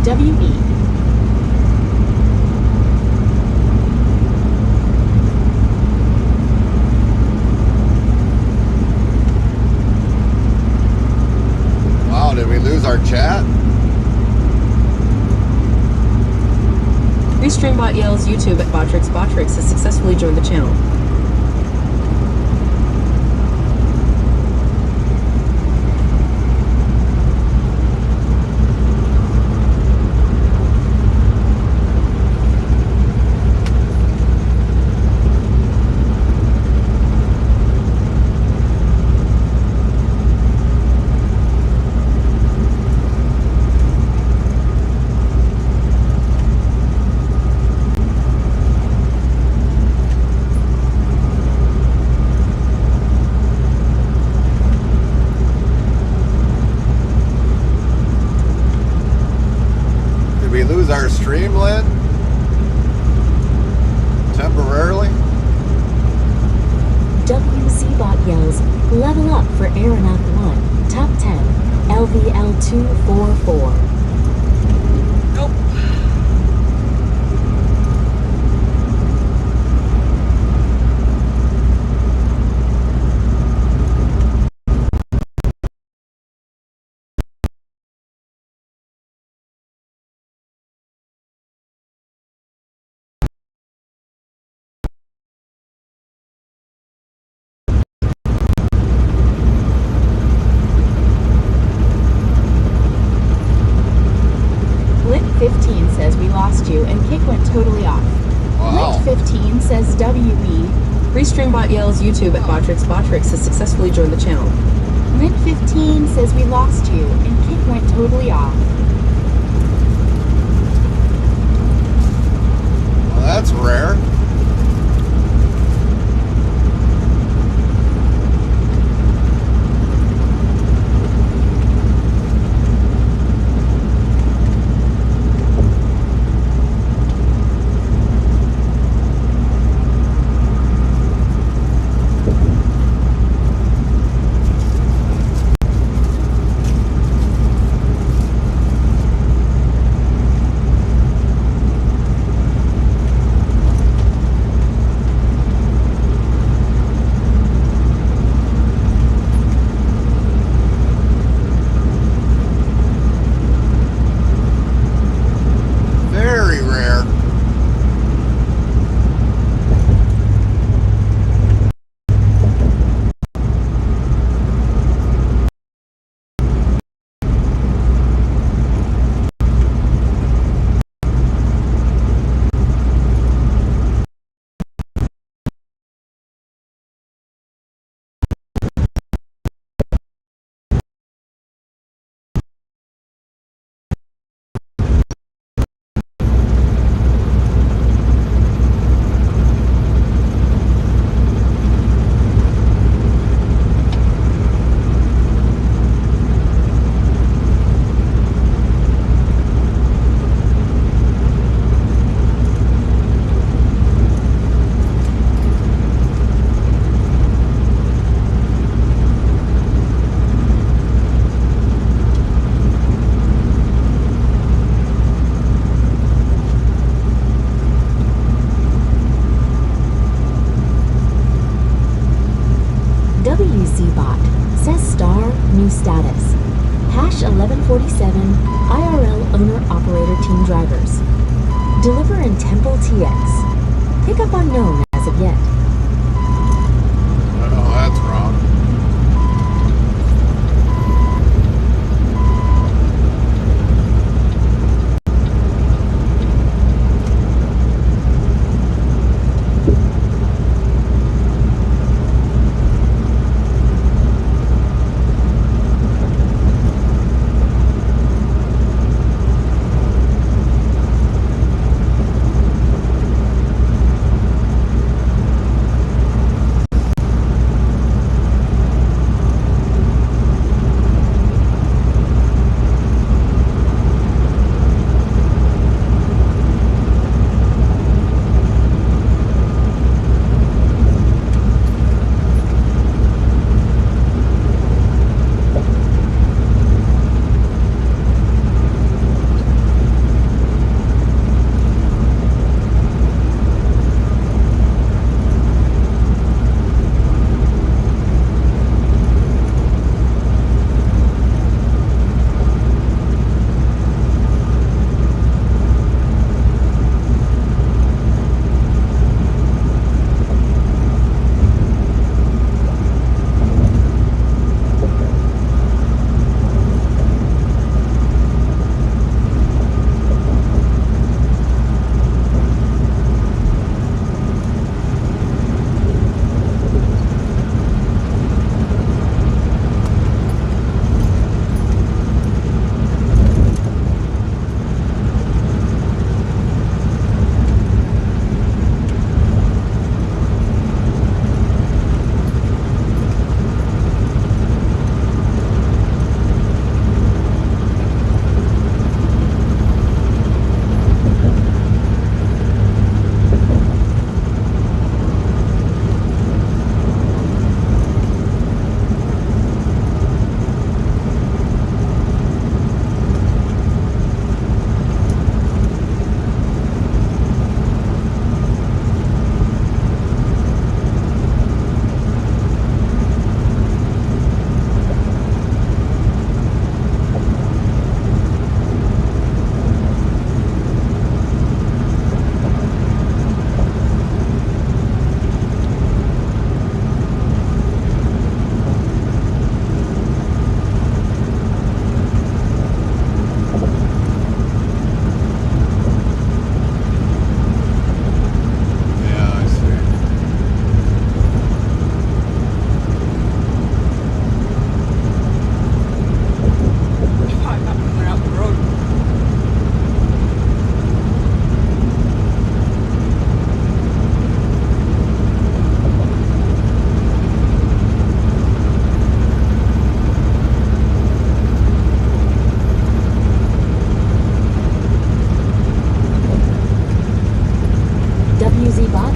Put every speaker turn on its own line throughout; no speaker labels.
WE.
Wow, did we lose our chat?
Restreambot yells YouTube at Botrix. Botrix has successfully joined the channel.
Our streamlet temporarily.
WCBot yells, level up for Aeronaut 1, top 10, LVL 244.
Nope. And kick went totally off.
Wow.
Lit 15 says WB. Restreambot yells YouTube at Botrix. Botrix has successfully joined the channel.
Lit 15 says we lost you and kick went totally off.
Well, that's rare.
WCBot says star new status. Hash 1147 IRL owner operator team drivers. Deliver in Temple TX. Pickup unknown as of yet.
Oh, that's wrong.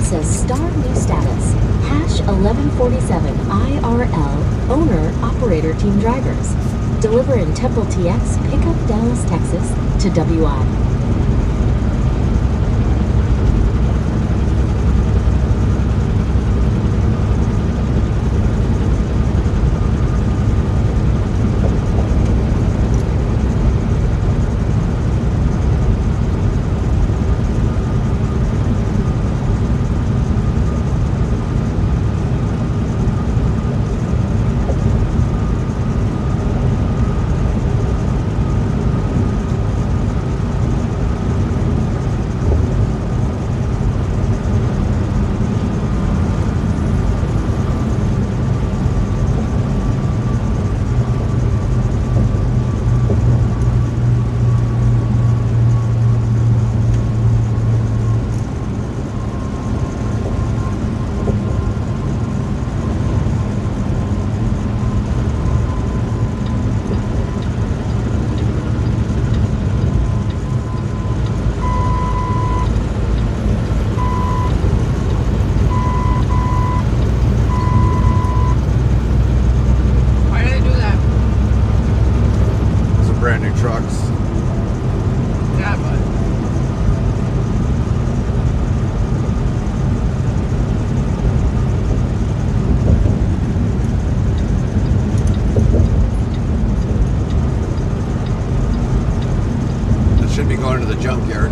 says star new status. Hash 1147 IRL owner operator team drivers. Deliver in Temple TX, pick up Dallas, Texas to WI.
Going to the junkyard.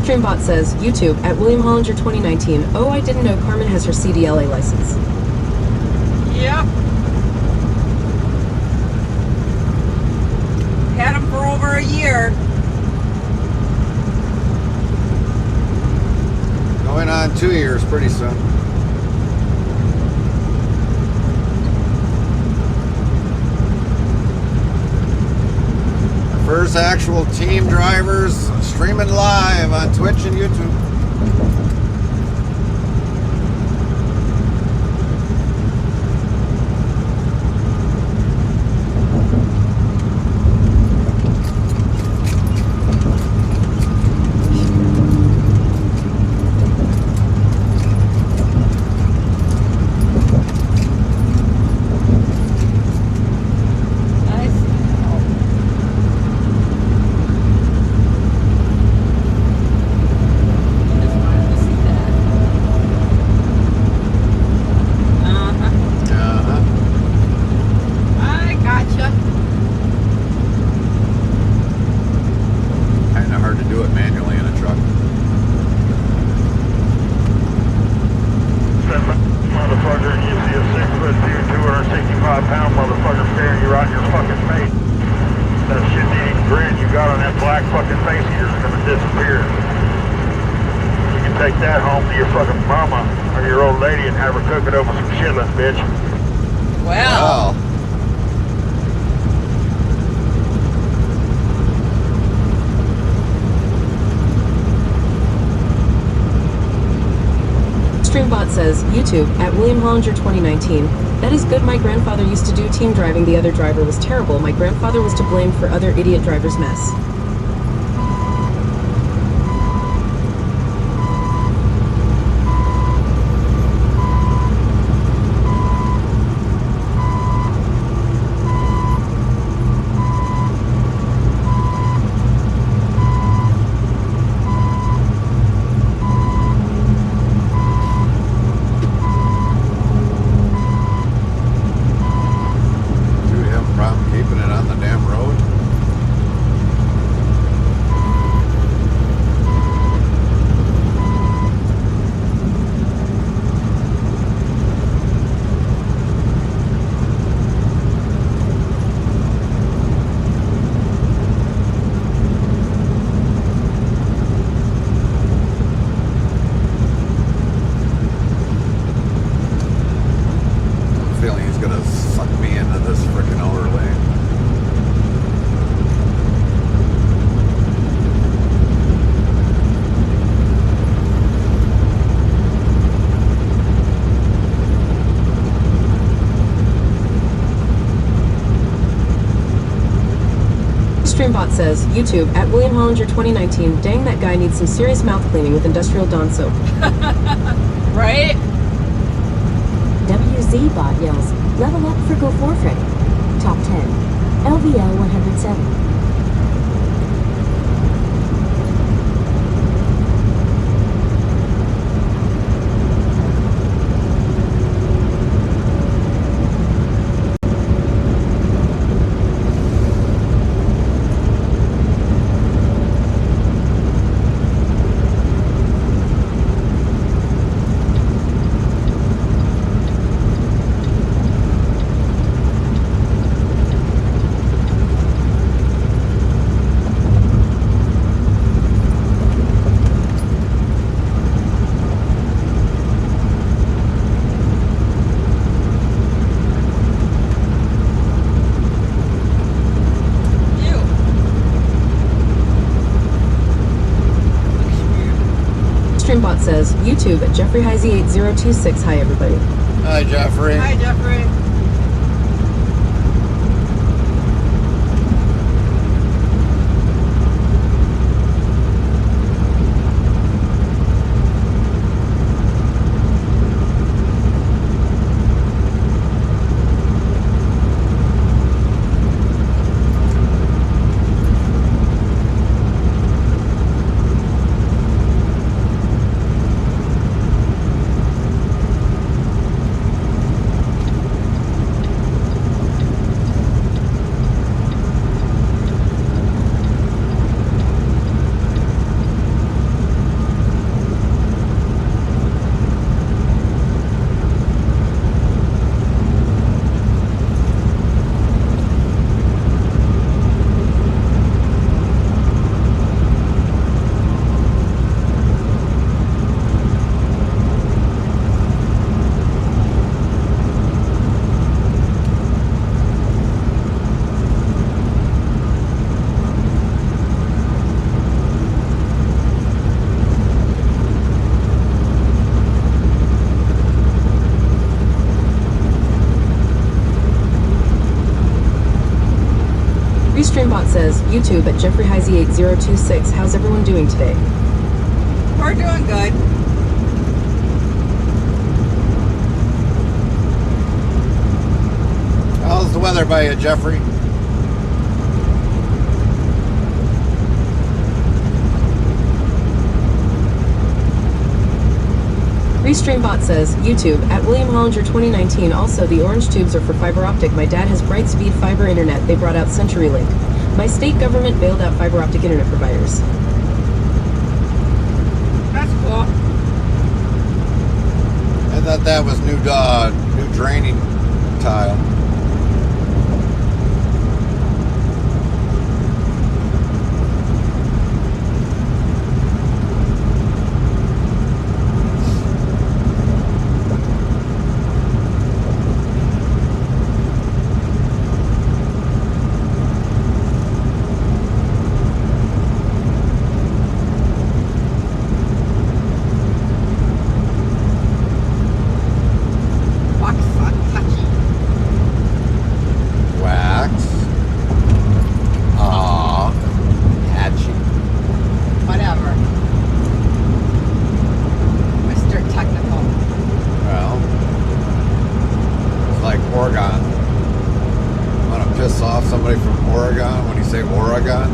Streambot says, YouTube, at William Hollinger 2019. Oh, I didn't know Carmen has her CDLA license.
Yep. Had them for over a year.
Going on 2 years pretty soon. First actual team drivers streaming live on Twitch and YouTube.
Streambot says, YouTube, at William Hollinger 2019. That is good. My grandfather used to do team driving. The other driver was terrible. My grandfather was to blame for other idiot drivers' mess. Restreambot says, YouTube, at William Hollinger 2019, dang, that guy needs some serious mouth cleaning with industrial Dawn soap.
Right?
WZ bot yells, level up for Go 4 Freddy. Top 10. LVL 107.
Restreambot says, YouTube, at Jeffrey Heisey 8026. Hi, everybody.
Hi, Jeffrey.
Hi, Jeffrey.
Restreambot says, YouTube, at Jeffrey Heisey 8026. How's everyone doing today?
We're doing good.
How's the weather by you, Jeffrey?
Restreambot says, YouTube, at William Hollinger 2019, also the orange tubes are for fiber optic. My dad has Brightspeed fiber internet. They brought out CenturyLink. My state government bailed out fiber optic internet providers.
That's cool.
I thought that was new draining tile. Somebody from Oregon, when you say Oregon,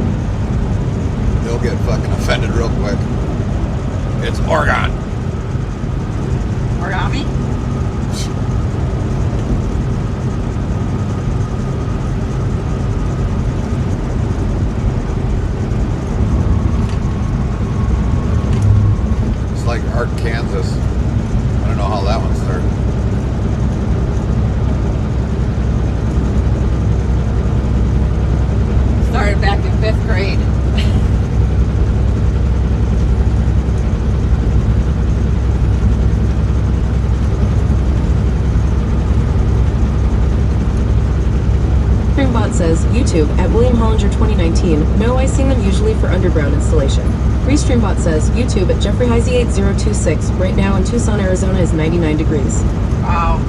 they'll get fucking offended real quick. It's Oregon.
Origami?
It's like Arkansas. I don't know how that one started.
Started back in 5th grade.
Restreambot says, YouTube, at William Hollinger 2019. No, I sing them usually for underground installation. Restreambot says, YouTube, at Jeffrey Heisey 8026. Right now in Tucson, Arizona is 99 degrees.
Wow.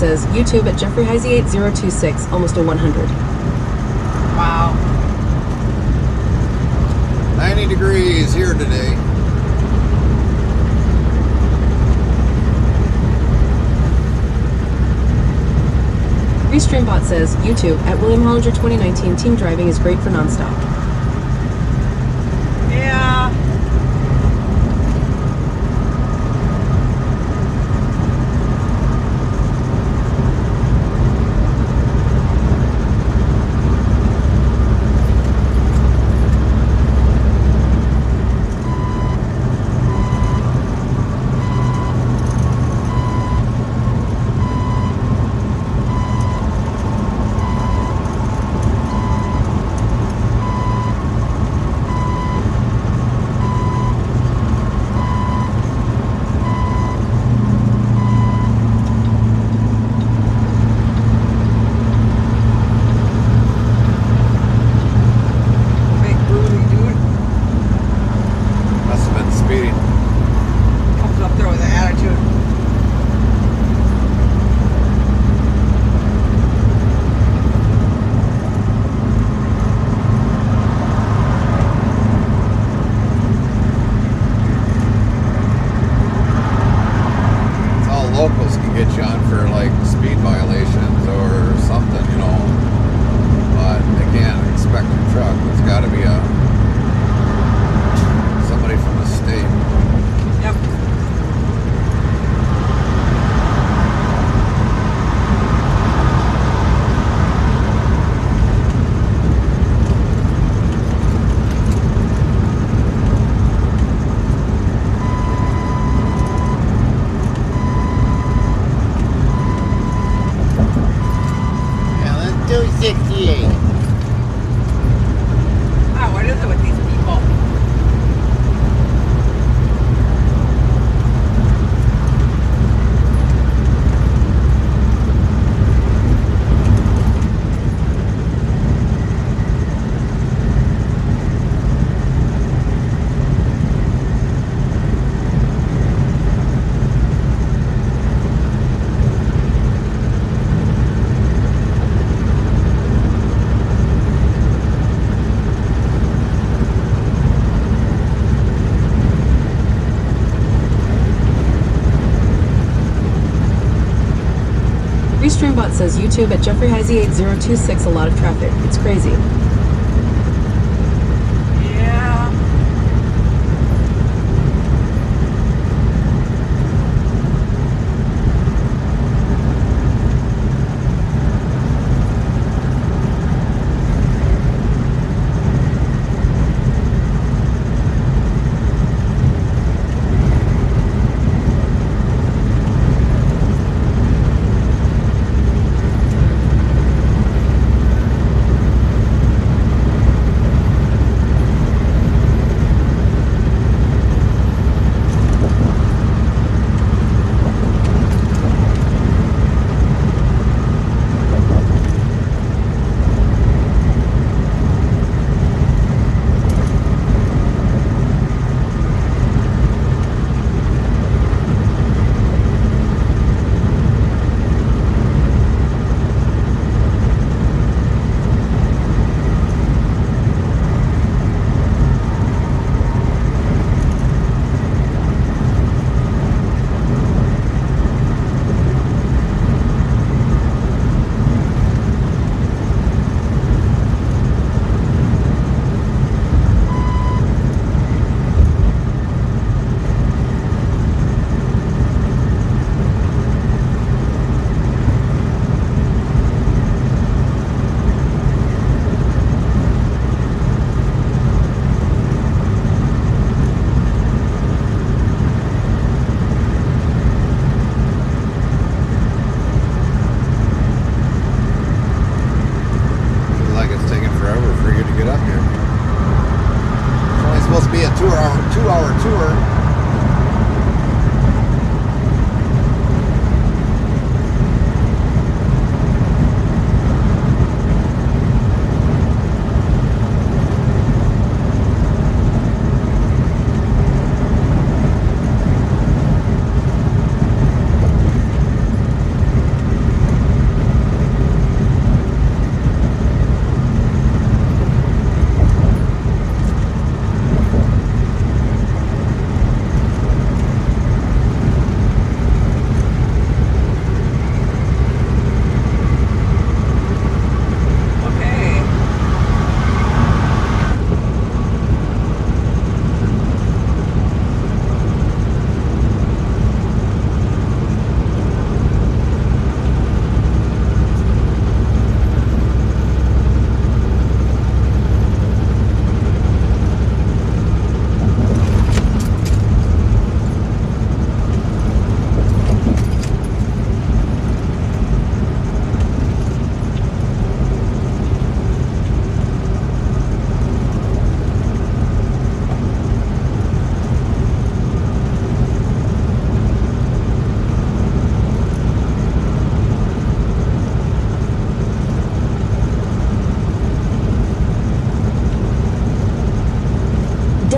says, YouTube at Jeffrey Heisey 8026, almost a 100.
Wow.
90 degrees here today.
Restreambot says, YouTube at William Hollinger 2019, team driving is great for nonstop.
Yeah. Big booty dude.
Must have been speeding.
Comes up there with an attitude.
It's all locals can get you on for like speed violations or something, you know. But they can't expect a truck. It's got to be somebody from the state.
Yep.
Yeah, let's do 68.
Wow, what is it with these people?
Restreambot says, YouTube at Jeffrey Heisey 8026, a lot of traffic. It's crazy.
Yeah.
Two-hour tour.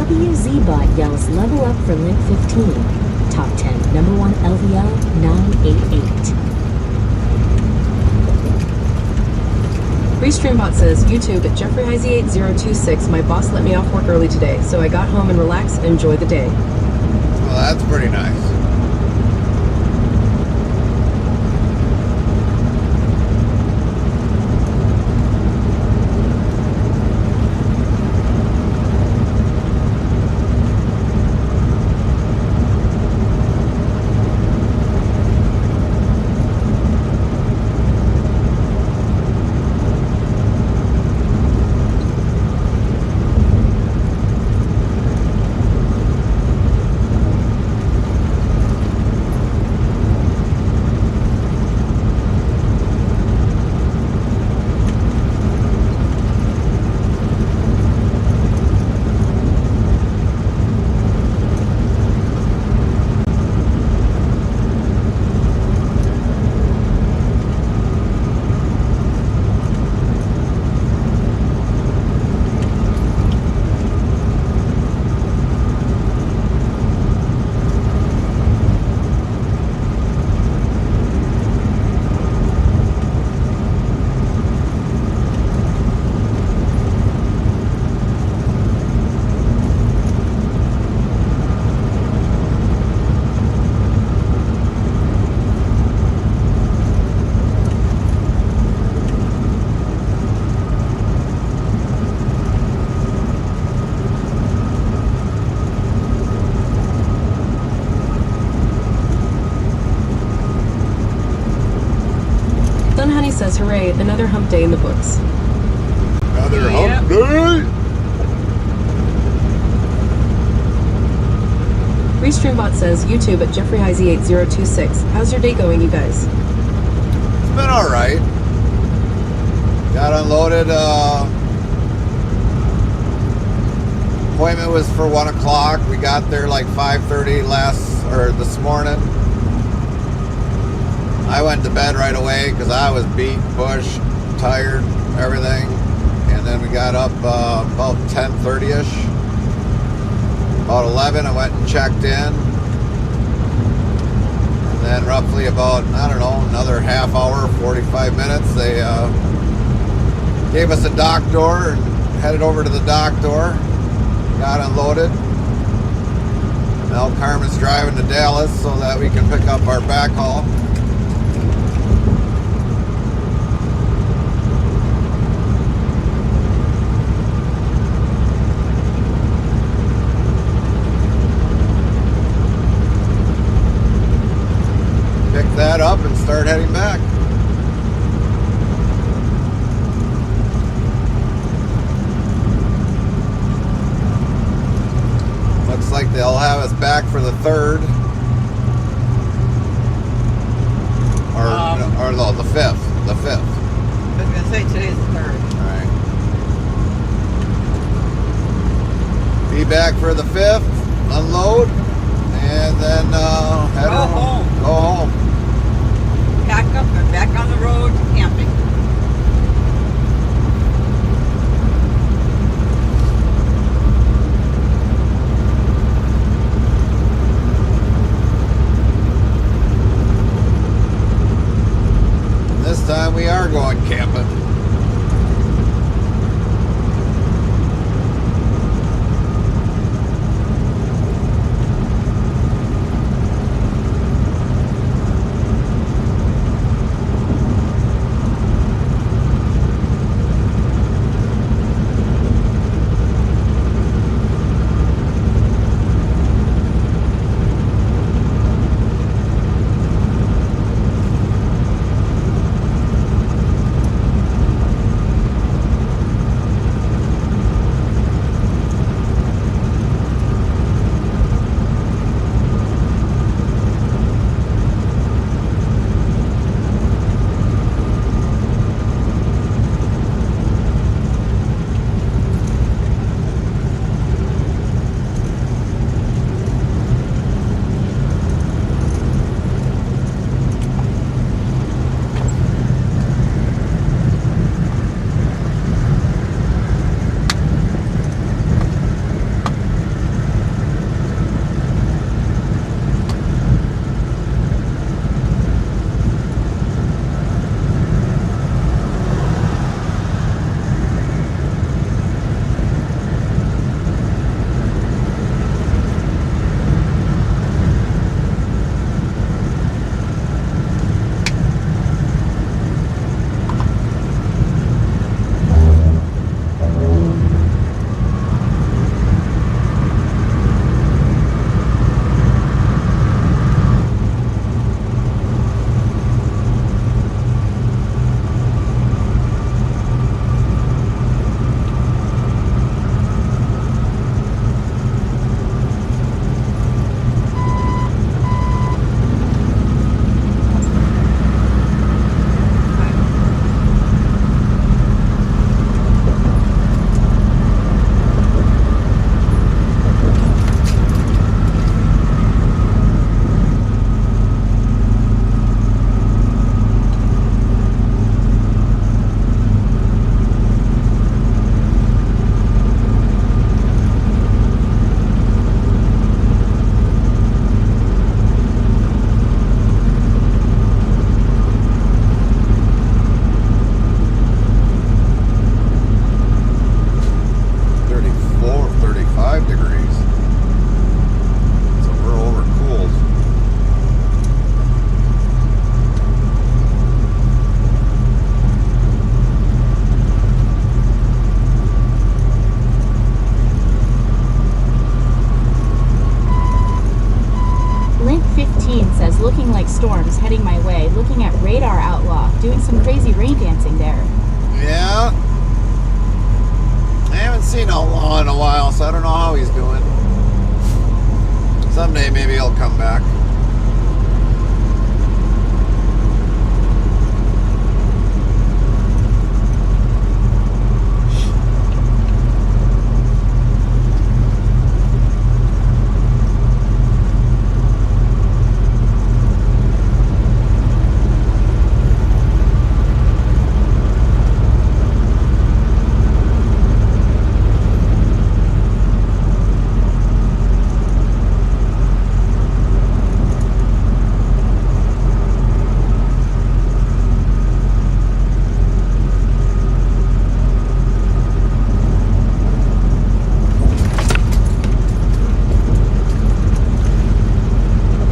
WZ bot yells level up for link 15. Top 10, number 1 LVL 988.
Restreambot says, YouTube, Jeffrey Heisey 8026. My boss let me off work early today, so I got home and relaxed and enjoyed the day.
Well, that's pretty nice.
Honey says, hooray, another hump day in the books.
Another
Yep.
hump day.
Restreambot says, YouTube at Jeffrey Heisey 8026. How's your day going, you guys?
It's been all right. Got unloaded. Appointment was for 1 o'clock. We got there like 5:30 this morning. I went to bed right away because I was beat, pushed, tired, everything. And then we got up about 10:30ish. About 11, I went and checked in. And then roughly about, I don't know, another half hour, 45 minutes, they gave us a dock door and headed over to the dock door. Got unloaded. Now Carmen's driving to Dallas so that we can pick up our backhaul. Pick that up and start heading back. Looks like they'll have us back for the 3rd. Or no, the 5th. The 5th.
I was going to say today's the 3rd.
Alright. Be back for the 5th, unload, and then head
Go home.
Go home.
Pack up and back on the road camping.
This time we are going camping.
storms heading my way, looking at Radar Outlaw, doing some crazy rain dancing there.
Yeah. I haven't seen Outlaw in a while, so I don't know how he's doing. Someday maybe he'll come back.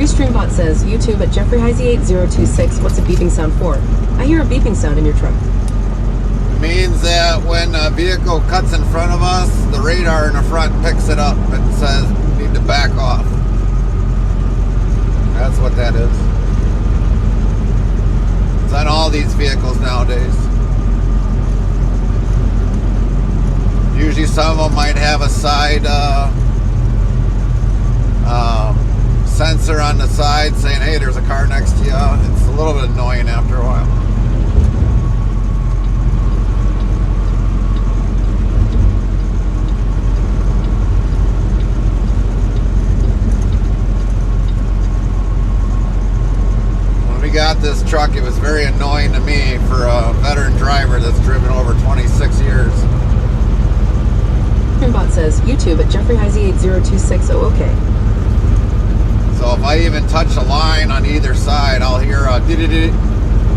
Restreambot says, YouTube at Jeffrey Heisey 8026, what's a beeping sound for? I hear a beeping sound in your truck.
It means that when a vehicle cuts in front of us, the radar in the front picks it up and says, need to back off. That's what that is. It's on all these vehicles nowadays. Usually some of them might have a side sensor on the side saying, hey, there's a car next to you. It's a little bit annoying after a while. When we got this truck, it was very annoying to me for a veteran driver that's driven over 26 years.
Restreambot says, YouTube at Jeffrey Heisey 8026, oh, okay.
So if I even touch a line on either side, I'll hear a dee-dee-dee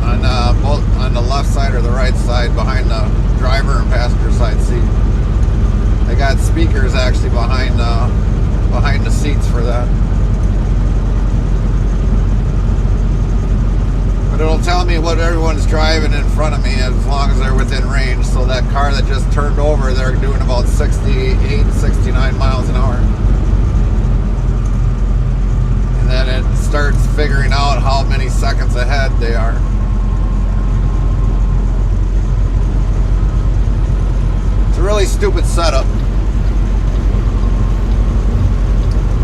on both on the left side or the right side behind the driver and passenger side seat. They got speakers actually behind the seats for that. But it'll tell me what everyone's driving in front of me as long as they're within range. So that car that just turned over, they're doing about 68, 69 miles an hour. And then it starts figuring out how many seconds ahead they are. It's a really stupid setup.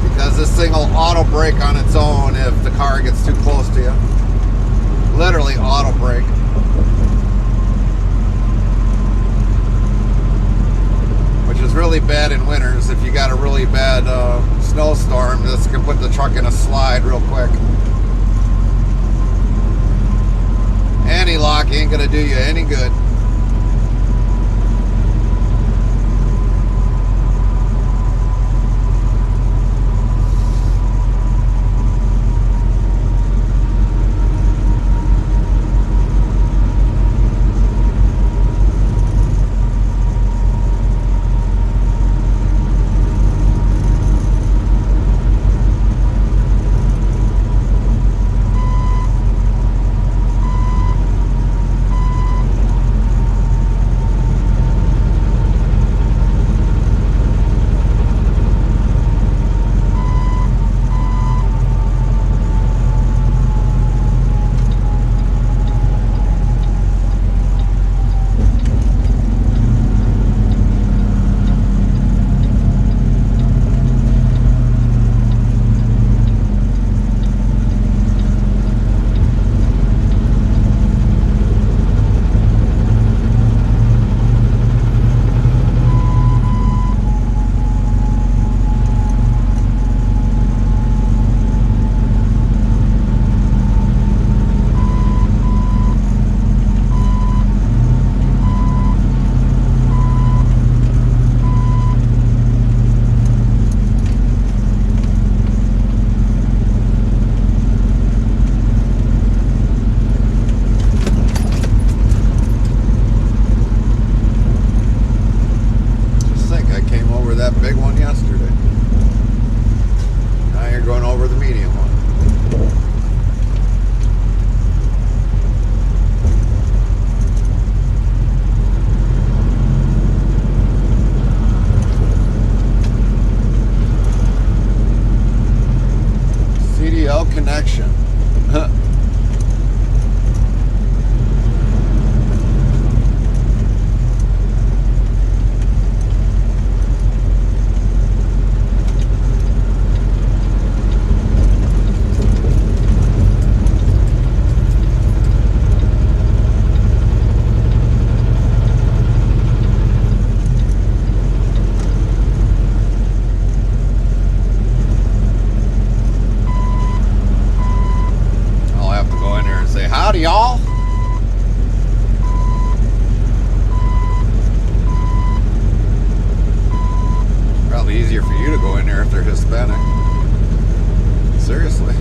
Because this thing will auto brake on its own if the car gets too close to you. Literally auto brake. Which is really bad in winters. If you got a really bad snowstorm, this can put the truck in a slide real quick. Anti-lock ain't gonna do you any good. Connection. there if they're Hispanic. Seriously.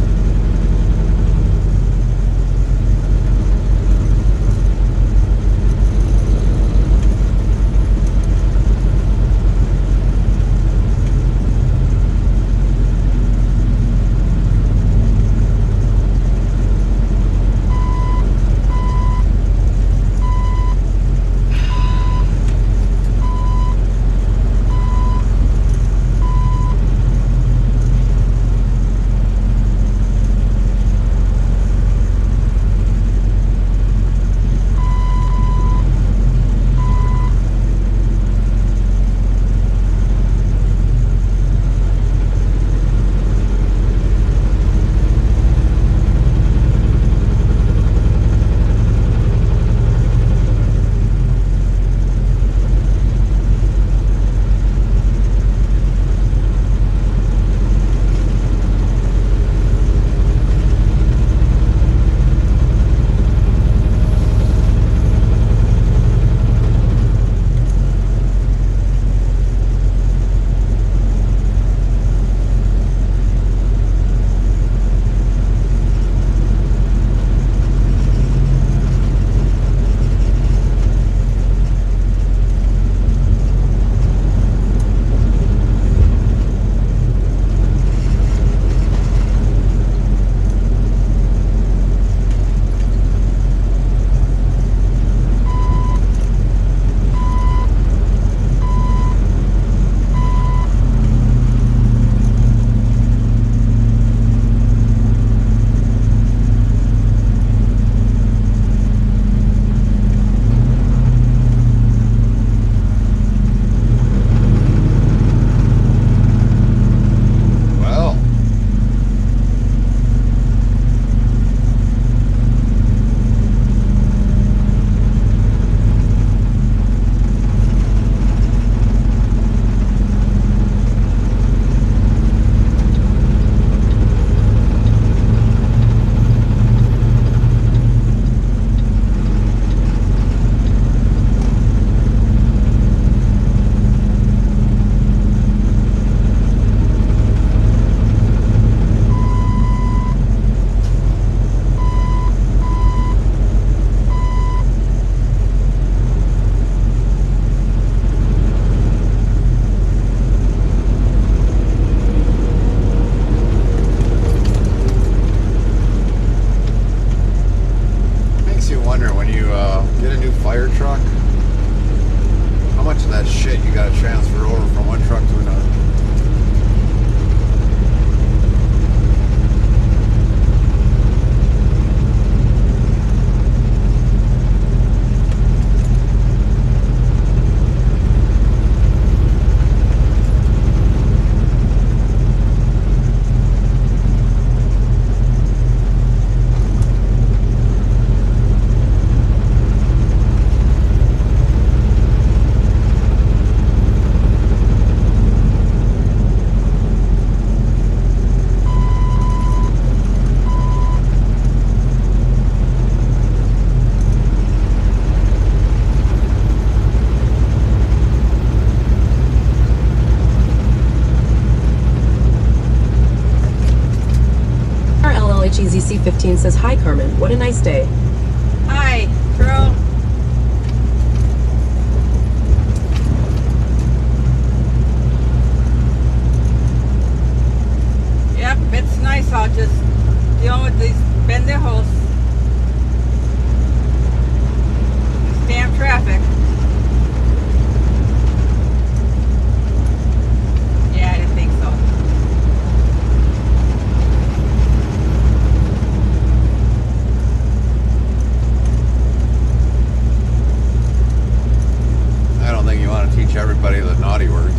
HEZC15 says, "Hi, Carmen. What a nice day."
Hi, girl. Yep, it's nice out just dealing with these pendejos. This damn traffic. Yeah, I didn't think so.
I don't think you want to teach everybody the naughty words.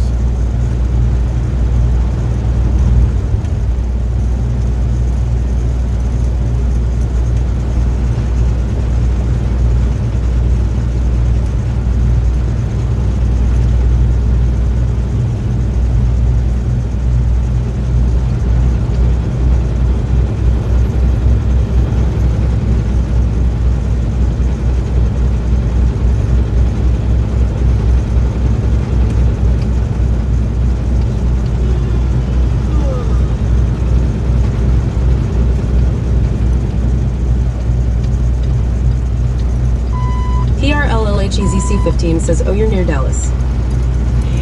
TRLLHEZC15 says, oh, you're near Dallas.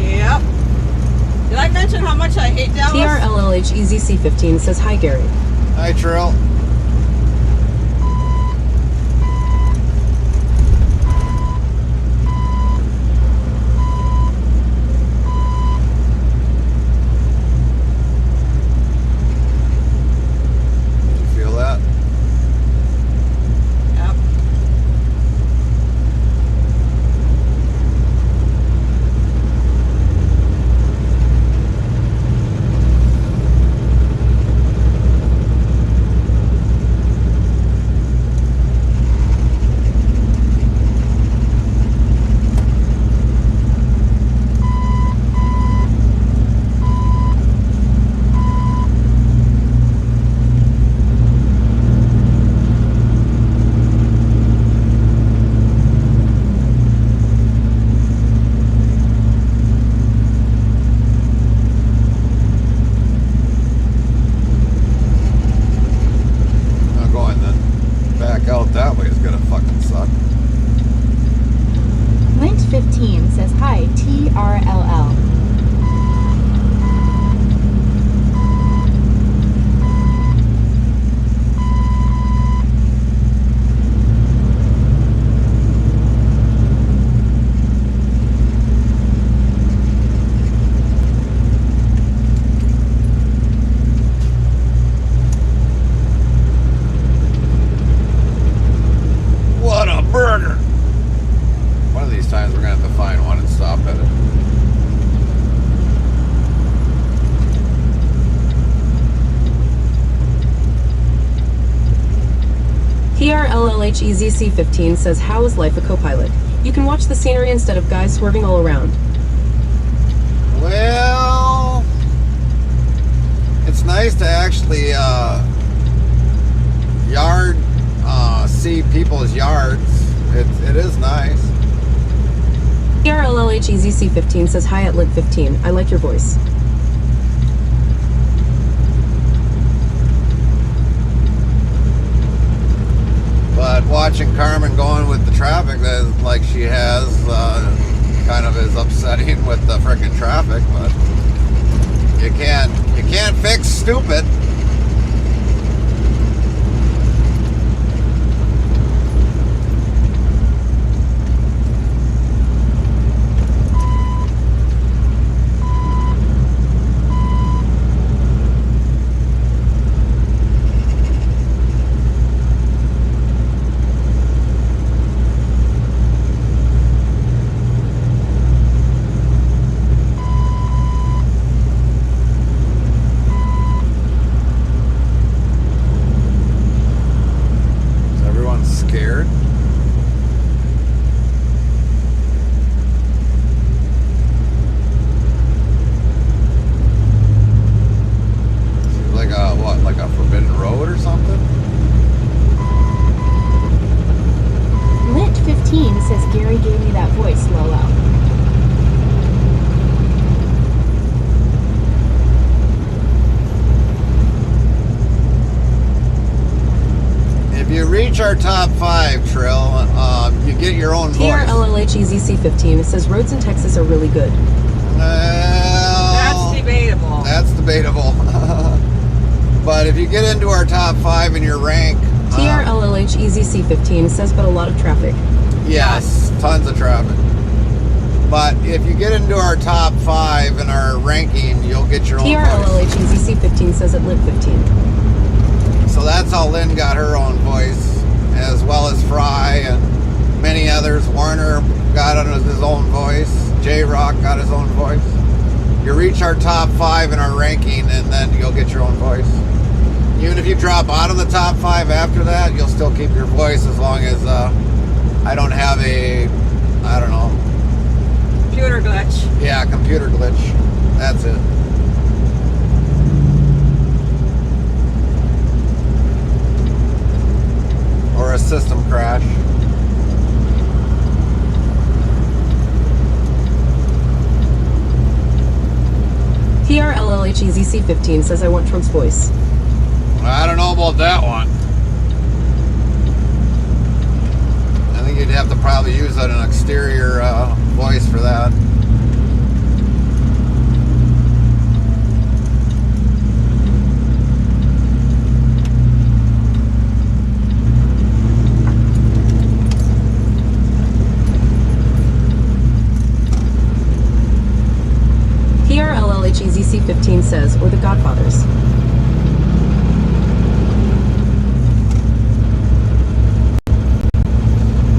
Yep. Did I mention how much I hate Dallas?
TRLLHEZC15 says, hi, Gary.
Hi, Trill. Feel that?
Yep.
Not going then. Back out that way is gonna fucking suck.
Lint15 says, hi, TRLL.
What a burger! One of these times we're gonna have to find one and stop at it.
TRLLHEZC15 says, how is life a co-pilot? You can watch the scenery instead of guys swerving all around.
Well, it's nice to actually see people's yards. It is nice.
TRLLHEZC15 says, hi at Lit15. I like your voice.
But watching Carmen going with the traffic that like she has kind of is upsetting with the frickin' traffic, but you can't fix stupid. Scared. Seems like a forbidden road or something?
Lint15 says, Gary gave me that voice, Lolo.
If you reach our top 5, Trill, you get your own voice.
TRLLHEZC15 says, roads in Texas are really good.
Well,
That's debatable.
That's debatable. But if you get into our top 5 in your rank,
TRLLHEZC15 says, but a lot of traffic.
yes, tons of traffic. But if you get into our top 5 in our ranking, you'll get your own voice.
TRLLHEZC15 says at Lit15.
So that's how Lynn got her own voice, as well as Fry and many others. Warner got his own voice. J-Rock got his own voice. You reach our top 5 in our ranking, and then you'll get your own voice. Even if you drop out of the top 5 after that, you'll still keep your voice as long as I don't have I don't know.
Computer glitch.
Yeah, computer glitch. That's it. Or a system crash.
TRLLHEZC15 says, I want Trump's voice.
I don't know about that one. I think You'd have to probably use an exterior voice for that.
TRLLHEZC15 says, or the Godfathers.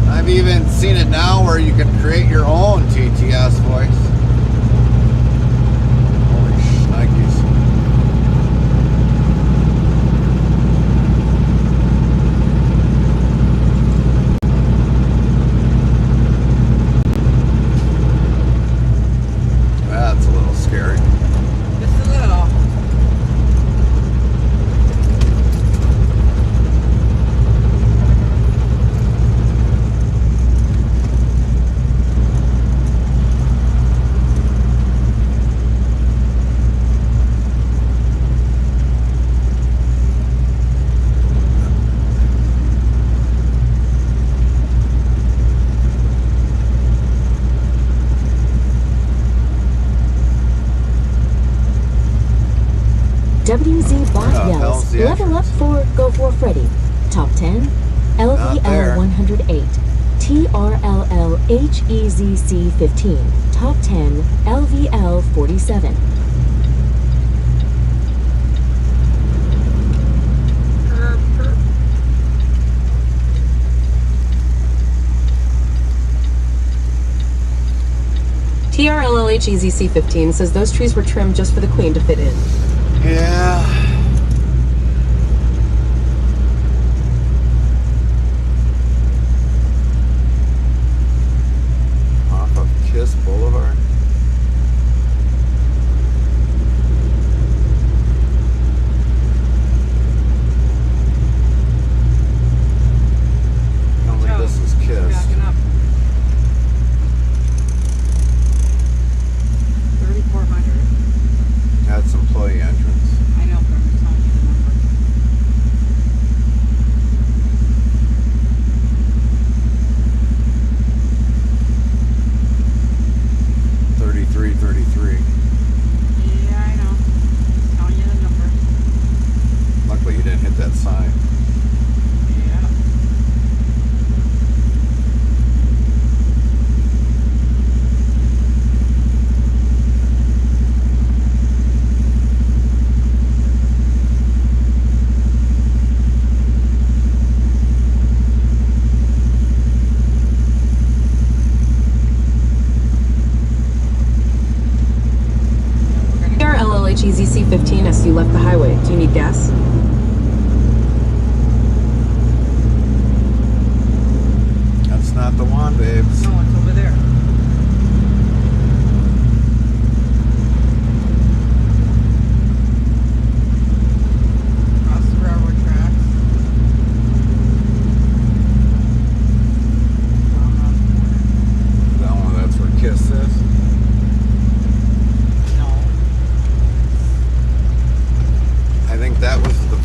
I've even seen it now where you can create your own TTS voice. Holy shnikes. That's a little scary.
Just a little.
WZ Bot
hell's
yells,
the
level up
entrance?
for Go for Freddy. Top 10,
there.
LVL 108. TRLL HEZC 15. Top 10, LVL 47.
TRLLHEZC15 says those trees were trimmed just for the Queen to fit in.
Yeah. Off of Kiss Boulevard. I don't think this is Kiss.
Backing up. 3,400.
That's employee entrance.
I know, but I'm just telling you the number. Yeah, I know. Telling you the number.
Luckily you didn't hit that sign.
Yeah.
TRLLHEZC15 as you left the highway. Do you need gas?
That's not the one, babes.
No, it's over there. Across the railroad tracks. Down around the corner.
That one, that's where Kiss is.
No.
I think that was the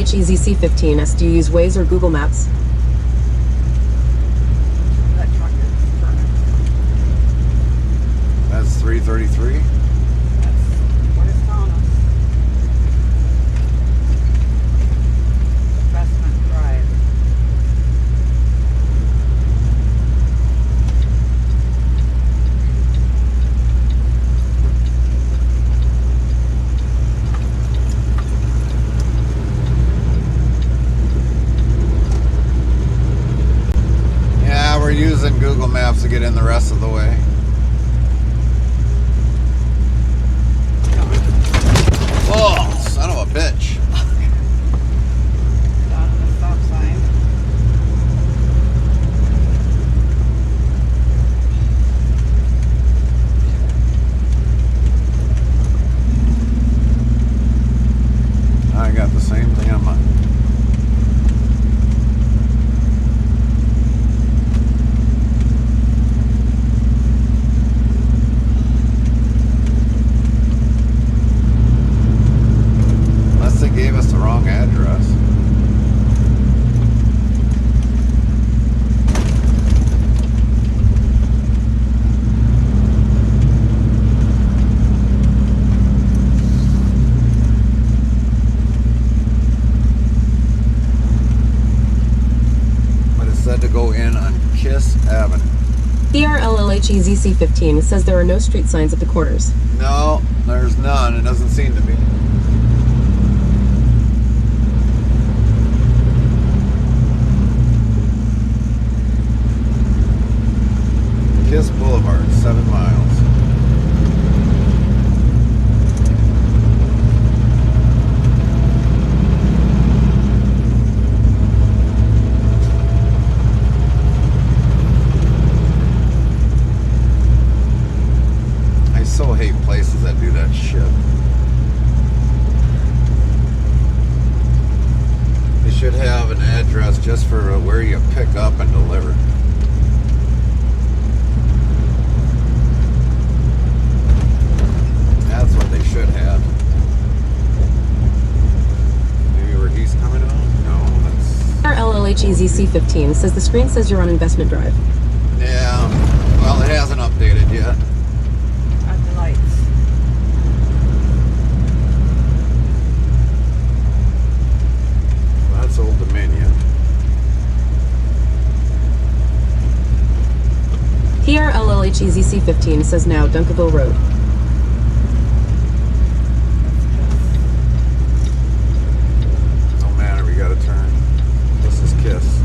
IRLHEZC15. Do you use Waze or Google Maps?
That truck is burning.
That's 333.
That's what it's telling us. Investment Drive.
Yeah, we're using Google Maps to get in the rest of the way. Oh, son of a bitch.
Down at the stop sign.
I got the same thing on mine. Unless they gave us the wrong address. But it said to go in on Kiss Avenue.
ERLLHEZC15 says there are no street signs at the corners.
No, there's none. It doesn't seem to be. Kiss Boulevard, 7 miles. I so hate places that do that shit. They should have an address just for where you pick up and deliver. That's what they should have. Maybe where he's coming on? No, that's...
ERLLHEZC15 says the screen says you're on Investment Drive.
Yeah, well, it hasn't updated yet.
At the lights.
That's Old Dominion.
ERLLHEZC15 says now Dunkerville Road.
No matter, we gotta turn. This is Kiss.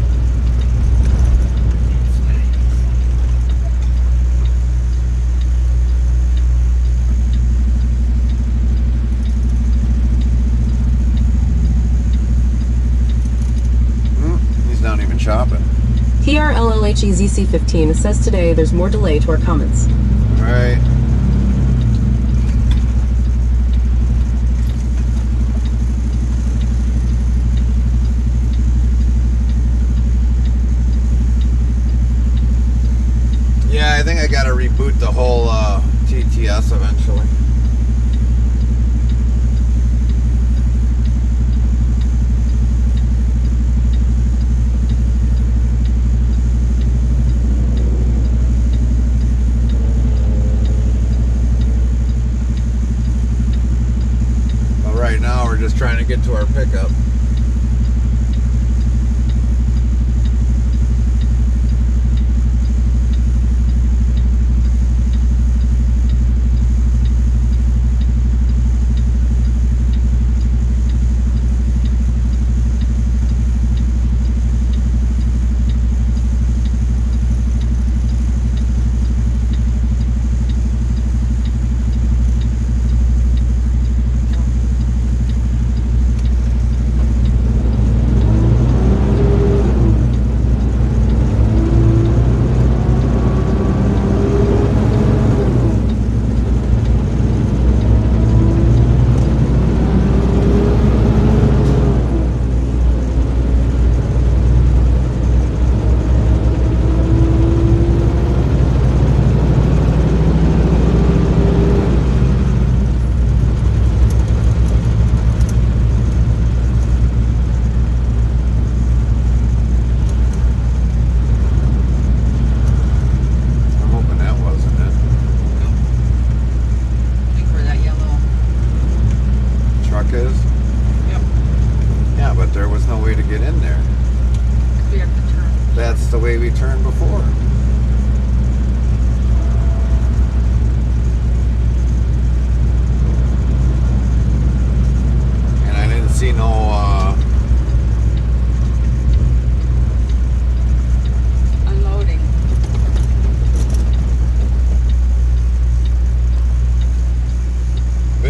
He's not even shopping.
ERLLHEZC15 says today there's more delay to our comments.
Right. Yeah, I think I gotta reboot the whole TTS eventually. But right now we're just trying to get to our pickup.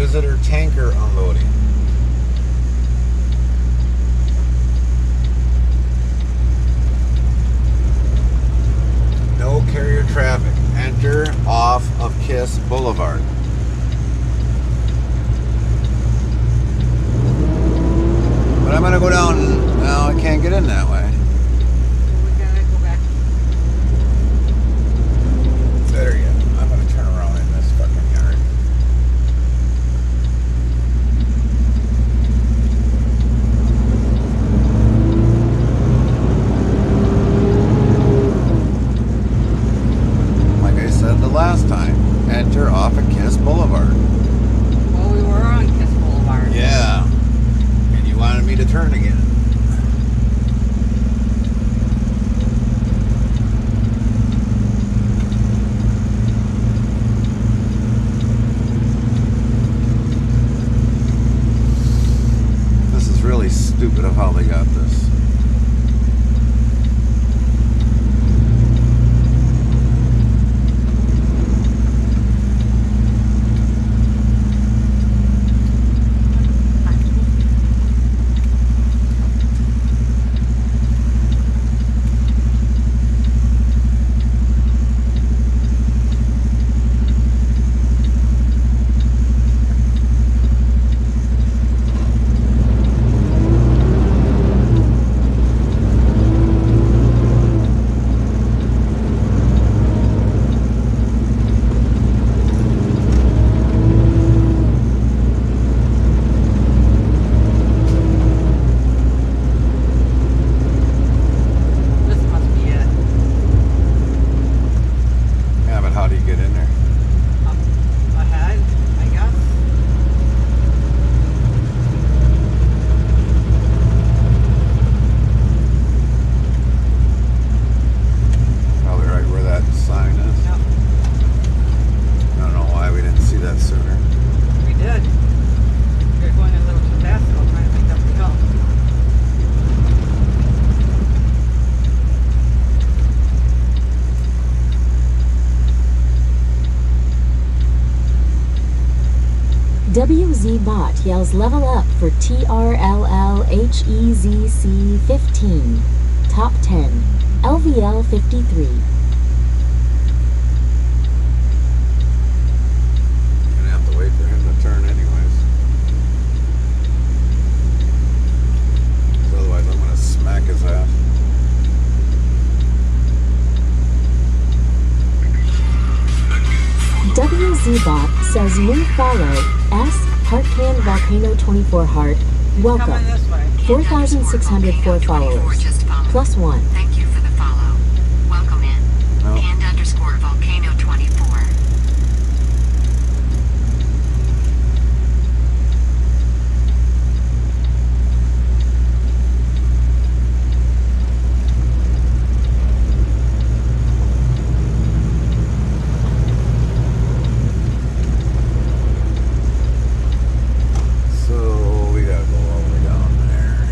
visitor tanker unloading. No carrier traffic. Enter off of Kiss Boulevard. But I'm gonna go down. No, I can't get in that way.
We gotta go back.
Better yet, I'm gonna turn around in this fucking yard. Like I said the last time, enter off of Kiss Boulevard.
Well, we were on Kiss Boulevard.
Yeah. And you wanted me to turn again. This is really stupid of how they got this.
This must be it.
Yeah, but how do you get in there?
Up ahead, I guess.
Probably right where that sign is.
Yep,
I don't know why we didn't see that sooner.
we did. You're going a little too fast, though, trying to make up the hill.
WZ Bot yells level up for TRLLHEZC 15. Top 10. LVL 53.
Gonna have to wait for him to turn anyways. 'Cause otherwise I'm gonna smack his ass.
WZ Bot says new follow S Heartcan Volcano 24 Heart. Welcome.
Coming this way.
4,604 followers. Plus one.
Thank you for the follow. Welcome in.
No.
And_Volcano 24.
So we gotta go all the way down there.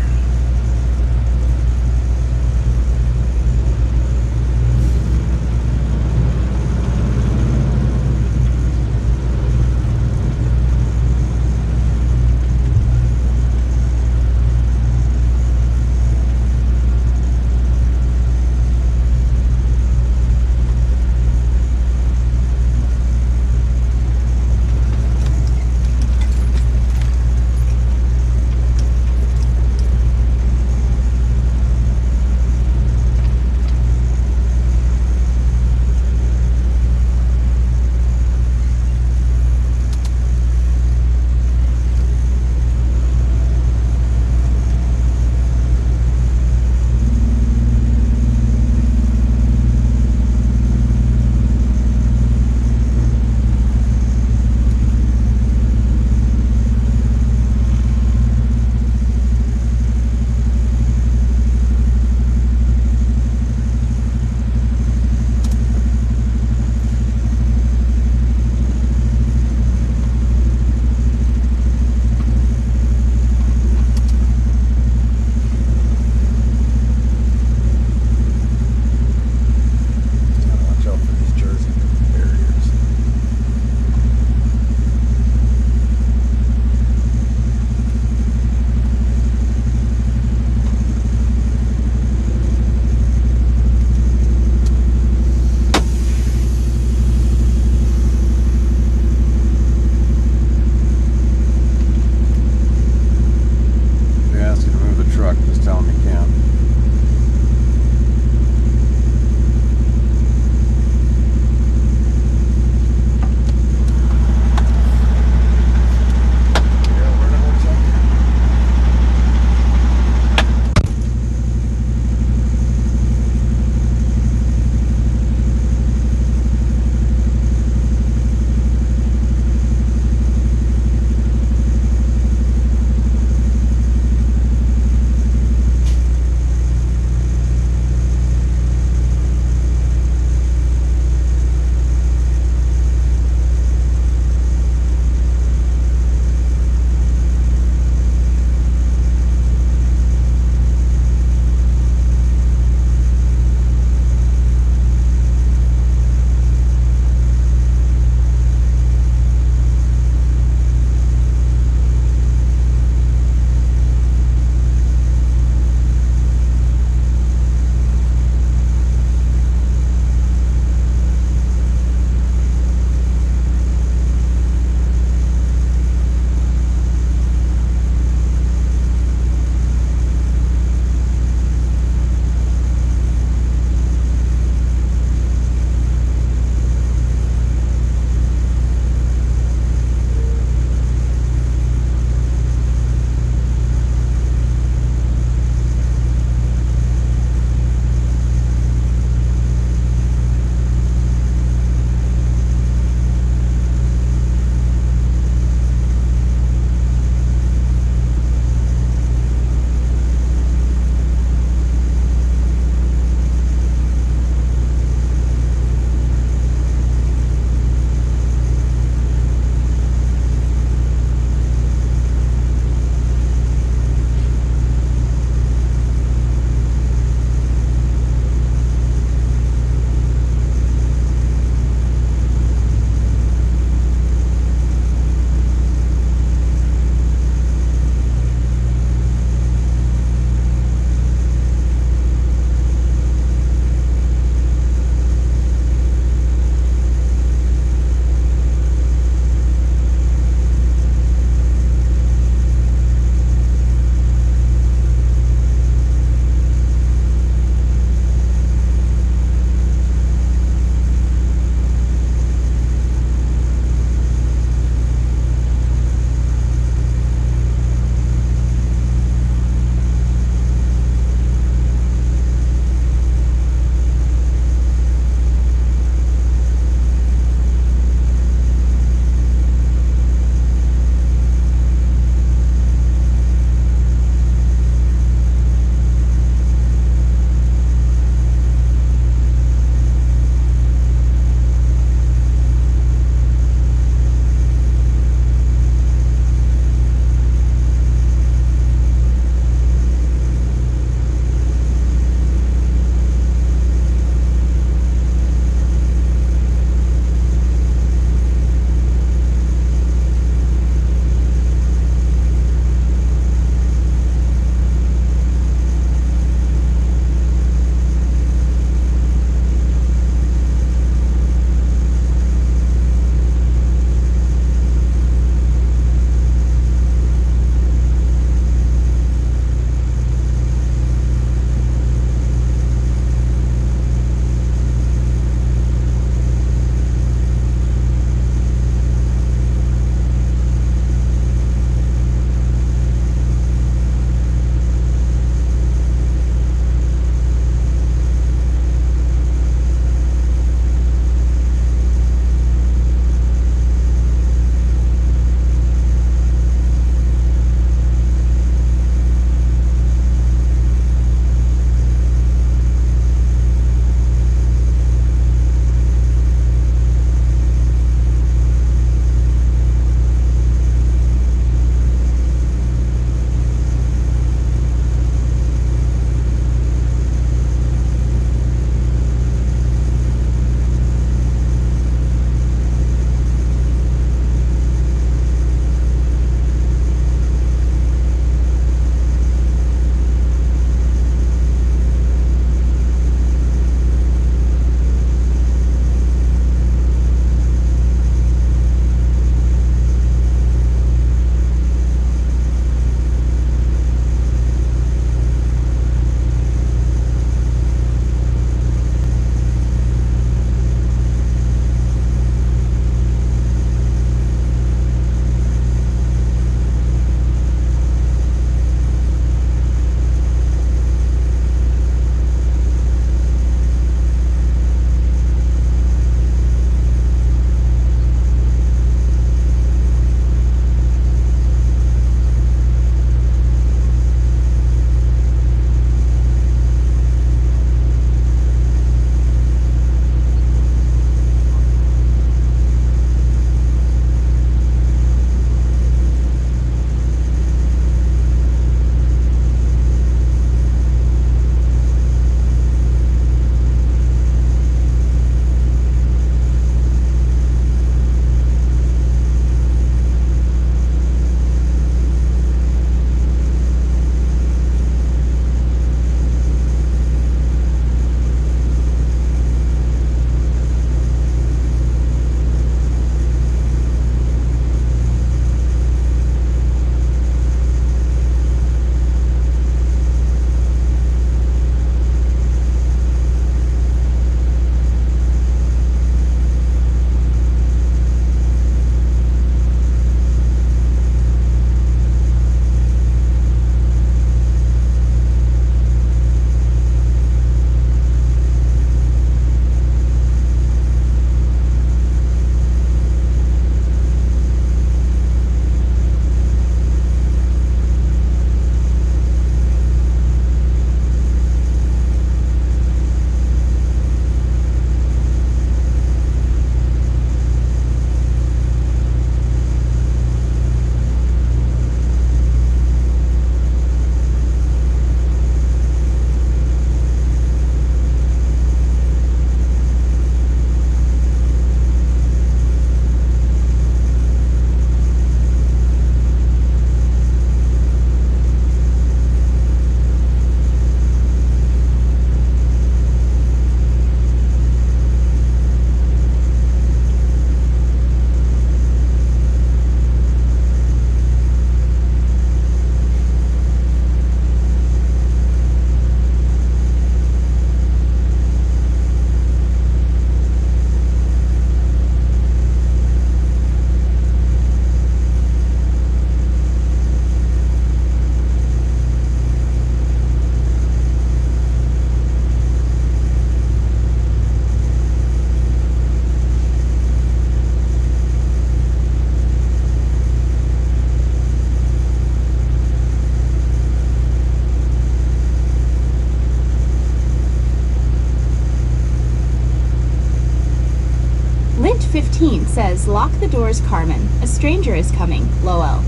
15 says, lock the doors, Carmen. A stranger is coming. Lowell.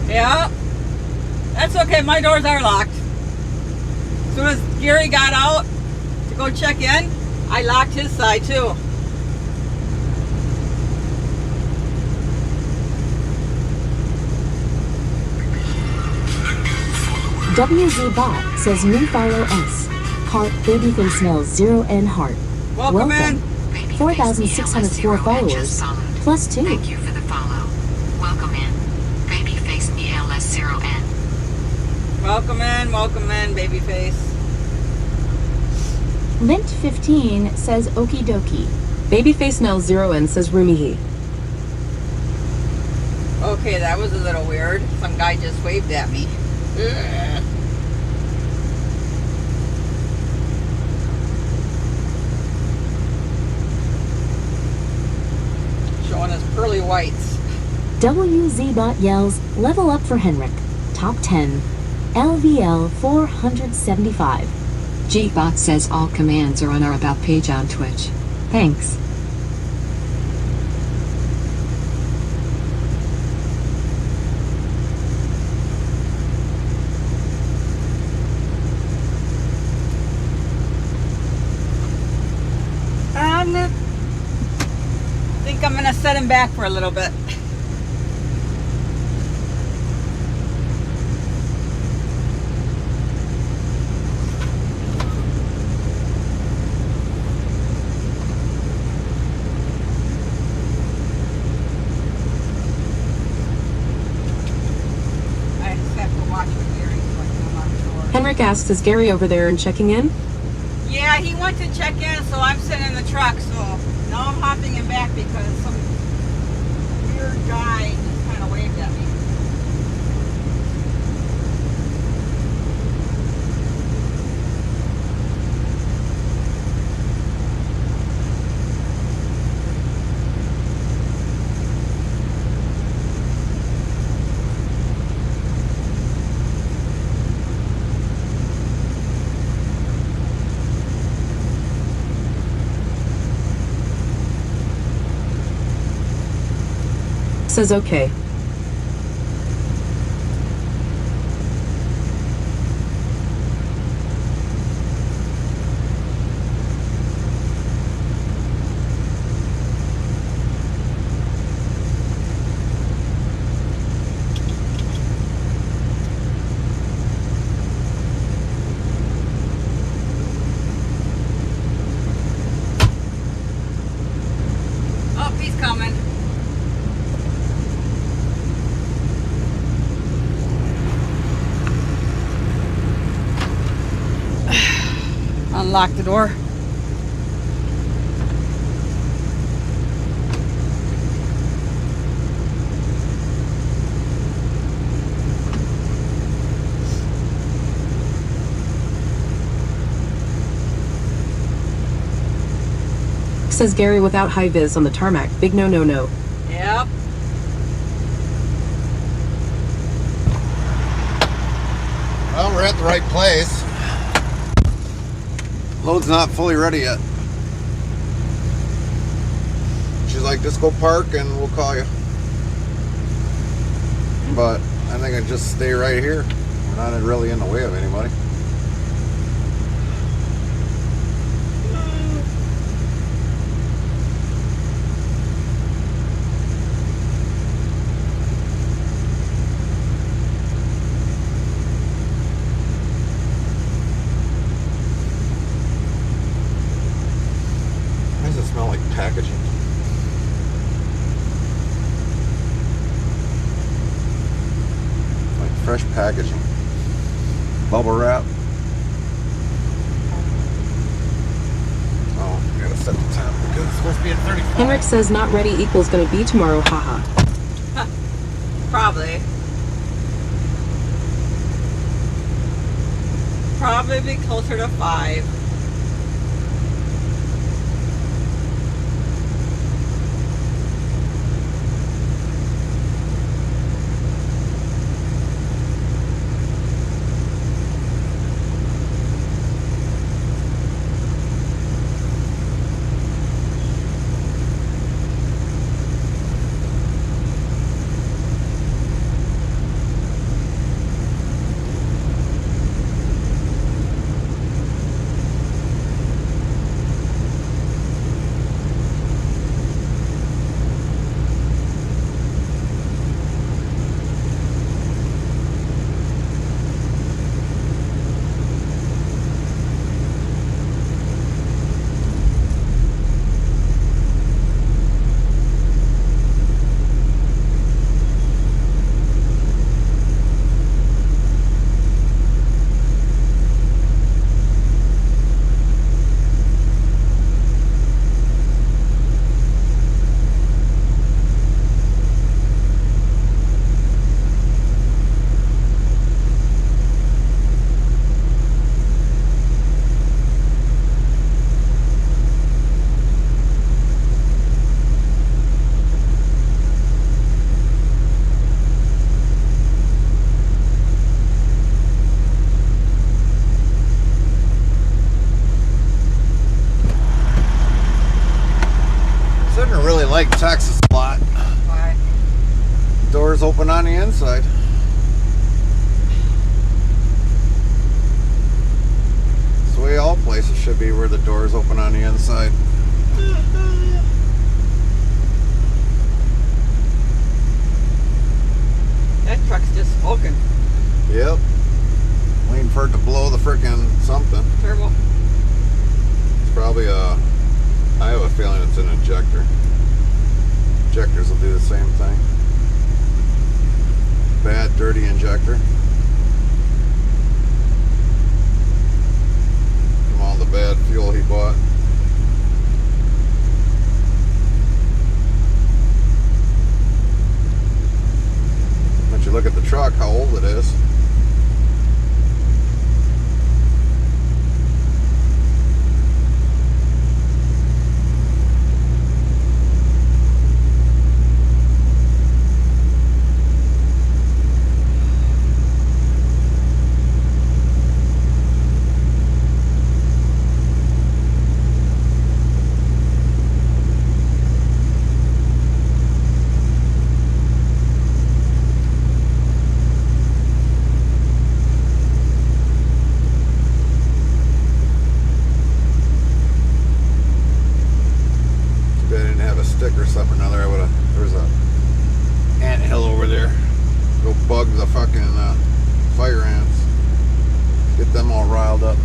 Yeah. That's okay. My doors are locked. As soon as Gary got out to go check in, I locked his side too.
WZ Bot says new follow S. Heart Babyface Nails 0N Heart.
Welcome in.
Babyface
4,604
ELS0N
followers.
just followed.
Plus 2.
Thank you for the follow. Welcome in. Babyface ELS0N.
Welcome in, babyface.
Lint 15 says, okie dokie.
Babyface Nell 0N says Rumihi.
Okay, that was a little weird. Some guy just waved at me. Ugh. Showing us pearly whites.
WZ Bot yells, level up for Henrik. Top 10. LVL 475.
Gbot says all commands are on our About page on Twitch. Thanks.
I think I'm gonna set him back for a little bit. I just have to watch what Gary's doing. I'm not sure.
Henrik asks, is Gary over there and checking in?
Yeah, he went to check in, so I'm sitting in the truck. So now I'm hopping him back because some weird guy just kind of waved at me.
Says okay.
Oh, he's coming. Unlock the door.
Says Gary without high vis on the tarmac. Big no.
Yep.
Well, we're at the right place. Load's not fully ready yet. She's like, just go park and we'll call you. But I think I just stay right here. We're not really in the way of anybody. Why does it smell like packaging? Like fresh packaging. Bubble wrap. Oh, I gotta set the temp because it's supposed to be at 35.
Henrik says not ready equals gonna be tomorrow, haha.
Probably. Probably closer to 5.
doors open on the inside. That's the way all places should be, where the doors open on the inside.
That truck's just smoking.
Yep. Waiting for it to blow the frickin' something.
Turbo.
It's probably a... I have a feeling it's an injector. Injectors will do the same thing. Bad, dirty injector. From all the bad fuel he bought. Once you look at the truck, how old it is. Stick or something or another, I would have. There's a anthill over there. Go bug the fucking fire ants. Get them all riled up.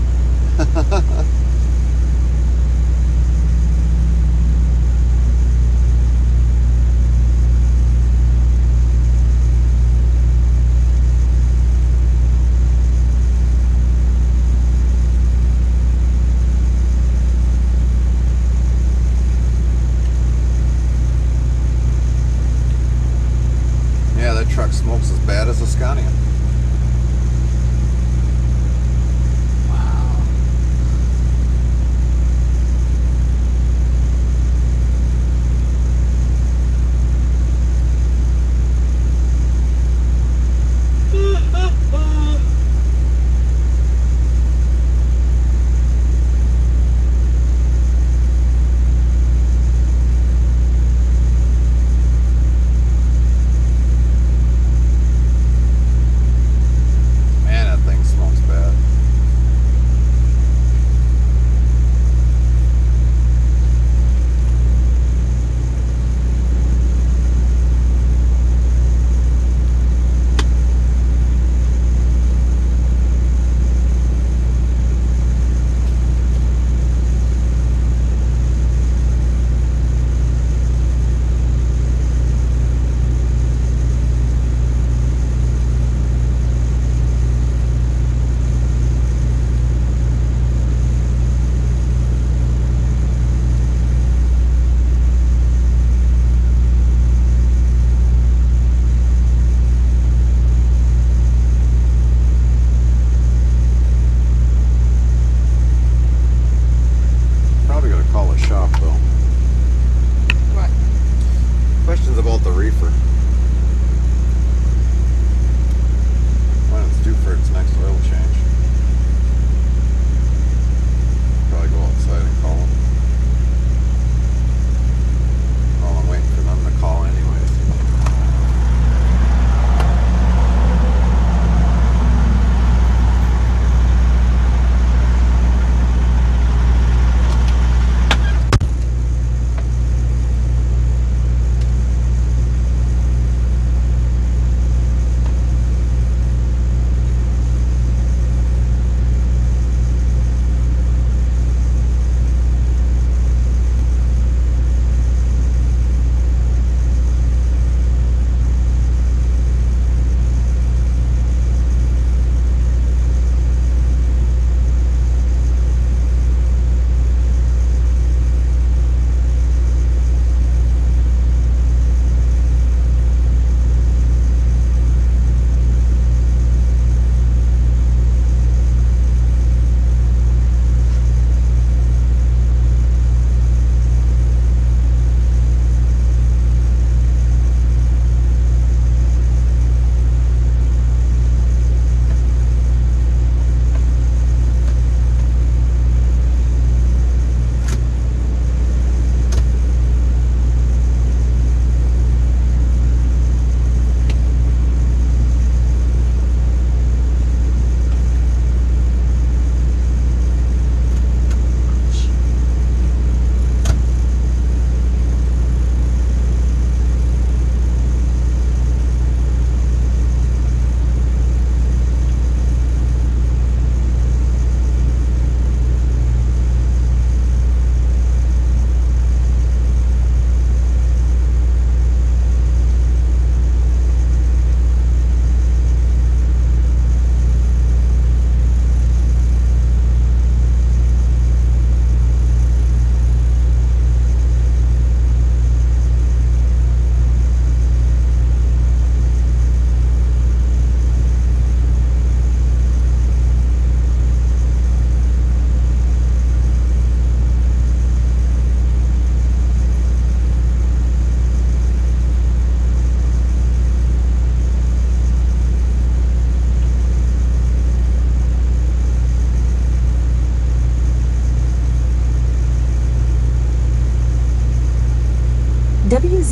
Truck smokes as bad as a Scania.
Wow.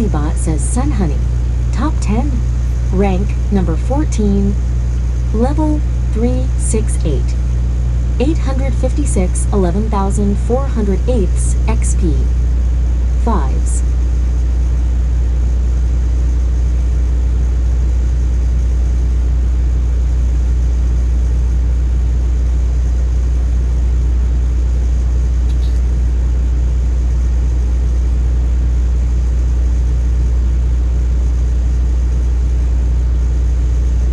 WZBot says Sun Honey. Top 10. Rank number 14. Level 368. 856 11,408 XP. 5s.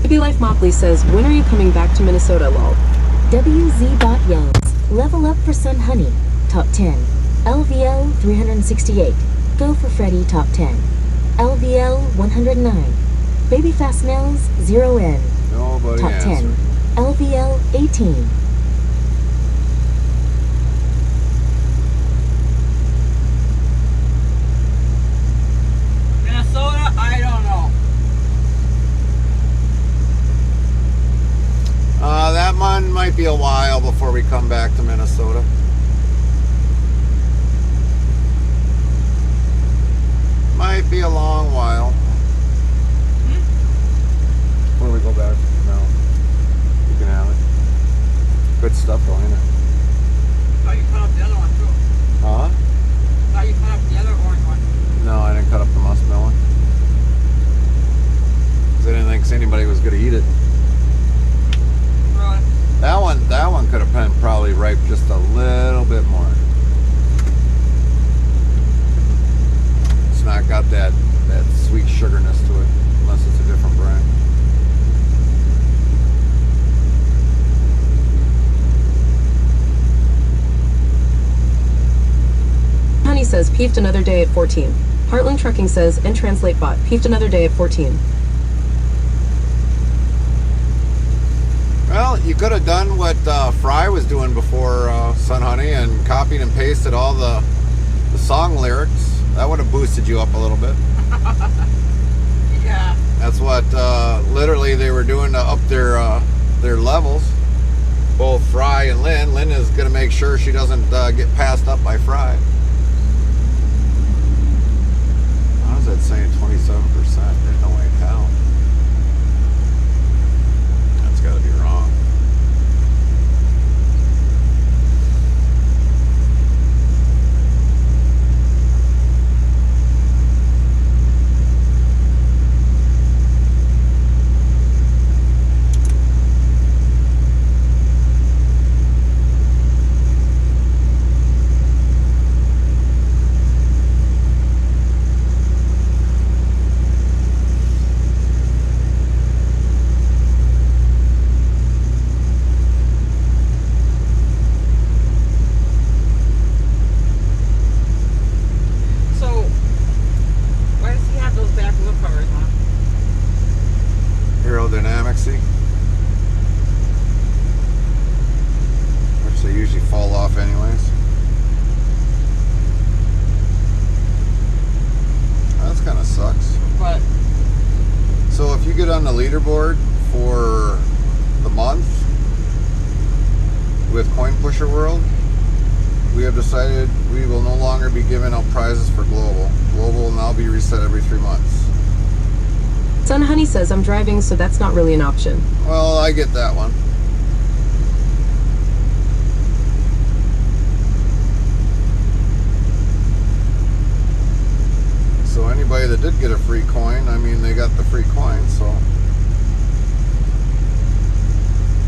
Baby Life Mopley says, when are you coming back to Minnesota, lol?
WZBot yells, level up for Sun Honey, top 10. LVL 368, Go for Freddy, top 10. LVL 109, Baby Fast Nails 0N,
Nobody
top 10.
answered.
LVL 18.
Minnesota, I don't know.
That one might be a while before we come back to Minnesota. Might be a long while. When we go back? No. You can have it. Good stuff though, ain't it?
Thought you cut up the other one too.
Huh?
Thought you cut up the other orange one.
No, I didn't cut up the muskmelon. Because I didn't think anybody was going to eat it.
Really?
That one could have been probably ripe just a little bit more. It's not got that sweet sugarness to it, unless it's a different brand.
Honey says, peeved another day at 14. Heartland Trucking says, and Translate Bot, peeved another day at 14.
Well, you could have done what Fry was doing before Sun Honey and copied and pasted all the song lyrics. That would have boosted you up a little bit.
Yeah.
That's what literally they were doing to up their levels. Both Fry and Lynn. Lynn is going to make sure she doesn't get passed up by Fry. How is that saying 27%? There's no way in hell. That's got to be wrong. Aerodynamicsy, which they usually fall off anyways. That kind of sucks.
But
So if you get on the leaderboard for the month with Coin Pusher World, we have decided we will no longer be giving out prizes for Global. Global will now be reset every 3 months.
Sun Honey says, I'm driving, so that's not really an option.
Well, I get that one. So anybody that did get a free coin, I mean, they got the free coin, so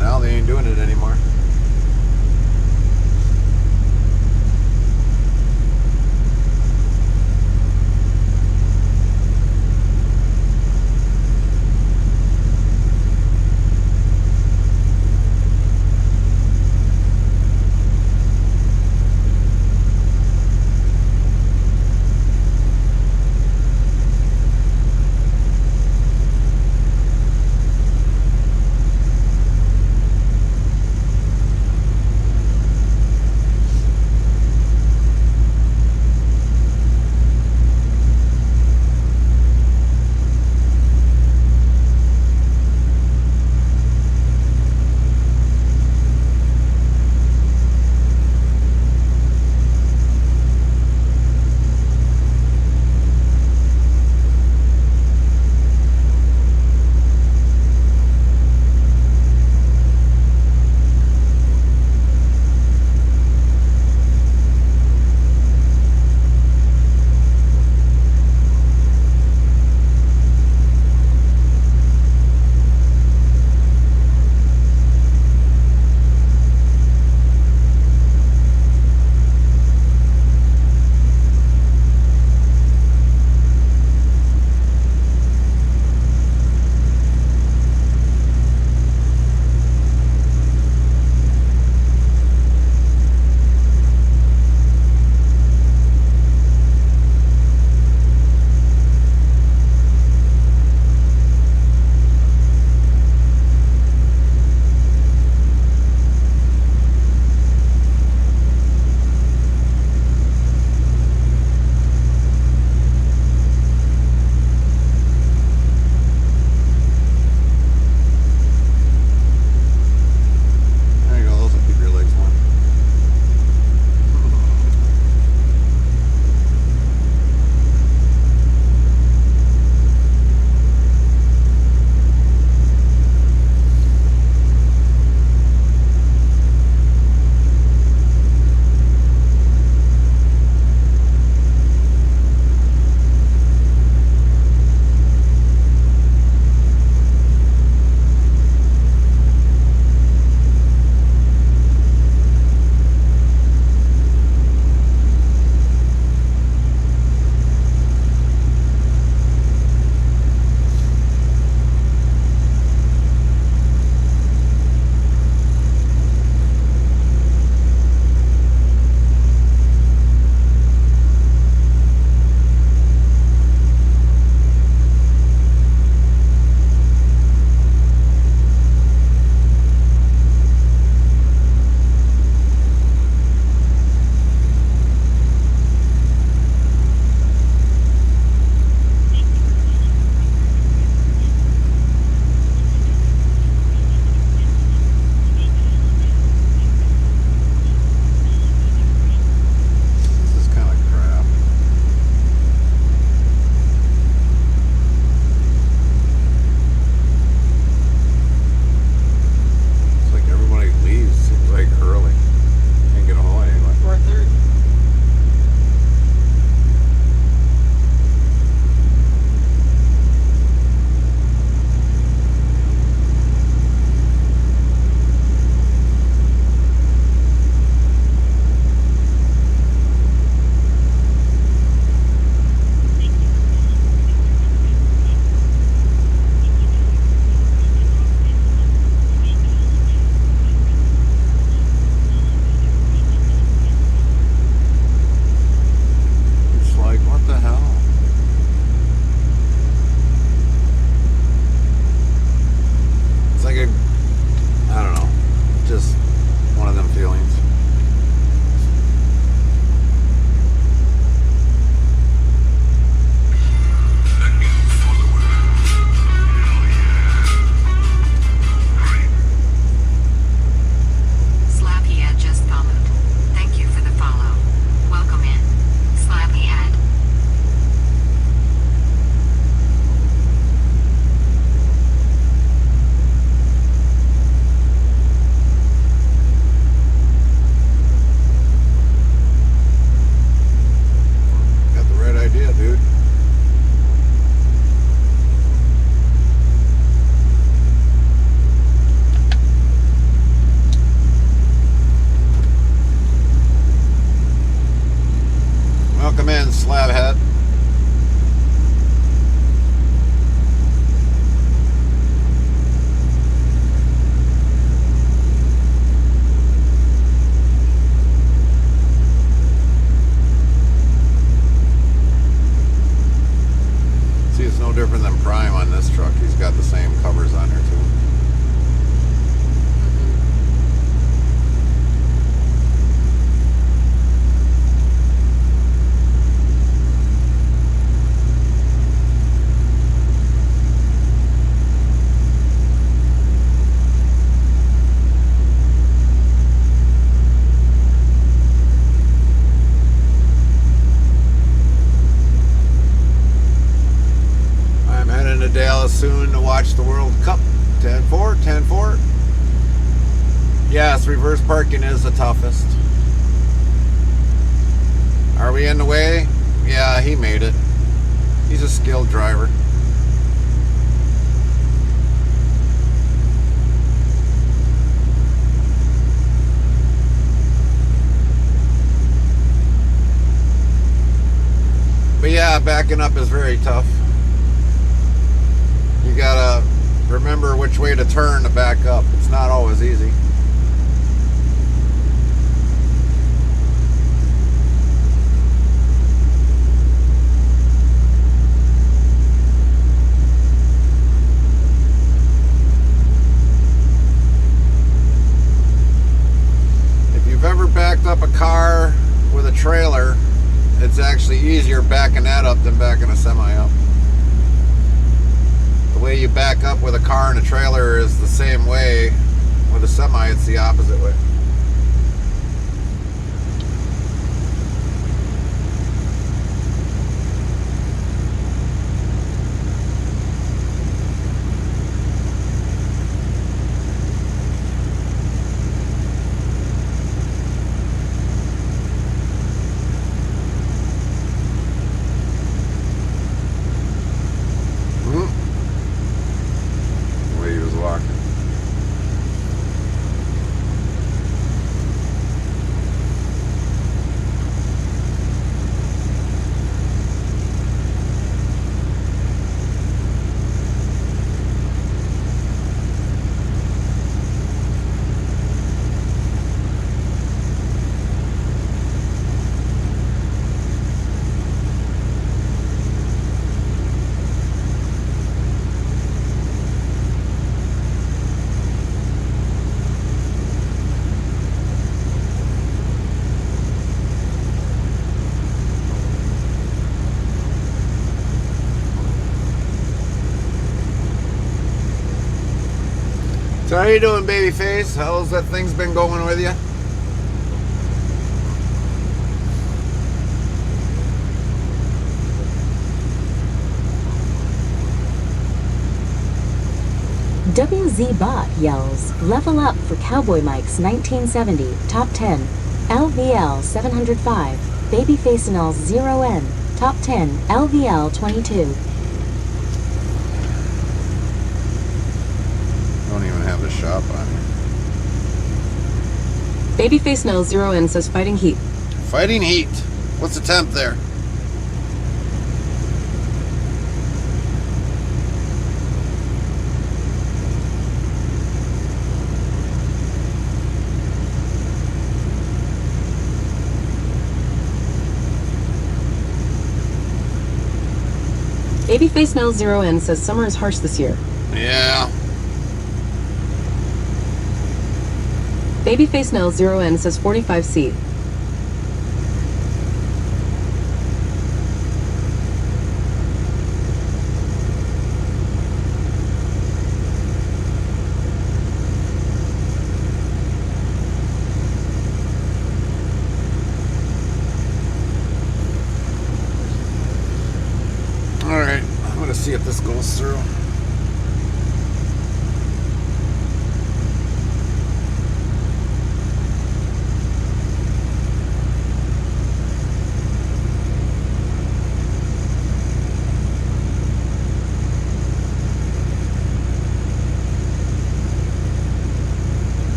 now they ain't doing it anymore. tuned to watch the World Cup. 10-4, 10-4. Yes, reverse parking is the toughest. Are we in the way? Yeah, he made it. He's a skilled driver. But yeah, backing up is very tough. You gotta remember which way to turn to back up. It's not always easy. If you've ever backed up a car with a trailer, it's actually easier backing that up than backing a semi up. The way you back up with a car and a trailer is the same way. With a semi, it's the opposite way. So how you doing, babyface? How's that thing's been going with you?
WZ Bot yells, level up for Cowboy Mike's 1970, top 10, LVL 705, Babyface and All's 0N, top 10, LVL 22.
Don't even have the shop on here.
Babyface Nell 0N says fighting heat.
Fighting heat. What's the temp there?
Babyface Nell 0N says summer is harsh this year.
Yeah.
Babyface Nell 0N says 45C.
Alright, I'm gonna see if this goes through.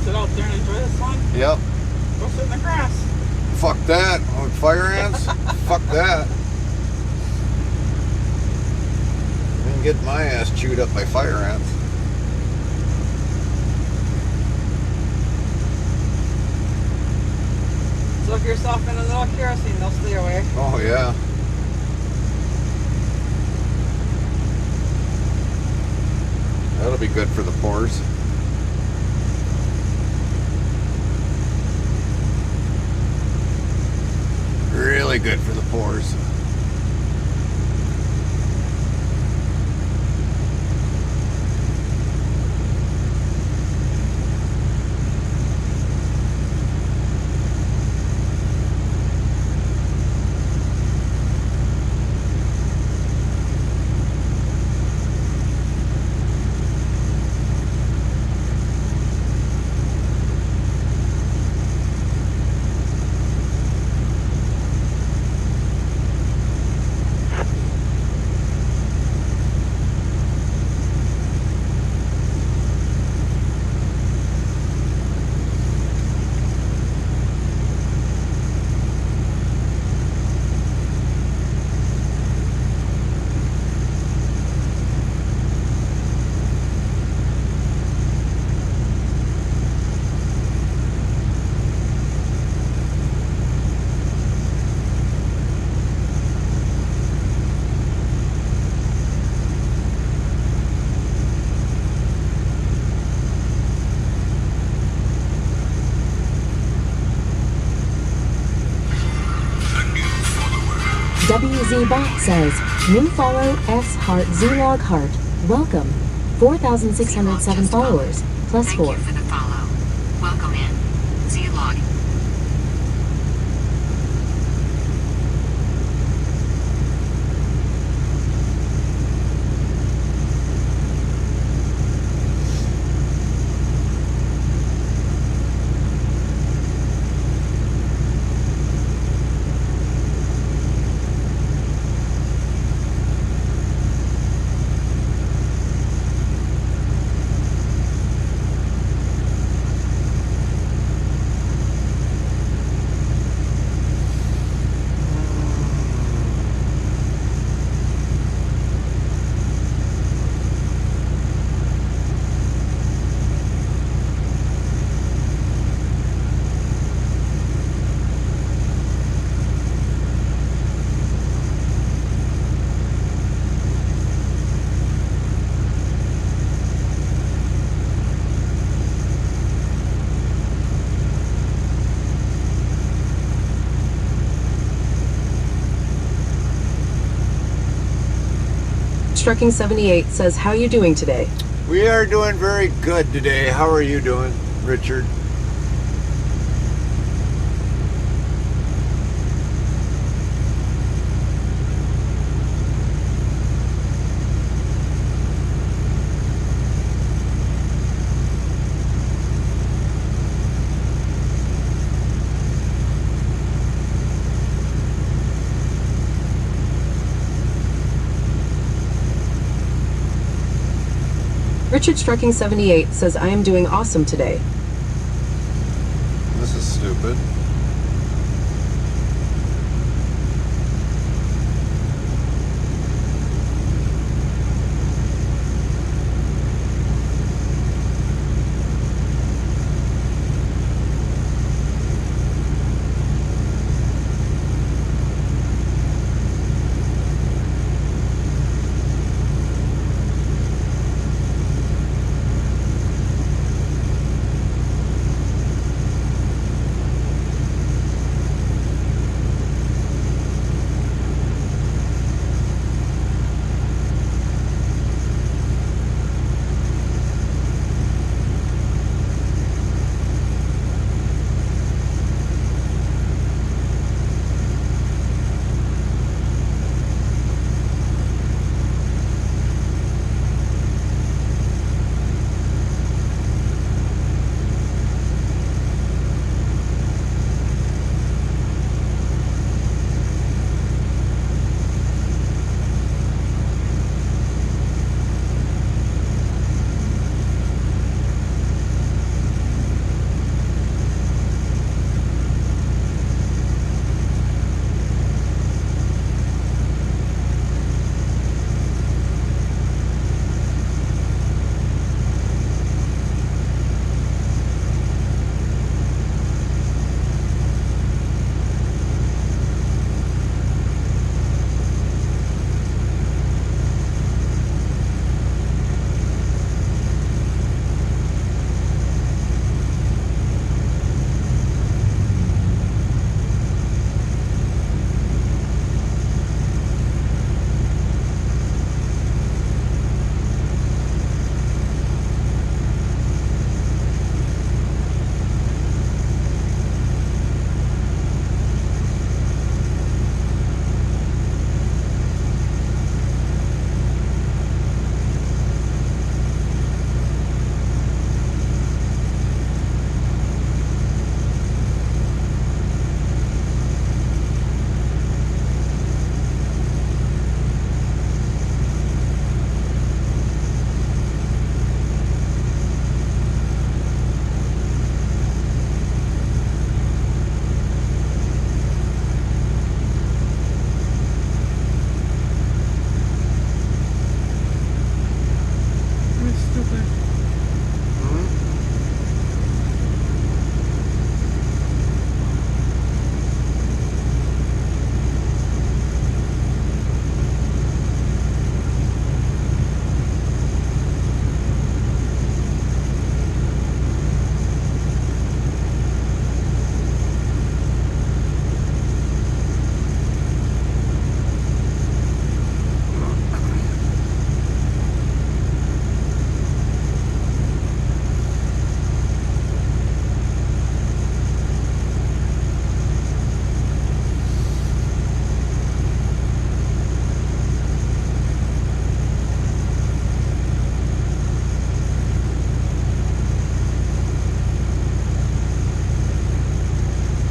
sit out there and enjoy the sun.
Yep.
Go sit in the grass.
Fuck that. Oh, fire ants? Fuck that. I didn't get my ass chewed up by fire ants.
Soak yourself in a little kerosene, they'll stay away.
Oh, yeah. That'll be good for the pores. Really good for the pores.
WZ Bot says, new follow S Heart Z-Log Heart. Welcome. 4,607 followers, plus
Thank
4.
you for the follow. Welcome in. Z-Log.
Trucking 78 says, how you doing today?
We are doing very good today. How are you doing, Richard?
Richard Trucking 78 says, I am doing awesome today.
This is stupid.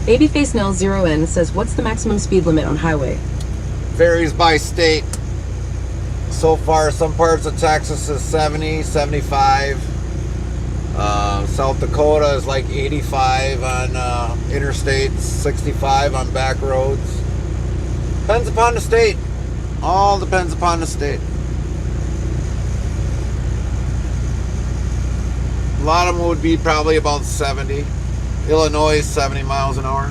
Babyface Nell 0N says, what's the maximum speed limit on highway?
Varies by state. So far, some parts of Texas is 70, 75. South Dakota is like 85 on interstates, 65 on back roads. Depends upon the state. All depends upon the state. A lot of them would be probably about 70. Illinois is 70 miles an hour.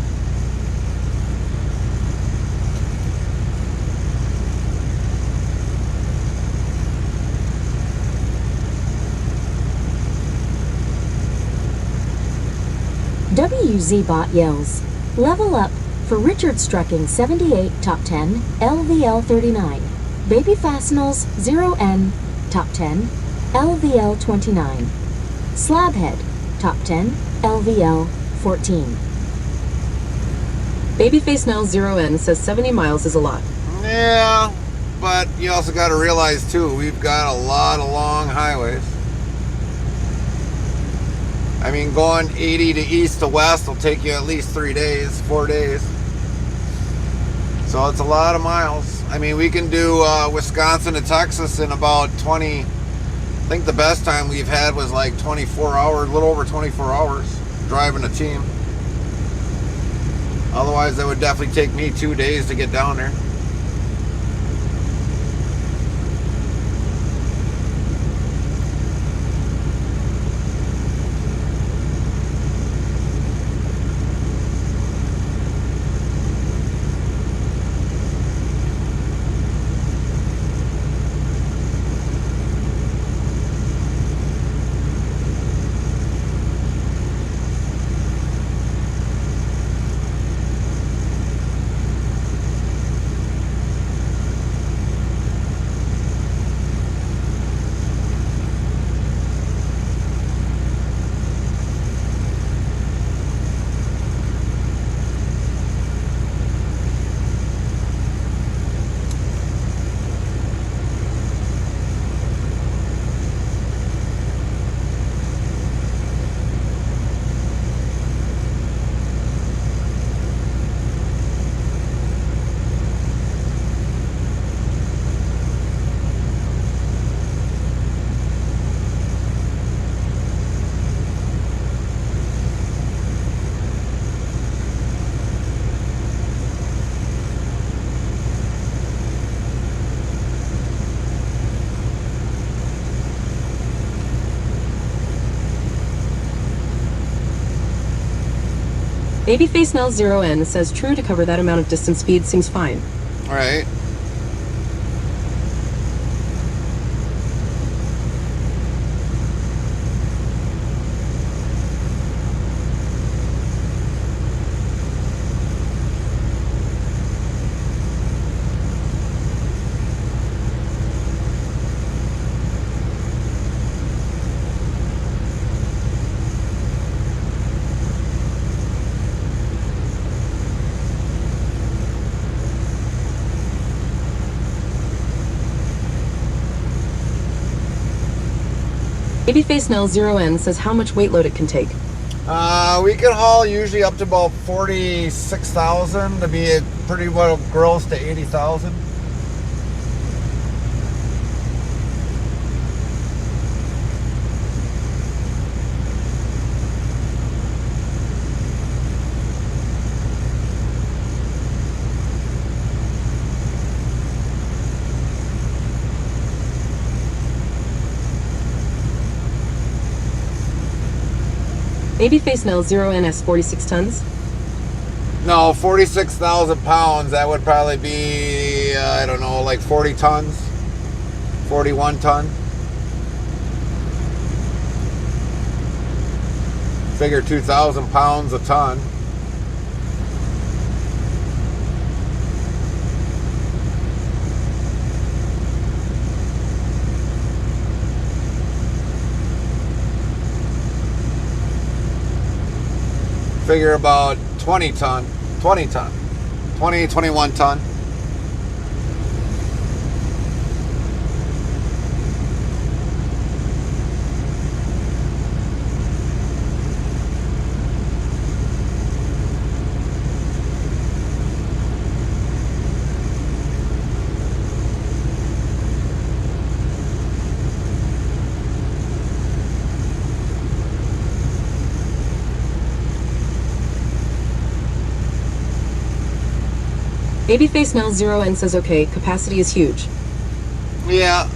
WZBot yells, level up for Richard Strucking 78 top 10, LVL 39, Baby Fastenals 0N top 10, LVL 29, Slabhead top 10, LVL 14.
Babyface Nell 0N says 70 miles is a lot.
Yeah, but you also got to realize too, we've got a lot of long highways. I mean, going 80 to east to west will take you at least 3 days, 4 days. So it's a lot of miles. I mean, we can do Wisconsin to Texas in about 20. I think the best time we've had was like 24 hours, a little over 24 hours driving a team. Otherwise, that would definitely take me 2 days to get down there.
Babyface Nell 0N says true to cover that amount of distance speed seems fine.
All right.
Babyface Nell 0N says how much weight load it can take.
We can haul usually up to about 46,000 to be pretty well gross to 80,000.
Babyface Nell 0N has 46 tons.
No, 46,000 pounds. That would probably be, I don't know, like 40 tons, 41 ton. Figure 2,000 pounds a ton. Figure about 20 ton, 20, 21 ton.
Babyface Nell 0N says okay, capacity is huge.
Yeah.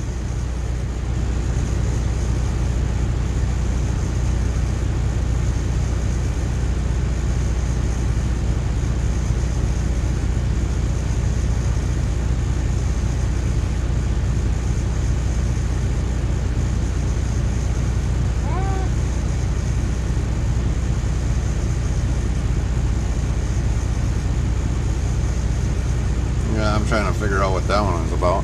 Yeah, I'm trying to figure out what that one is about.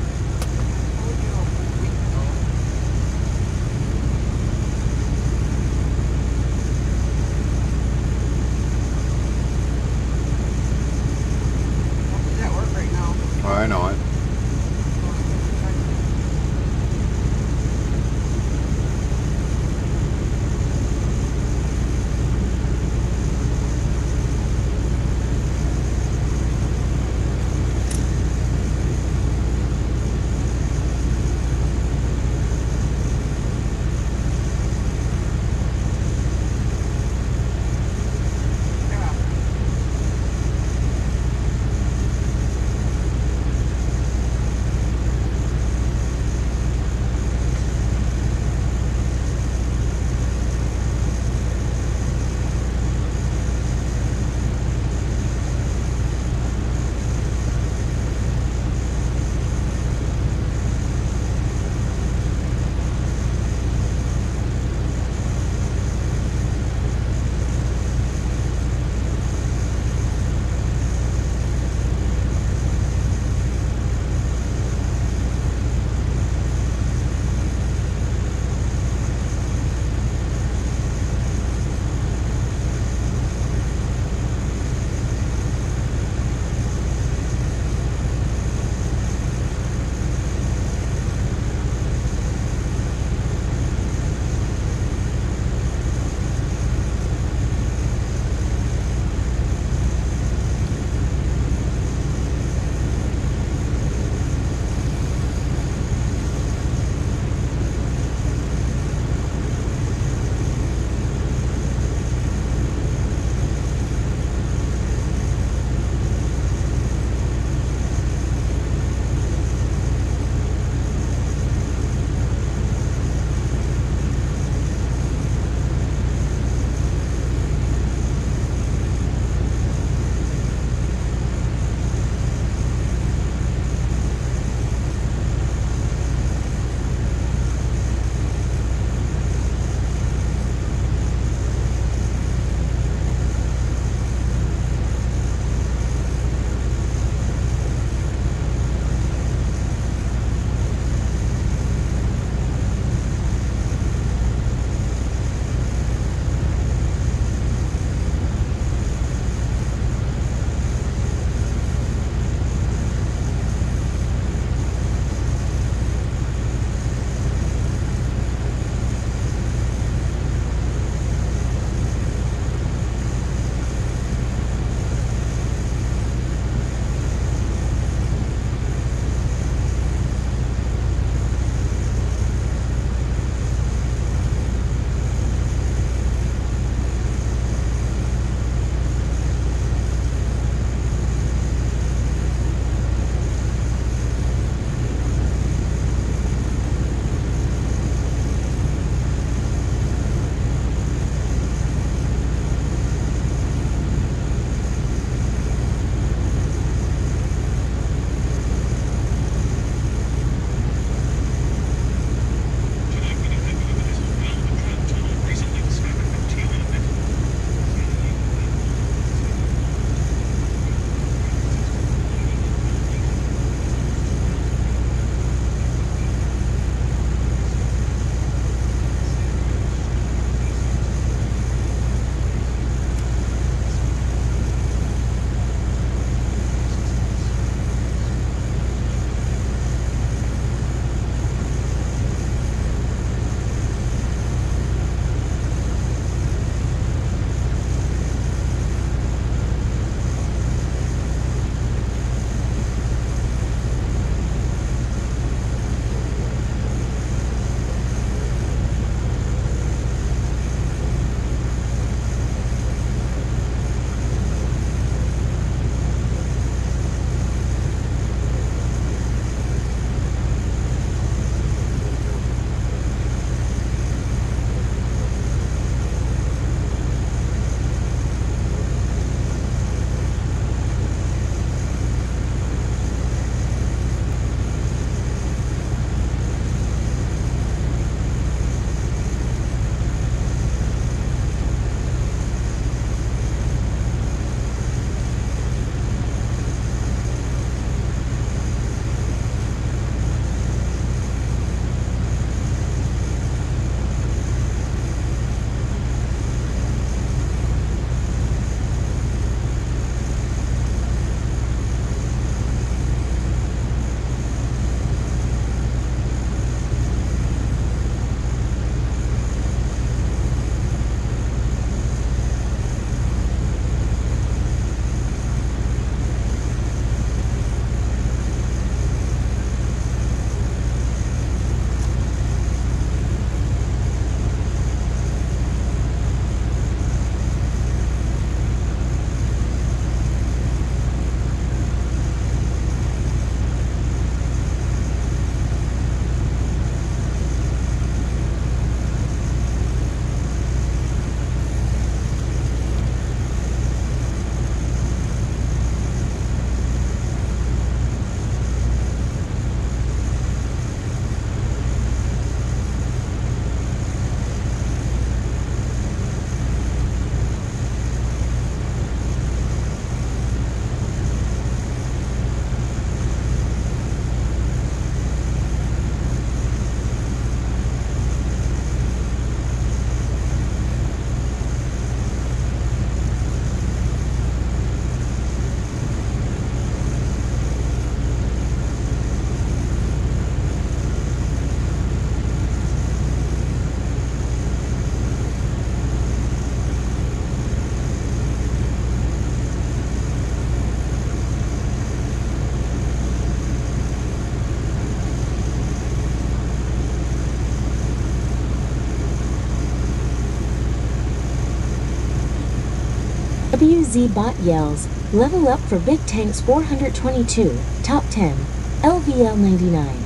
WZ Bot yells, level up for Big Tanks 422, top 10, LVL 99.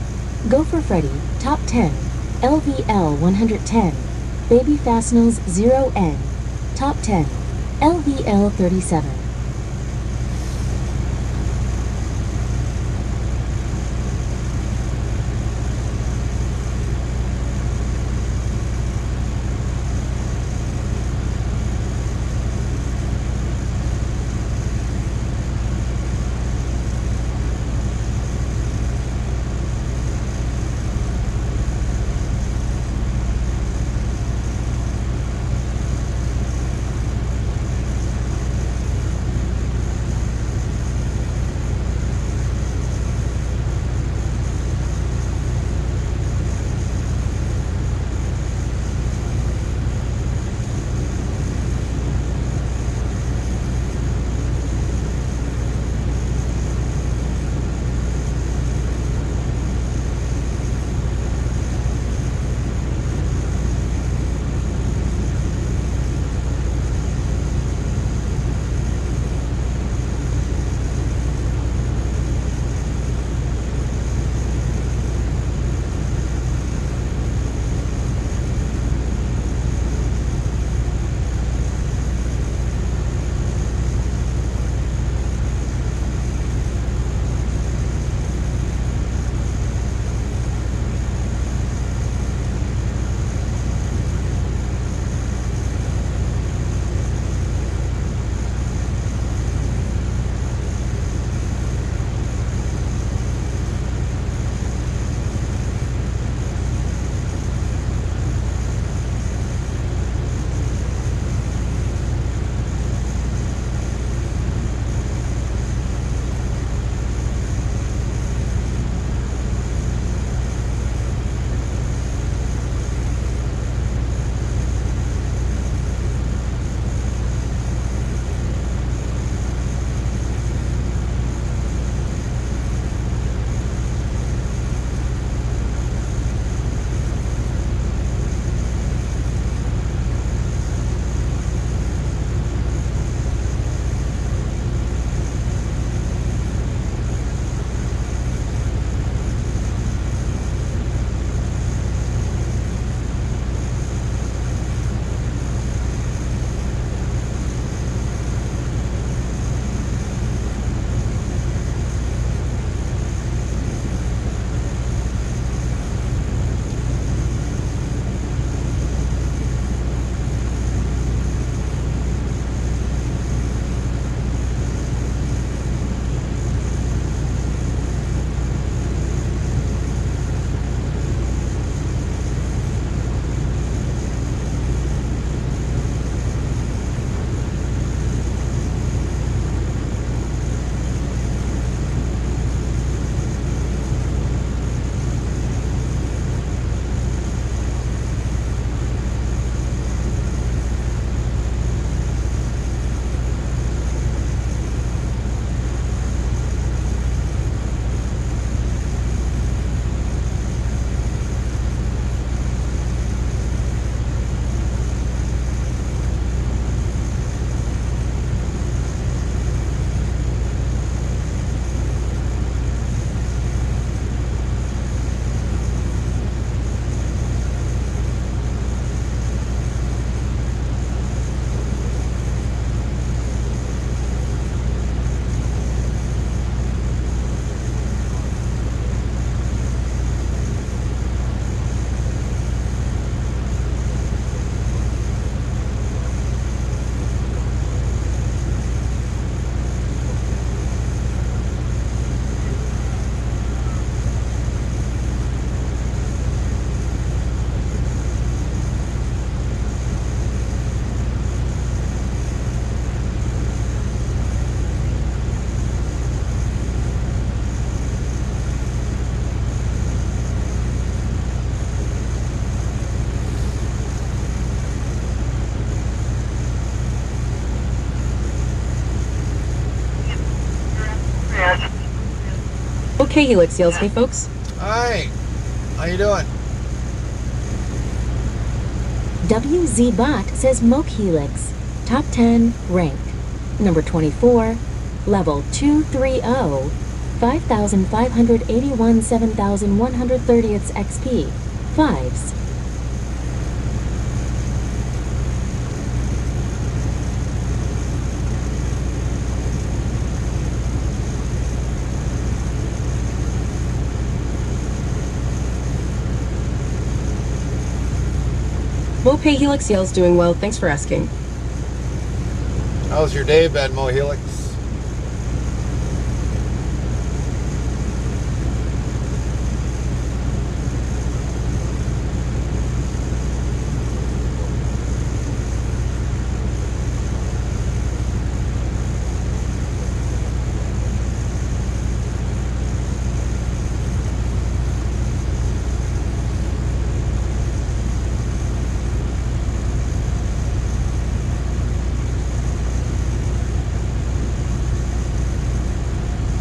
Go for Freddy, top 10, LVL 110. Baby Fastnels 0N, top 10, LVL 37.
Okay, Helix Sales. Hey, folks.
Hi. How you doing?
WZ Bot says Moke Helix, top 10, rank. Number 24, level 230, 5,581 7,130ths XP, 5s.
Moped Helix yells doing well. Thanks for asking.
How's your day been, Mo Helix?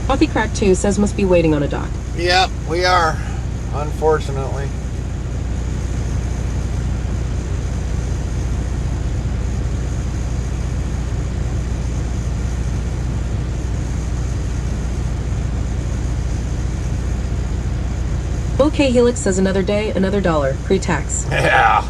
Coffee Crack 2 says must be waiting on a dock.
Yep, we are, unfortunately.
OK Helix says another day, another dollar, pre-tax.
Yeah.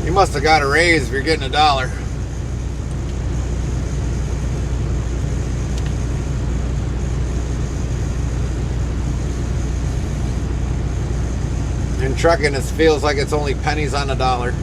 You must have got a raise if you're getting $1. In trucking, it feels like it's only pennies on a dollar.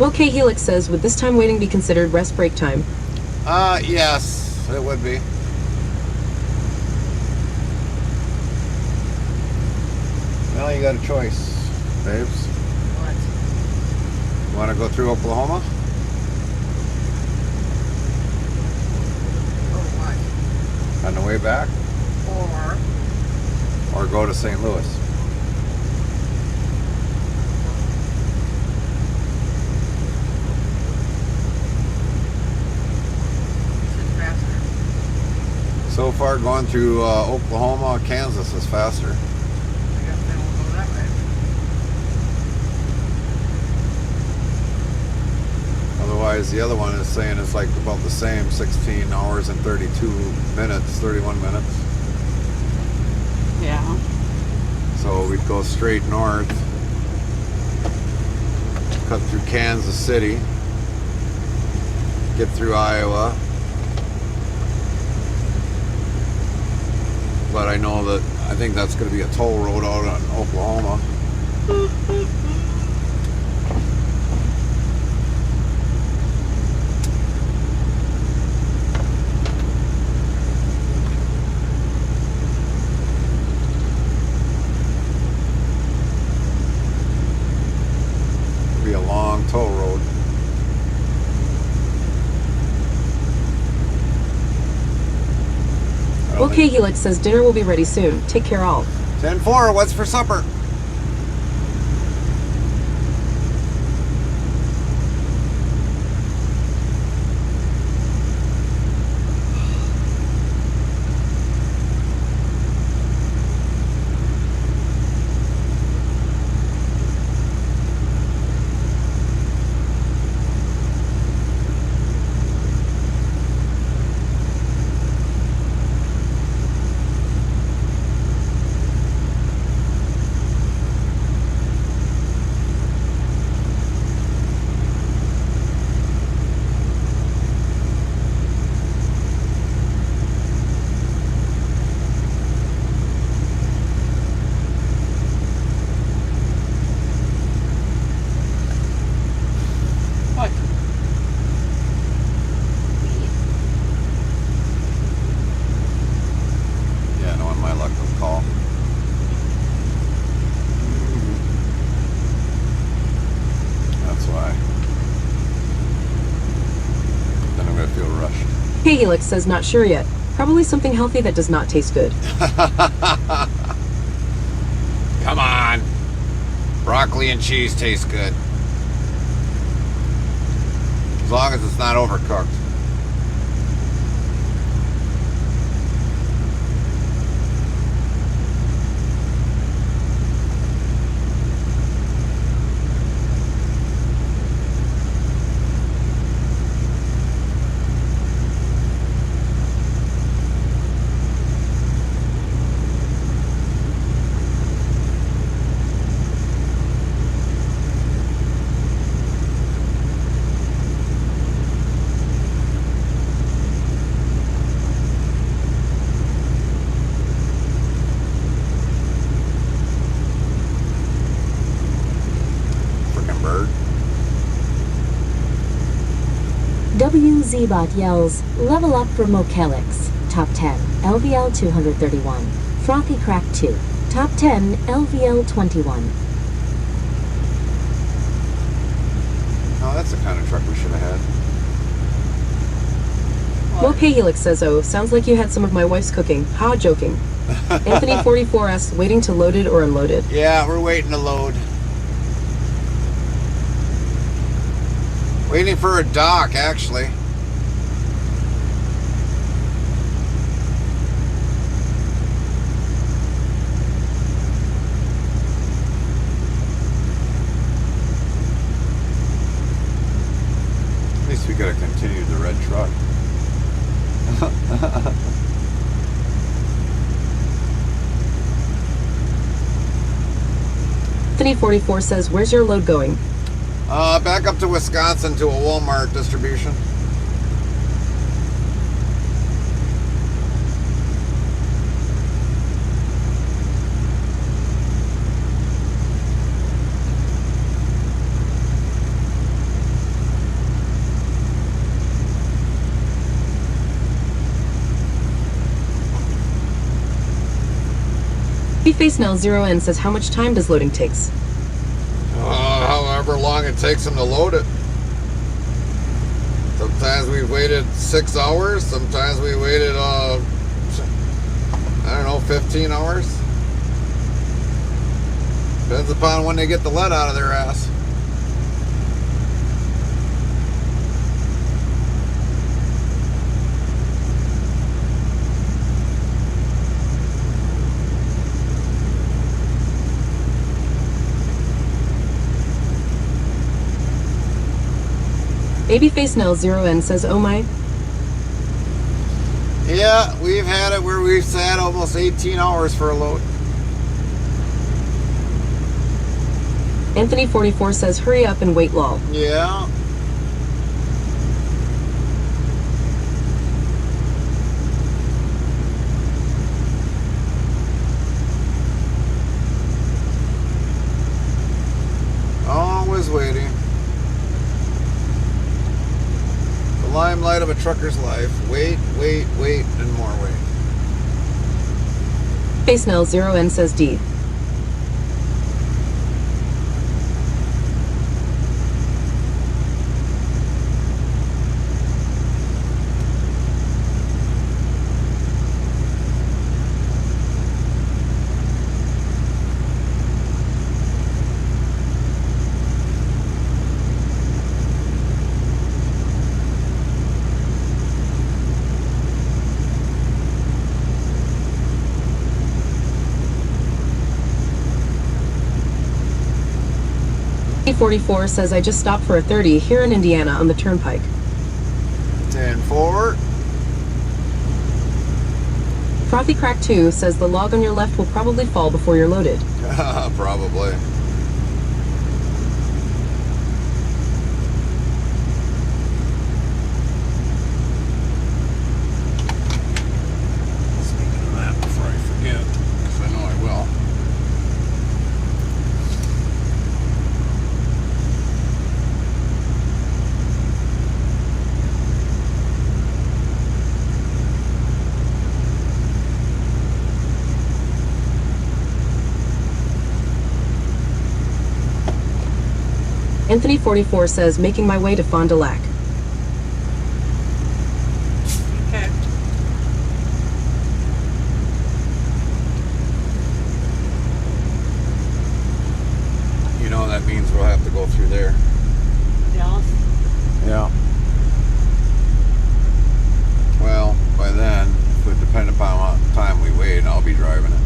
OK Helix says, would this time waiting be considered rest break time?
Yes, it would be. Well, you got a choice, babes.
What?
You want to go through Oklahoma?
Or what?
On the way back? Or go to St. Louis? So far, going through Oklahoma, Kansas is faster.
I guess then we'll go that way.
Otherwise, the other one is saying it's like about the same, 16 hours and 32 minutes, 31 minutes.
Yeah.
So we'd go straight north, cut through Kansas City, get through Iowa. But I know that, I think that's going to be a toll road out on Oklahoma. It'll be a long toll road.
OK Helix says dinner will be ready soon. Take care all.
10-4, what's for supper? feel rushed.
Hey Helix says not sure yet. Probably something healthy that does not taste good.
Come on. Broccoli and cheese tastes good. As long as it's not overcooked.
WZBot yells, level up for Mokelix. Top 10, LVL 231. Frothy Crack 2. Top 10, LVL 21.
Oh, that's the kind of truck we should have had.
Well, Hey Helix says, oh, sounds like you had some of my wife's cooking. Ha, joking. Anthony 44 asks, waiting to loaded or unloaded?
Yeah, we're waiting to load. Waiting for a dock, actually. At least we gotta continue the red truck.
Anthony 44 says, where's your load going?
Back up to Wisconsin to a Walmart distribution.
Face Nell 0N says, how much time does loading takes?
However long it takes them to load it. Sometimes we've waited 6 hours. Sometimes we waited, I don't know, 15 hours. Depends upon when they get the lead out of their ass.
Babyface Nell 0N says, oh my.
Yeah, we've had it where we've sat almost 18 hours for a load.
Anthony 44 says, hurry up and wait lol.
Yeah. Always waiting. Limelight of a trucker's life. Wait, wait, wait, and more wait.
Face Nell 0N says D. T44 says, I just stopped for a 30 here in Indiana on the turnpike.
10-4.
Frothy Crack 2 says the log on your left will probably fall before you're loaded.
Probably. Speaking of that, before I forget, because I know I will.
Anthony 44 says, making my way to Fond du Lac.
that means we'll have to go through there.
Dallas.
Yeah. Well, by then, if it depend upon how much time we wait, I'll be driving it.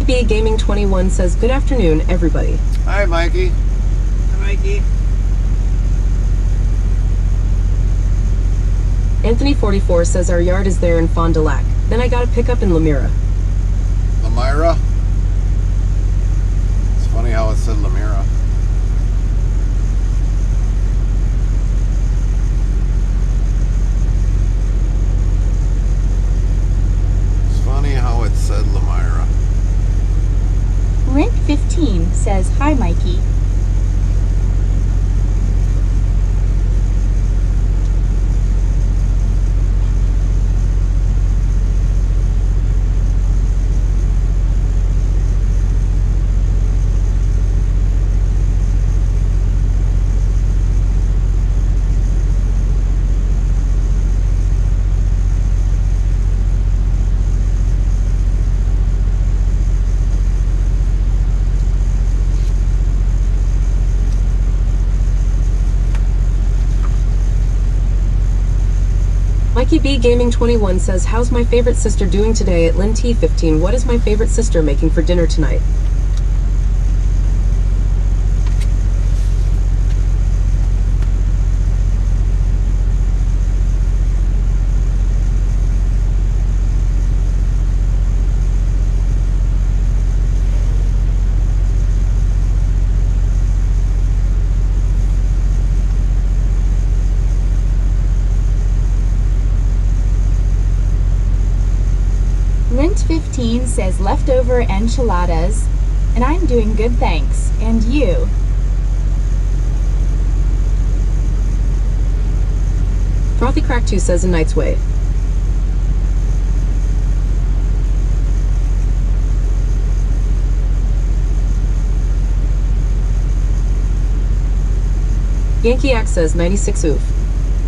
B Gaming 21 says, good afternoon, everybody.
Hi, Mikey.
Hi, Mikey.
Anthony 44 says, our yard is there in Fond du Lac. Then I got a pickup in Lemira.
Lemira? It's funny how it said Lemira. It's funny how it said Lemira.
Rent 15 says, hi, Mikey.
Mikey B Gaming 21 says, how's my favorite sister doing today at Lynn T 15? What is my favorite sister making for dinner tonight?
Rent 15 says, leftover enchiladas. And I'm doing good, thanks. And you?
Frothy Crack 2 says, a night's way. Yankee X says, 96 oof.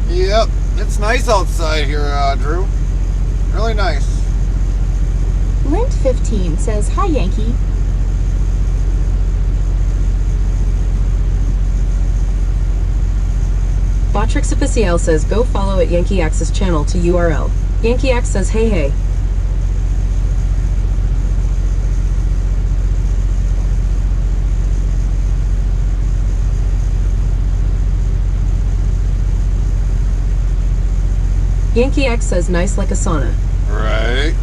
Yep, it's nice outside here, Drew. Really nice.
Lint 15 says, hi, Yankee.
Botrix Official says, go follow at Yankee X's channel to URL. Yankee X says, hey, hey. Yankee X says, nice like a sauna.
Right.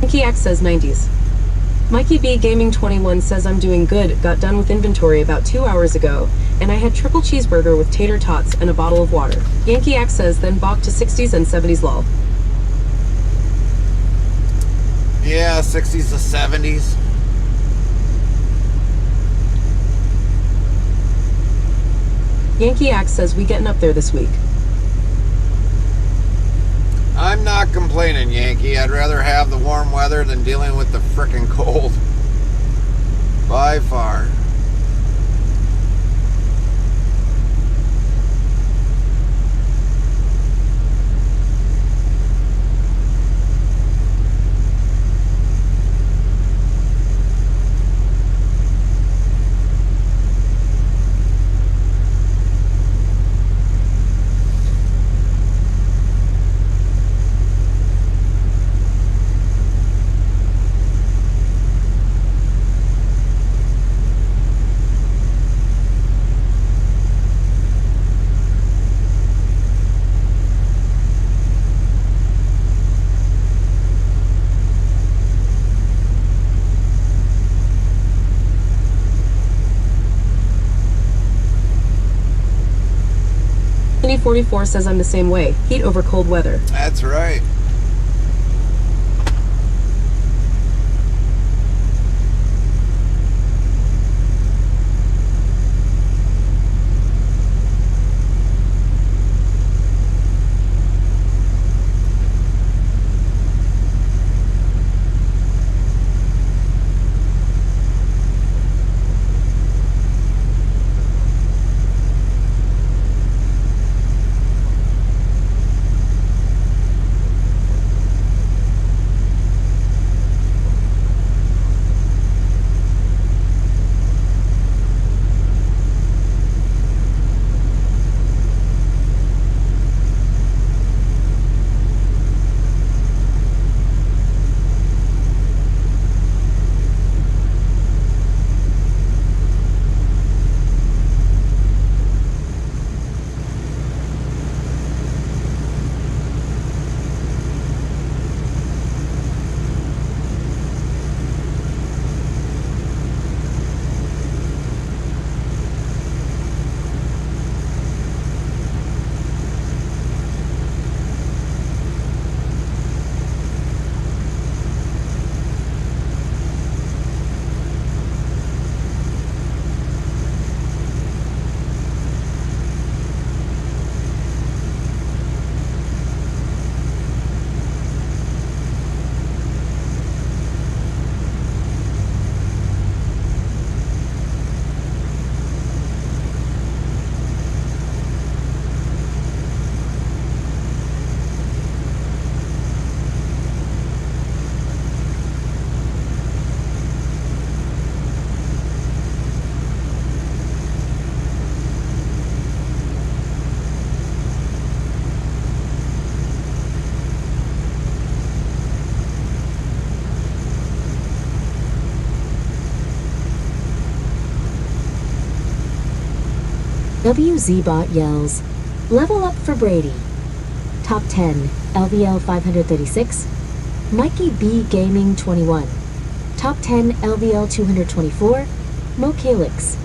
Yankee X says 90s. Mikey B Gaming 21 says I'm doing good, got done with inventory about 2 hours ago, and I had triple cheeseburger with tater tots and a bottle of water. Yankee X says then balked to 60s and 70s lol.
Yeah, 60s to 70s.
Yankee X says we getting up there this week.
I'm not complaining, Yankee. I'd rather have the warm weather than dealing with the frickin' cold. By far.
Anthony 44 says I'm the same way. Heat over cold weather.
That's right.
WZBot yells, level up for Brady. Top 10, LVL 536. Mikey B Gaming 21. Top 10, LVL 224. Mo Calix.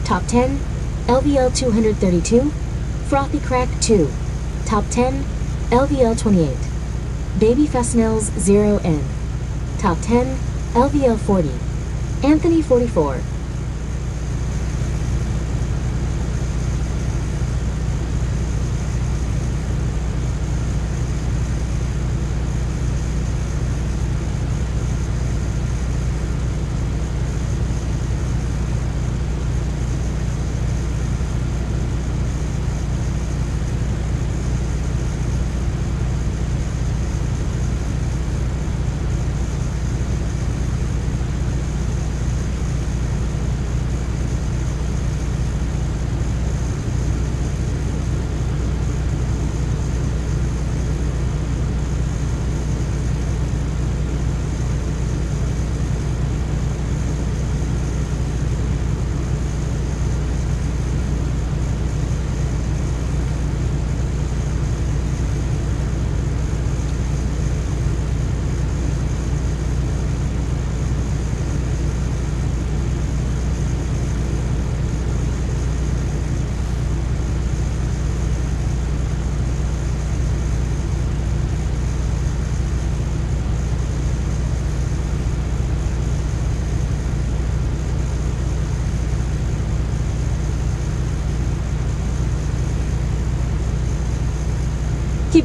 Top 10, LVL 232. Frothy Crack 2. Top 10, LVL 28. Baby Fastenels 0N. Top 10, LVL 40. Anthony 44.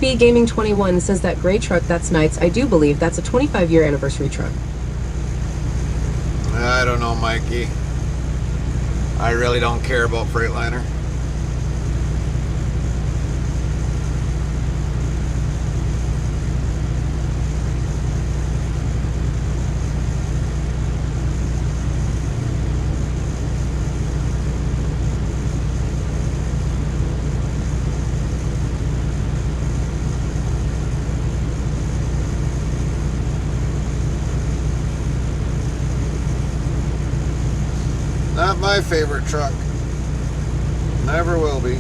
B Gaming 21 says that gray truck, that's Knight's. I do believe that's a 25-year anniversary truck.
I don't know, Mikey. I really don't care about Freightliner. Not my favorite truck. Never will be.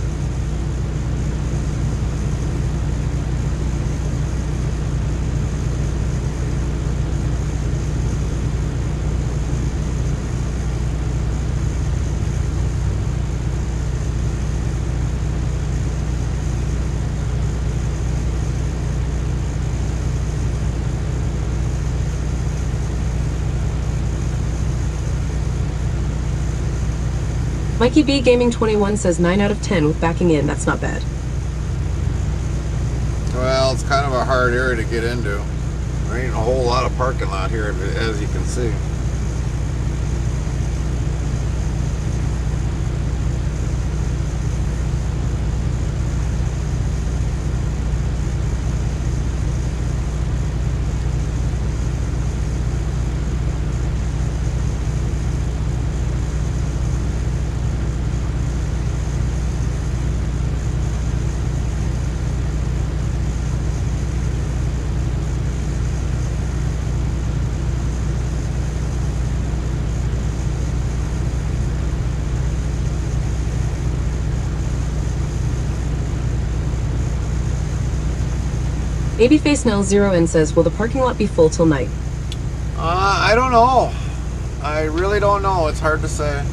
Mikey B Gaming 21 says 9 out of 10 with backing in. That's not bad.
Well, it's kind of a hard area to get into. There ain't a whole lot of parking lot here, as you can see.
Babyface Nell 0N says, will the parking lot be full till night?
I don't know. I really don't know. It's hard to say.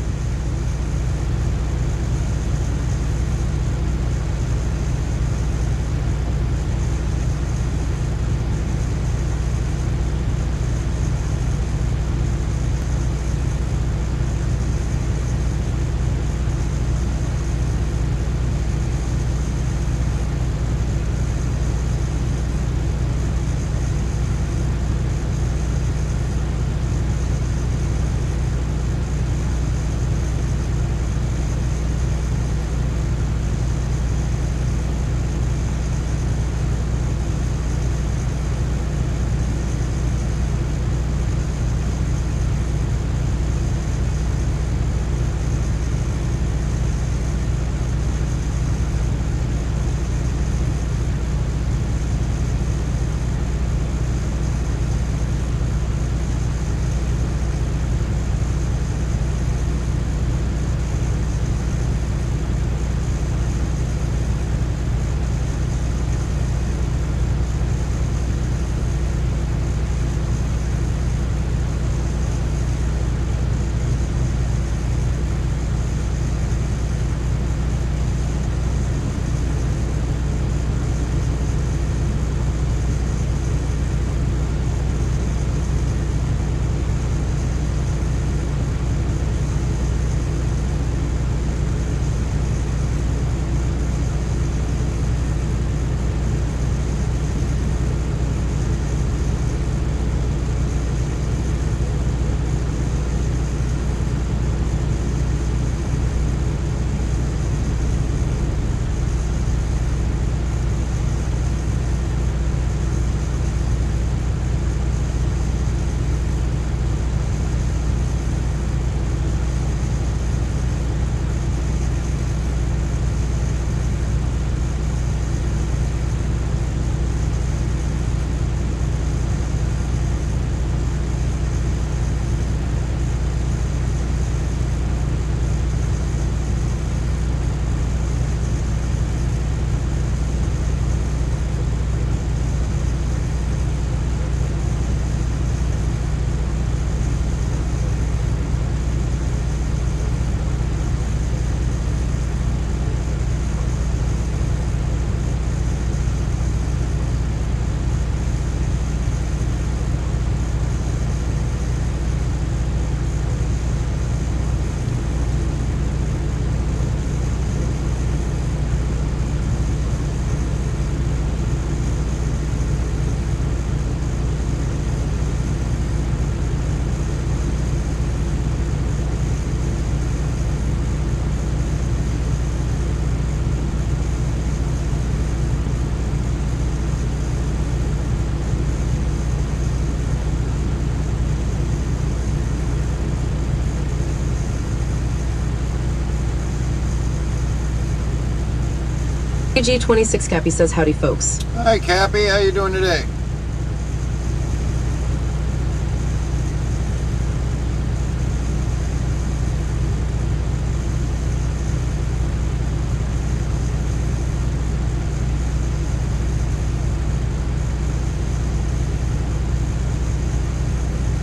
AG26 Cappy says, howdy folks.
Hi Cappy, how you doing today?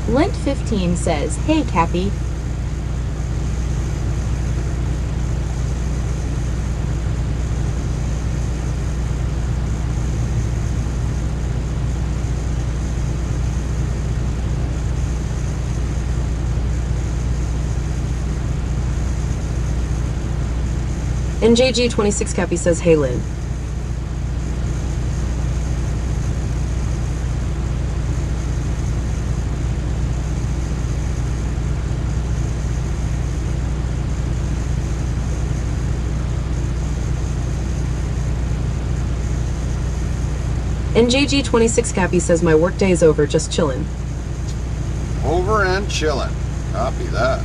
Lent15 says, hey Cappy.
NJG26 Cappy says, hey Lynn. NJG26 Cappy says, my work day is over, just chillin'.
Over and chilling. Copy that.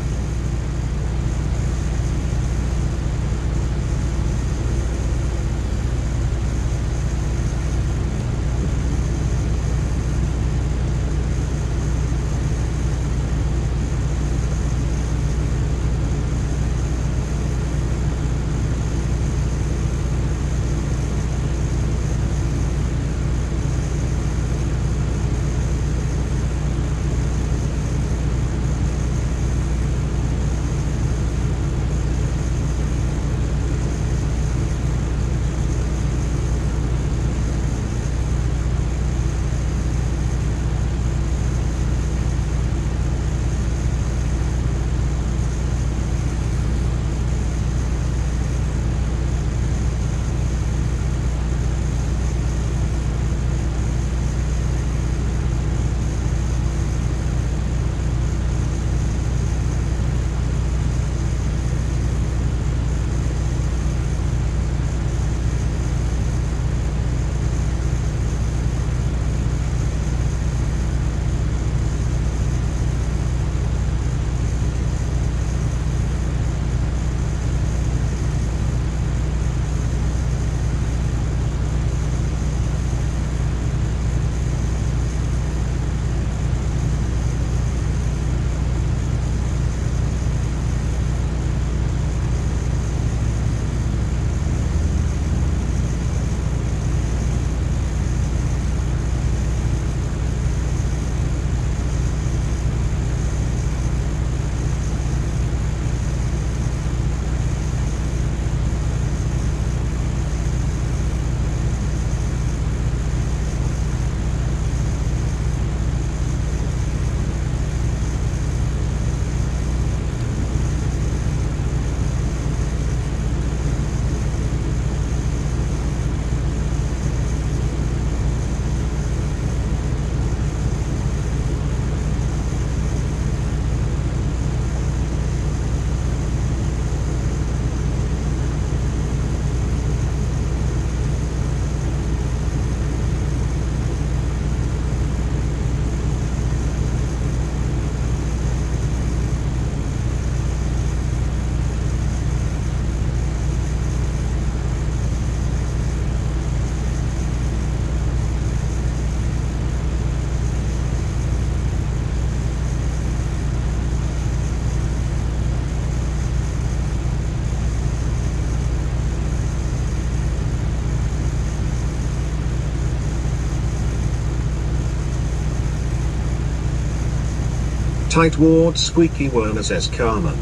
Tightwad Squeaky Werner says Carmen.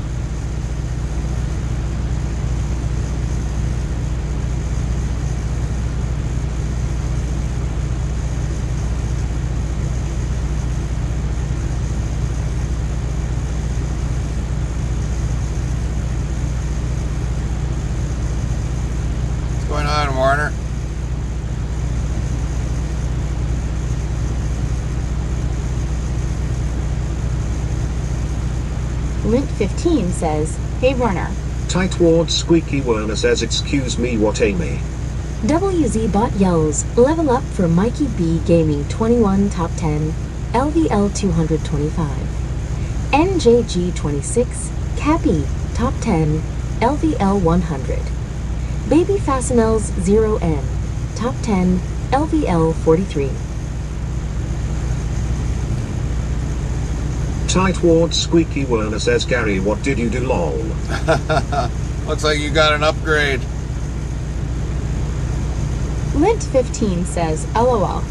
What's going on, Warner?
Lint15 says, hey Werner.
Tightwad Squeaky Werner says excuse me what Amy.
WZ Bot yells, level up for Mikey B Gaming 21 Top 10, LVL 225. NJG 26, Cappy Top 10, LVL 100. Baby Fastenels 0N, Top 10, LVL 43.
Tightwad Squeaky Werner says Gary what did you do lol.
Looks like you got an upgrade.
Lint15 says, LOL.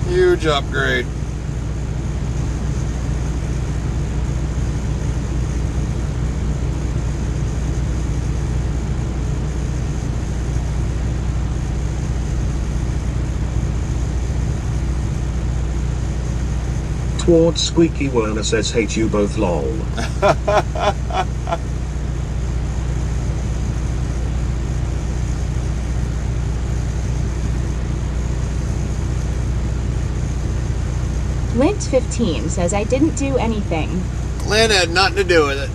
Huge upgrade.
Tightwad Squeaky Werner says hate you both lol.
Lint15 says I didn't do anything.
Lynn had nothing to do with it.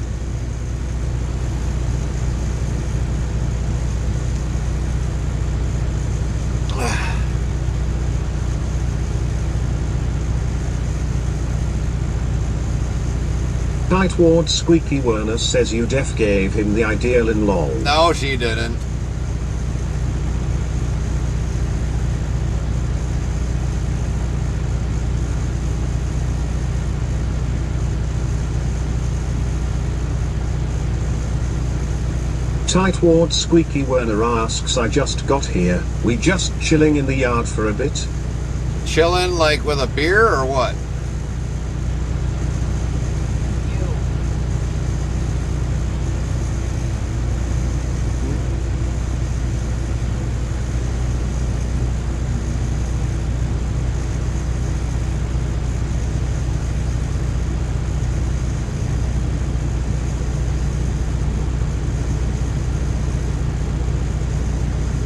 Tightwad Squeaky Werner says you def gave him the ideal in lol.
No, she didn't.
Tightwad Squeaky Werner asks I just got here, we just chilling in the yard for a bit?
Chilling like with a beer or what?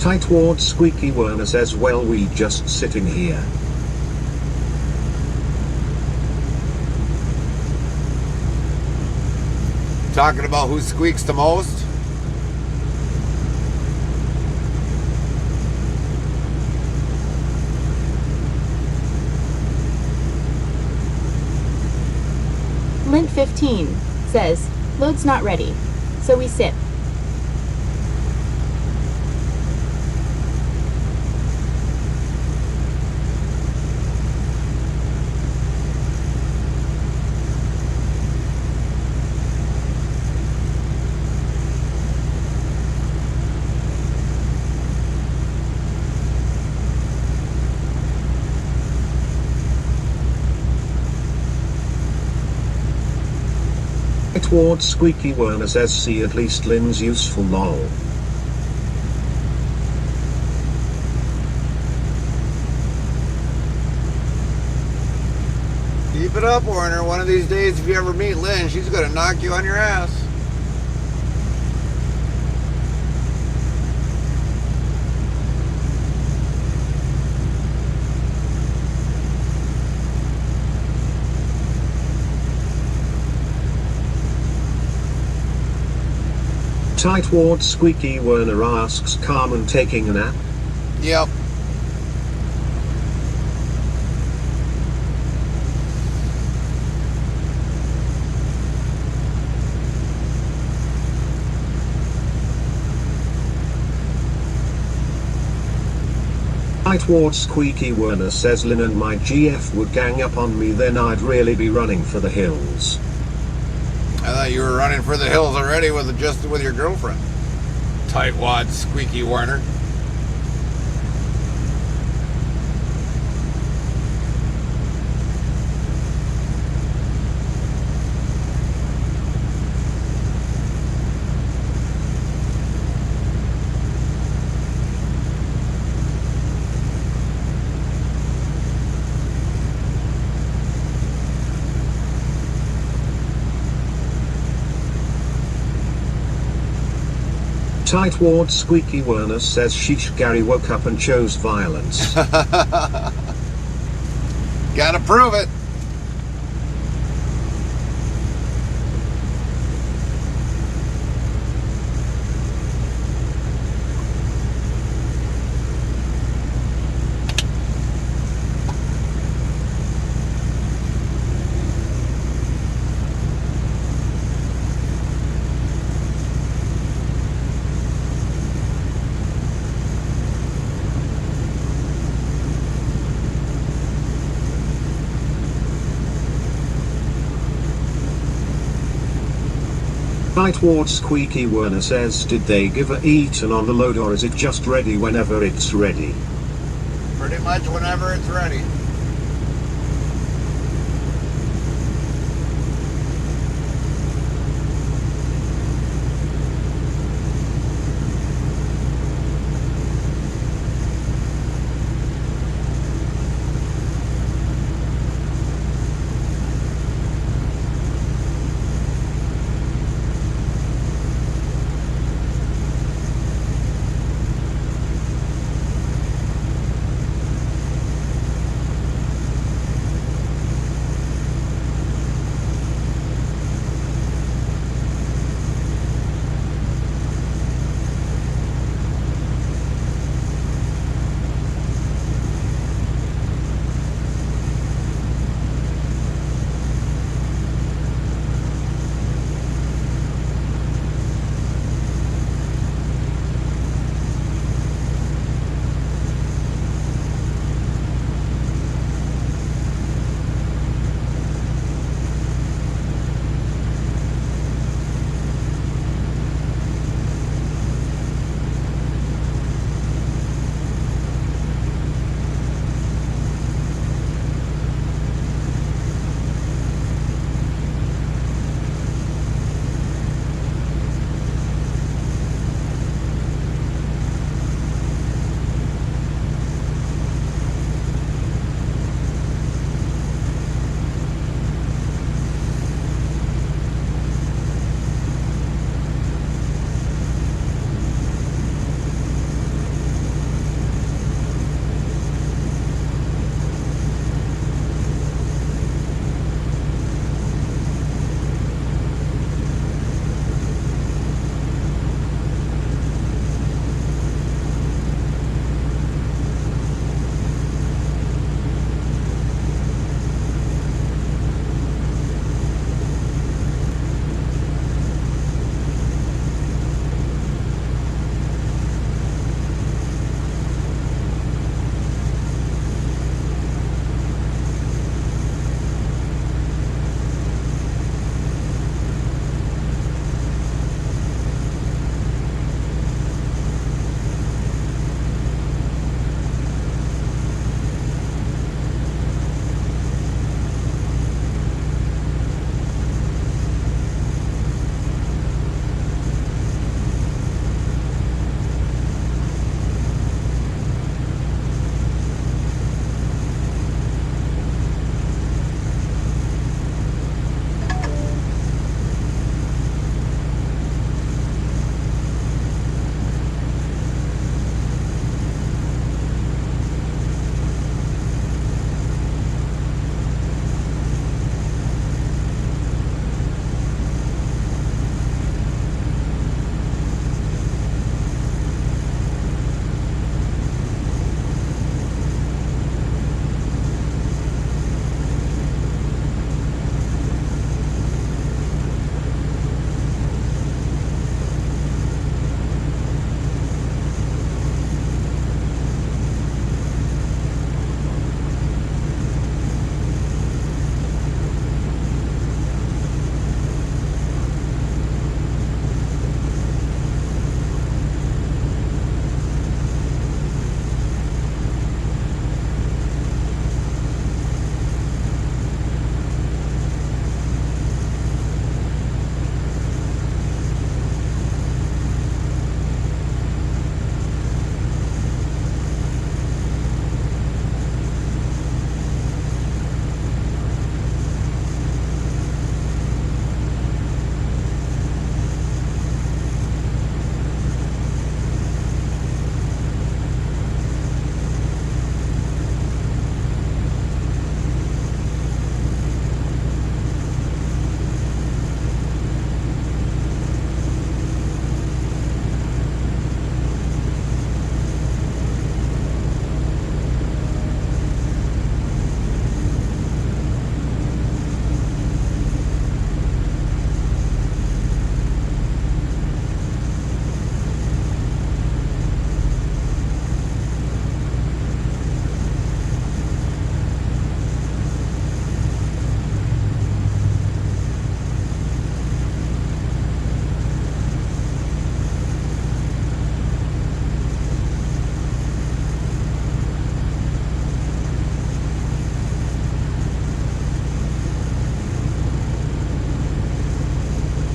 Tightwad Squeaky Werner says well we just sitting here.
Talking about who squeaks the most?
Lint15 says load's not ready, so we sit.
Tightwad Squeaky Werner says see at least Lynn's useful lol.
Keep it up, Warner. One of these days, if you ever meet Lynn, she's going to knock you on your ass.
Tightwad Squeaky Werner asks Carmen taking a nap?
Yep.
Tightwad Squeaky Werner says Lynn and my GF would gang up on me, then I'd really be running for the hills.
I thought you were running for the hills already with your girlfriend. Tightwad Squeaky Warner.
Tightwad Squeaky Werner says sheesh Gary woke up and chose violence.
Gotta prove it.
Tightwad Squeaky Werner says did they give her eaten on the load or is it just ready whenever it's ready?
Pretty much whenever it's ready.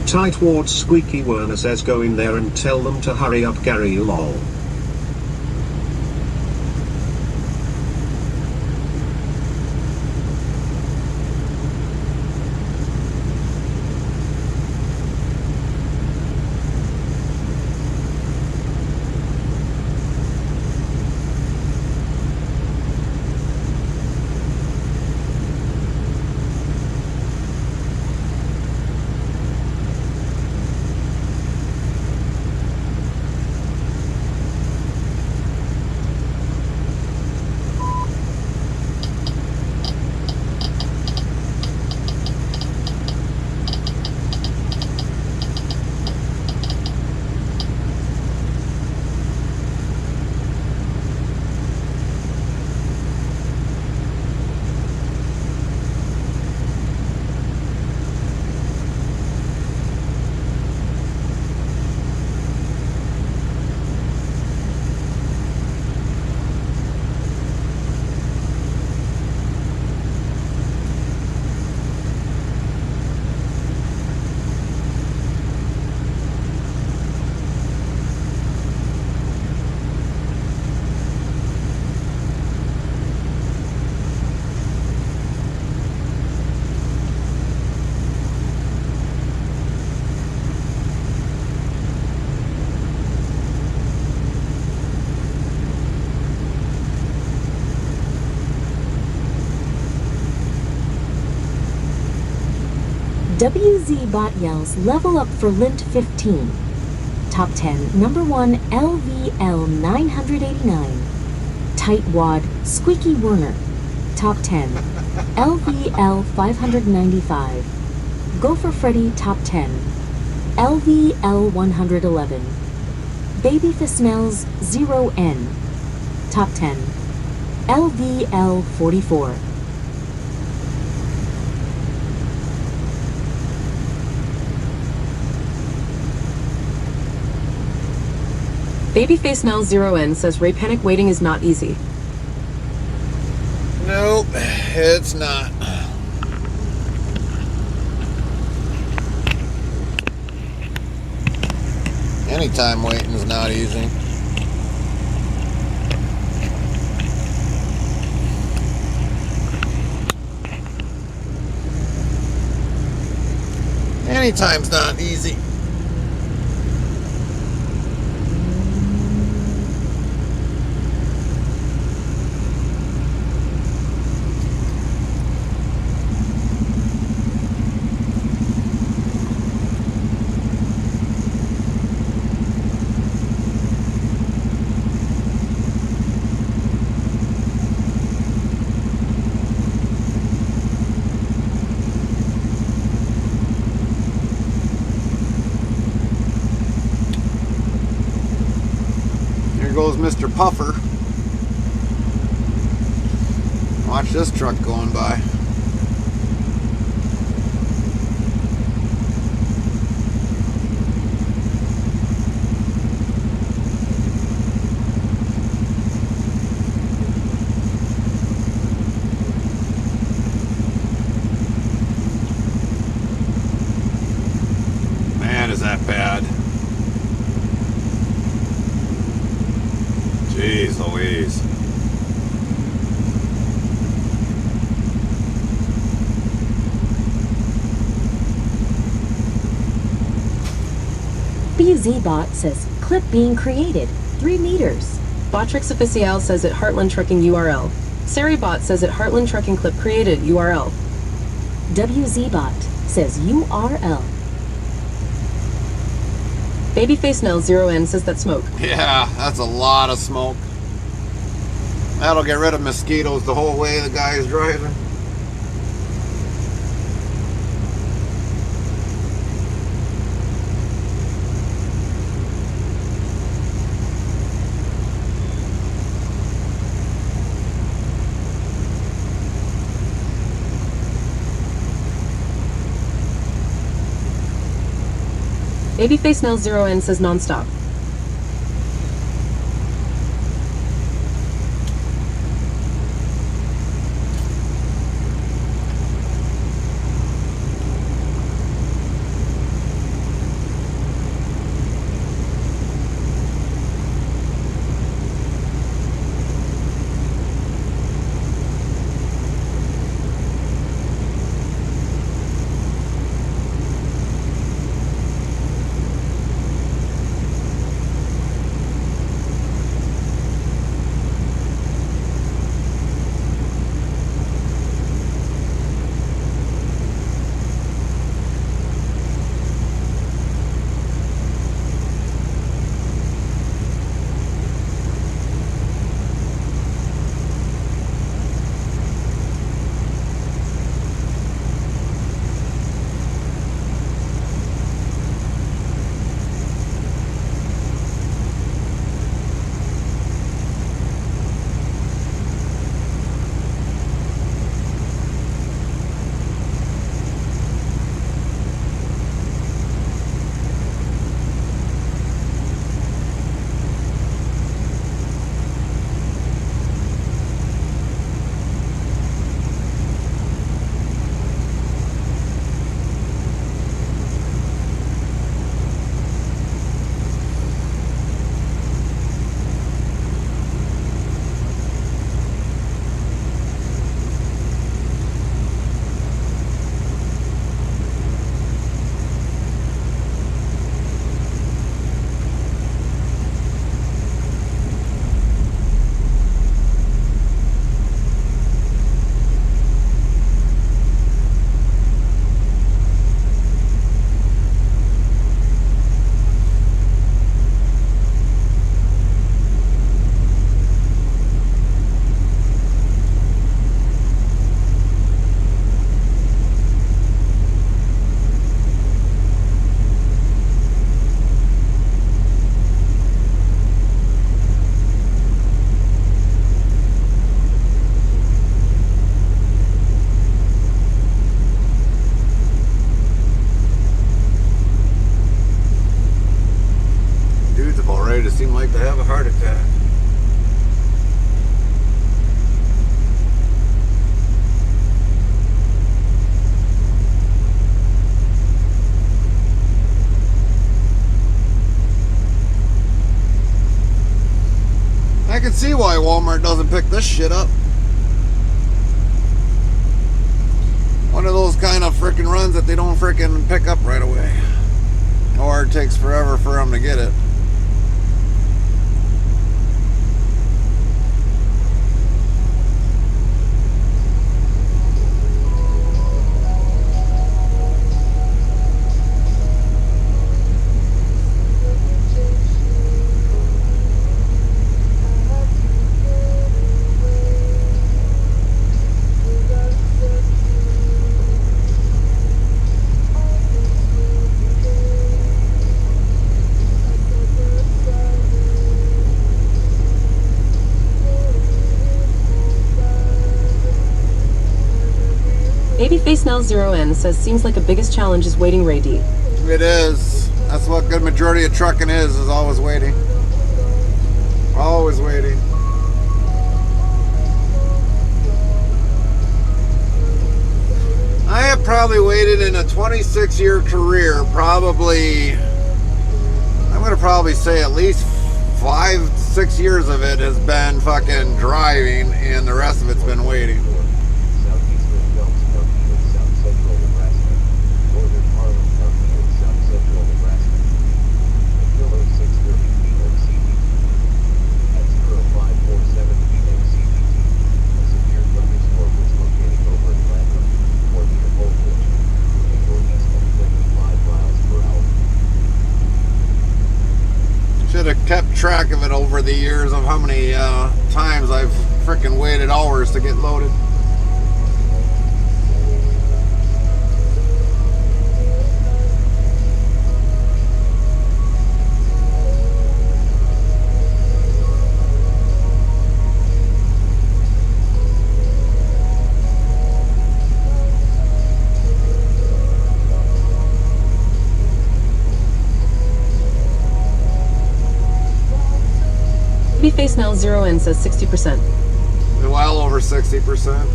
Tightwad Squeaky Werner says go in there and tell them to hurry up, Gary lol.
WZ Bot yells level up for Lint 15. Top 10, number 1, LVL 989. Tightwad Squeaky Werner. Top 10, LVL 595. Gopher Freddy top 10, LVL 111. Baby Fismel's 0N. Top 10, LVL 44.
Babyface Mel 0N says Ray Panic waiting is not easy.
Nope, it's not. Anytime waiting is not easy. Anytime's not easy. Goes Mr. Puffer. Watch this truck going by. Man, is that bad. Jeez Louise.
BUZBot says clip being created, 3 meters.
Botrix Official says at Heartland Trucking URL. Saribot says at Heartland Trucking clip created URL.
WZBot says URL.
Babyface Nell 0N says that smoke.
Yeah, that's a lot of smoke. That'll get rid of mosquitoes the whole way the guy is driving.
Babyface Nell 0N says nonstop.
seem like to have a heart attack. I can see why Walmart doesn't pick this shit up. One of those kind of freaking runs that they don't freaking pick up right away. Or it takes forever for them to get it.
Babyface Now 0N says, seems like the biggest challenge is waiting, Ray D.
It is. That's what good majority of trucking is always waiting. Always waiting. I have probably waited in a 26-year career, probably, I'm going to probably say at least 5-6 years of it has been fucking driving, and the rest of it's been waiting. Should have kept track of it over the years of how many times I've freaking waited hours to get loaded.
Babyface Now 0N says 60%.
Well over 60%.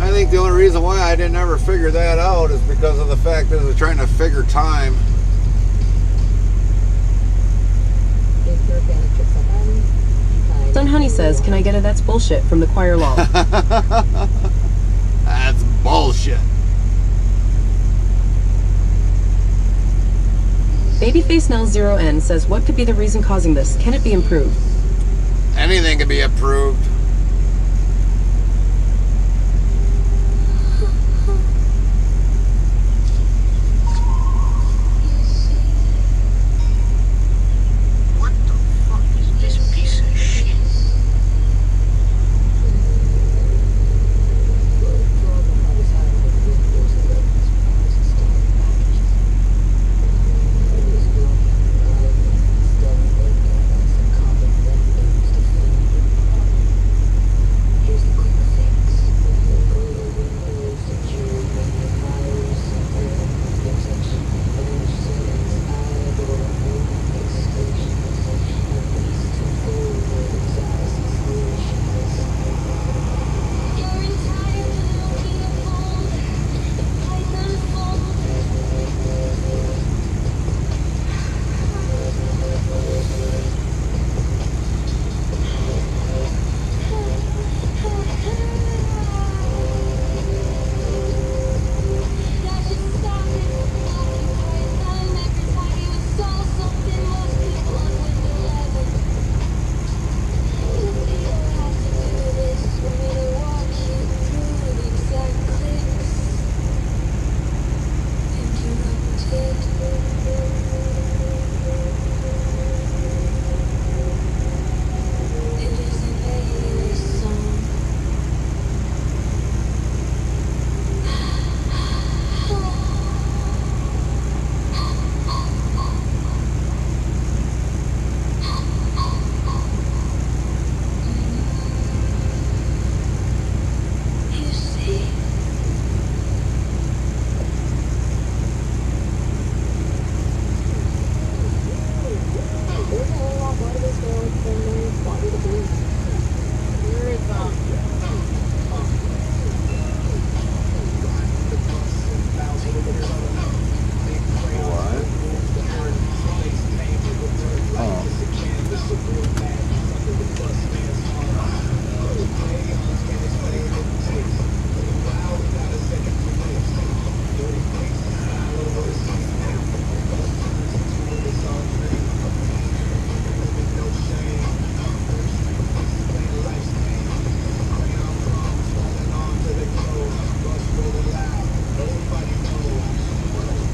I think the only reason why I didn't ever figure that out is because of the fact that they're trying to figure time.
Son Honey says, can I get a that's bullshit from the choir law?
That's bullshit.
Babyface Now 0N says, what could be the reason causing this? Can it be improved?
Anything can be improved.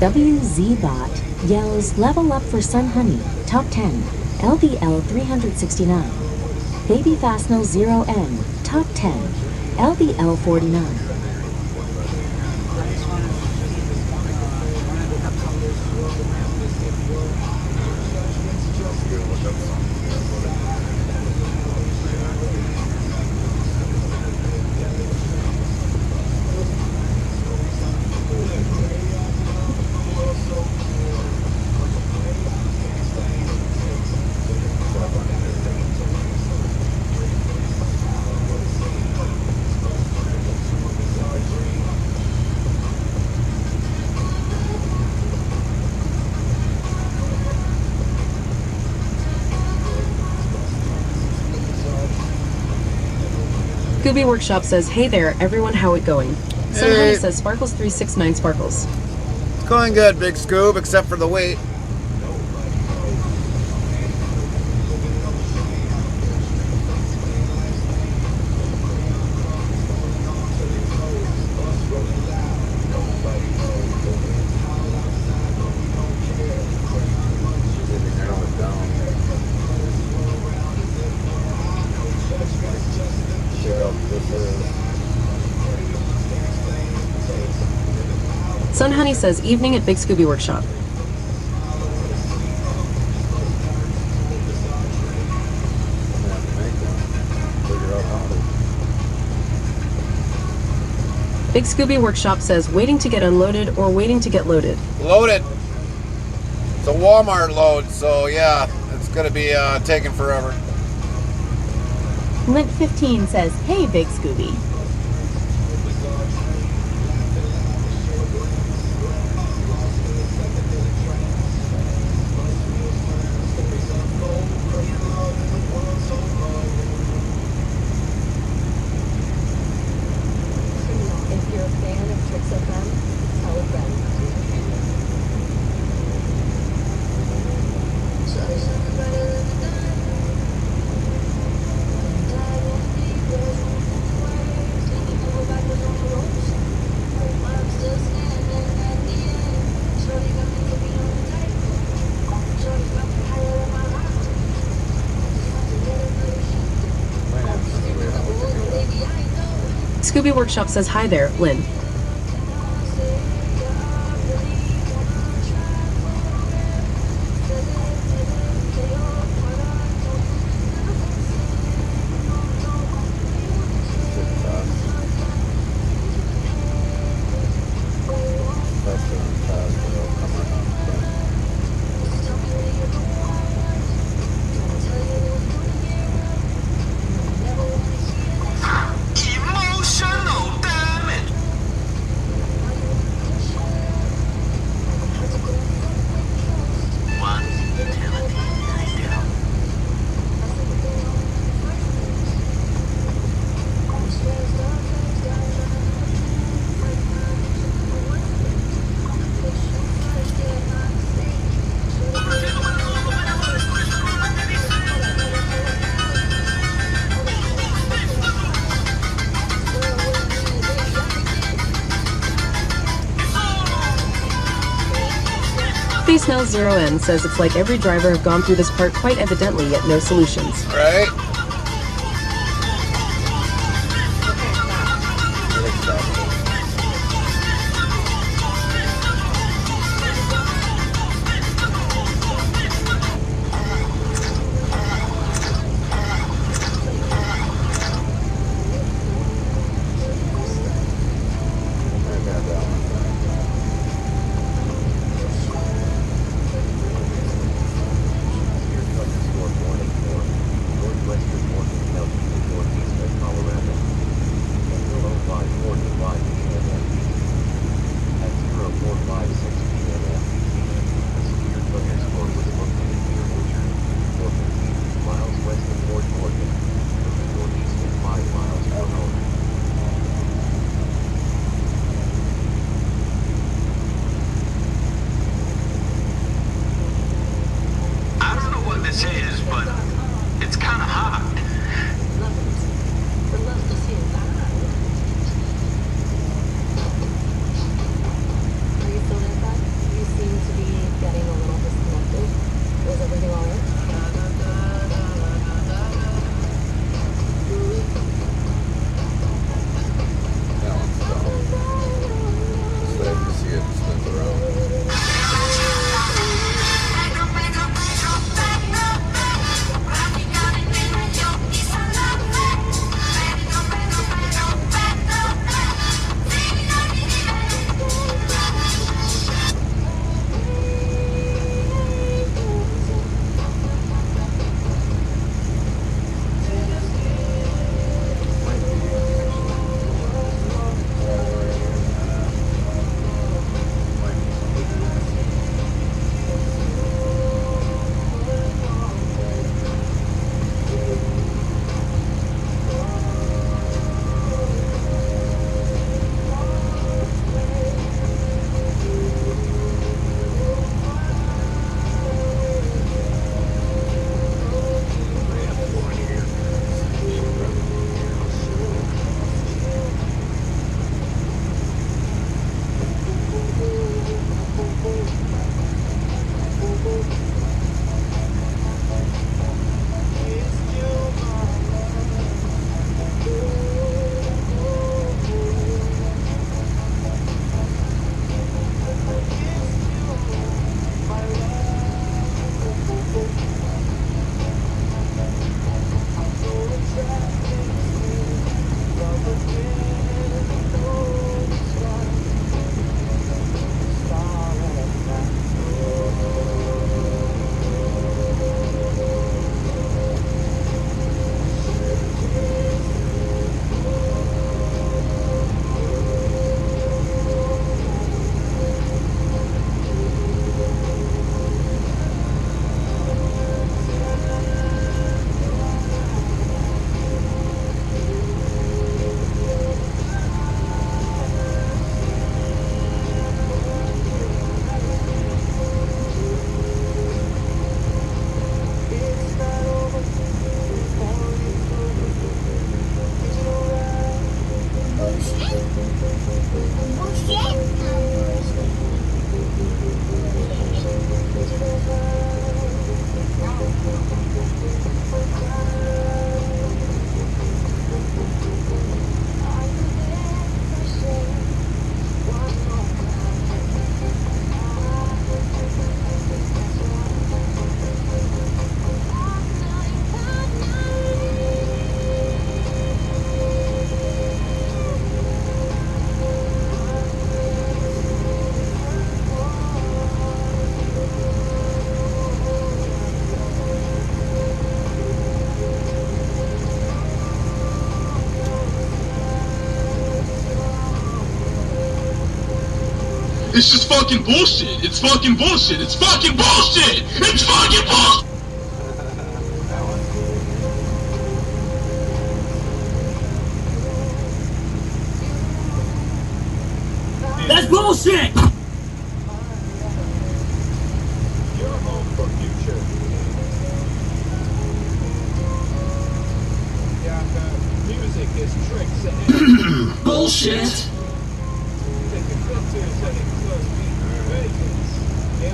WZBot yells level up for Sun Honey, top 10, LBL 369. Baby Fastnell 0N, top 10, LBL 49.
Scooby Workshop says, hey there, everyone, how it going? Sun
Hey.
Honey says, Sparkles 369 Sparkles.
It's going good, Big Scoob, except for the wait.
Sun Honey says, evening at Big Scooby Workshop. Big Scooby Workshop says, waiting to get unloaded or waiting to get loaded.
Loaded. It's a Walmart load, so yeah, it's gonna be taking forever.
Lint 15 says, hey, Big Scooby.
If you're a fan of Tricks FM, tell a friend.
Scooby Workshop says, hi there, Lynn. Snell 0N says it's like every driver have gone through this part quite evidently, yet no solutions.
Right?
It's just fucking bullshit. It's fucking bullshit. It's fucking bullshit. It's fucking bullshit.
That's bullshit! Bullshit!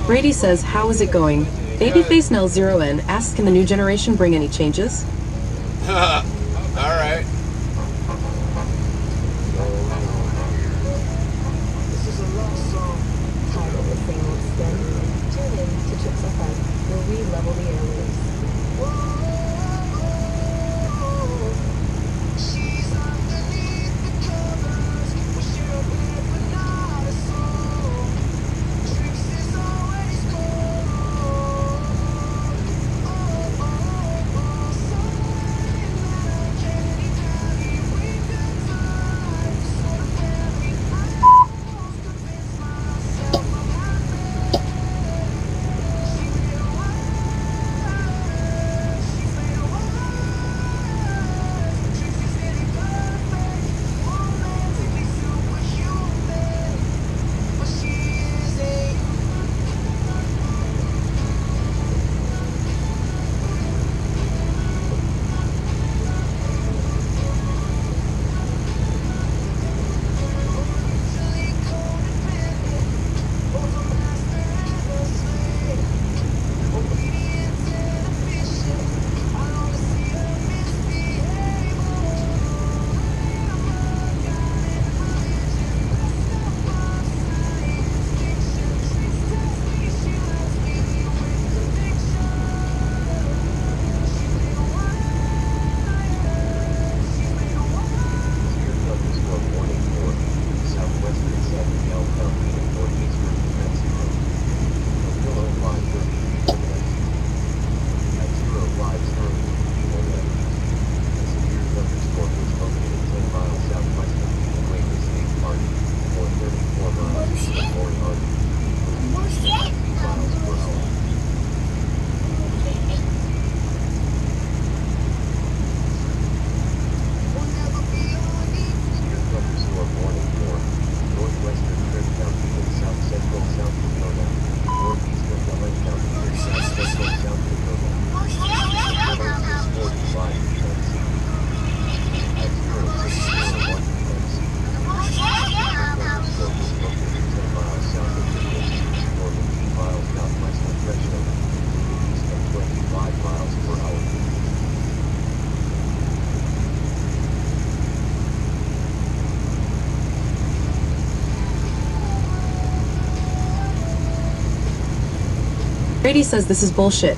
Brady says, how is it going? Babyface Nell 0N asks, can the new generation bring any changes?
Alright.
This is a love song. Tired of the same old spin? Tune in to Chips FM, where we level the airwaves.
She's underneath the covers. We share a bed, but not a soul. Tricks is always cold.
Brady says this is bullshit.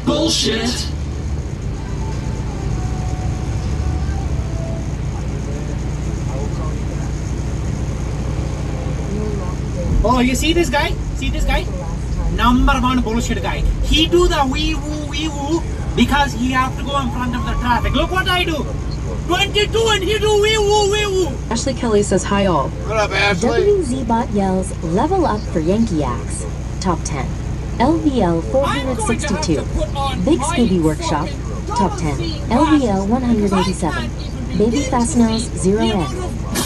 Bullshit! Oh, you see this guy? See this guy? Number one bullshit guy. He do the wee woo because he have to go in front of the traffic. Look what I do. 22 and he do wee woo.
Ashley Kelly says, hi all.
What up, Ashley?
WZBot yells, level up for Yankee Axe. Top 10. LVL 462. Big Scooby Workshop. Top 10. LVL 187. Baby Fast Nose 0N.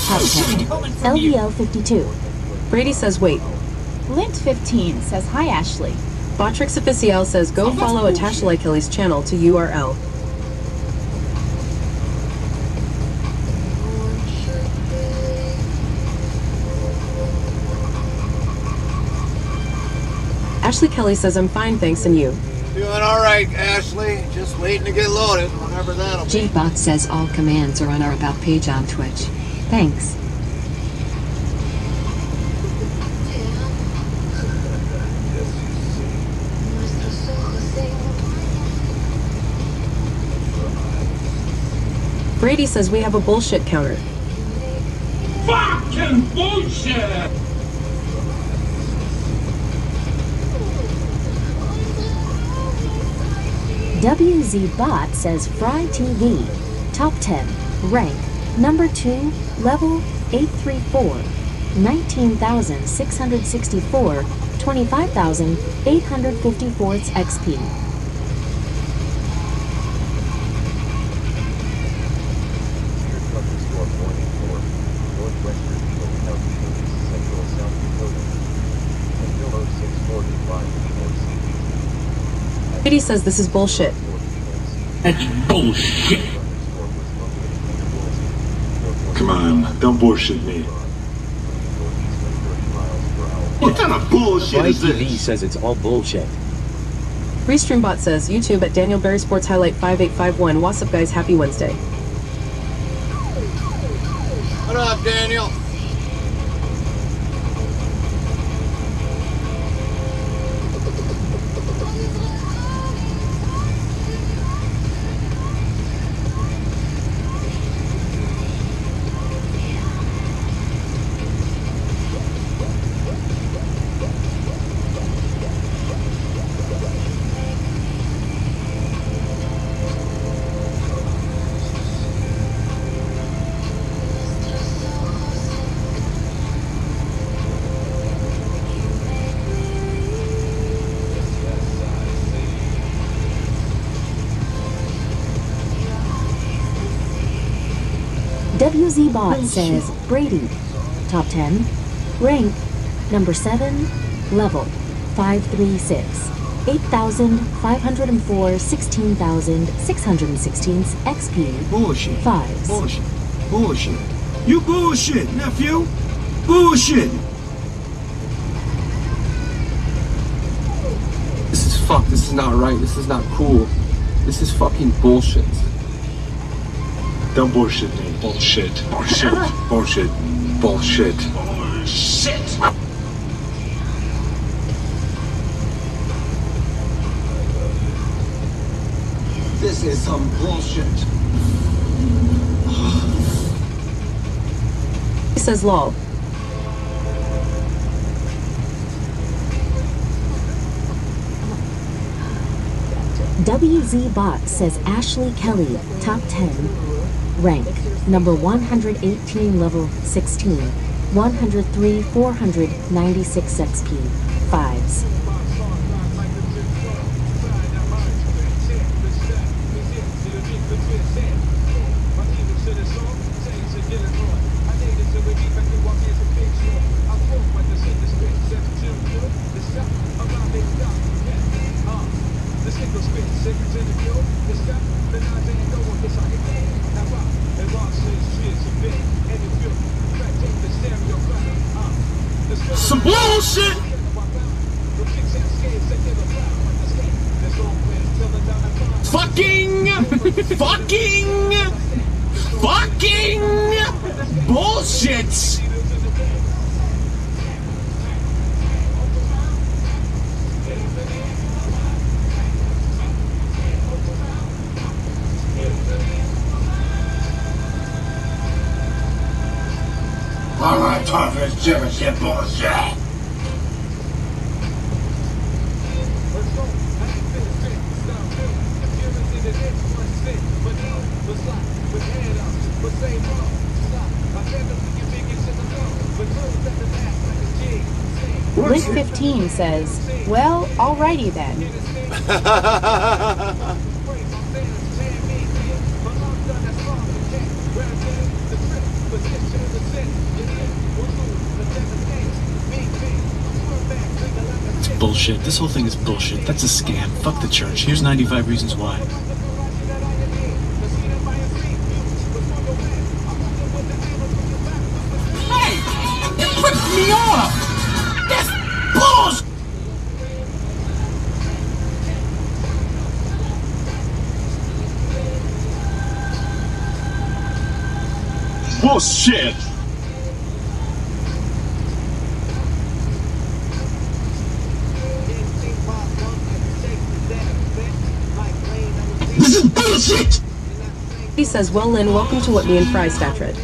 Top 10. LVL 52.
Brady says, wait.
Lint 15 says, hi Ashley.
Botrix Official says, go follow Ashley Kelly's channel to URL. Ashley Kelly says, I'm fine, thanks, and you?
Doing alright, Ashley. Just waiting to get loaded, whenever that'll be.
J-Bot says all commands are on our About page on Twitch. Thanks.
Brady says we have a bullshit counter.
Fucking bullshit!
WZBot says Fry TV. Top 10. Rank Number 2, level 834, 19,664, 25,854 XP.
Katie says this is bullshit.
That's bullshit. Come on, don't bullshit me. What kind of bullshit is
TV
this?
says it's all bullshit.
Restreambot says YouTube at Daniel Berry Sports Highlight 5851. What's up, guys? Happy Wednesday.
What up, Daniel?
WZBot says Brady, top 10, rank number 7, level 536, 8,504, 16,616 XP.
Bullshit.
5s.
Bullshit. Bullshit. You bullshit, nephew. Bullshit.
This is fuck. This is not right. This is not cool. This is fucking bullshit.
Don't bullshit me. Bullshit. Bullshit. Bullshit. Bullshit. Bullshit.
This is some bullshit.
He says lol.
WZBot says Ashley Kelly, top 10, rank number 118, level 16, 103, 496 XP, 5s.
Some bullshit! Fucking bullshit!
All right, time for this shit bullshit.
Lick 15 says, well, alrighty then.
It's bullshit. This whole thing is bullshit. That's a scam. Fuck the church. Here's 95 reasons why.
Hey! It ripped me off! That's bullshit! Bullshit! This is bullshit!
He says, well, Lynn, welcome to what me and Fry stat read.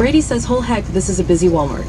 Brady says, whole heck, this is a busy Walmart.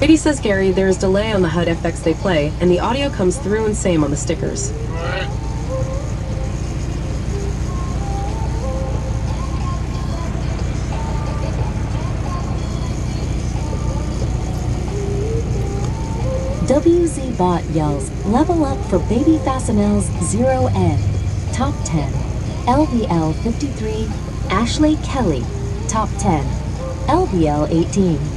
Brady says, Gary, there is delay on the HUD FX they play, and the audio comes through and same on the stickers.
WZBot yells, level up for Baby Fastenel's 0N, top 10. LVL 53, Ashley Kelly, top 10. LVL 18.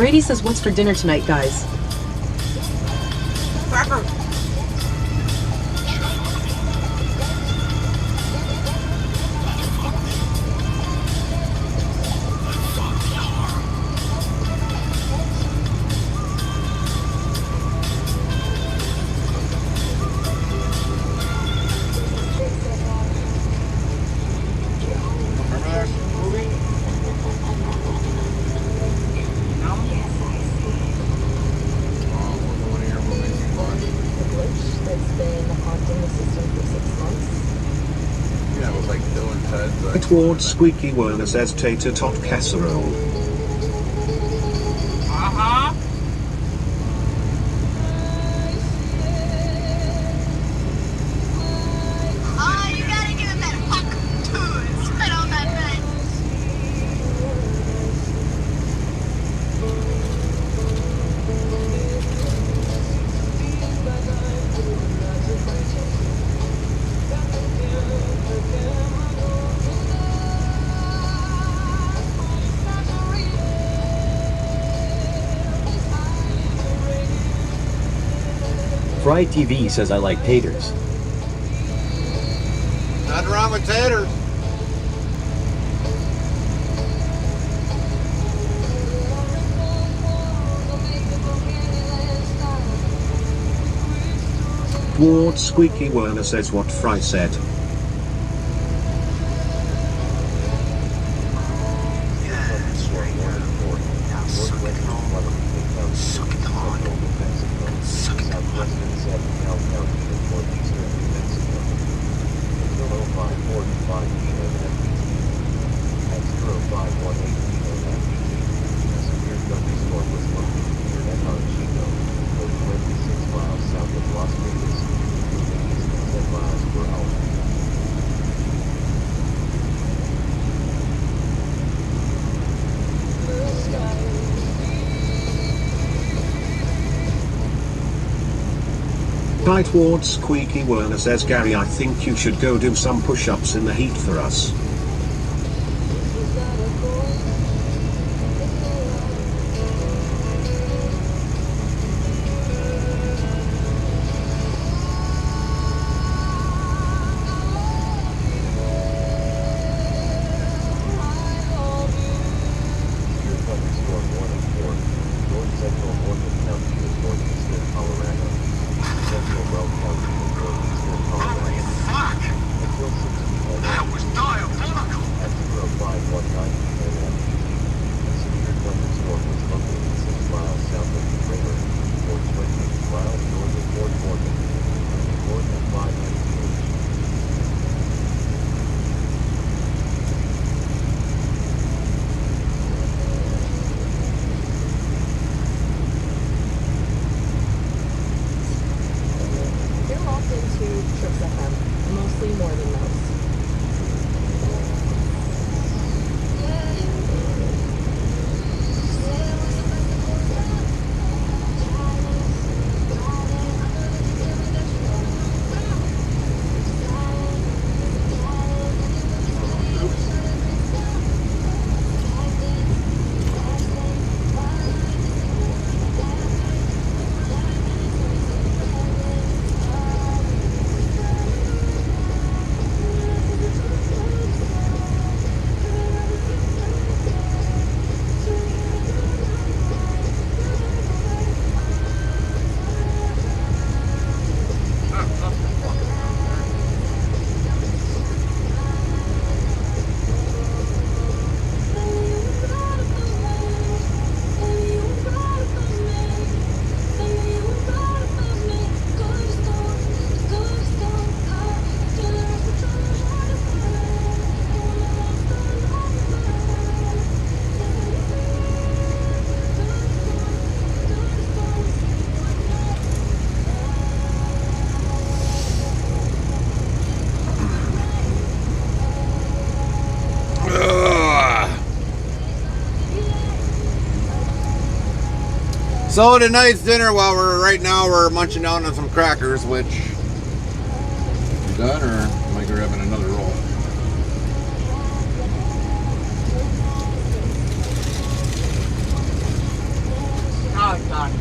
Brady says, what's for dinner tonight, guys?
Cracker.
Towards Squeaky Werner says tater tot casserole.
Uh-huh.
Oh, you gotta give him that fucking tune. Spit on that thing.
Fried TV says I like taters.
Nothing wrong with taters.
Towards Squeaky Werner says what Fry said. Guy towards Squeaky Werner says, Gary, I think you should go do some push-ups in the heat for us.
So tonight's dinner, right now we're munching down on some crackers, which you done, or am I grabbing another roll?
Now it's done.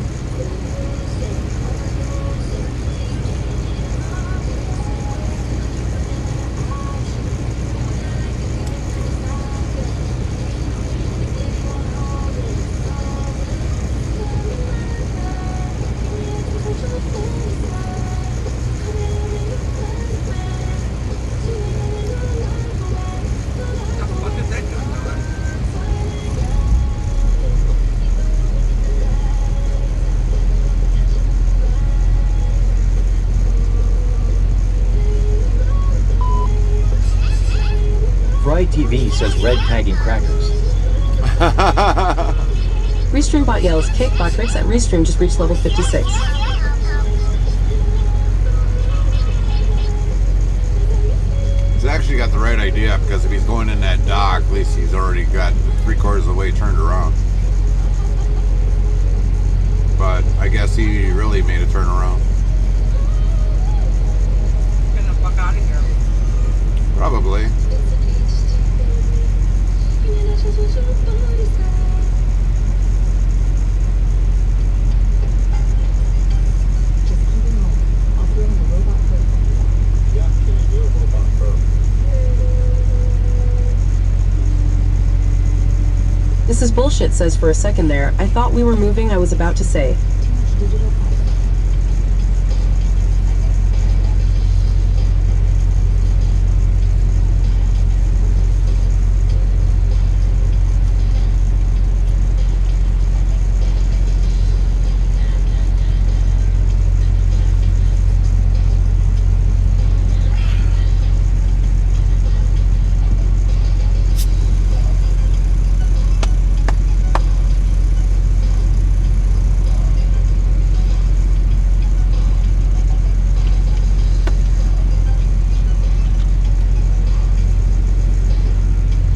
Fry TV says red tagging crackers.
Restream bot yells, kick bot tricks at Restream just reached level 56.
He's actually got the right idea, because if he's going in that dock, at least he's already got 3/4 of the way turned around. But I guess he really made a turn around.
Get the fuck out of here.
Probably.
This is bullshit, says for a second there. I thought we were moving, I was about to say.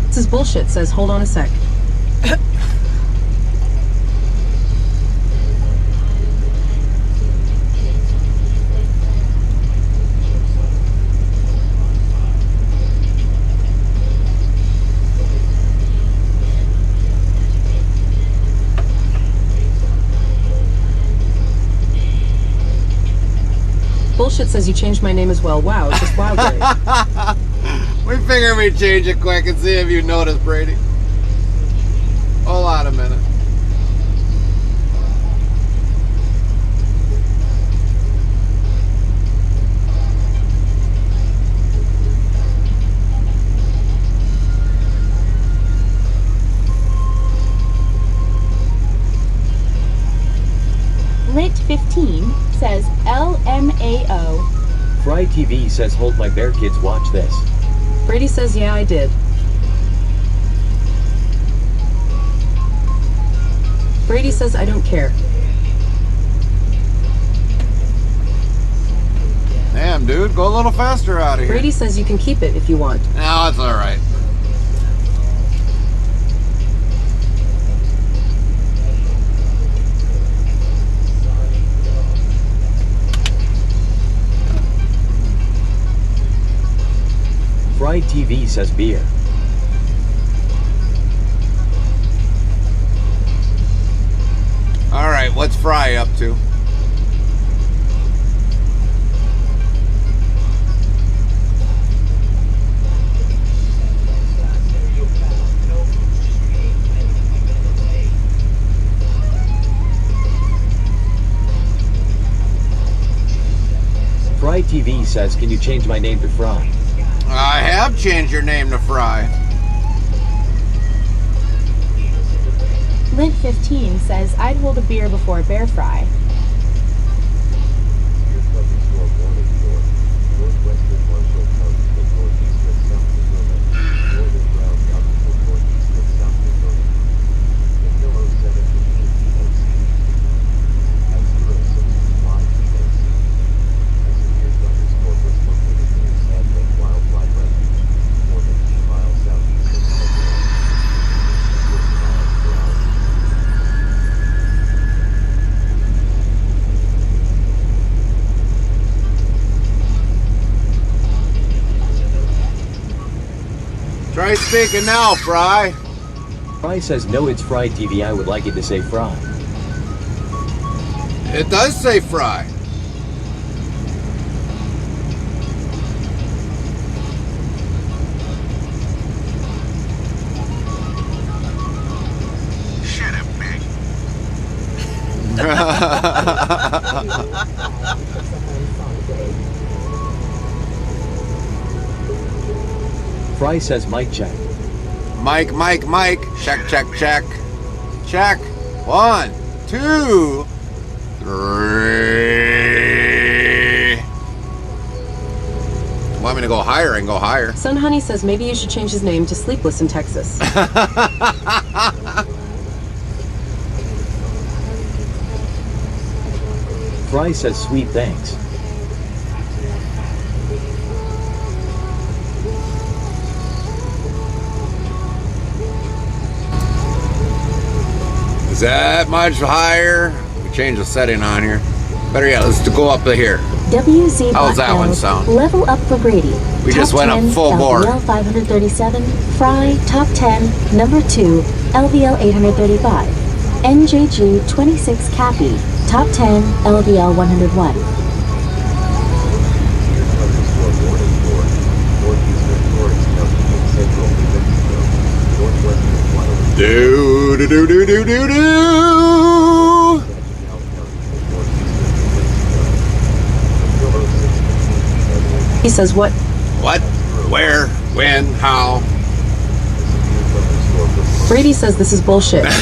This is bullshit, says hold on a sec. Bullshit says you changed my name as well. Wow, just wild, Gary.
We figured we'd change it quick and see if you notice, Brady. Hold on a minute.
Lit 15 says LMAO.
Fry TV says hold my bear kids watch this.
Brady says, yeah, I did. Brady says, I don't care.
Damn, dude, go a little faster out of here.
Brady says you can keep it if you want.
No, it's all right.
Fry TV says beer.
All right, what's Fry up to?
Fry TV says, can you change my name to Fry?
I have changed your name to Fry.
Lint 15 says I'd hold a beer before a bear fry.
Try speaking now, Fry.
Fry says no, it's Fry TV. I would like it to say Fry.
It does say Fry.
Shut up, Meg.
Fry says mic check.
Mike. Check. Check. 1, 2, 3. Want me to go higher? I can go higher.
Sun Honey says maybe you should change his name to Sleepless in Texas.
Fry says sweet thanks.
Is that much higher? We changed the setting on here. Better yet, let's go up to here.
WZ
How's that one sound?
Level up for Brady.
We just went up full bore.
LVL 537. Fry, top 10. Number 2. LVL 835. NJG 26 Cappy. Top 10. LVL 101.
Do.
He says what?
What? Where? When? How?
Brady says this is bullshit.
Is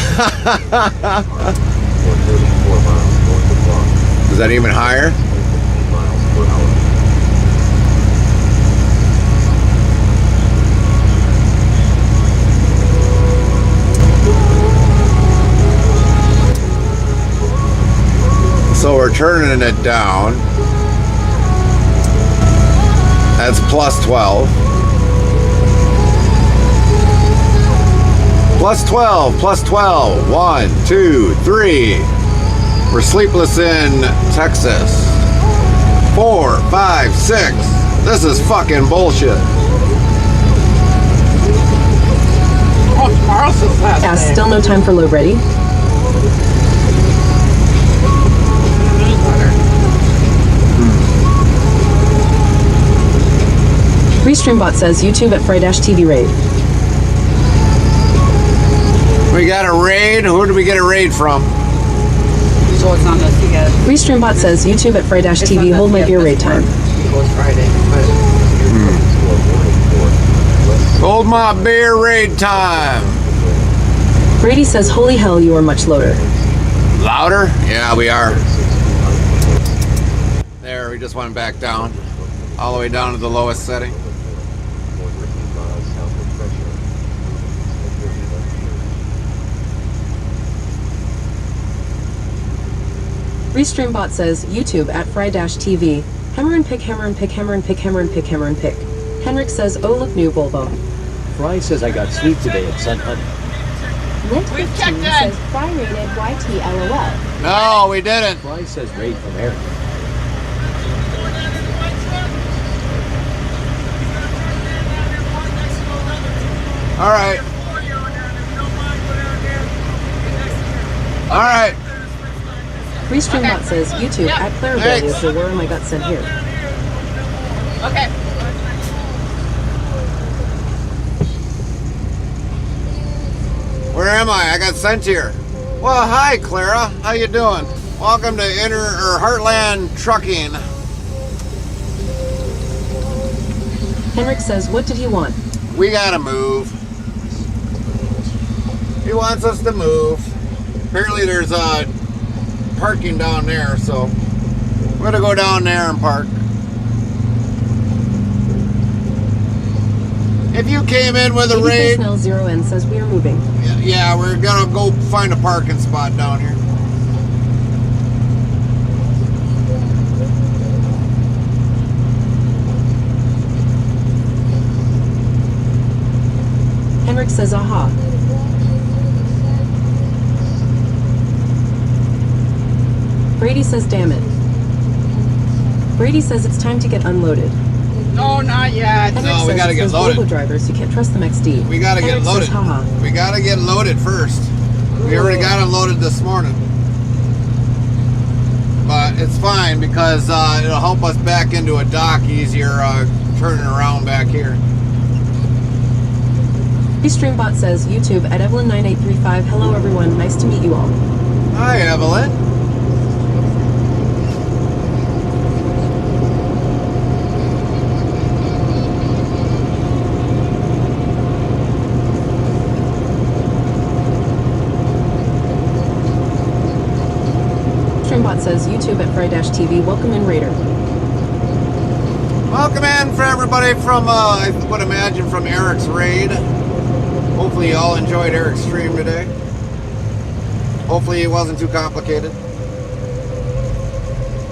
that even higher? So we're turning it down. That's plus 12. Plus 12, plus 12. 1, 2, 3. We're sleepless in Texas. 4, 5, 6. This is fucking bullshit.
Oh, tomorrow's his last
Yeah,
day.
still no time for load ready. Restreambot says YouTube at Fry-TV raid.
We got a raid. Who did we get a raid from?
So it's on this again.
Restreambot says YouTube at Fry-TV hold my beer raid time.
It goes Friday.
Hold my beer raid time.
Brady says holy hell you are much louder.
Louder? Yeah, we are. There, we just went back down. All the way down to the lowest setting.
Restreambot says YouTube at Fry-TV. Hammer and pick. Henrik says, oh look new Volvo.
Fry says I got sweet today at Sun Honey.
Lint 15 says Fry rated YT LOL.
No, we didn't.
Fry says raid from Eric.
All right. All right.
Restreambot says YouTube at Clarabelle is the where my gut sent here.
Okay.
Where am I? I got sent here. Well, hi, Clara. How you doing? Welcome to Heartland Trucking.
Henrik says, what did he want?
We gotta move. He wants us to move. Apparently there's parking down there, so we're gonna go down there and park. If you came in with a raid,
Snell 0N says we are moving.
yeah, we're gonna go find a parking spot down here.
Henrik says, aha. Brady says, damn it. Brady says it's time to get unloaded.
No, not yet.
Henrik
No, we
says
gotta
it's
get
those
loaded.
Volvo drivers, you can't trust them XD.
We gotta get
Henrik
loaded.
Says, haha.
We gotta get loaded first. We already got unloaded this morning. but it's fine because it'll help us back into a dock easier turning around back here.
Streambot says, YouTube at Evelyn9835. Hello everyone, nice to meet you all.
Hi Evelyn.
Streambot says, YouTube at Fry-TV. Welcome in, Raider.
Welcome in for everybody from, I would imagine, from Eric's raid. Hopefully you all enjoyed Eric's stream today. Hopefully it wasn't too complicated.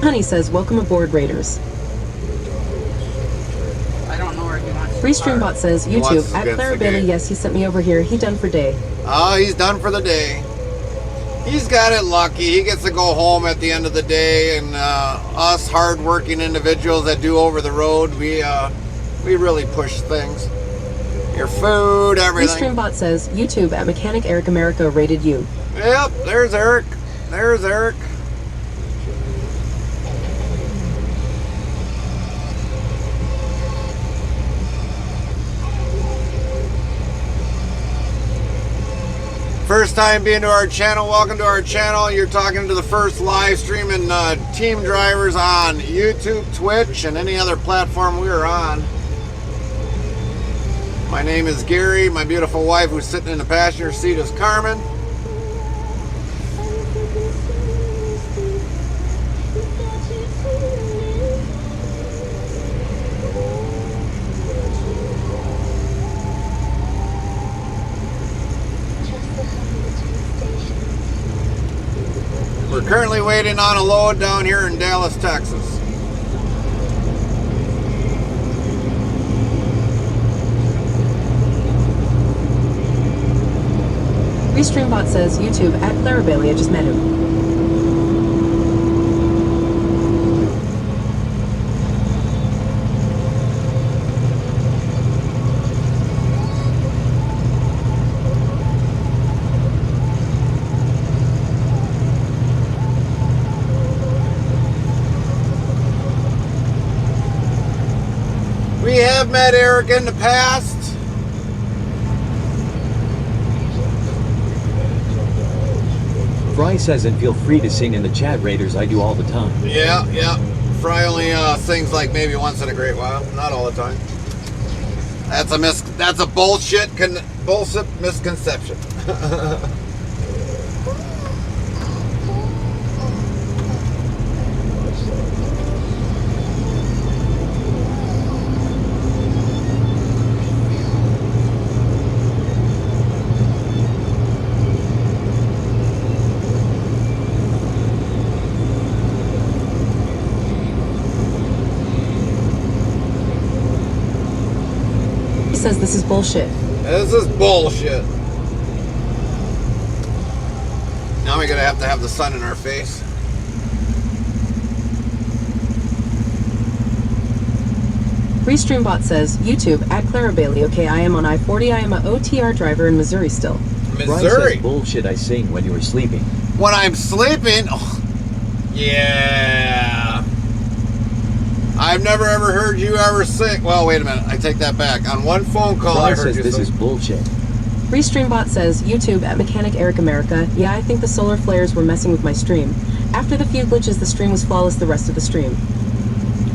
Honey says, welcome aboard, Raiders.
I don't know where he wants to
Streambot says, YouTube at Clara Bailey. Yes, he sent me over here. He done for day.
Oh, he's done for the day. He's got it lucky. He gets to go home at the end of the day, and us hard-working individuals that do over the road, we really push things. Your food, everything.
Streambot says, YouTube at Mechanic Eric America rated you.
Yep, there's Eric. There's Eric. First time being to our channel, welcome to our channel. You're talking to the first live streaming team drivers on YouTube, Twitch, and any other platform we're on. My name is Gary. My beautiful wife who's sitting in the passenger seat is Carmen. We're currently waiting on a load down here in Dallas, Texas.
Streambot says, YouTube at Clara Bailey. I just met him.
We have met Eric in the past.
Fry says, and feel free to sing in the chat, Raiders. I do all the time.
Yeah, yeah. Fry only sings like maybe once in a great while, not all the time. That's a bullshit misconception.
Says this is bullshit.
This is bullshit. Now we're gonna have to have the sun in our face.
Streambot says, YouTube at Clara Bailey. Okay, I am on I-40. I am a OTR driver in Missouri still.
Fry says, bullshit, I sing when you were sleeping.
When I'm sleeping? Oh, yeah. I've never ever heard you ever sing. Well, wait a minute. I take that back. On one phone call, I heard you
this
sing.
is bullshit.
Streambot says, YouTube at Mechanic Eric America. Yeah, I think the solar flares were messing with my stream. After the few glitches, the stream was flawless the rest of the stream.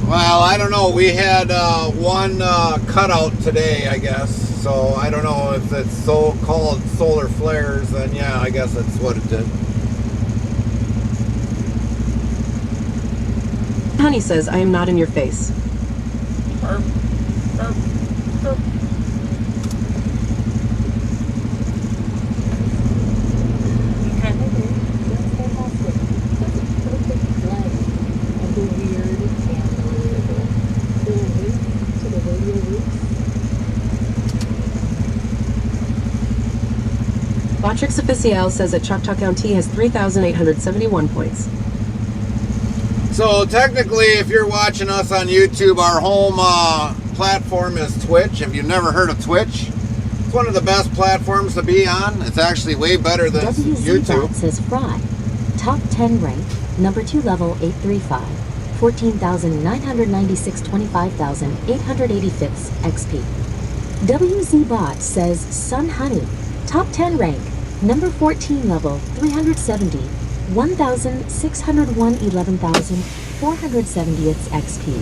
Well, I don't know. We had one cutout today, I guess. So I don't know if it's so-called solar flares. Then yeah, I guess that's what it did.
Honey says, I am not in your face.
Burp, burp, burp.
Botrix Official says that Choctaw County has 3,871 points.
So technically, if you're watching us on YouTube, our home platform is Twitch. If you've never heard of Twitch, it's one of the best platforms to be on. It's actually way better than YouTube.
says Fry. Top 10 ranked, number 2 level 835, 14,996 25,885 XP. WZ Bot says Sun Honey, top 10 rank, number 14 level 370, 1,601 11,470 XP.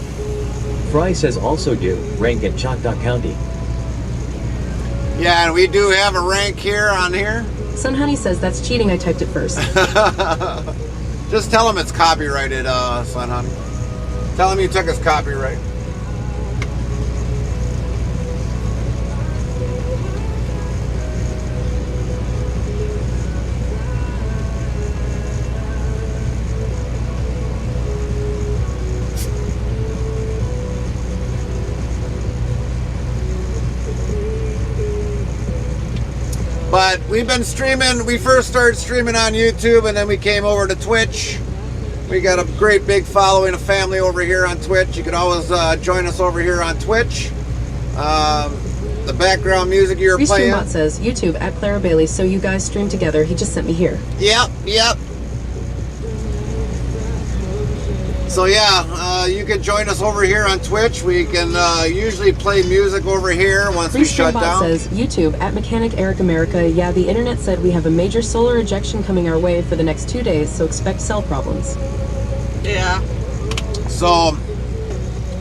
Fry says also do, rank at Choctaw County.
Yeah, and we do have a rank here on here.
Sun Honey says that's cheating, I typed it first.
Just tell him it's copyrighted, Sun Honey. Tell him you took his copyright. But we've been streaming, we first started streaming on YouTube and then we came over to Twitch. We got a great big following of family over here on Twitch. You can always join us over here on Twitch. The background music you're playing.
Restreambot says, YouTube at Clara Bailey, so you guys stream together. He just sent me here.
Yep. So yeah, you can join us over here on Twitch. We can usually play music over here once we shut down.
Says YouTube at Mechanic Eric America. Yeah, the internet said we have a major solar ejection coming our way for the next 2 days, so expect cell problems.
Yeah.
So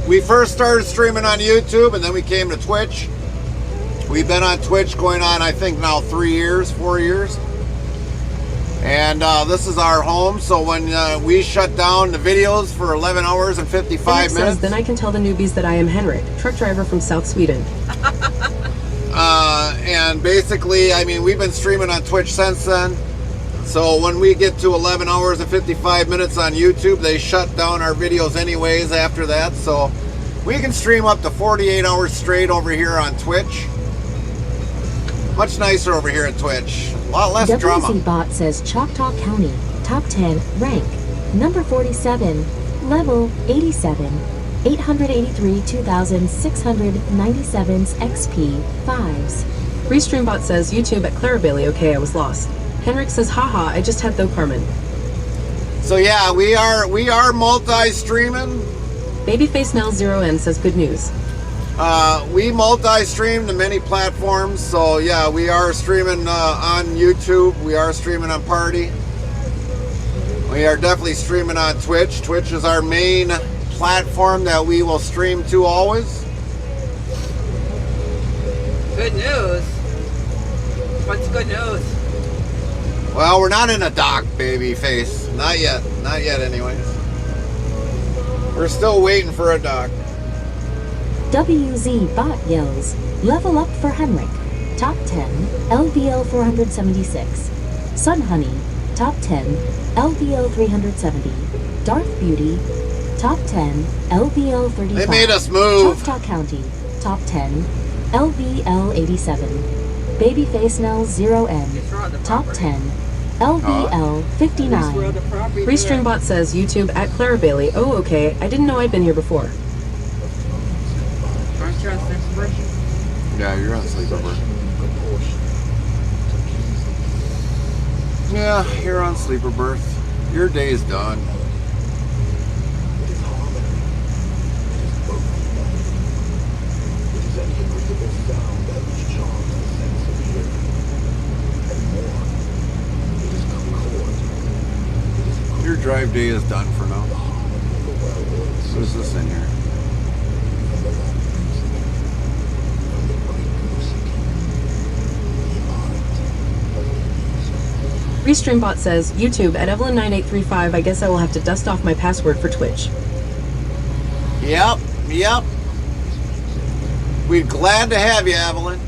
we first started streaming on YouTube and then we came to Twitch. We've been on Twitch going on, I think now 4 years. And this is our home, so when we shut down the videos for 11 hours and 55 minutes...
Says, then I can tell the newbies that I am Henrik, truck driver from South Sweden.
And basically, I mean, we've been streaming on Twitch since then. So when we get to 11 hours and 55 minutes on YouTube, they shut down our videos anyways after that. So we can stream up to 48 hours straight over here on Twitch. Much nicer over here at Twitch. A lot less drama.
WZ Bot says Choctaw County, top 10, rank, number 47, level 87, 883 2,697 XP, 5s.
Restreambot says YouTube at Clara Bailey. Okay, I was lost. Henrik says, haha, I just had though Carmen.
So yeah, we are multi-streaming.
Babyface Nell 0N says good news.
We multi-stream to many platforms, so yeah, we are streaming on YouTube, we are streaming on Party. We are definitely streaming on Twitch. Twitch is our main platform that we will stream to always.
Good news. What's good news?
Well, we're not in a dock, Babyface. Not yet anyways. We're still waiting for a dock.
WZ Bot yells, level up for Henrik, top 10, LVL 476. Sun Honey, top 10, LVL 370. Darth Beauty, top 10, LVL 35.
They made us move.
Choctaw County, top 10, LVL 87. Babyface Nell 0N, top 10, LVL 59.
Restreambot says YouTube at Clara Bailey. Oh, okay. I didn't know I'd been here before.
Aren't you on Sleeper Bird?
Yeah, you're on Sleeper Bird. Yeah, you're on Sleeper Berth. Your day's done. Your drive day is done for now. What is this in here?
Restreambot says, YouTube at Evelyn9835, I guess I will have to dust off my password for Twitch.
Yep. We're glad to have you, Evelyn.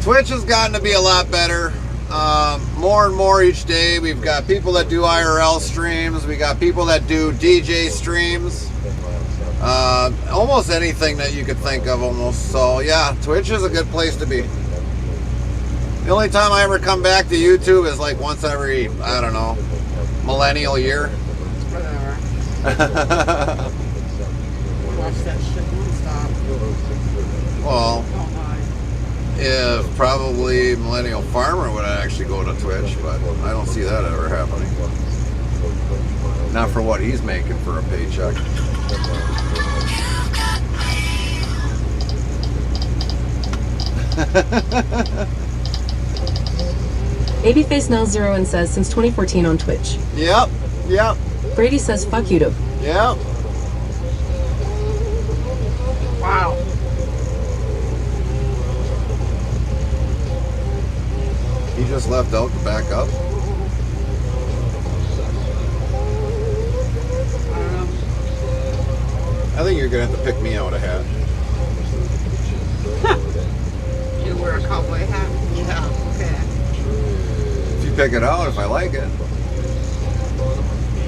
Twitch has gotten to be a lot better. More and more each day. We've got people that do IRL streams. We got people that do DJ streams. Almost anything that you could think of almost. So yeah, Twitch is a good place to be. The only time I ever come back to YouTube is like once every, I don't know, millennial year.
watch that shit nonstop.
Well, if probably Millennial Farmer would actually go to Twitch, but I don't see that ever happening. Not for what he's making for a paycheck.
Babyface Nell Zero and says since 2014 on Twitch.
Yep.
Brady says fuck YouTube.
Yep.
Wow.
He just left out to back up.
I don't know.
I think you're gonna have to pick me out a hat.
You wear a cowboy hat? Yeah, okay.
If you pick it out, if I like it.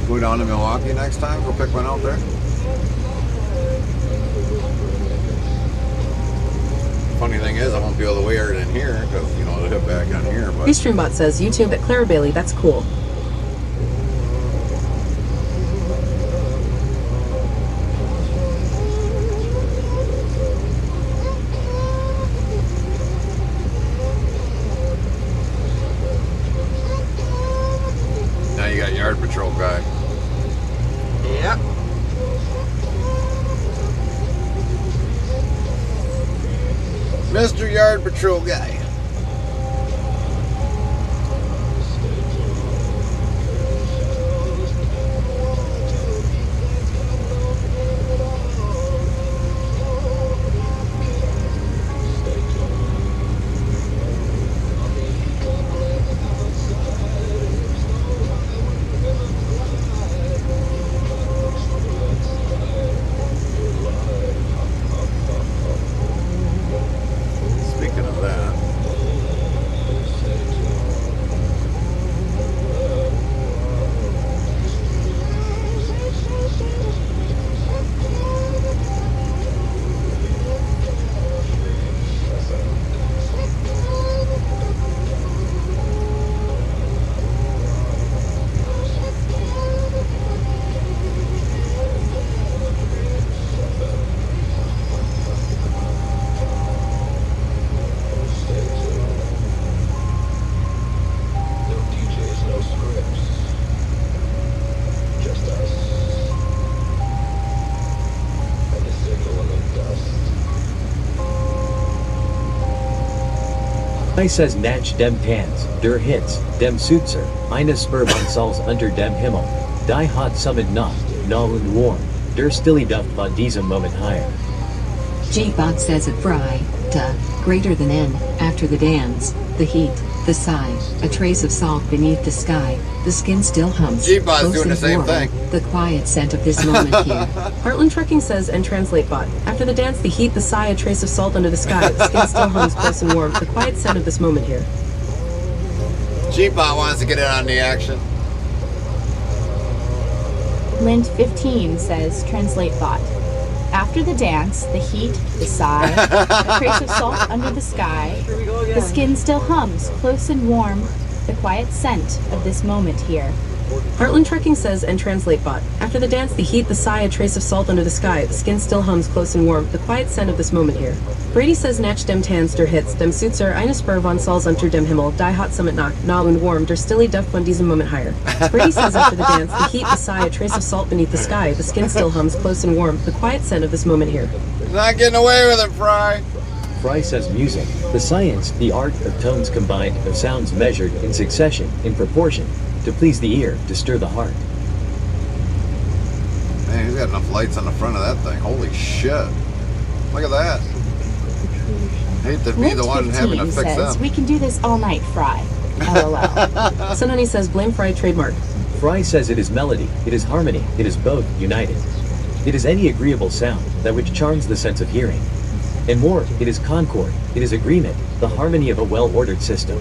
Go down to Milwaukee next time, go pick one out there. Funny thing is, I won't be able to wear it in here because, you know, it'll hit back on here. But
Restreambot says YouTube at Clara Bailey. That's cool.
now you got Yard Patrol guy.
Yep.
Mr. Yard Patrol guy.
I says Natch dem Tans, der Hits, dem Sutzer, eine Spur von Sals unter dem Himmel, die Hot Summit Nacht, null und warm, der Stilly Duft von diesem Moment higher.
G-Bot says it fry, greater than N, after the dance, the heat, the sigh, a trace of salt beneath the sky, the skin still hums.
G-Bot's
close
doing the
and
same
warm,
thing.
The quiet scent of this moment here.
Heartland Trucking says, and translate bot. After the dance, the heat, the sigh, a trace of salt under the sky. The skin still hums close and warm. The quiet scent of this moment here.
G-Bot wants to get in on the action.
Lint 15 says, translate bot. After the dance, the heat, the sigh, a trace of salt under the sky, the skin still hums, close and warm, the quiet scent of this moment here.
Heartland Trucking says, and translate bot. After the dance, the heat, the sigh, a trace of salt under the sky. The skin still hums close and warm. The quiet scent of this moment here. Brady says, Natch dem Tans, der Hits, dem Sutzer, eine Spur von Sals unter dem Himmel, die Hot Summit Nacht, null und warm, der Stilly Duft von diesem Moment higher. Brady says, after the dance, the heat, the sigh, a trace of salt beneath the sky. The skin still hums close and warm. The quiet scent of this moment here.
Not getting away with it, Fry.
Fry says music, the science, the art of tones combined, of sounds measured in succession, in proportion, to please the ear, to stir the heart.
Man, he's got enough lights on the front of that thing. Holy shit. Look at that. Hate to be
Lint
the one having to
15
fix
says,
them.
we can do this all night, Fry. LOL.
Sun Honey says, blame Fry trademark.
Fry says it is melody, it is harmony, it is both united. It is any agreeable sound, that which charms the sense of hearing. And more, it is concord, it is agreement, the harmony of a well-ordered system.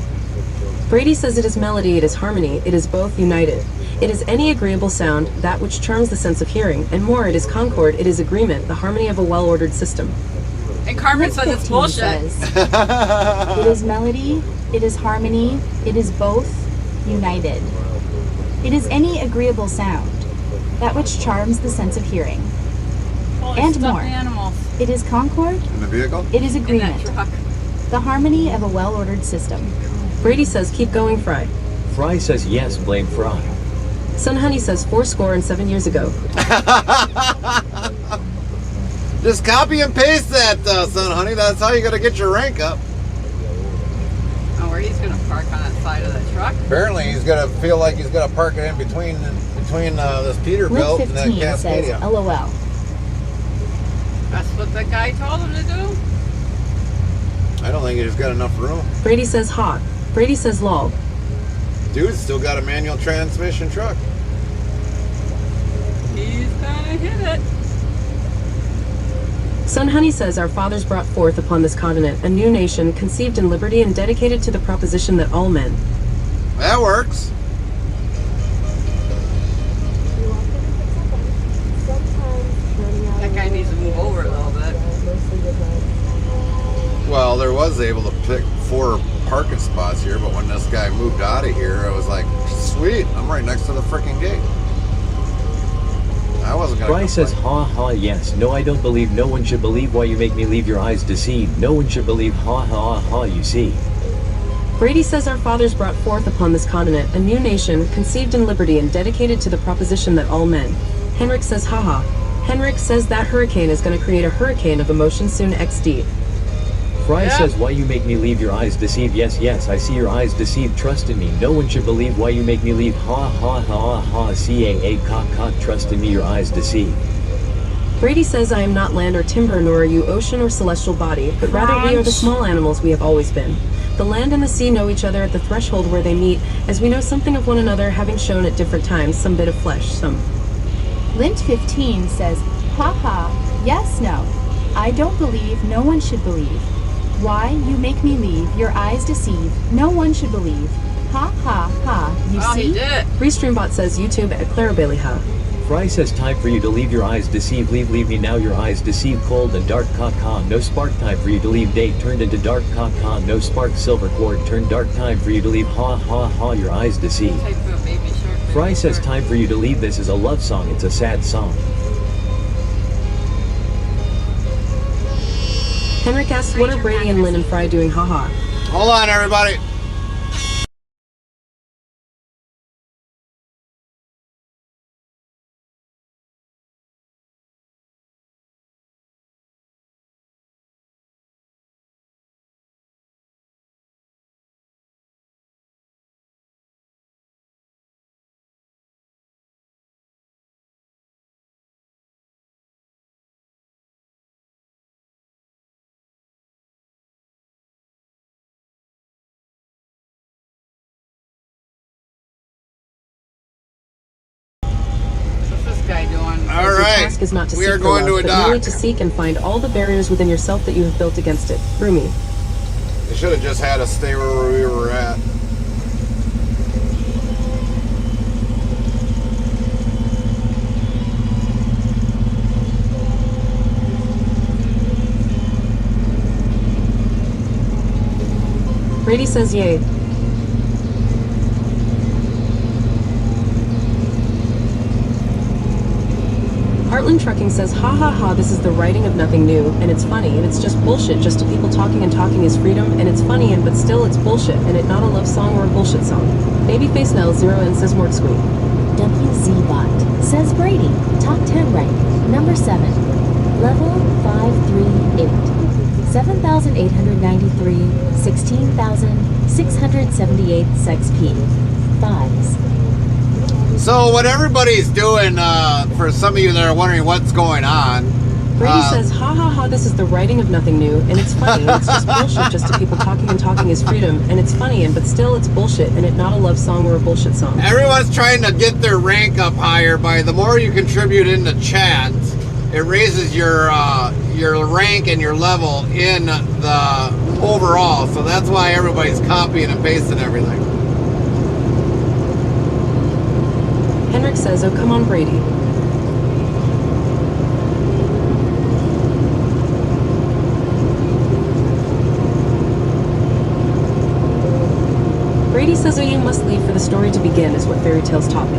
Brady says it is melody, it is harmony, it is both united. It is any agreeable sound, that which charms the sense of hearing, and more, it is concord, it is agreement, the harmony of a well-ordered system.
And Carmen says it's
15
bullshit.
says, it is melody, it is harmony, it is both united. It is any agreeable sound, that which charms the sense of hearing. and
stuffed
more.
animals
It is concord.
In the vehicle?
It is
in that
agreement.
truck.
The harmony of a well-ordered system.
Brady says, keep going, Fry.
Fry says yes, blame Fry.
Son Honey says, 7 years ago.
Just copy and paste that, Son Honey. That's how you gotta get your rank up.
Oh, where he's gonna park on that side of the truck?
Apparently, he's gonna feel like he's gonna park it in between this Peterbilt
Link
and that
15 says
Cascadia.
LOL.
That's what the guy told him to do?
I don't think he's got enough room.
Brady says, hot. Brady says, lol.
Dude's still got a manual transmission truck.
He's gonna hit it.
Son Honey says, our fathers brought forth upon this continent a new nation conceived in liberty and dedicated to the proposition that all men.
That works.
That guy needs to move over a little bit.
Well, there was able to pick 4 parking spots here, but when this guy moved out of here, I was like, sweet, I'm right next to the freaking gate. I wasn't gonna
Fry says ha ha yes. No, I don't believe. No one should believe. Why you make me leave your eyes deceived. No one should believe. Ha ha ha, you see.
Brady says, our fathers brought forth upon this continent a new nation conceived in liberty and dedicated to the proposition that all men. Henrik says, haha. Henrik says that hurricane is going to create a hurricane of emotion soon XD.
Fry says, why you make me leave your eyes deceived. Yes, yes, I see your eyes deceived. Trust in me. No one should believe. Why you make me leave. Ha ha ha ha. CAA cock cock. Trust in me. Your eyes deceived.
Brady says, I am not land or timber, nor are you ocean or celestial body, but rather we are the small animals we have always been. The land and the sea know each other at the threshold where they meet, as we know something of one another, having shown at different times some bit of flesh, some.
Lint 15 says, haha, yes, no. I don't believe. No one should believe. Why you make me leave, your eyes deceive, no one should believe. Ha ha ha, you see?
He did it.
Restreambot says YouTube at Clara Bailey ha.
Fry says time for you to leave your eyes deceived. Leave me now your eyes deceived. Cold and dark caca. No spark. Time for you to leave. Day turned into dark caca. No spark. Silver cord turned dark. Time for you to leave. Ha ha ha, your eyes deceived. Fry says time for you to leave. This is a love song. It's a sad song.
Henrik asks, what are Brady and Lynn and Fry doing? Haha.
Hold on, everybody.
Guy doing?
All
Your
right,
task is not to
we
seek
are
for
going
love,
to a
but merely
dock.
to seek and find all the barriers within yourself that you have built against it. Rumi.
They should have just had us stay where we were at.
Brady says yay. Heartland Trucking says, ha ha ha, this is the writing of nothing new, and it's funny, and it's just bullshit, just to people talking and talking is freedom, and it's funny, and but still it's bullshit, and it not a love song or a bullshit song. Babyface Nell 0N says Mork Squeak.
WZBot says Brady, top 10 rank, number 7, level 538, 7,893, 16,678 sex P, 5s.
So what everybody's doing, for some of you that are wondering what's going on,
Brady says, ha ha ha, this is the writing of nothing new, and it's funny, and it's just bullshit, just to people talking and talking is freedom, and it's funny, and but still it's bullshit, and it not a love song or a bullshit song.
everyone's trying to get their rank up higher by the more you contribute in the chat, it raises your rank and your level in the overall. So that's why everybody's copying and pasting everything.
Henrik says, oh come on Brady. Brady says, oh you must leave for the story to begin is what fairy tales taught me.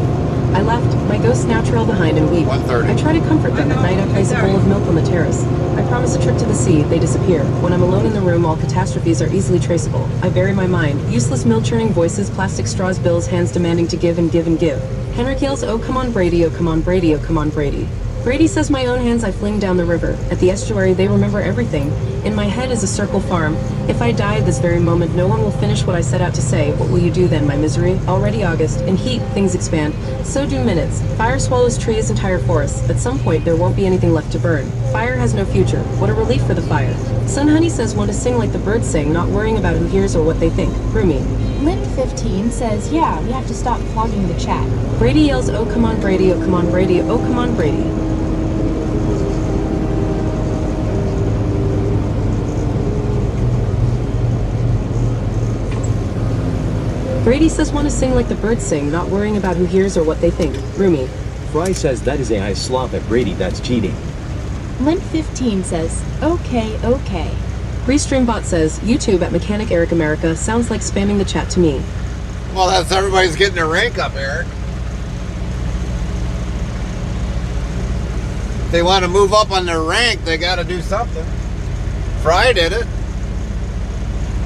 I left. My ghosts now trail behind and weep.
1:30.
I try to comfort them at night. I place a bowl of milk on the terrace. I promise a trip to the sea. They disappear. When I'm alone in the room, all catastrophes are easily traceable. I bury my mind. Useless mill-churning voices, plastic straws, bills, hands demanding to give and give and give. Henrik yells, "Oh, come on, Brady. Oh, come on, Brady. Oh, come on, Brady." Brady says, "My own hands I fling down the river. At the estuary, they remember everything. In my head is a circle farm. If I die at this very moment, no one will finish what I set out to say. What will you do then, my misery? Already August. In heat, things expand. So do minutes. Fire swallows trees, entire forests. At some point, there won't be anything left to burn. Fire has no future. What a relief for the fire." Sun Honey says, "Want to sing like the birds sing, not worrying about who hears or what they think. Roomy."
Lynn15 says, yeah, we have to stop clogging the chat.
Brady yells, "Oh, come on, Brady. Oh, come on, Brady. Oh, come on, Brady." Brady says, "Want to sing like the birds sing, not worrying about who hears or what they think. Roomy."
Fry says that is a high slop at Brady, that's cheating.
Lynn15 says, okay.
Restreambot says, "YouTube at Mechanic Eric America sounds like spamming the chat to me."
Well, that's everybody's getting their rank up, Eric. If they want to move up on their rank, they got to do something. Fry did it.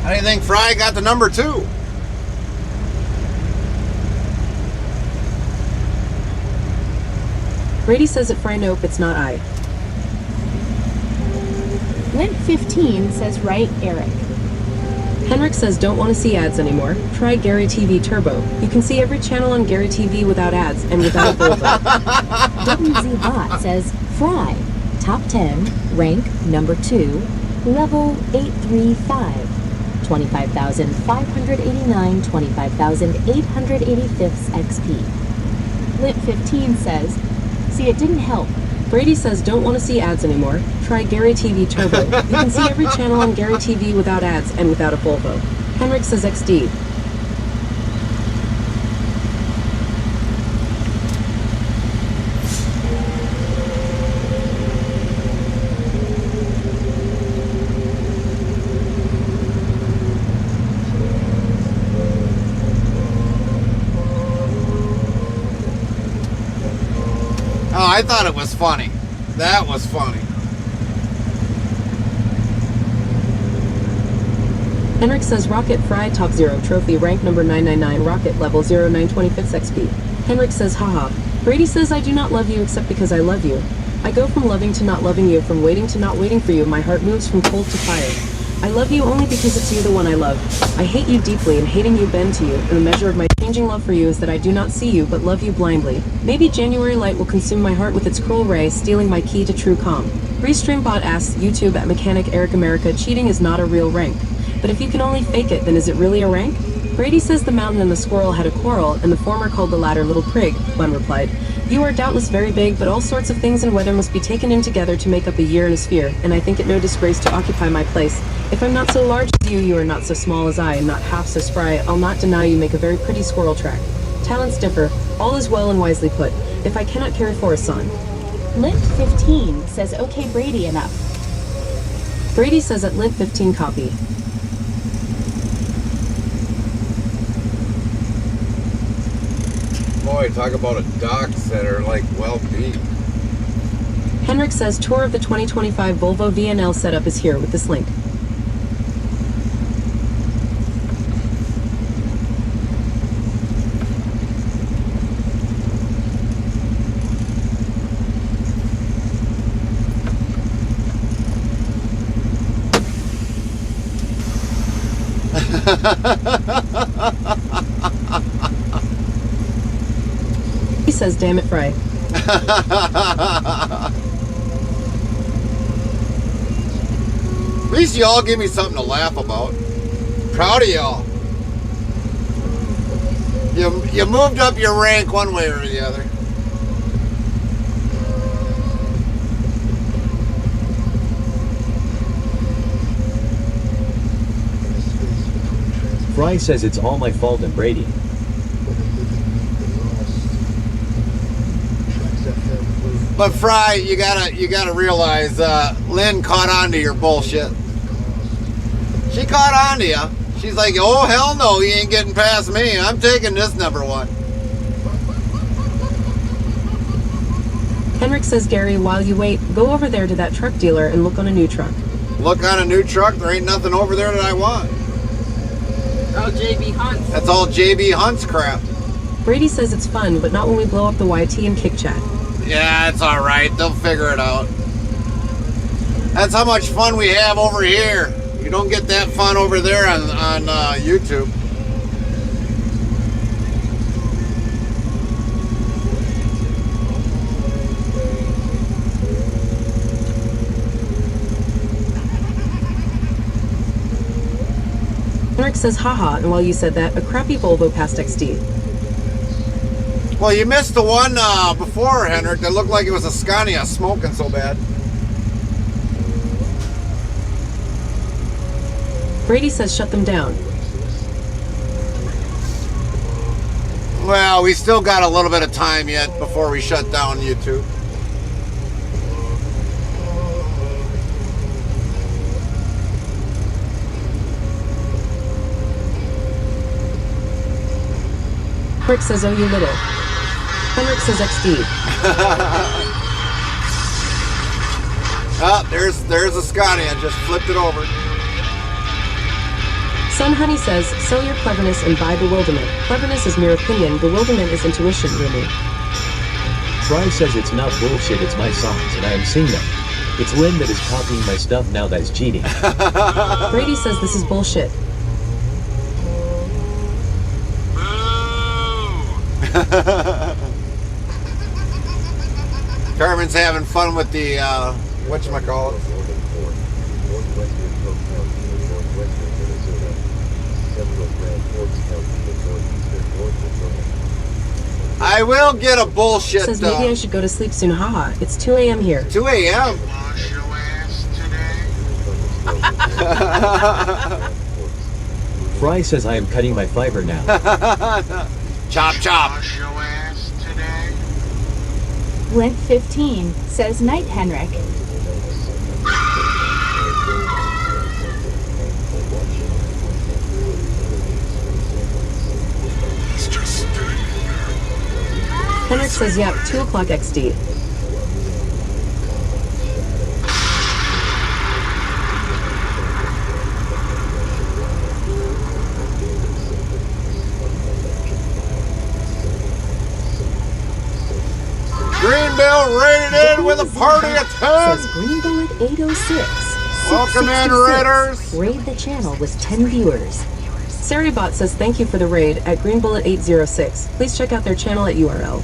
I didn't think Fry got the number 2.
Brady says at Fry, "Nope, it's not I."
Lynn15 says, right, Eric.
Henrik says, "Don't want to see ads anymore. Try Gary TV Turbo. You can see every channel on Gary TV without ads and without a Volvo."
WZBot says, Fry, top 10, rank number 2, level 835, 25,589, 25,885 XP.
Lint15 says, see, it didn't help.
Brady says, "Don't want to see ads anymore. Try Gary TV Turbo. You can see every channel on Gary TV without ads and without a Volvo." Henrik says, "XD."
Oh, I thought it was funny. That was funny.
Henrik says, "Rocket Fry top 0 trophy rank number 999 rocket level 0925 XP." Henrik says, "Haha." Brady says, "I do not love you except because I love you. I go from loving to not loving you, from waiting to not waiting for you. My heart moves from cold to fire. I love you only because it's you, the one I love. I hate you deeply, and hating you bend to you, and the measure of my changing love for you is that I do not see you, but love you blindly. Maybe January light will consume my heart with its cruel ray, stealing my key to true calm." Restreambot asks, "YouTube at Mechanic Eric America, cheating is not a real rank. But if you can only fake it, then is it really a rank?" Brady says the mountain and the squirrel had a quarrel, and the former called the latter Little Prig. One replied, "You are doubtless very big, but all sorts of things and weather must be taken in together to make up a year in a sphere, and I think it no disgrace to occupy my place. If I'm not so large as you are not so small as I, and not half so spry. I'll not deny you make a very pretty squirrel track. Talents differ. All is well and wisely put. If I cannot carry forests on."
Lint15 says, okay, Brady, enough.
Brady says at Lint15 copy.
Boy, talk about a docks that are like well beat.
Henrik says, "Tour of the 2025 Volvo VNL setup is here with this link." He says, "Damn it, Fry."
At least y'all give me something to laugh about. Proud of y'all. You moved up your rank one way or the other.
Fry says it's all my fault and Brady.
But Fry, you gotta realize, Lynn caught on to your bullshit. She caught on to you. She's like, "Oh hell no, you ain't getting past me. I'm taking this number 1."
Henrik says, Gary, while you wait, go over there to that truck dealer and look on a new truck.
Look on a new truck? There ain't nothing over there that I want.
Oh, JB Hunt.
That's all JB Hunt's crap.
Brady says it's fun, but not when we blow up the YT and Kick Chat.
Yeah, it's alright. They'll figure it out. That's how much fun we have over here. You don't get that fun over there on YouTube.
Henrik says, haha, and while you said that, a crappy Volvo passed XD.
Well, you missed the one before, Henrik, that looked like it was a Scania smoking so bad.
Brady says, shut them down.
Well, we still got a little bit of time yet before we shut down YouTube.
Henrik says, oh, you little. Henrik says, XD.
Oh, there's a Scania. Just flipped it over.
Son Honey says, sell your cleverness and buy bewilderment. Cleverness is mere opinion, bewilderment is intuition, really.
Fry says it's not bullshit, it's my songs, and I am singing them. It's Lynn that is copying my stuff now, that's cheating.
Brady says this is bullshit.
Carmen's having fun with the, whatchamacallit. I will get a bullshit.
Says maybe I should go to sleep soon. Haha. It's 2 a.m. here.
2 a.m.
Fry says I am cutting my fiber now.
Chop chop.
Lint 15 says night, Henrik.
Henrik says, yep, 2 o'clock XD.
Greenville rated in with a party of 10.
Says Greenville at 806.
Welcome in, Raiders.
Raid the channel with 10 viewers.
Saribot says thank you for the raid at Green Bullet 806. Please check out their channel at URL.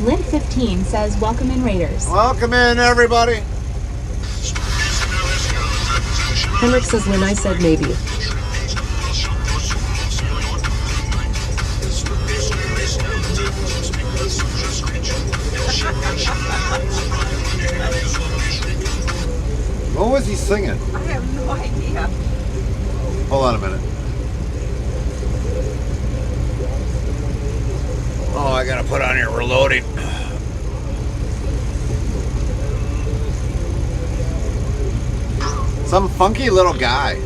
Lint 15 says welcome in, Raiders.
Welcome in, everybody.
Henrik says when I said maybe.
What was he singing?
I have no idea.
Hold on a minute. Oh, I gotta put on here, we're loading. Some funky little guy.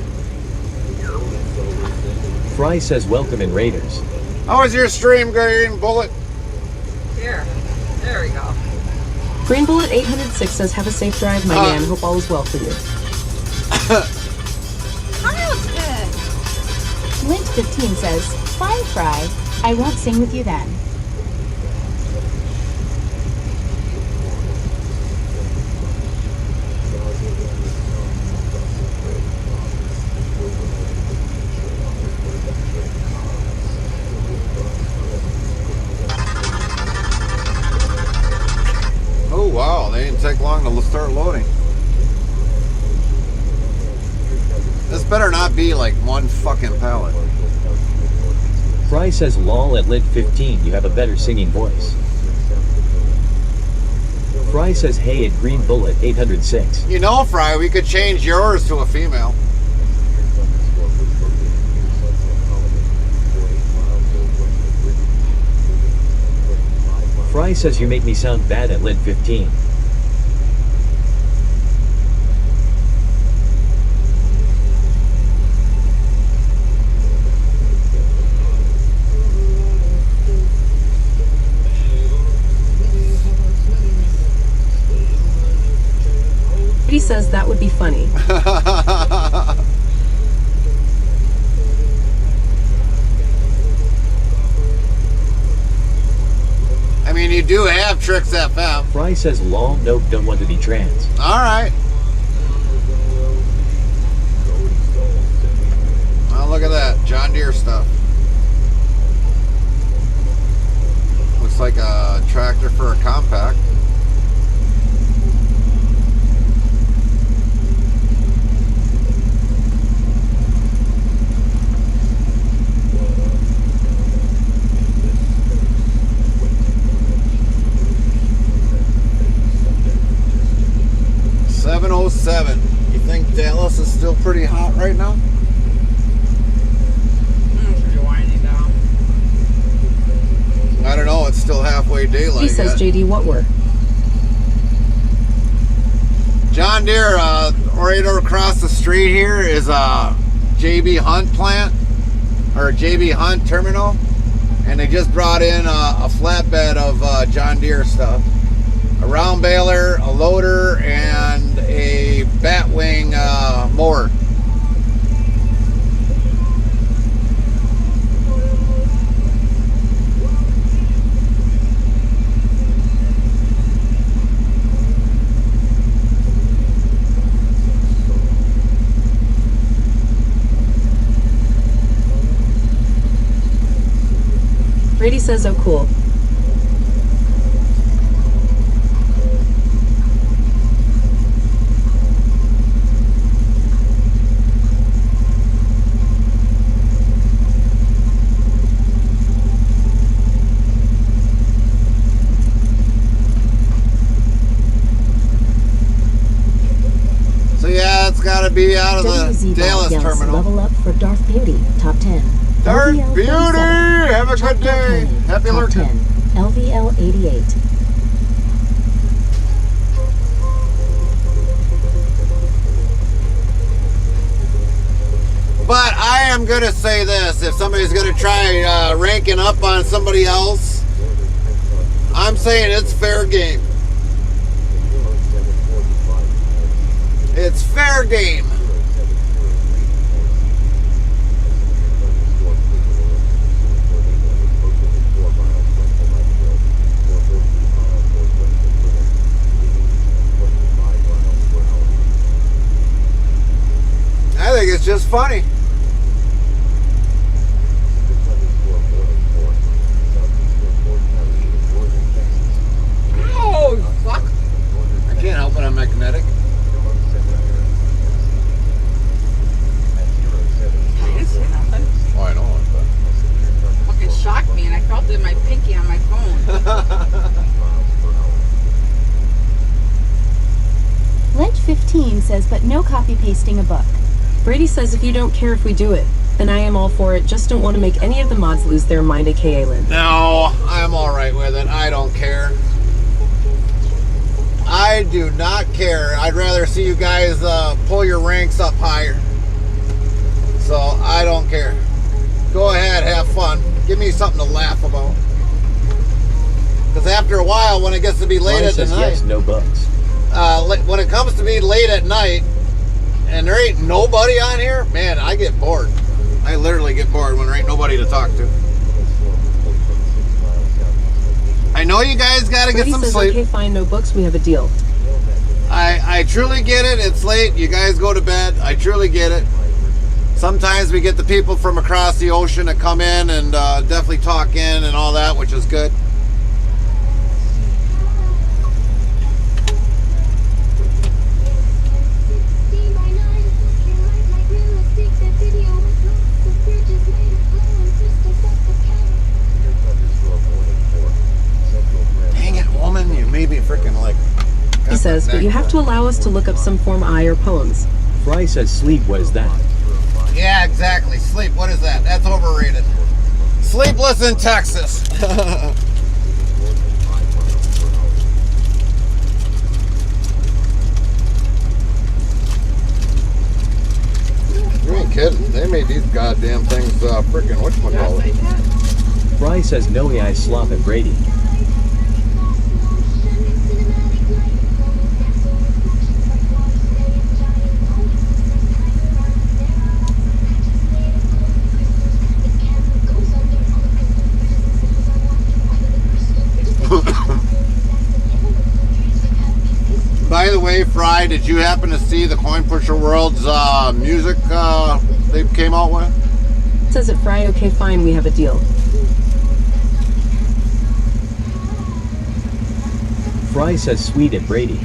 Fry says welcome in, Raiders.
How was your stream, Green Bullet?
Here. There we go.
Green Bullet 806 says have a safe drive, my man. Hope all is well for you.
Lint 15 says, fine, Fry. I won't sing with you then.
Oh wow, they didn't take long to start loading. This better not be like one fucking pallet.
Fry says lol at Lit 15, you have a better singing voice. Fry says hey at Green Bullet 806.
You know, Fry, we could change yours to a female.
Fry says you make me sound bad at Lit 15.
says that would be funny.
I mean, you do have Tricks FM.
Fry says, lol, nope, don't want to be trans.
All right. Well, look at that. John Deere stuff. Looks like a tractor for a compact. You think Dallas is still pretty hot right now? I don't know. It's still halfway daylight.
He says,
yet.
JD, what were?
John Deere, right across the street here is a JB Hunt plant, or JB Hunt terminal, and they just brought in a flatbed of John Deere stuff. A round baler, a loader, and a batwing mower.
Brady says, oh cool.
Gotta be out of the Dallas terminal.
Level up for Darth Beauty, top 10.
Darth
LVL
Beauty,
37,
have a good day. Happy
top
lurking.
10. LVL 88.
But I am gonna say this: if somebody's gonna try ranking up on somebody else, I'm saying it's fair game. It's fair game. I think it's just funny. Oh, fuck. I can't help it, I'm magnetic. Oh, I know.
Fucking shocked me, and I felt it in my pinky on my phone.
Lynch 15 says, but no copy pasting a book.
Brady says, if you don't care if we do it, then I am all for it. Just don't want to make any of the mods lose their mind, aka Lynn.
No, I'm alright with it. I don't care. I do not care. I'd rather see you guys pull your ranks up higher. So I don't care. Go ahead, have fun. Give me something to laugh about. Because after a while, when it gets to be late at night,
yes, no bugs.
when it comes to be late at night, and there ain't nobody on here, man, I get bored. I literally get bored when there ain't nobody to talk to. I know you guys got to get some
says,
sleep.
Okay, fine, no books. We have a deal.
I truly get it. It's late. You guys go to bed. I truly get it. Sometimes we get the people from across the ocean to come in and definitely talk in and all that, which is good. Dang it, woman. You made me freaking like...
He says, but you have to allow us to look up some form I or poems.
Fry says, sleep, what is that?
Yeah, exactly. Sleep, what is that? That's overrated. Sleepless in Texas. You ain't kidding. They made these goddamn things freaking whatchamacallit.
Fry says, no way I slop at Brady.
Fry, did you happen to see the Coin Pusher World's music they came out with?
It says at Fry, okay, fine, we have a deal.
Fry says sweet at Brady.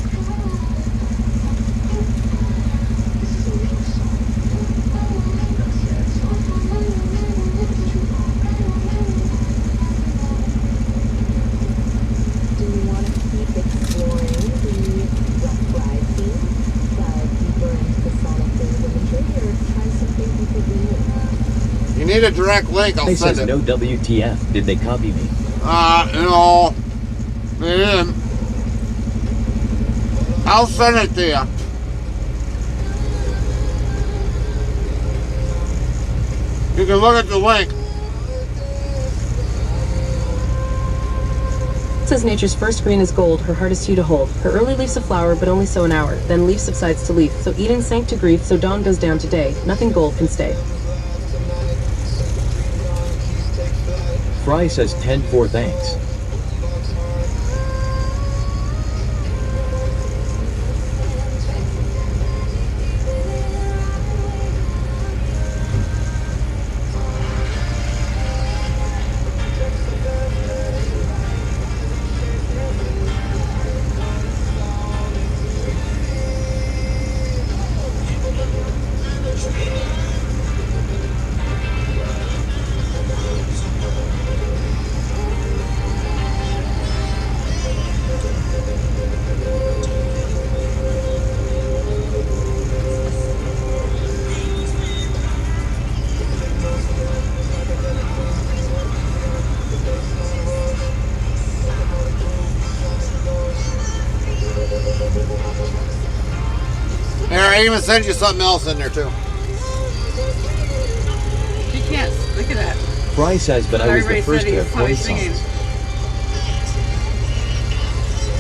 You need a direct link, I'll
Fry
send
says
it.
no WTF, did they copy me?
No. They didn't. I'll send it to you. You can look at the link.
It says nature's first green is gold, her hardest hue to hold. Her early leaves a flower, but only so an hour. Then leaf subsides to leaf. So Eden sank to grief, so dawn goes down to day. Nothing gold can stay.
Fry says 10-4 thanks.
I even sent you something else in there too.
You can't. Look at that.
Fry says, but I was the first to have coin songs.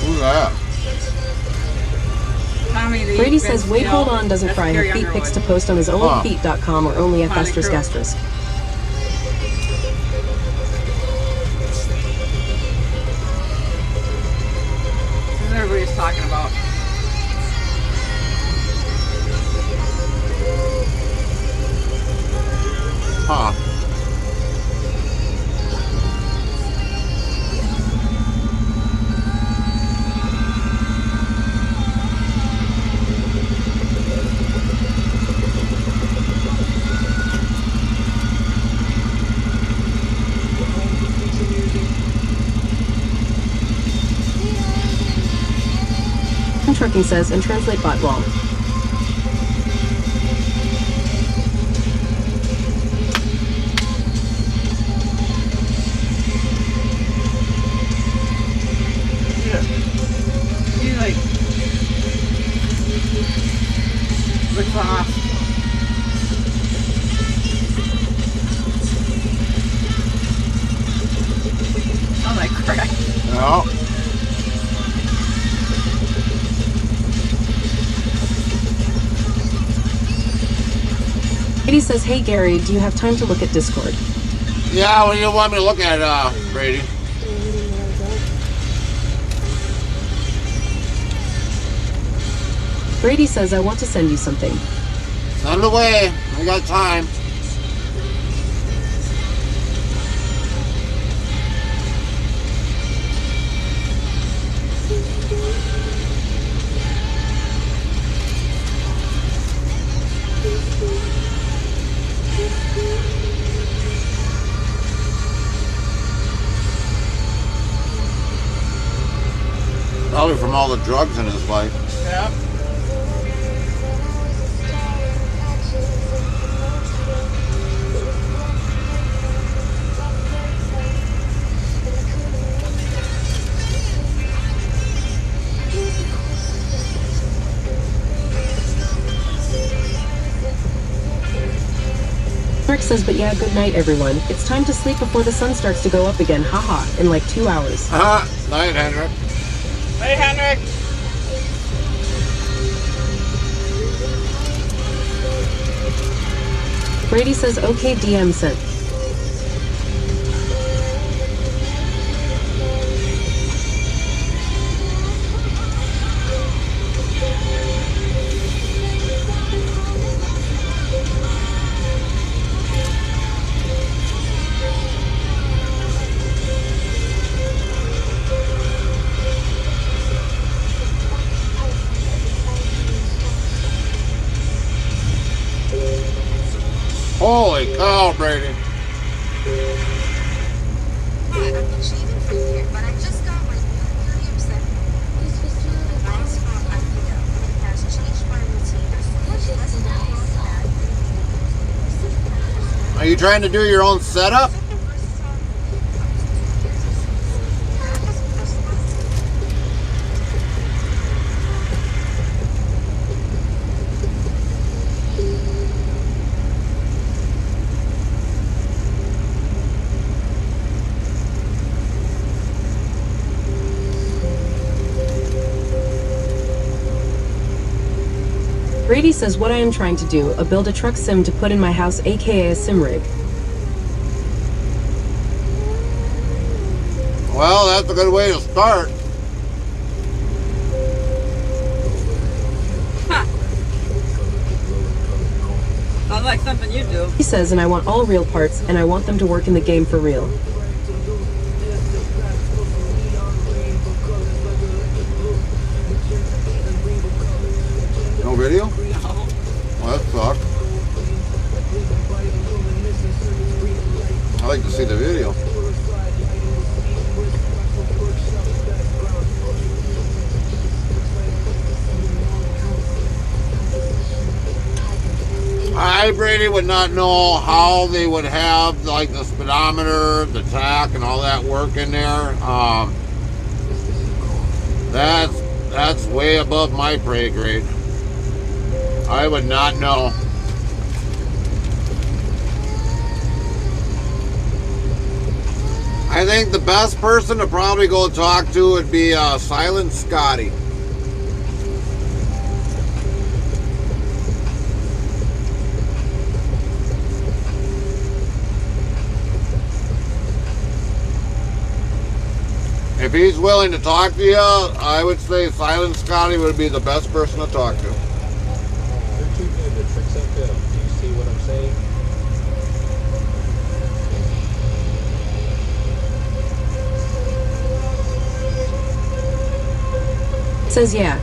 Who's that?
Tommy, the
Brady says, wait, hold on, doesn't Fry have feet pics to post on his onlyfeet.com or only f asterisk asterisk.
This is everybody's talking about.
Huh.
And Trucking says, and translate bot wall.
He like looks off. Oh my crap.
No.
Brady says, hey Gary, do you have time to look at Discord?
Yeah, what do you want me to look at, Brady?
Brady says, I want to send you something.
Send away. I got time. Probably from all the drugs in his life.
Yep.
Rick says, but yeah, good night everyone. It's time to sleep before the sun starts to go up again. Haha, in like 2 hours.
Night, Henrik.
Hey, Henrik.
Brady says, okay, DM sent.
Holy cow, Brady.
I'm shaving for here, but I just got my new helium set. Nice from IRL. It has changed my routine. There's less than
Are you trying to do your own setup?
Brady says what I am trying to do, build a truck sim to put in my house, aka a sim rig.
Well, that's a good way to start.
Sounds like something you do.
He says, and I want all real parts, and I want them to work in the game for real.
No video? Well, that sucks. I like to see the video. I, Brady, would not know how they would have like the speedometer, the tach, and all that work in there. That's way above my pay grade. I would not know. I think the best person to probably go talk to would be Silent Scotty. If he's willing to talk to you, I would say Silent Scotty would be the best person to talk to.
You're too good. The trick's uphill. Do you see what I'm saying?
Says yeah.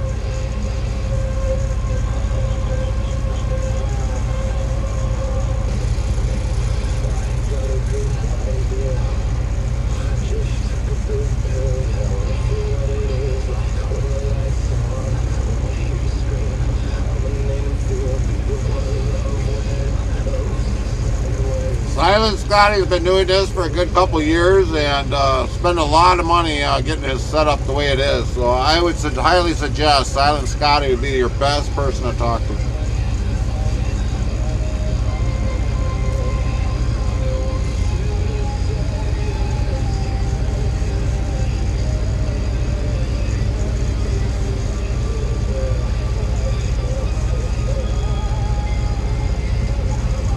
Silent Scotty's been doing this for a good couple years and spent a lot of money getting his set up the way it is. So I would highly suggest Silent Scotty would be your best person to talk to.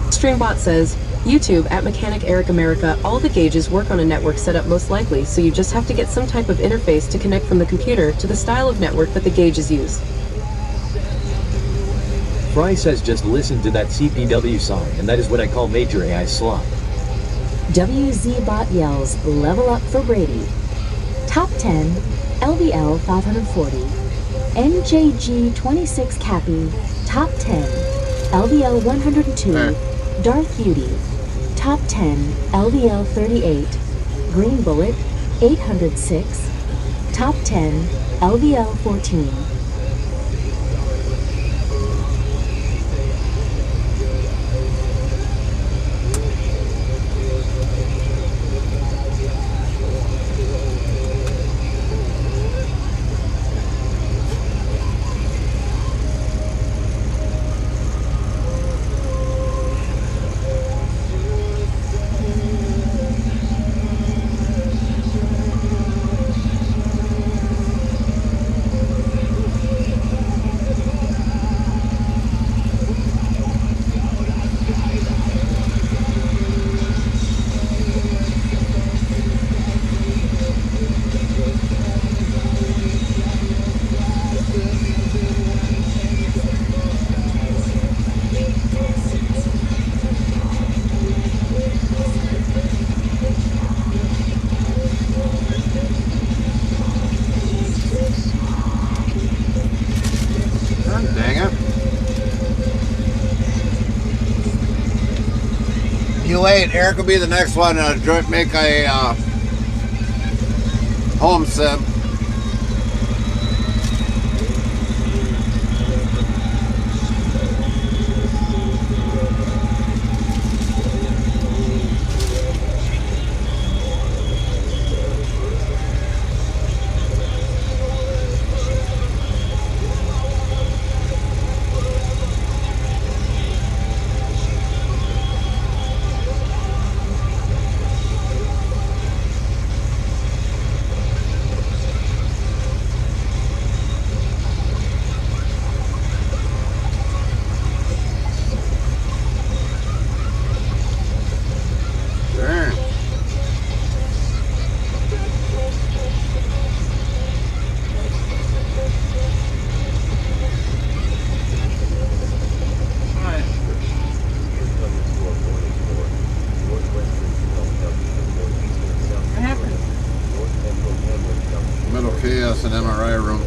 Streambot says, YouTube at Mechanic Eric America, all the gauges work on a network setup most likely, so you just have to get some type of interface to connect from the computer to the style of network that the gauges use.
Fry says just listen to that CPW song, and that is what I call major AI slop.
WZBot yells, level up for Brady. Top 10, LVL 540. NJG 26 Cappy, top 10. LVL 102, Darth Beauty. Top 10, LVL 38. Green Bullet, 806. Top 10, LVL 14.
You wait. Eric will be the next one to make a home sim. Chaos and MRI room.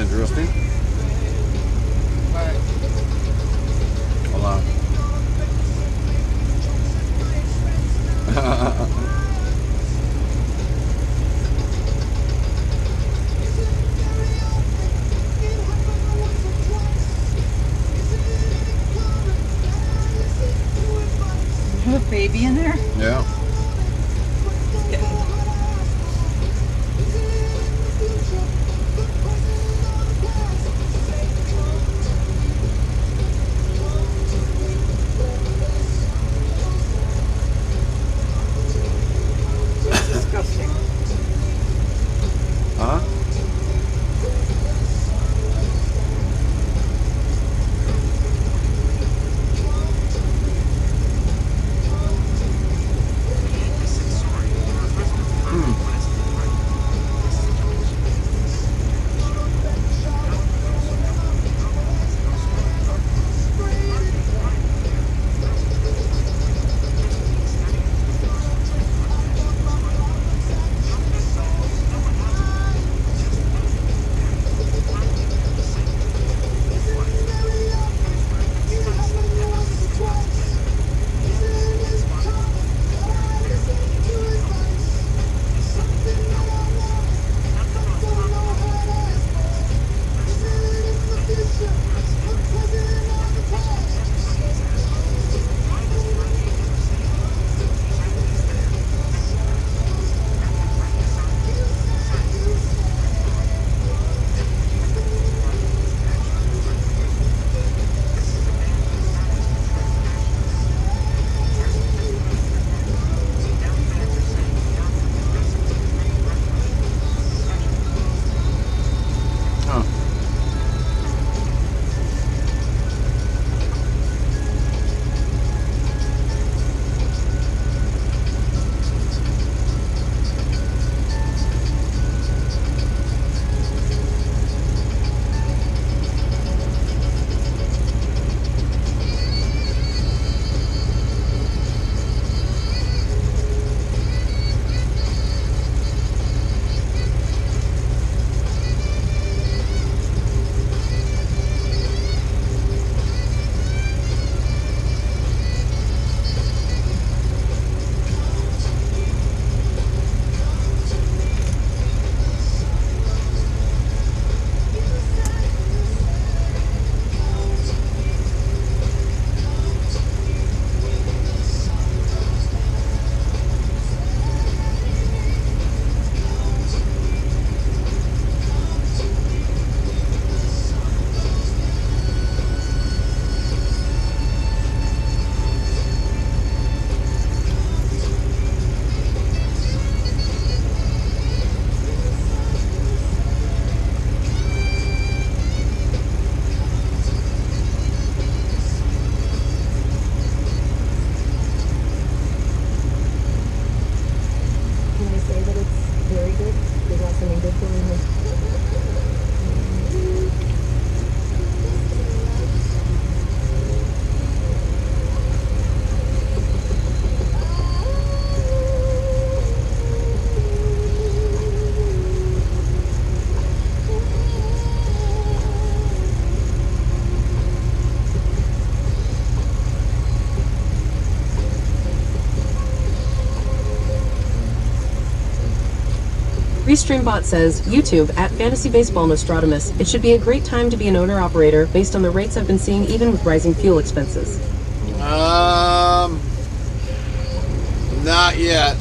Interesting. Hold on.
Have a baby in there?
Yeah.
Livestream bot says, YouTube, at Fantasy Baseball Nostradamus, it should be a great time to be an owner-operator based on the rates I've been seeing even with rising fuel expenses.
Not yet.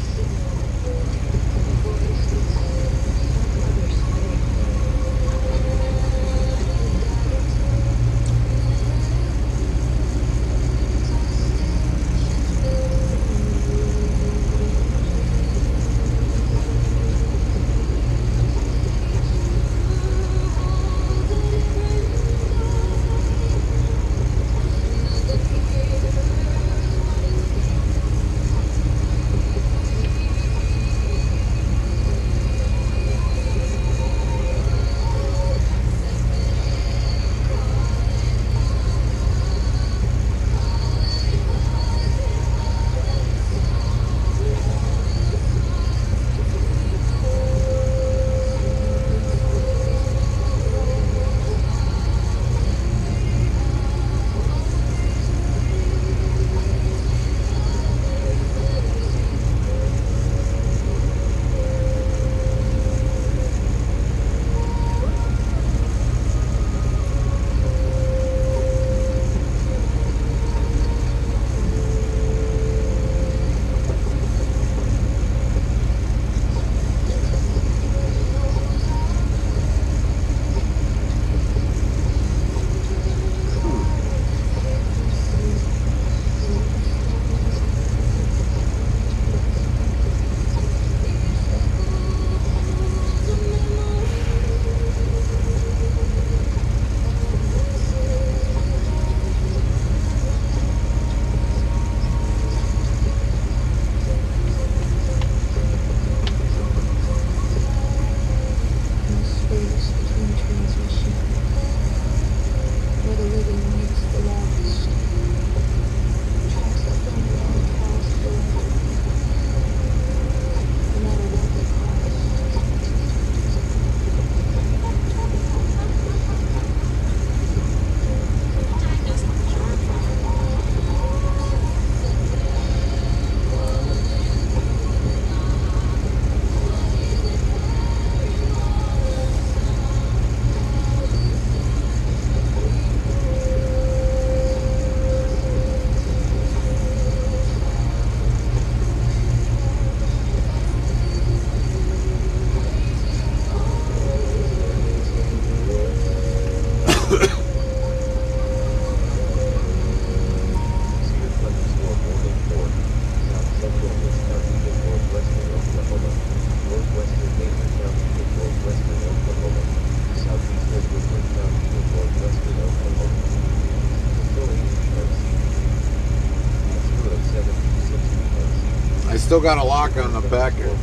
Still got a lock on the back here.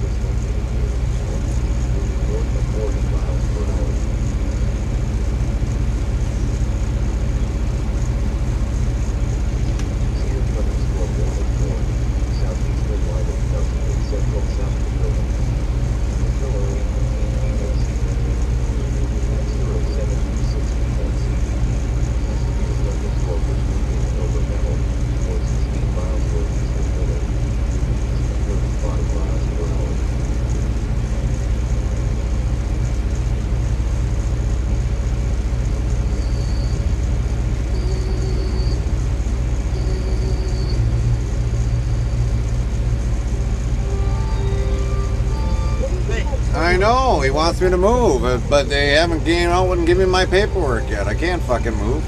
I know, he wants me to move, but they haven't wouldn't give me my paperwork yet. I can't fucking move.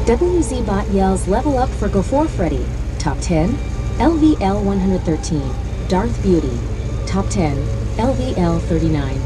WZBot yells level up for Go 4 Freddy. Top 10, LVL 113. Darth Beauty. Top 10, LVL 39.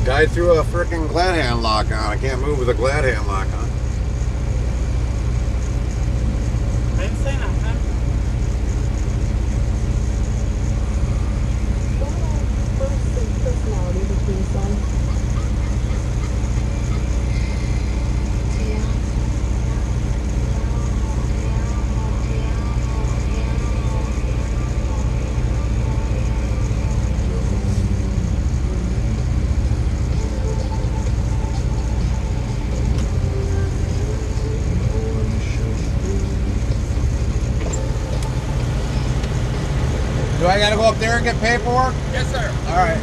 Guy threw a frickin' glad hand lock on. I can't move with a glad hand lock on.
I didn't say nothing.
gotta go up there and get paperwork?
Yes, sir.
All right.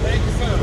Thank you, sir.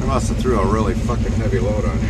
I must have threw a really fucking heavy load on you.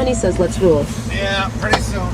Honey says let's rule.
Yeah, pretty soon.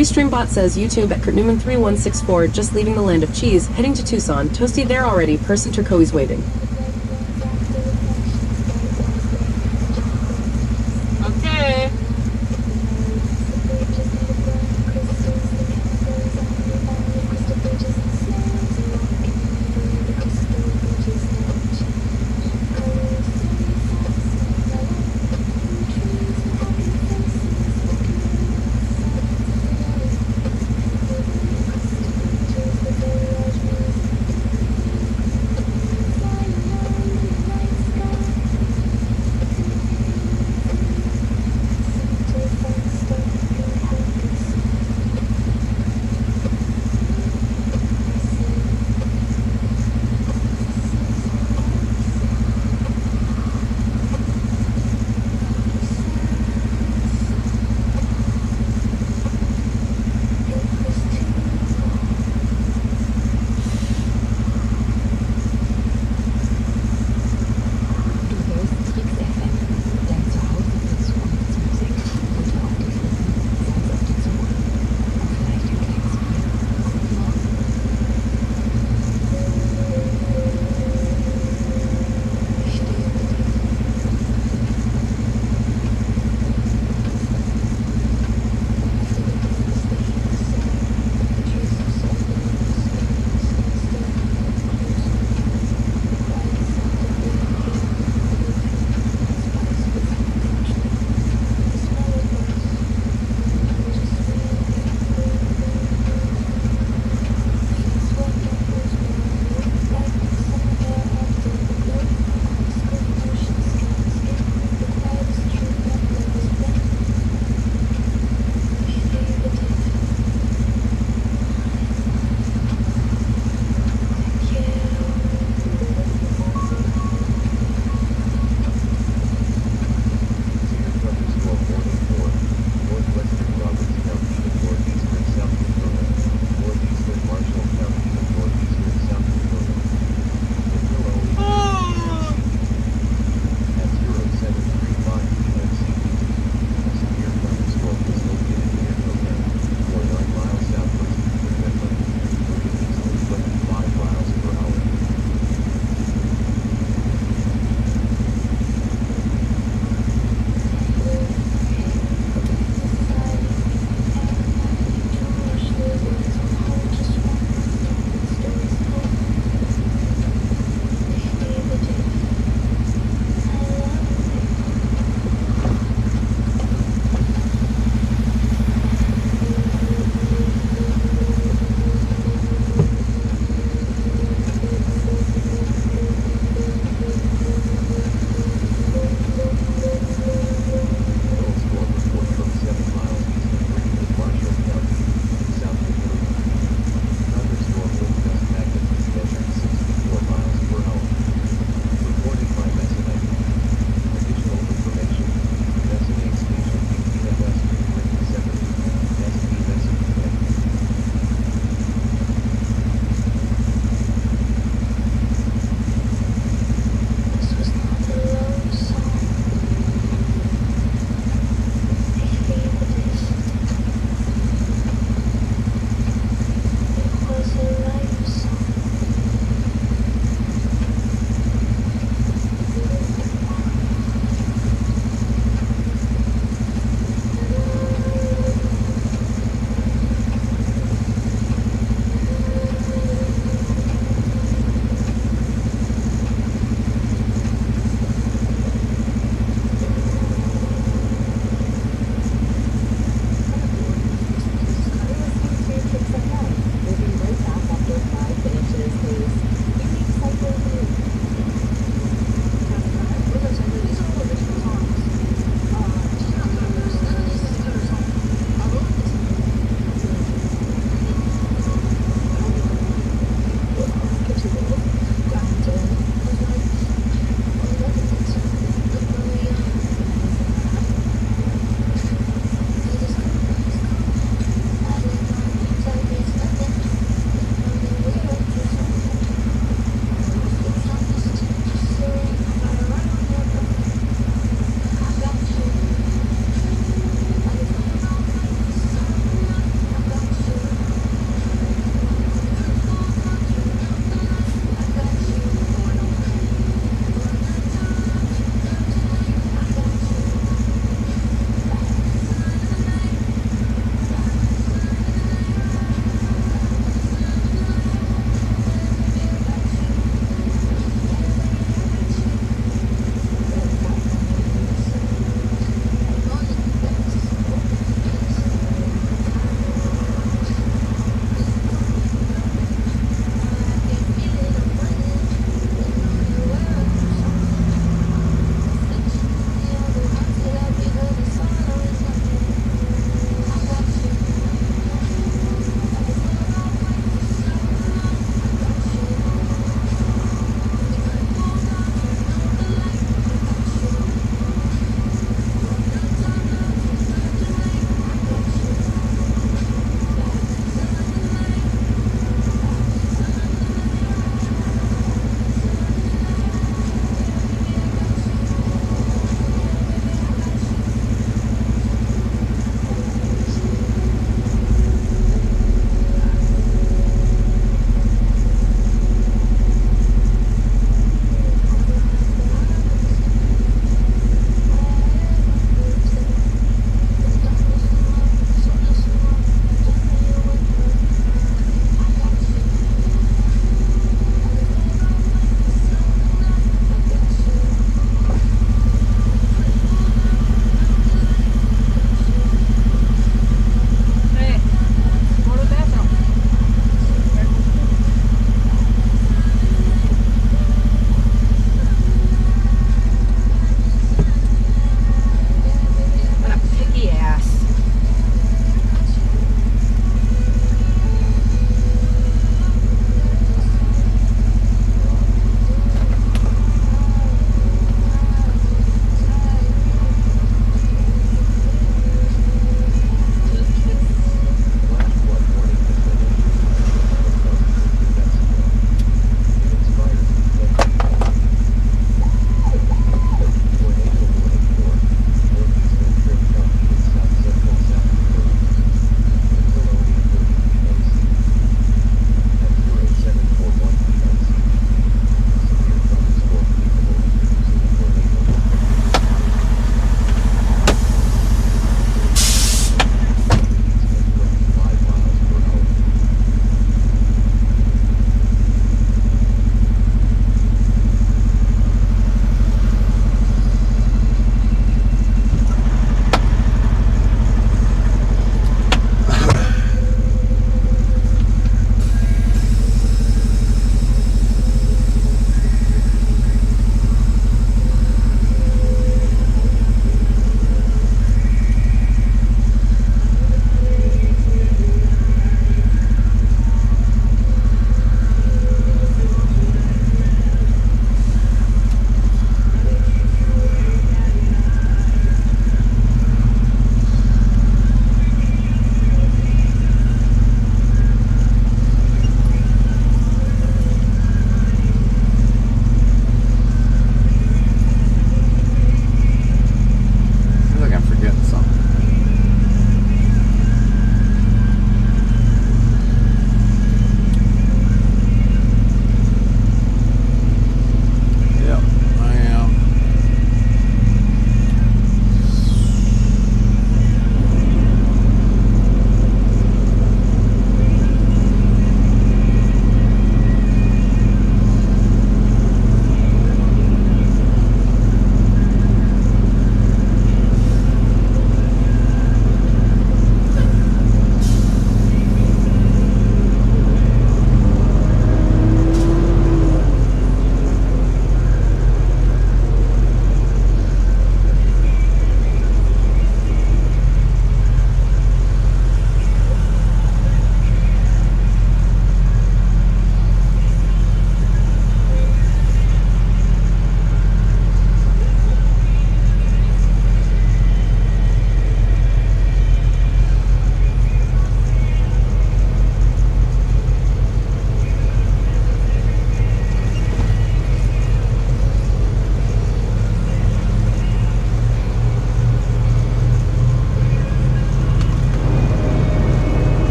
Restreambot says YouTube at Kurt Newman 3164, just leaving the land of cheese, heading to Tucson. Toasty there already, person turquoise waving.
Okay.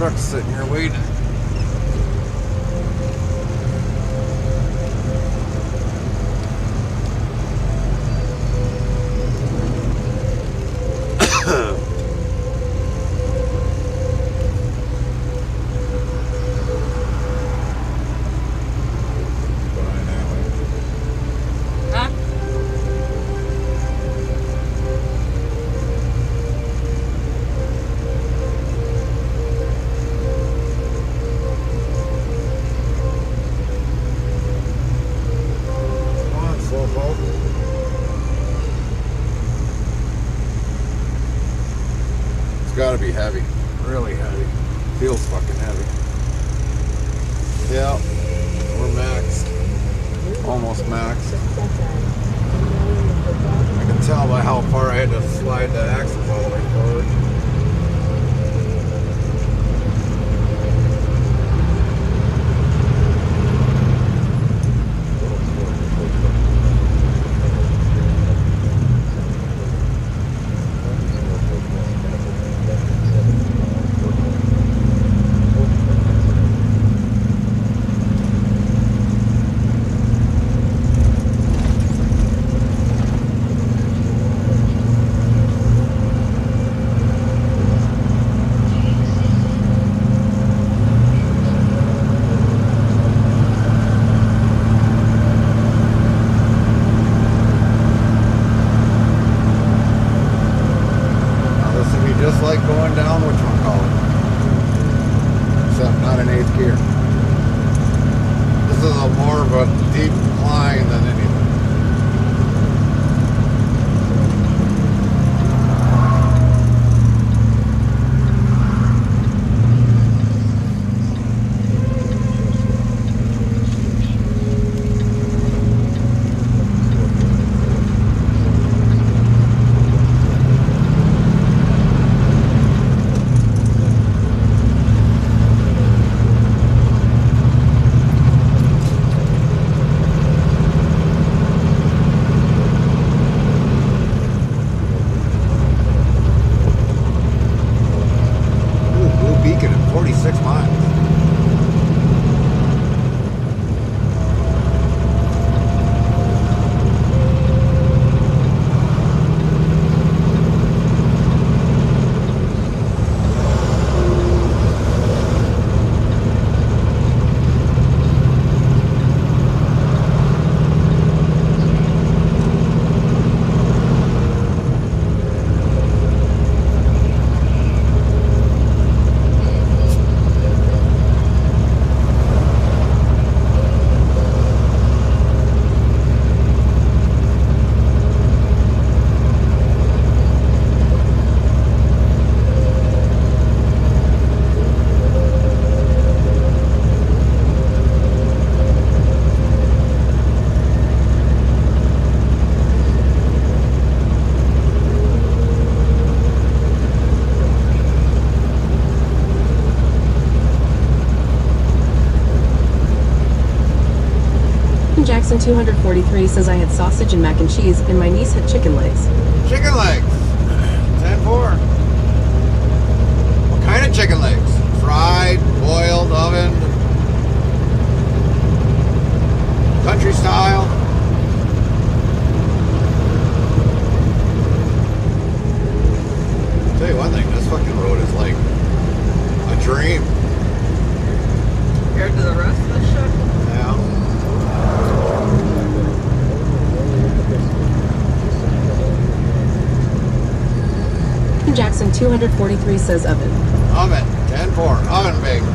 truck's sitting here waiting. Gotta be heavy, really heavy. Feels fucking heavy. Yeah, we're maxed, almost maxed. I can tell by how far I had to slide the axles all the way forward. Just like going down whatchamacallit. Except not in 8th gear. This is a more of a deep climb than anything. Beacon at 46 miles.
Jackson 243 says I had sausage and mac and cheese, and my niece had chicken legs.
Chicken legs. 10-4. What kind of chicken legs? Fried, boiled, ovened, country style. I'll tell you one thing, this fucking road is like a dream.
Compared to the rest of the shit?
Yeah.
Jackson 243 says oven.
Oven. 10-4. Oven baked.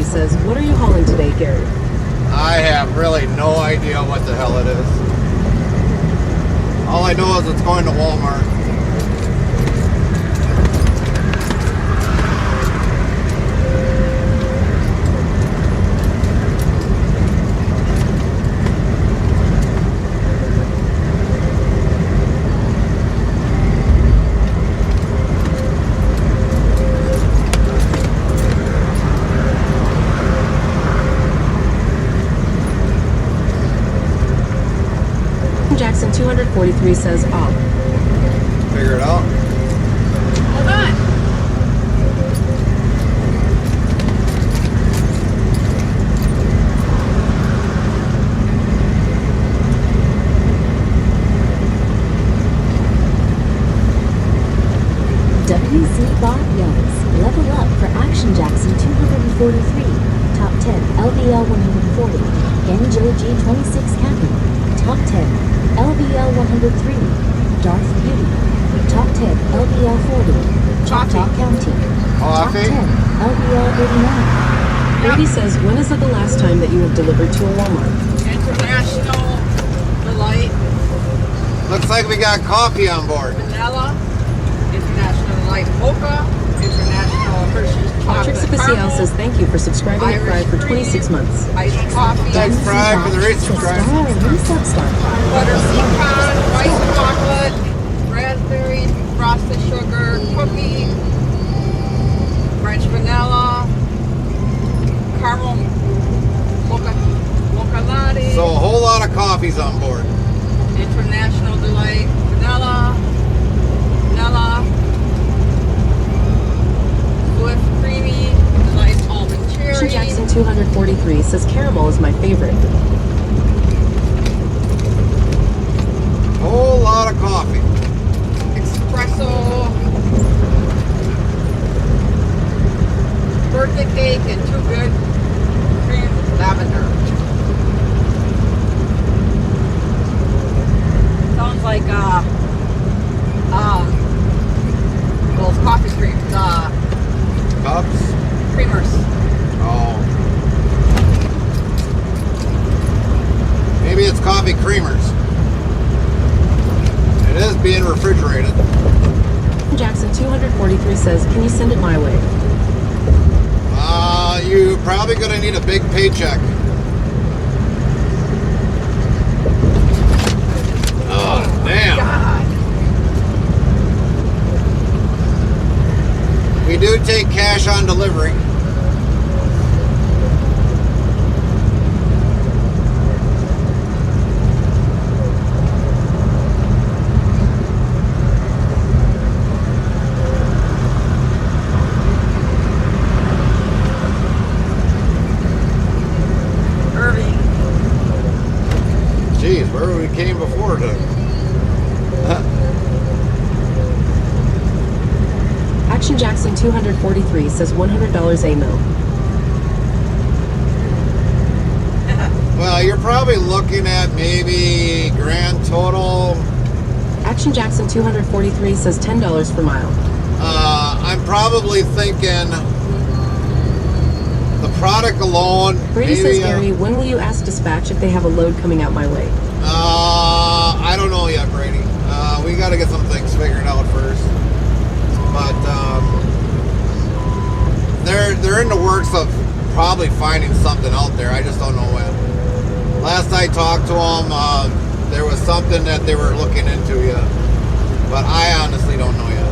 Says, what are you hauling today, Gary?
I have really no idea what the hell it is. All I know is it's going to Walmart.
Jackson 243 says off.
Figure it out.
Hold on.
WZ Bot yells, level up for Action Jackson 243, top 10 LVL 140, Angel G26 Captain, top 10 LVL 103, Darth Beauty, top 10 LVL 40, Choctaw County, top 10 LVL 89.
Brady says, when is it the last time that you have delivered to a Walmart?
International Delight.
Looks like we got coffee on board.
Vanilla. International Delight Mocha. International Hershey's
Patrick
Chocolate
Cipicio
Caramel.
says, thank you for subscribing to Fry for 26 months.
Iced coffee.
Thanks, Fry, for the resubscribe.
Butter pecan, white chocolate, raspberry, frosted sugar, cookie, French vanilla, caramel, mocha latte.
So a whole lot of coffees on board.
International Delight vanilla, Swift creamy, Delight almond cherry.
Action Jackson 243 says, caramel is my favorite.
Whole lot of coffee.
Espresso, birthday cake, and Too Good cream lavender. Sounds like those coffee creams,
Cups?
creamers.
Oh. Maybe it's coffee creamers. It is being refrigerated.
Jackson 243 says, can you send it my way?
You're probably gonna need a big paycheck. Oh, damn. We do take cash on delivery. Jeez, where we came before to?
Action Jackson 243 says $100 AMO.
Well, you're probably looking at maybe grand total.
Action Jackson 243 says $10 per mile.
I'm probably thinking the product alone.
Brady
maybe,
says, Gary, when will you ask dispatch if they have a load coming out my way?
I don't know yet, Brady. We got to get some things figured out first. But they're in the works of probably finding something out there. I just don't know when. Last I talked to them, there was something that they were looking into yet. But I honestly don't know yet.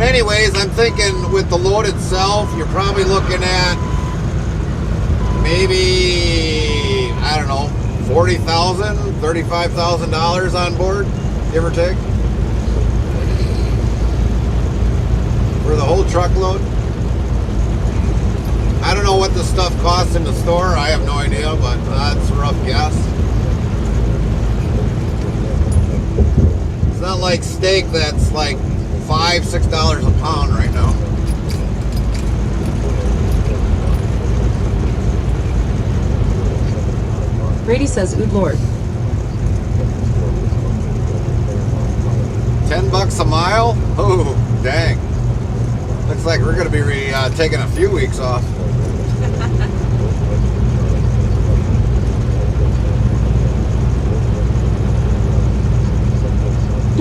Anyways, I'm thinking with the load itself, you're probably looking at maybe, I don't know, $40,000, $35,000 on board, give or take, for the whole truckload. I don't know what the stuff costs in the store. I have no idea, but that's a rough guess. It's not like steak that's like $5, $6 a pound right now.
Brady says, "Ood Lord."
$10 a mile? Oh, dang. Looks like we're going to be taking a few weeks off.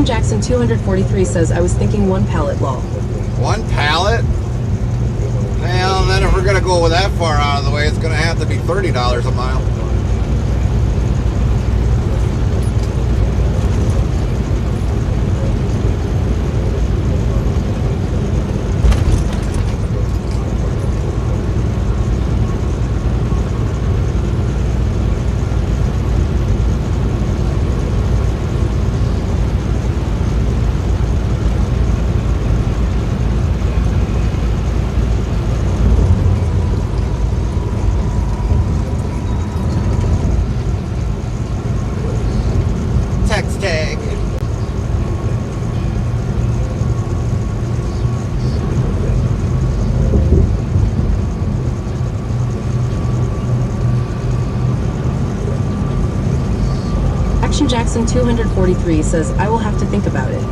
Jackson 243 says, "I was thinking one pallet, lol."
One pallet? Well, then if we're going to go that far out of the way, it's going to have to be $30 a mile.
Action Jackson 243 says, "I will have to think about it."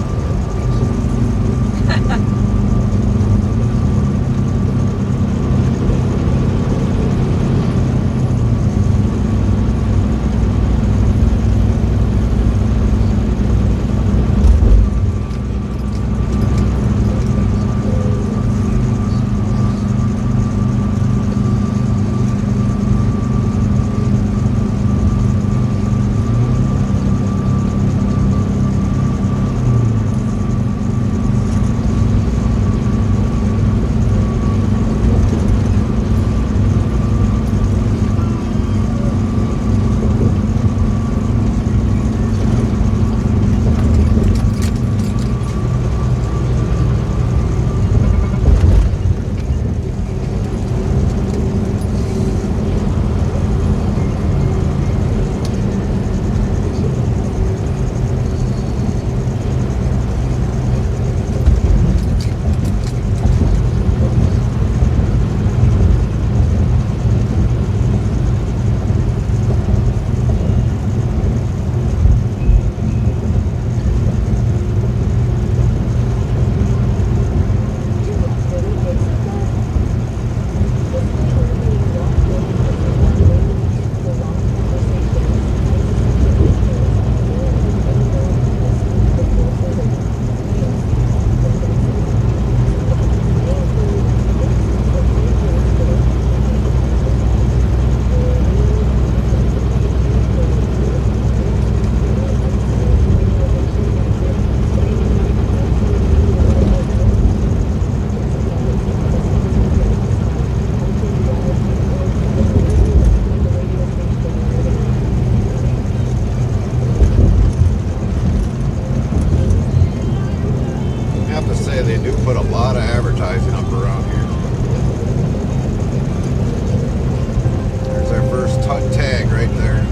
They do put a lot of advertising up around here. There's our first tag right there.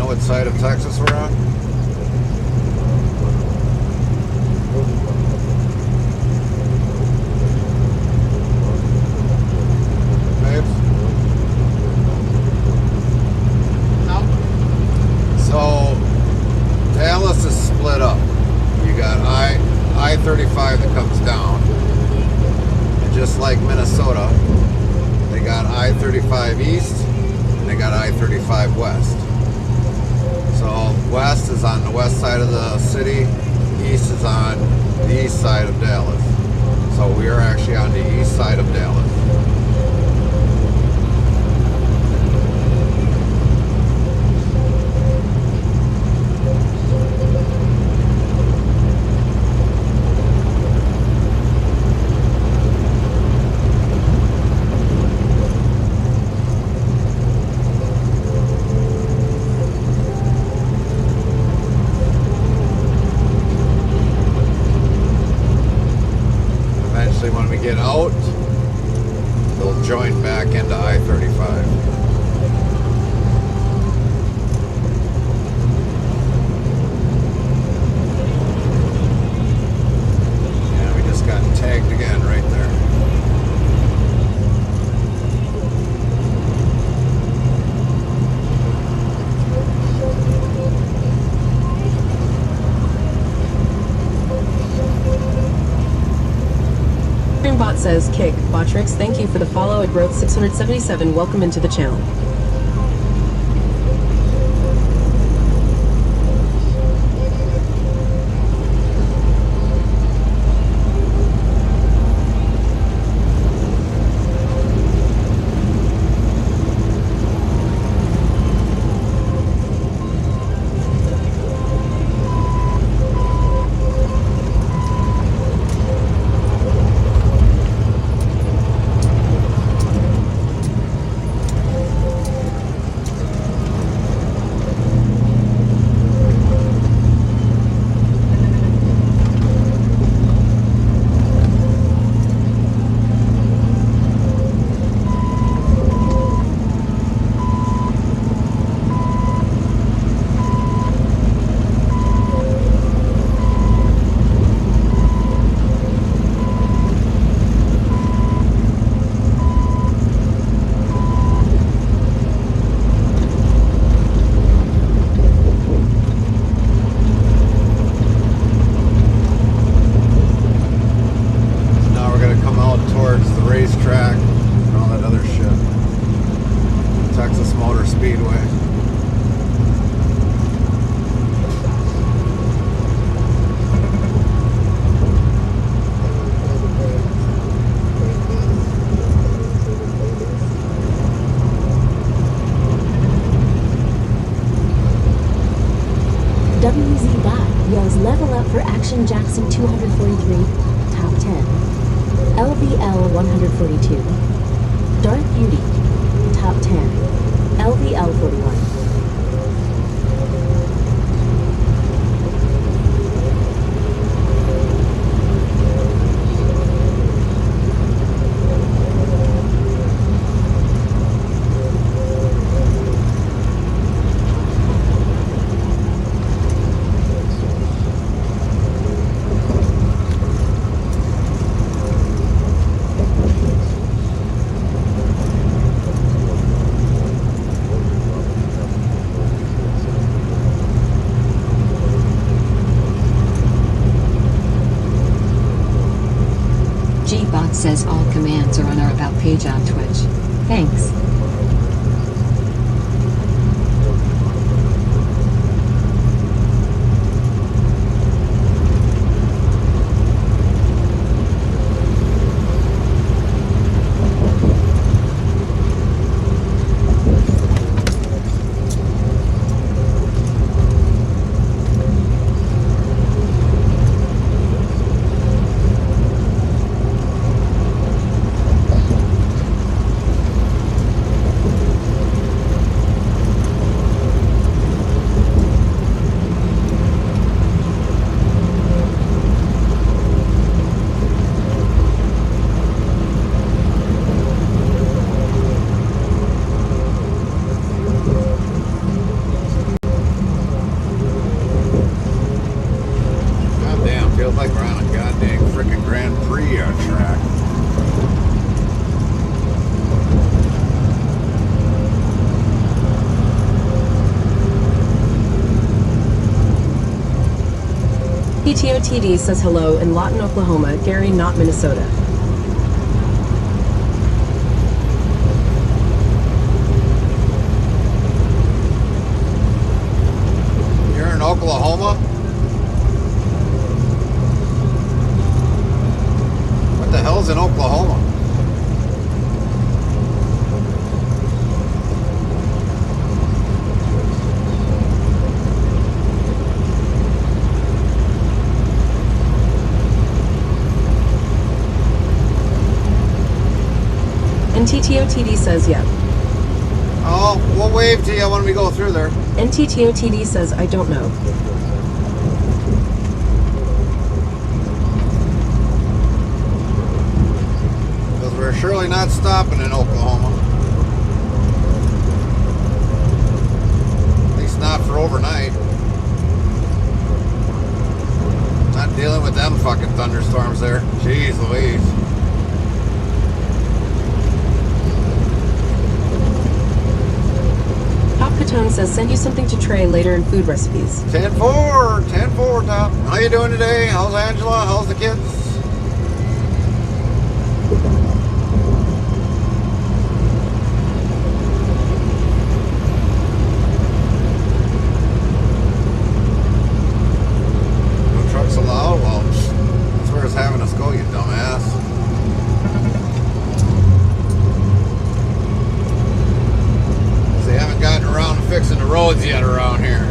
What side of Texas we're on? Babes? No. So Dallas is split up. You got I-35 that comes down. And just like Minnesota, they got I-35 east and they got I-35 west. So west is on the west side of the city, east is on the east side of Dallas. So we are actually on the east side of Dallas. When we get out, they'll join back into I-35. Yeah, we just got tagged again right there.
Bot says, Kick, Botrix, thank you for the follow at Growth 677. Welcome into the channel.
WZ Bot yells level up for Action Jackson 243, top 10. LVL 142. Dark Beauty, top 10. LVL 41.
G-Bot says all commands are on our About page on Twitch. Thanks.
Feels like we're on a goddamn freaking Grand Prix track.
PTOTD says hello in Lawton, Oklahoma. Gary, not Minnesota.
You're in Oklahoma?
NTTOTD says yeah.
Oh, we'll wave to you when we go through there.
NTTOTD says I don't know.
Because we're surely not stopping in Oklahoma. At least not for overnight. Not dealing with them fucking thunderstorms there. Jeez Louise.
Pop Catone says send you something to tray later in food recipes.
10-4, 10-4, Top. How you doing today? How's Angela? How's the kids? No trucks allowed? Well, that's where it's having us go, you dumbass. They haven't gotten around to fixing the roads yet around here.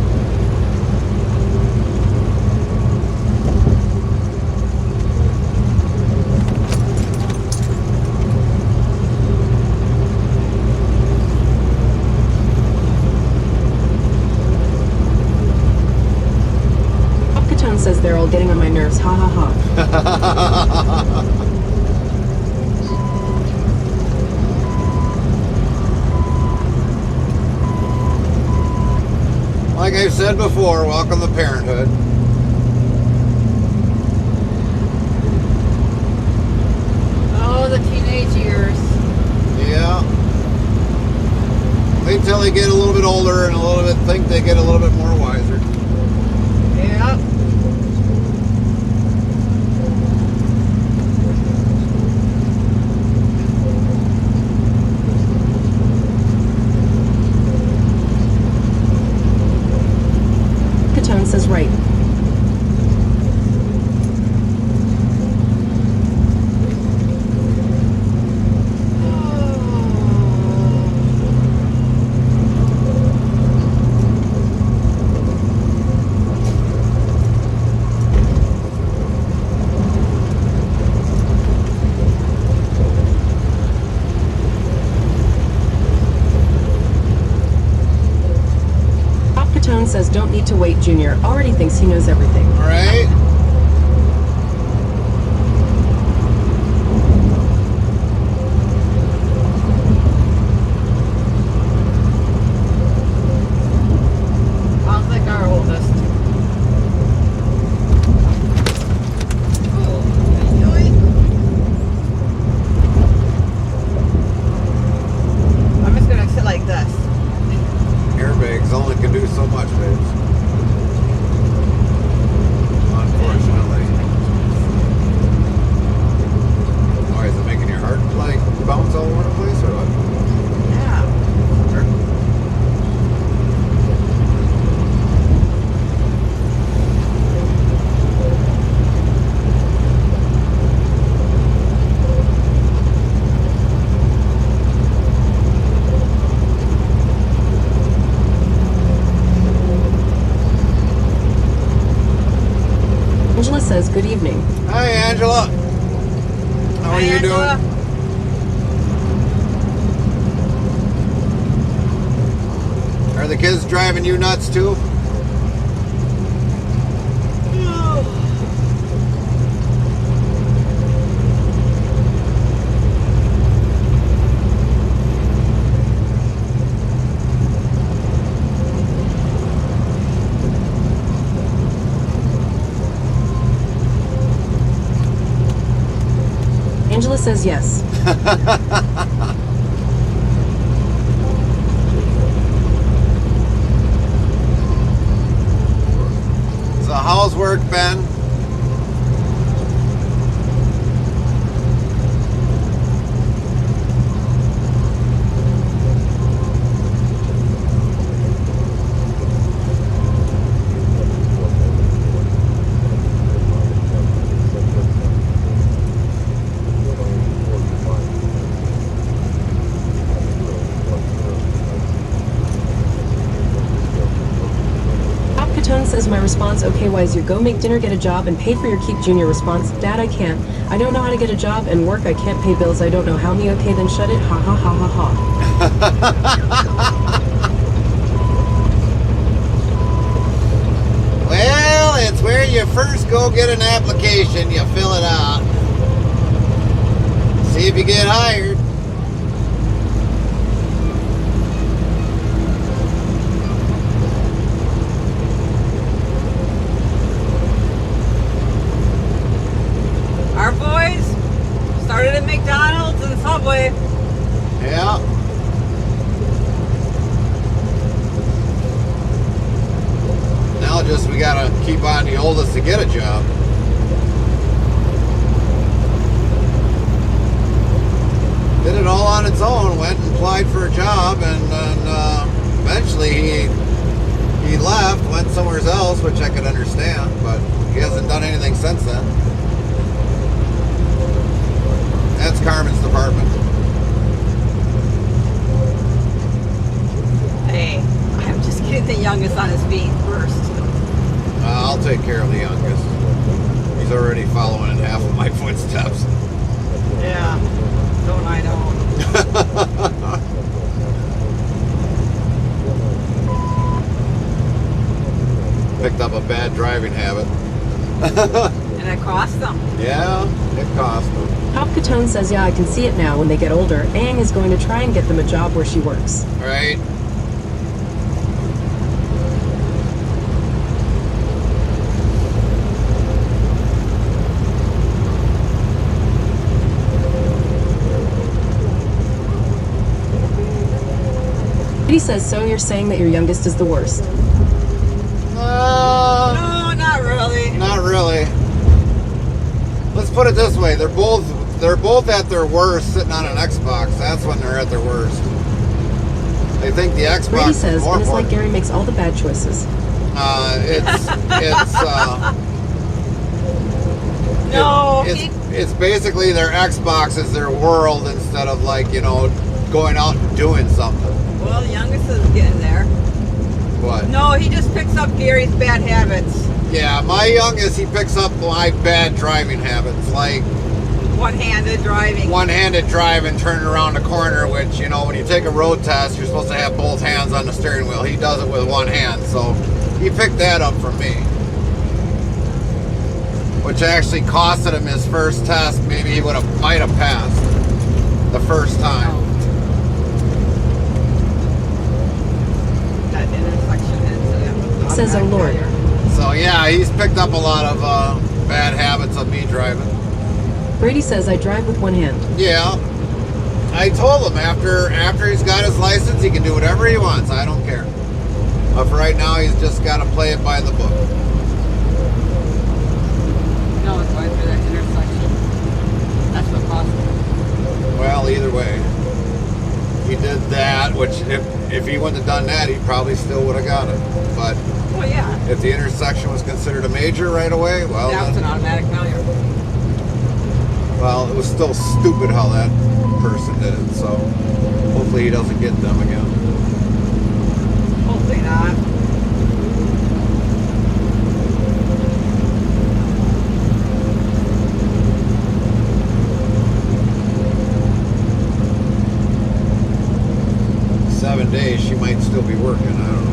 Pop Catone says they're all getting on my nerves. Ha ha ha.
Like I've said before, welcome to parenthood.
Oh, the teenage years.
Yeah. Wait till they get a little bit older and a little bit think they get a little bit more wiser.
Yep.
Catone says right. Catone says don't need to wait, Junior. Already thinks he knows everything.
Right?
Sounds like our oldest. I'm just gonna sit like this.
Airbags only can do so much, babes. Unfortunately. Why, is it making your heart like bounce all over the place or what?
Yeah.
Sure.
Angela says good evening.
Hi, Angela. How are you doing? Are the kids driving you nuts too?
Angela says yes.
So how's work, Ben?
says my response, okay, Wiser, go make dinner, get a job, and pay for your keep. Junior response, Dad, I can't. I don't know how to get a job and work. I can't pay bills. I don't know how. Me, okay, then shut it. Ha ha ha ha ha.
Well, it's where you first go get an application. You fill it out. See if you get hired.
Our boys started at McDonald's and Subway.
Yeah. Now just we gotta keep on the oldest to get a job. Did it all on its own, went and applied for a job, and then eventually he left, went somewhere else, which I could understand, but he hasn't done anything since then. That's Carmen's department.
Hey, I'm just getting the youngest on his feet first.
I'll take care of the youngest. He's already following in half of my footsteps.
Yeah, don't I know.
Picked up a bad driving habit.
And it cost them.
Yeah, it cost them.
Pop Catone says, yeah, I can see it now. When they get older, Aang is going to try and get them a job where she works.
Right.
He says, so you're saying that your youngest is the worst?
No, not really.
Not really. Let's put it this way: they're both at their worst sitting on an Xbox. That's when they're at their worst. They think the Xbox
Brady
is
says,
more
and it's like
important.
Gary makes all the bad choices.
It's basically their Xbox is their world instead of, like, you know, going out and doing something.
Well, the youngest is getting there.
What?
No, he just picks up Gary's bad habits.
Yeah, my youngest, he picks up my bad driving habits, like
One-handed driving.
one-handed driving, turning around the corner, which, you know, when you take a road test, you're supposed to have both hands on the steering wheel. He does it with one hand, so he picked that up from me. Which actually costed him his first test. Maybe he might have passed the first time.
That intersection incident.
Says, oh Lord.
So yeah, he's picked up a lot of bad habits of me driving.
Brady says, I drive with one hand.
Yeah. I told him after he's got his license, he can do whatever he wants. I don't care. But for right now, he's just got to play it by the book.
No, it's going through that intersection. That's what cost him.
Well, either way, he did that, which if he wouldn't have done that, he probably still would have got it. But
well, yeah.
if the intersection was considered a major right away, well,
that was an automatic failure.
Well, it was still stupid how that person did it, so hopefully he doesn't get them again.
Hopefully not.
"7 days, she might still be working. I don't know."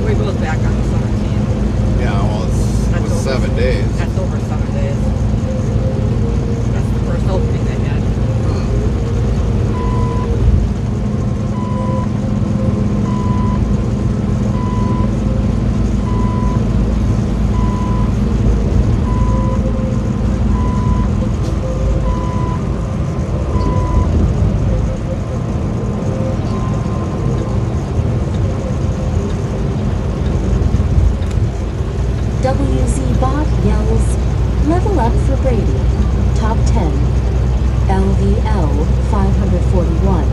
We goes back on the 17th.
Yeah, well, it was 7 days.
That's over 7 days. That's the first opening they had.
541.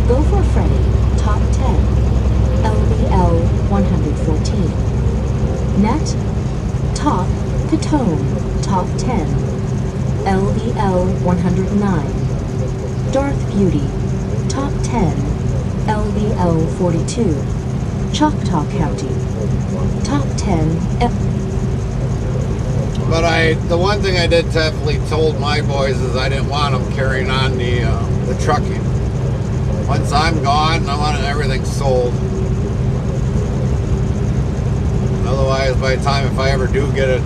Go for Freddy, top 10. LBL 114. Net, top, Catone, top 10. LBL 109. Darth Beauty, top 10. LBL 42. Choctaw County. Top 10.
But the one thing I did definitely told my boys is I didn't want them carrying on the trucking. Once I'm gone, I want everything sold. Otherwise, by the time if I ever do get a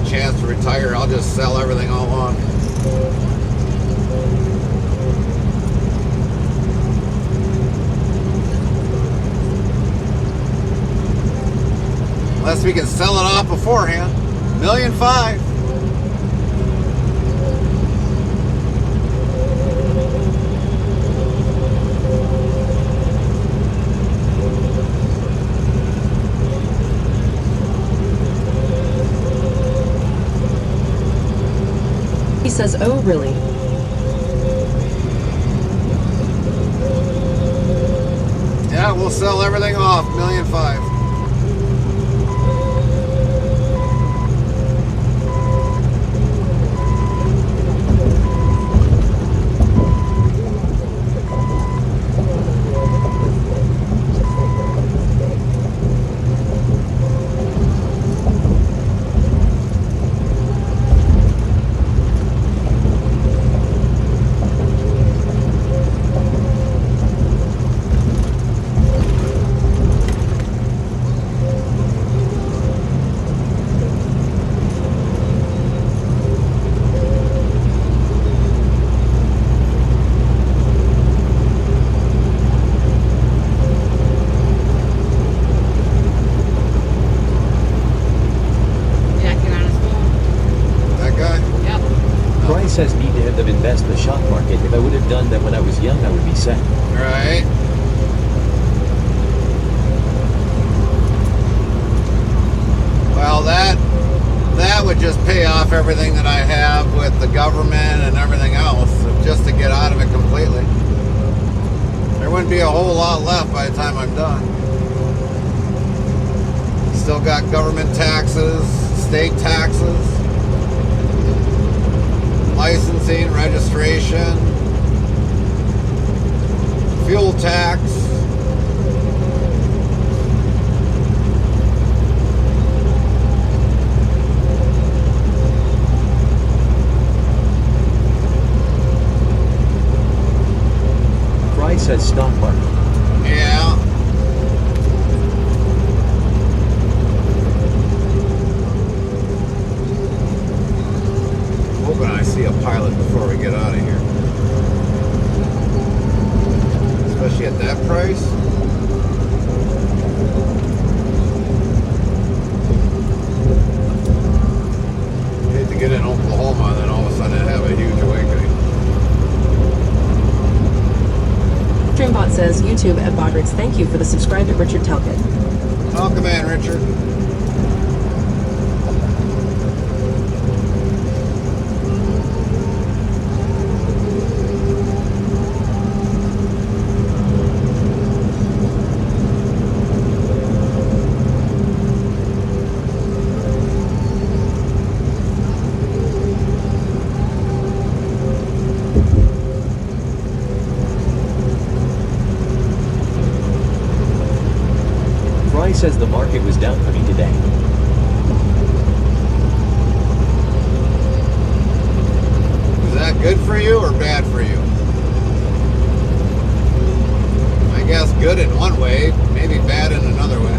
chance to retire, I'll just sell everything all on. Unless we can sell it off beforehand. $1.5 million.
He says, oh, really?
Yeah, we'll sell everything off. $1.5 million.
Says need to have them invest in the stock market. If I would have done that when I was young, I would be set.
Right. Well, that would just pay off everything that I have with the government and everything else, just to get out of it completely. There wouldn't be a whole lot left by the time I'm done. Still got government taxes, state taxes, licensing, registration, fuel tax.
Fry says stock market.
Yeah. Hoping I see a pilot before we get out of here. Especially at that price. Hate to get in Oklahoma and then all of a sudden have a huge awakening.
Streambot says, YouTube at Bodricks, thank you for the subscribe to Richard Talcott.
Welcome in, Richard.
Fry says the market was down for me today.
Is that good for you or bad for you? I guess good in one way, maybe bad in another way.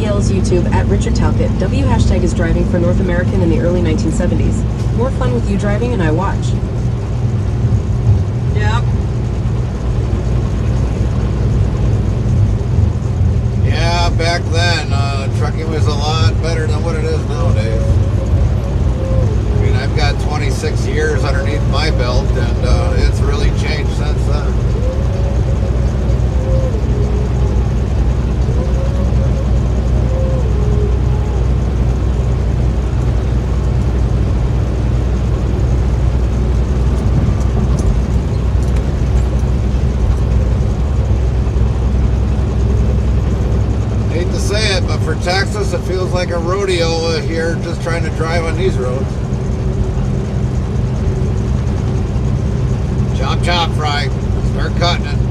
EL's YouTube at Richard Talcott. W hashtag is driving for North American in the early 1970s. More fun with you driving and I watch.
Yep.
Yeah, back then, trucking was a lot better than what it is nowadays. I mean, I've got 26 years underneath my belt, and it's really changed since then. Hate to say it, but for Texas, it feels like a rodeo here just trying to drive on these roads. Chop, chop, Fry. Start cutting it.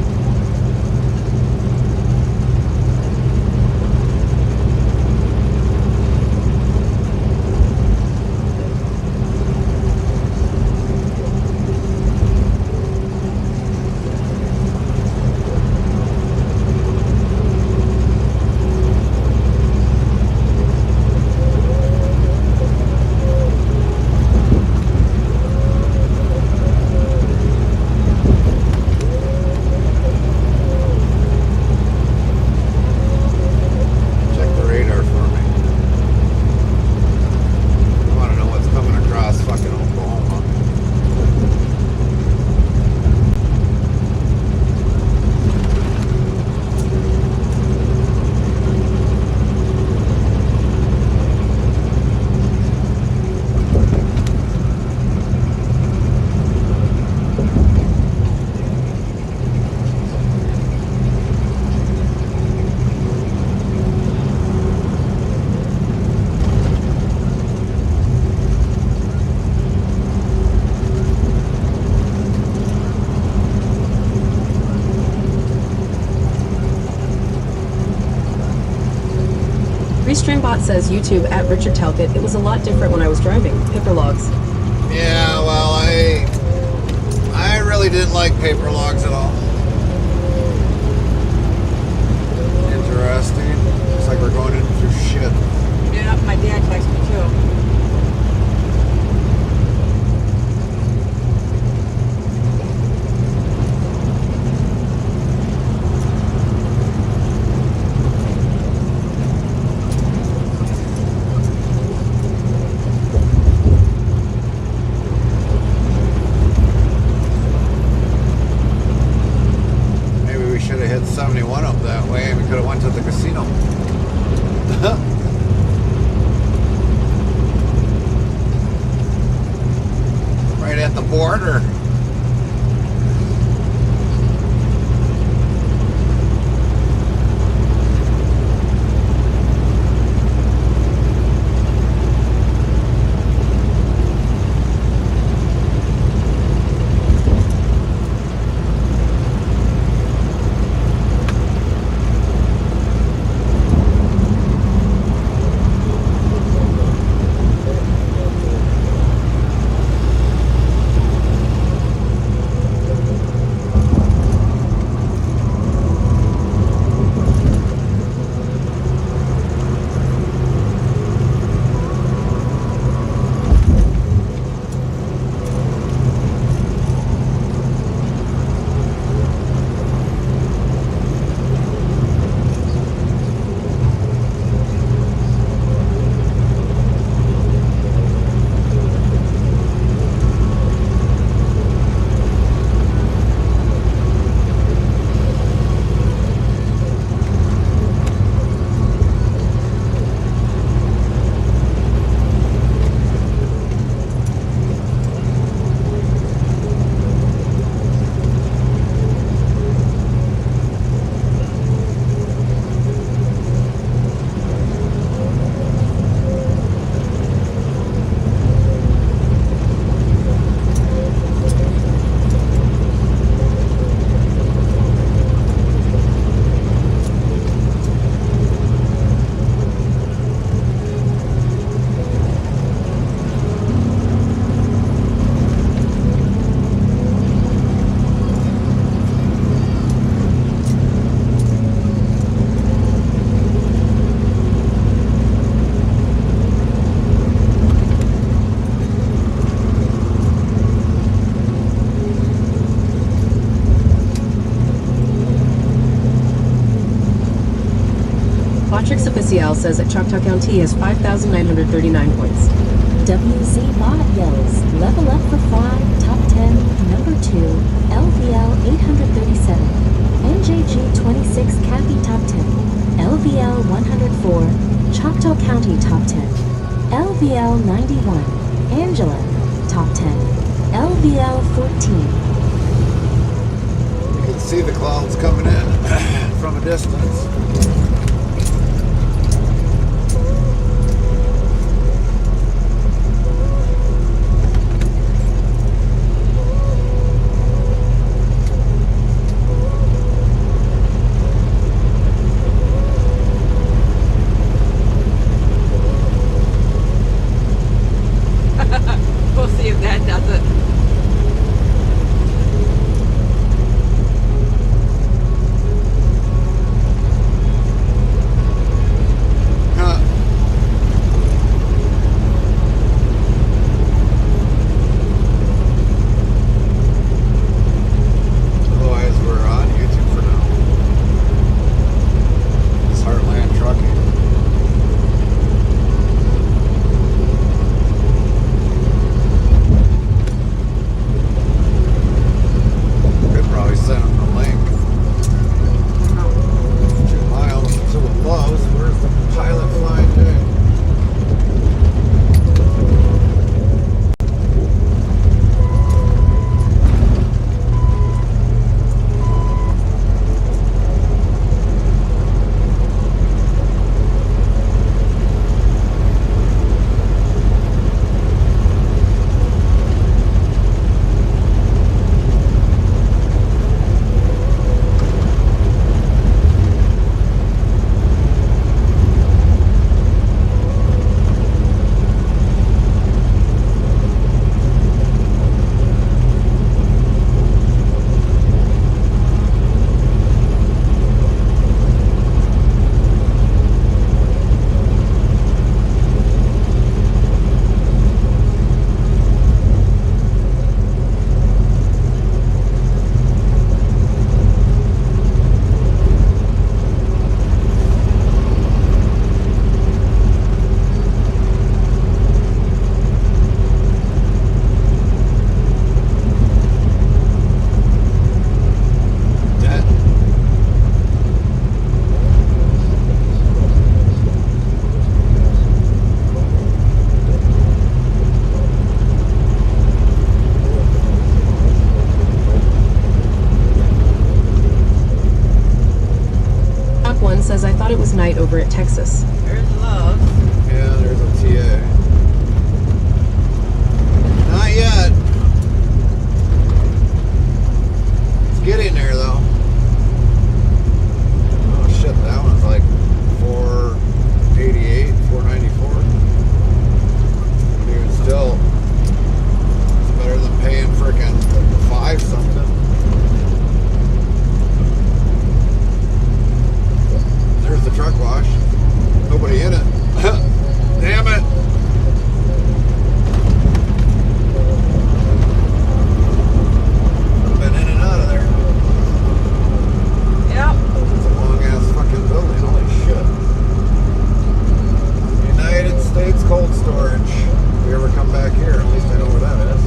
Restreambot says YouTube at Richard Talcott. It was a lot different when I was driving. Paper logs.
Yeah, well, I really didn't like paper logs at all. Interesting. Looks like we're going into shit.
Yeah, my dad texted me too.
Maybe we should have hit 71 up that way and we could have went to the casino. Right at the border.
IRL says that Choctaw County has 5,939 points.
WZ Bot yells, level up for 5, top 10, number 2, LVL 837, NJG 26 Kathy top 10, LVL 104, Choctaw County top 10, LVL 91, Angela top 10, LVL 14.
You can see the clouds coming in from a distance.
We'll see if that does it.
Otherwise, we're on YouTube for now. It's Heartland Trucking. Could probably send them the link. 2 miles to the Lowe's. Where's the pilot flying today?
Doc 1 says, I thought it was night over at Texas.
There's love.
Yeah, there's a TA. Not yet. It's getting there though. Oh shit, that one's like 488, 494. But even still, it's better than paying frickin' 5 something. There's the truck wash. Nobody in it. Damn it. I've been in and out of there.
Yep.
It's a long ass fucking building. Holy shit. United States Cold Storage. If we ever come back here, at least I know where that is.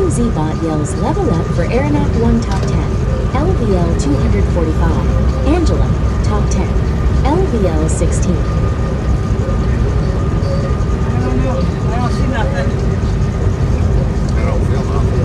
MZBot yells level up for Aeronaut 1 top 10. LVL 245. Angela, top 10. LVL 16.
I don't know. I don't see nothing.
I don't feel nothing.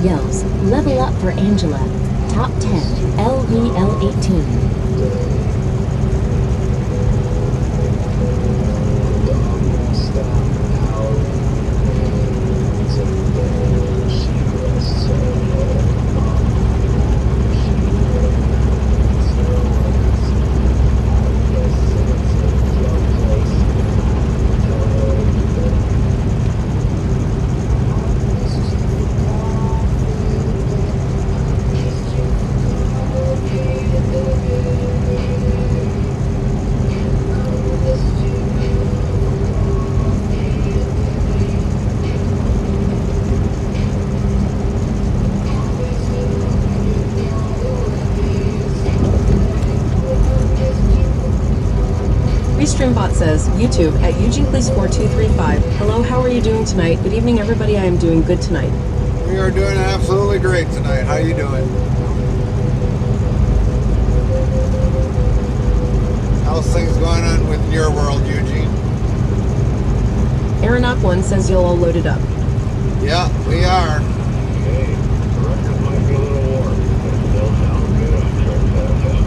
Yells, level up for Angela. Top 10, LVL 18.
Streambot says, YouTube at EugenePlease4235. Hello, how are you doing tonight? Good evening, everybody. I am doing good tonight.
We are doing absolutely great tonight. How you doing? How's things going on with your world, Eugene?
Aeronaut1 says you'll all load it up.
Yeah, we are.
Hey, the record might be a little warm, but it still sounds good on Trip FM.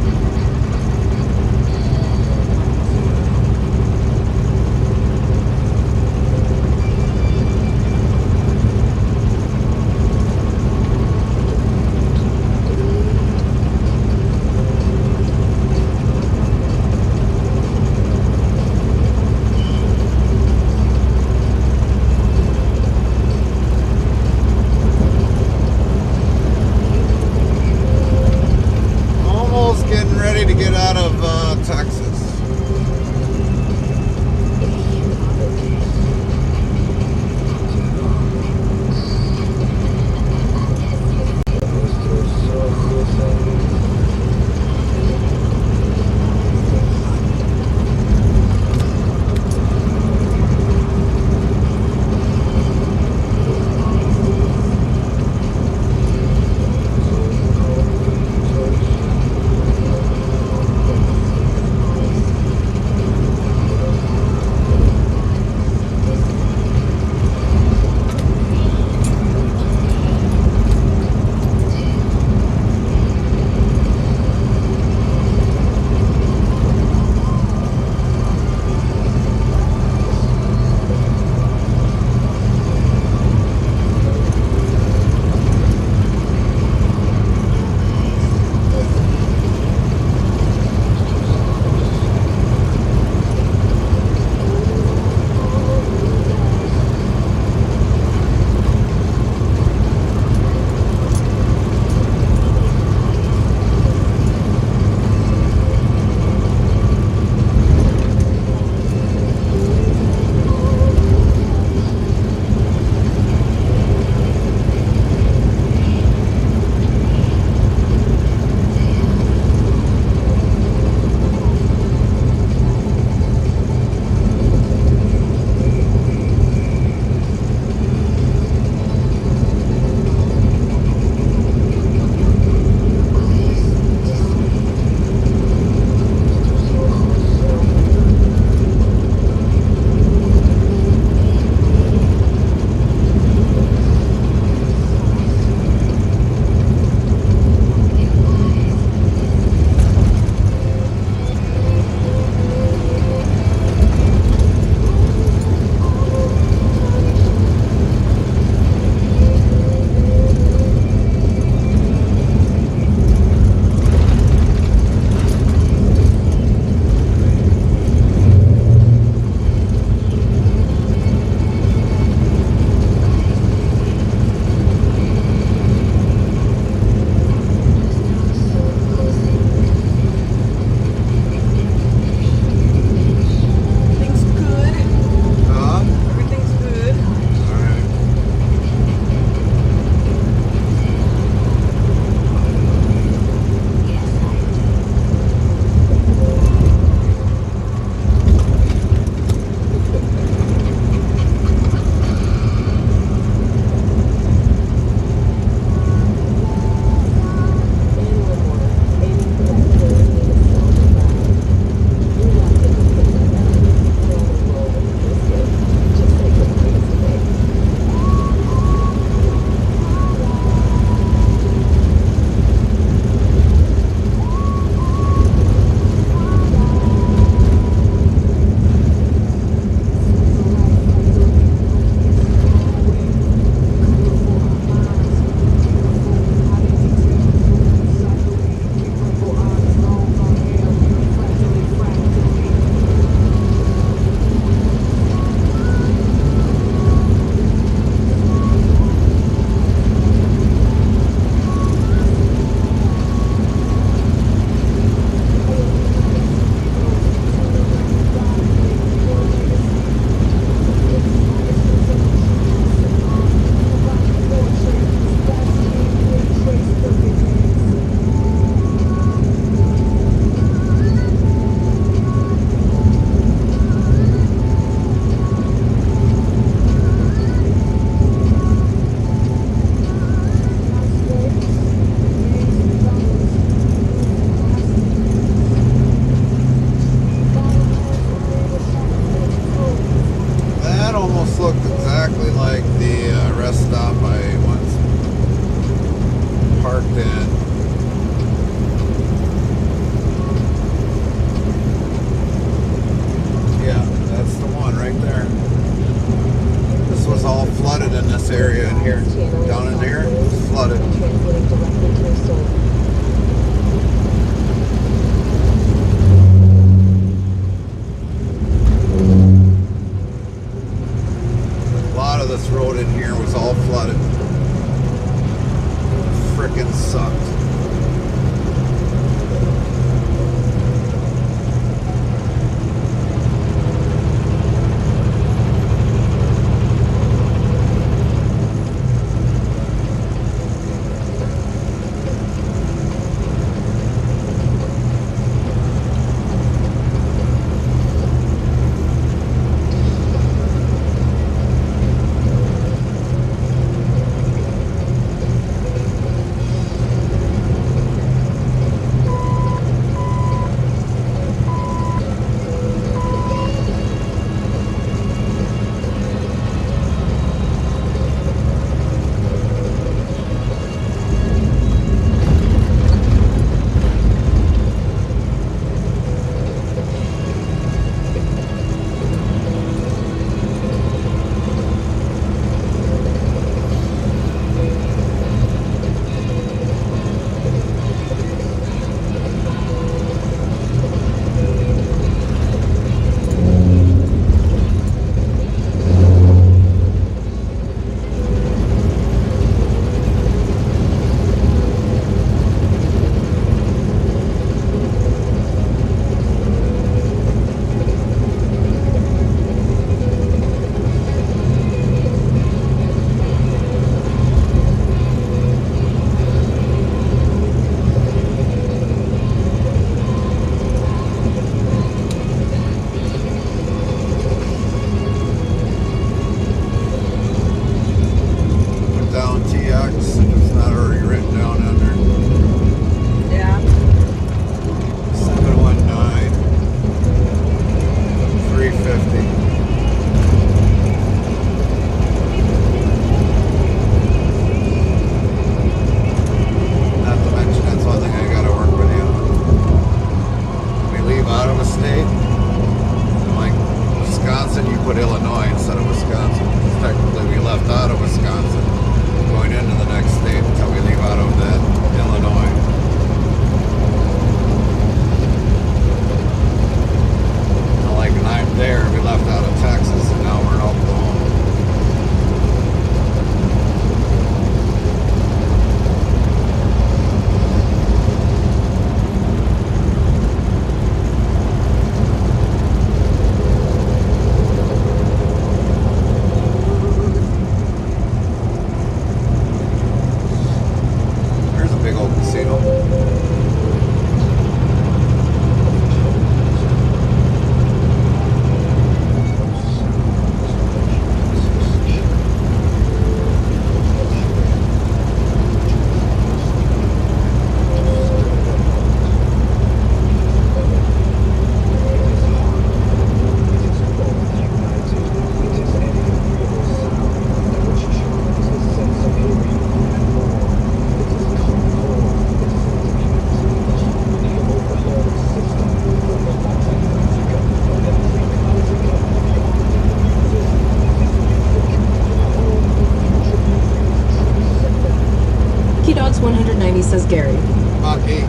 To get out of Texas.
says Gary.
Monkey.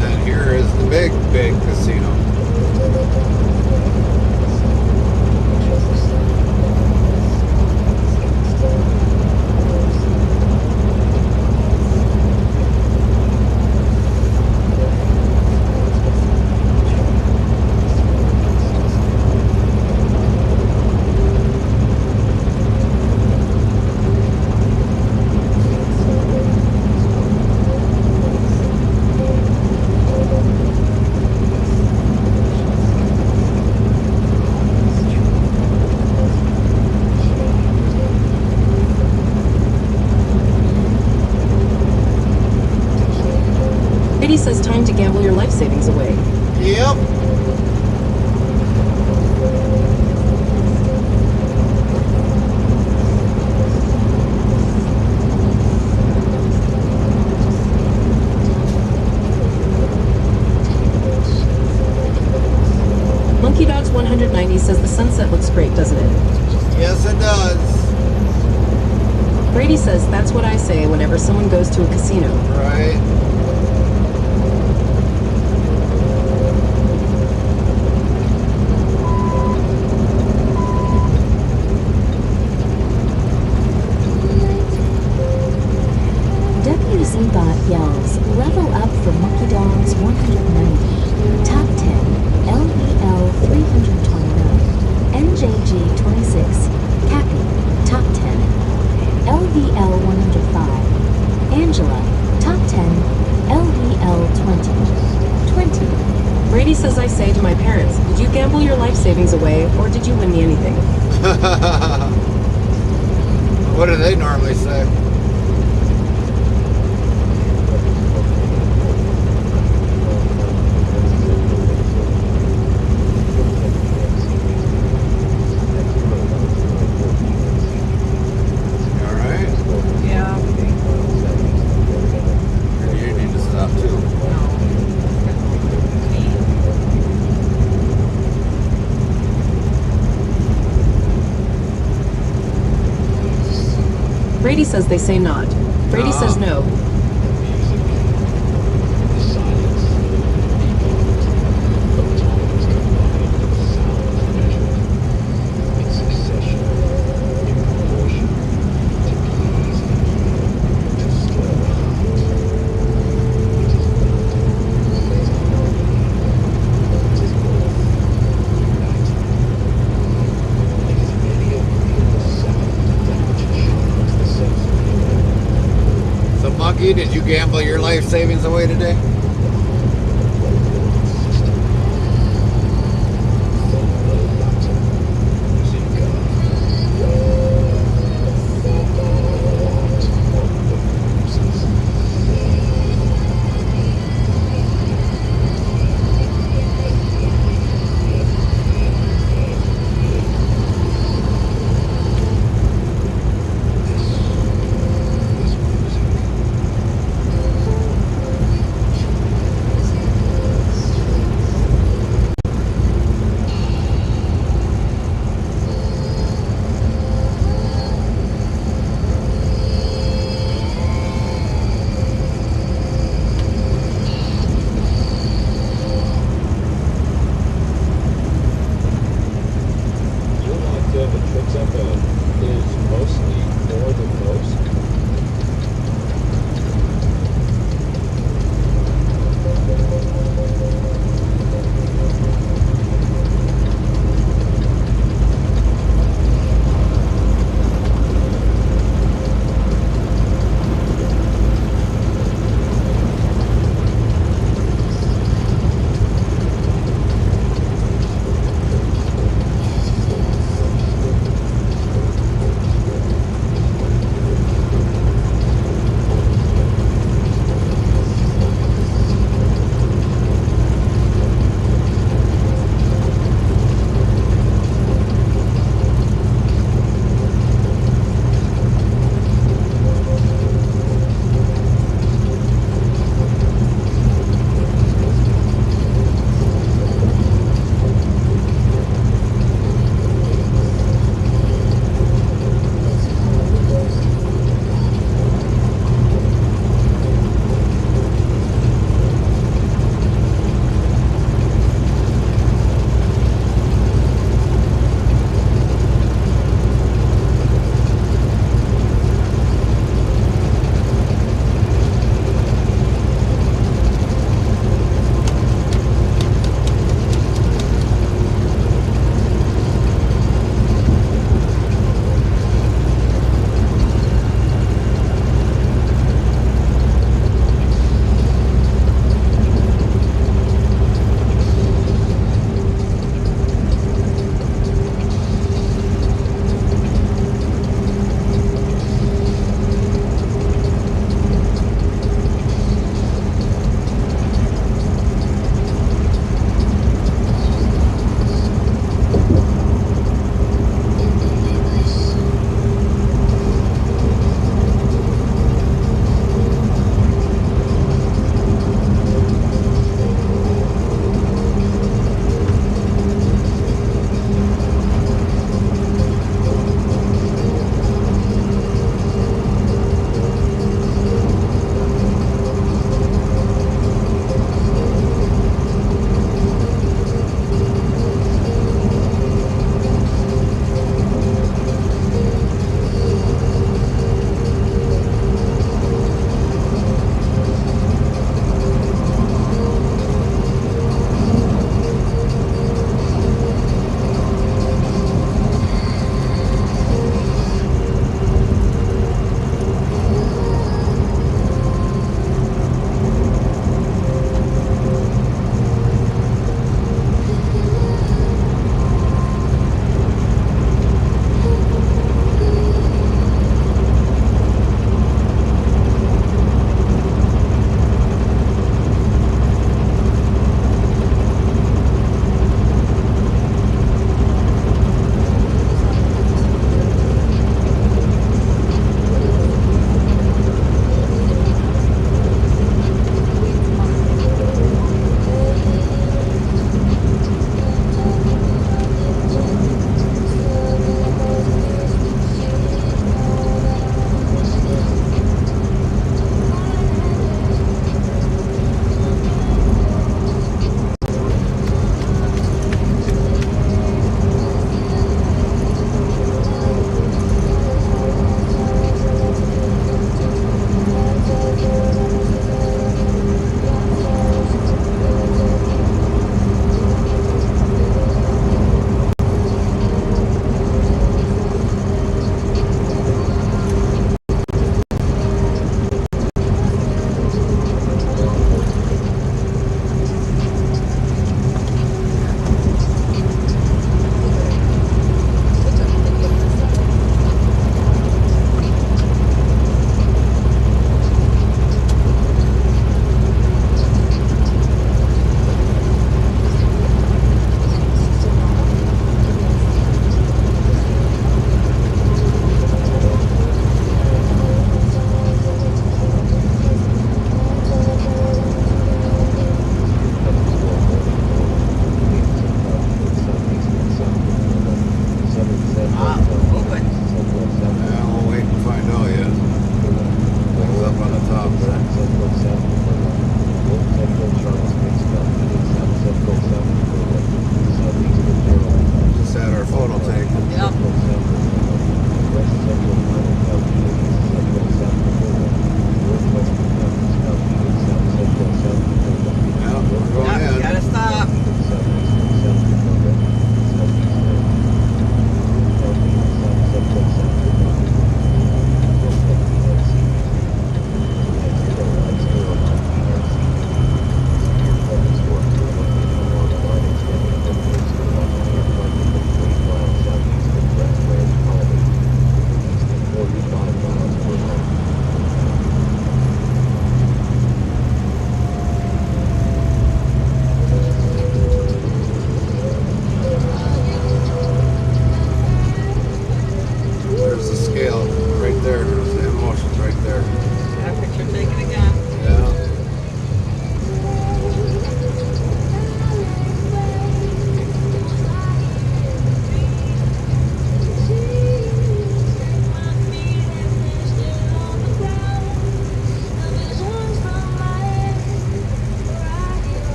And here is the big casino.
Brady says time to gamble your life savings away.
Yep.
Monkey Dogs 190 says the sunset looks great, doesn't it?
Yes, it does.
Brady says that's what I say whenever someone goes to a casino.
Right.
WZBot yells, level up for Monkey Dogs 190, Top 10, LEL 329, NJG 26, Cappy, Top 10, LVL 105, Angela, Top 10, LVL 20, 20.
Brady says I say to my parents, did you gamble your life savings away or did you win me anything?
What do they normally say?
Brady says they say not. Brady says no.
Did you gamble your life savings away today?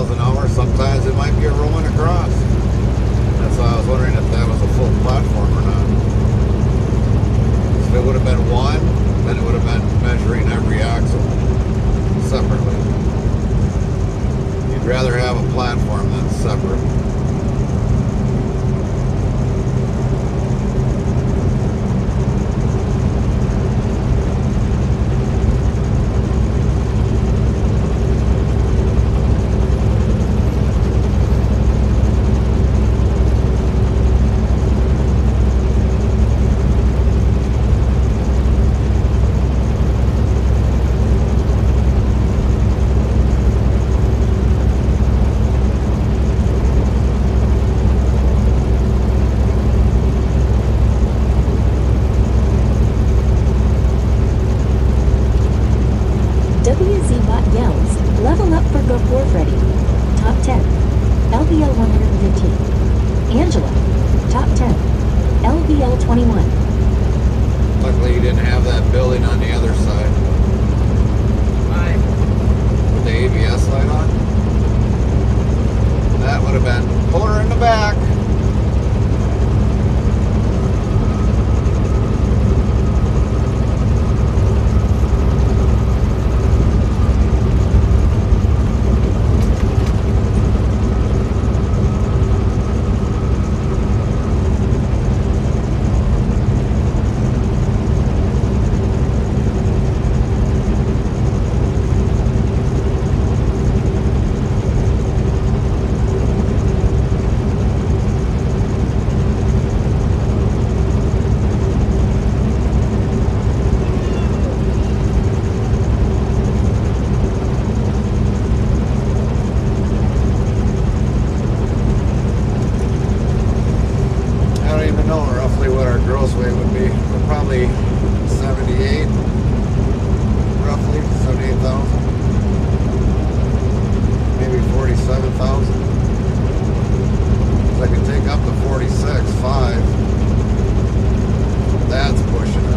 miles an hour. Sometimes it might be a rolling across. That's why I was wondering if that was a full platform or not. If it would have been one, then it would have been measuring every axle separately. You'd rather have a platform than separate.
WZBot yells, level up for Go Forth Ready. Top 10. LVL 115. Angela. Top 10. LVL 21.
Luckily you didn't have that building on the other side.
Why?
With the ABS light on. That would have been pull her in the back. Gross weight would be probably 78, roughly 78,000, maybe 47,000. So I can take up to 46.5. That's pushing it.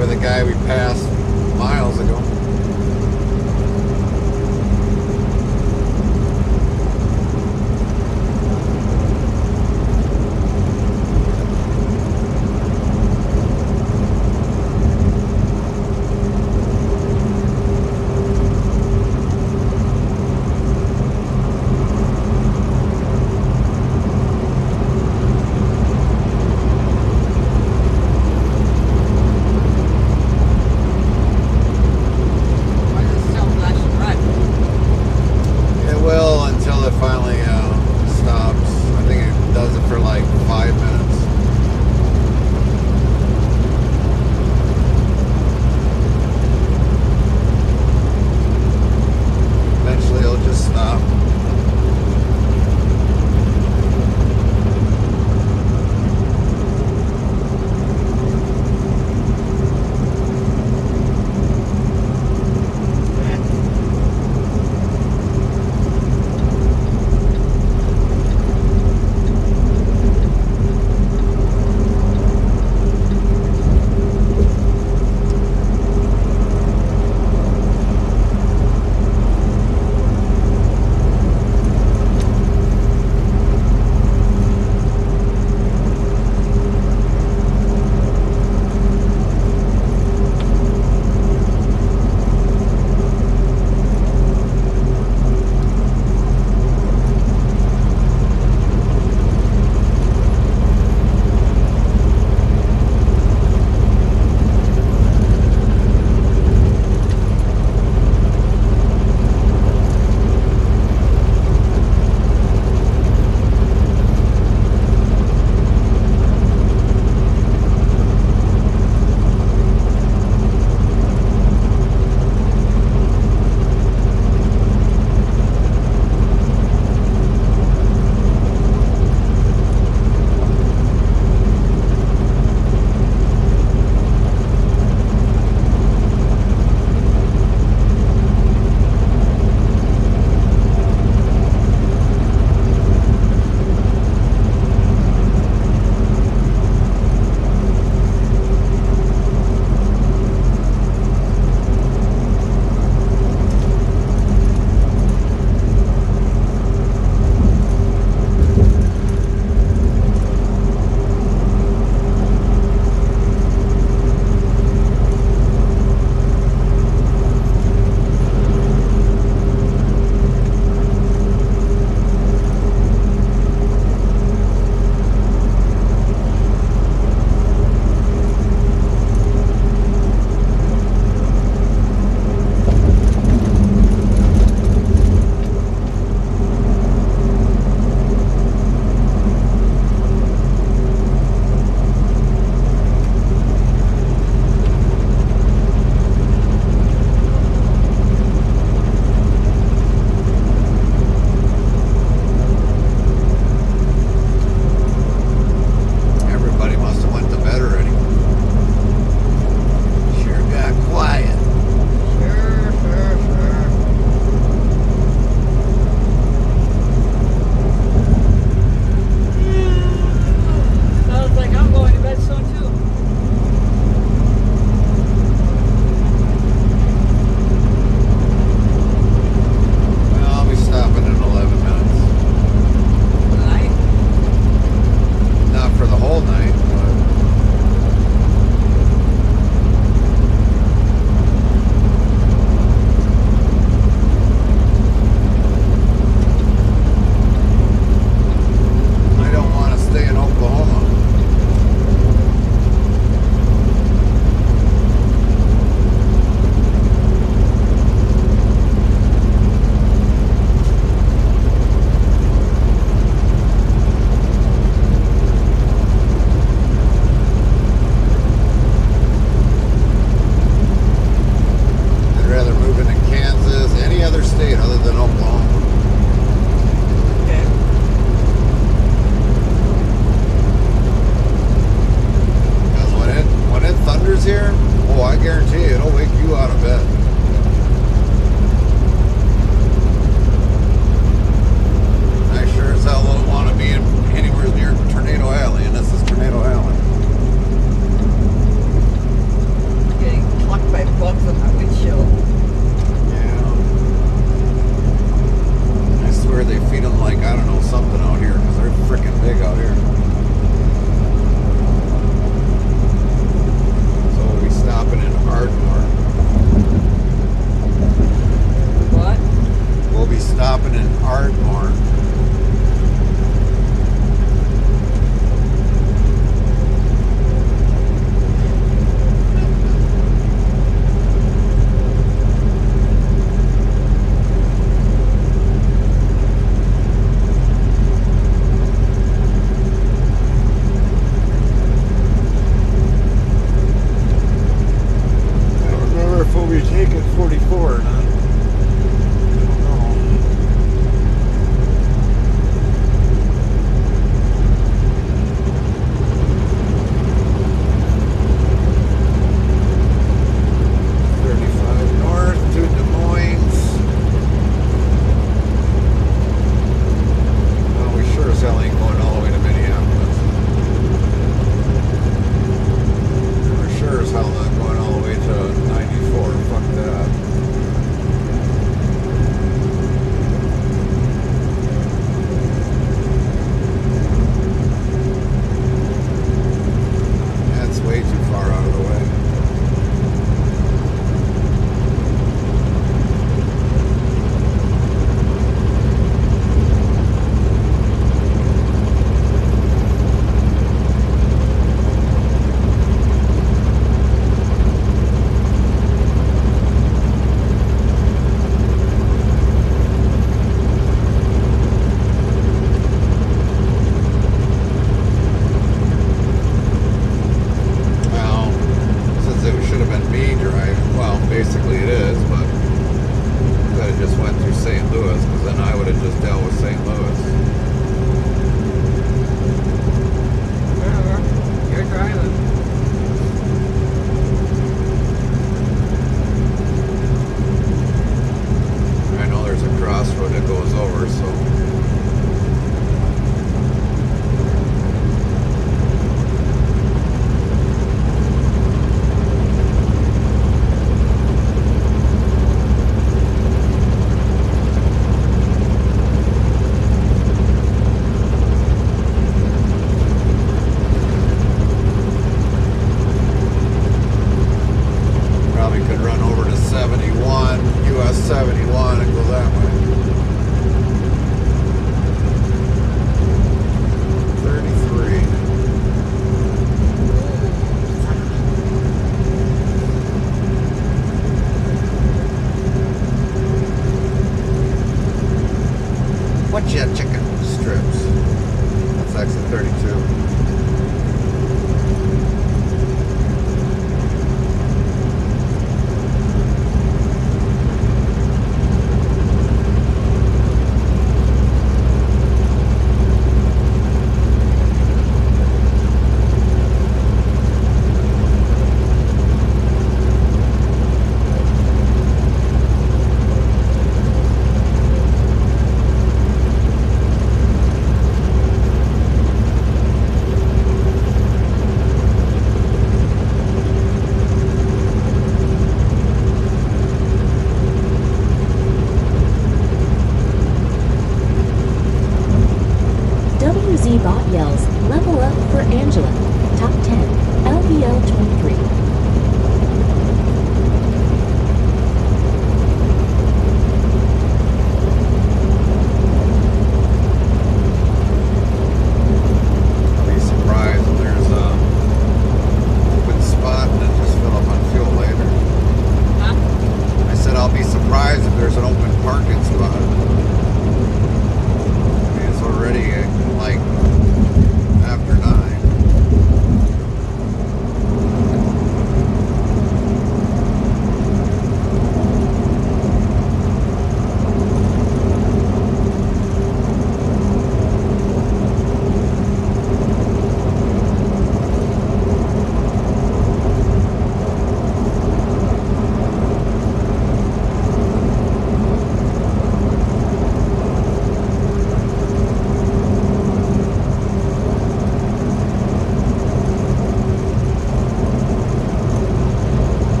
The guy we passed miles ago.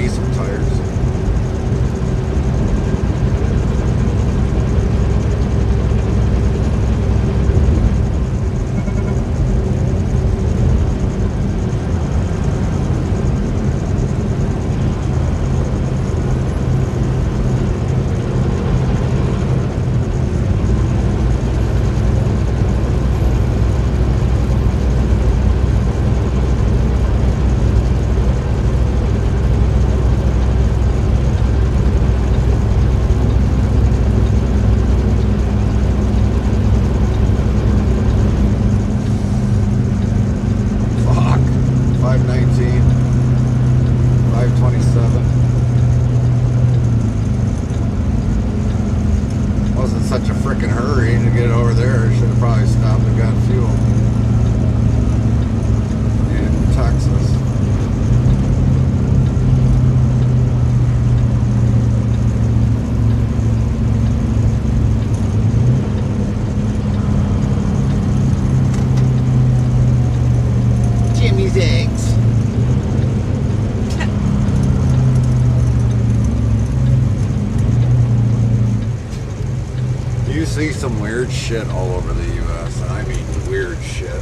me some tires. Such a freaking hurry to get over there. Should have probably stopped and got fuel in Texas. Jimmy's eggs. You see some weird shit all over the U.S. I mean weird shit.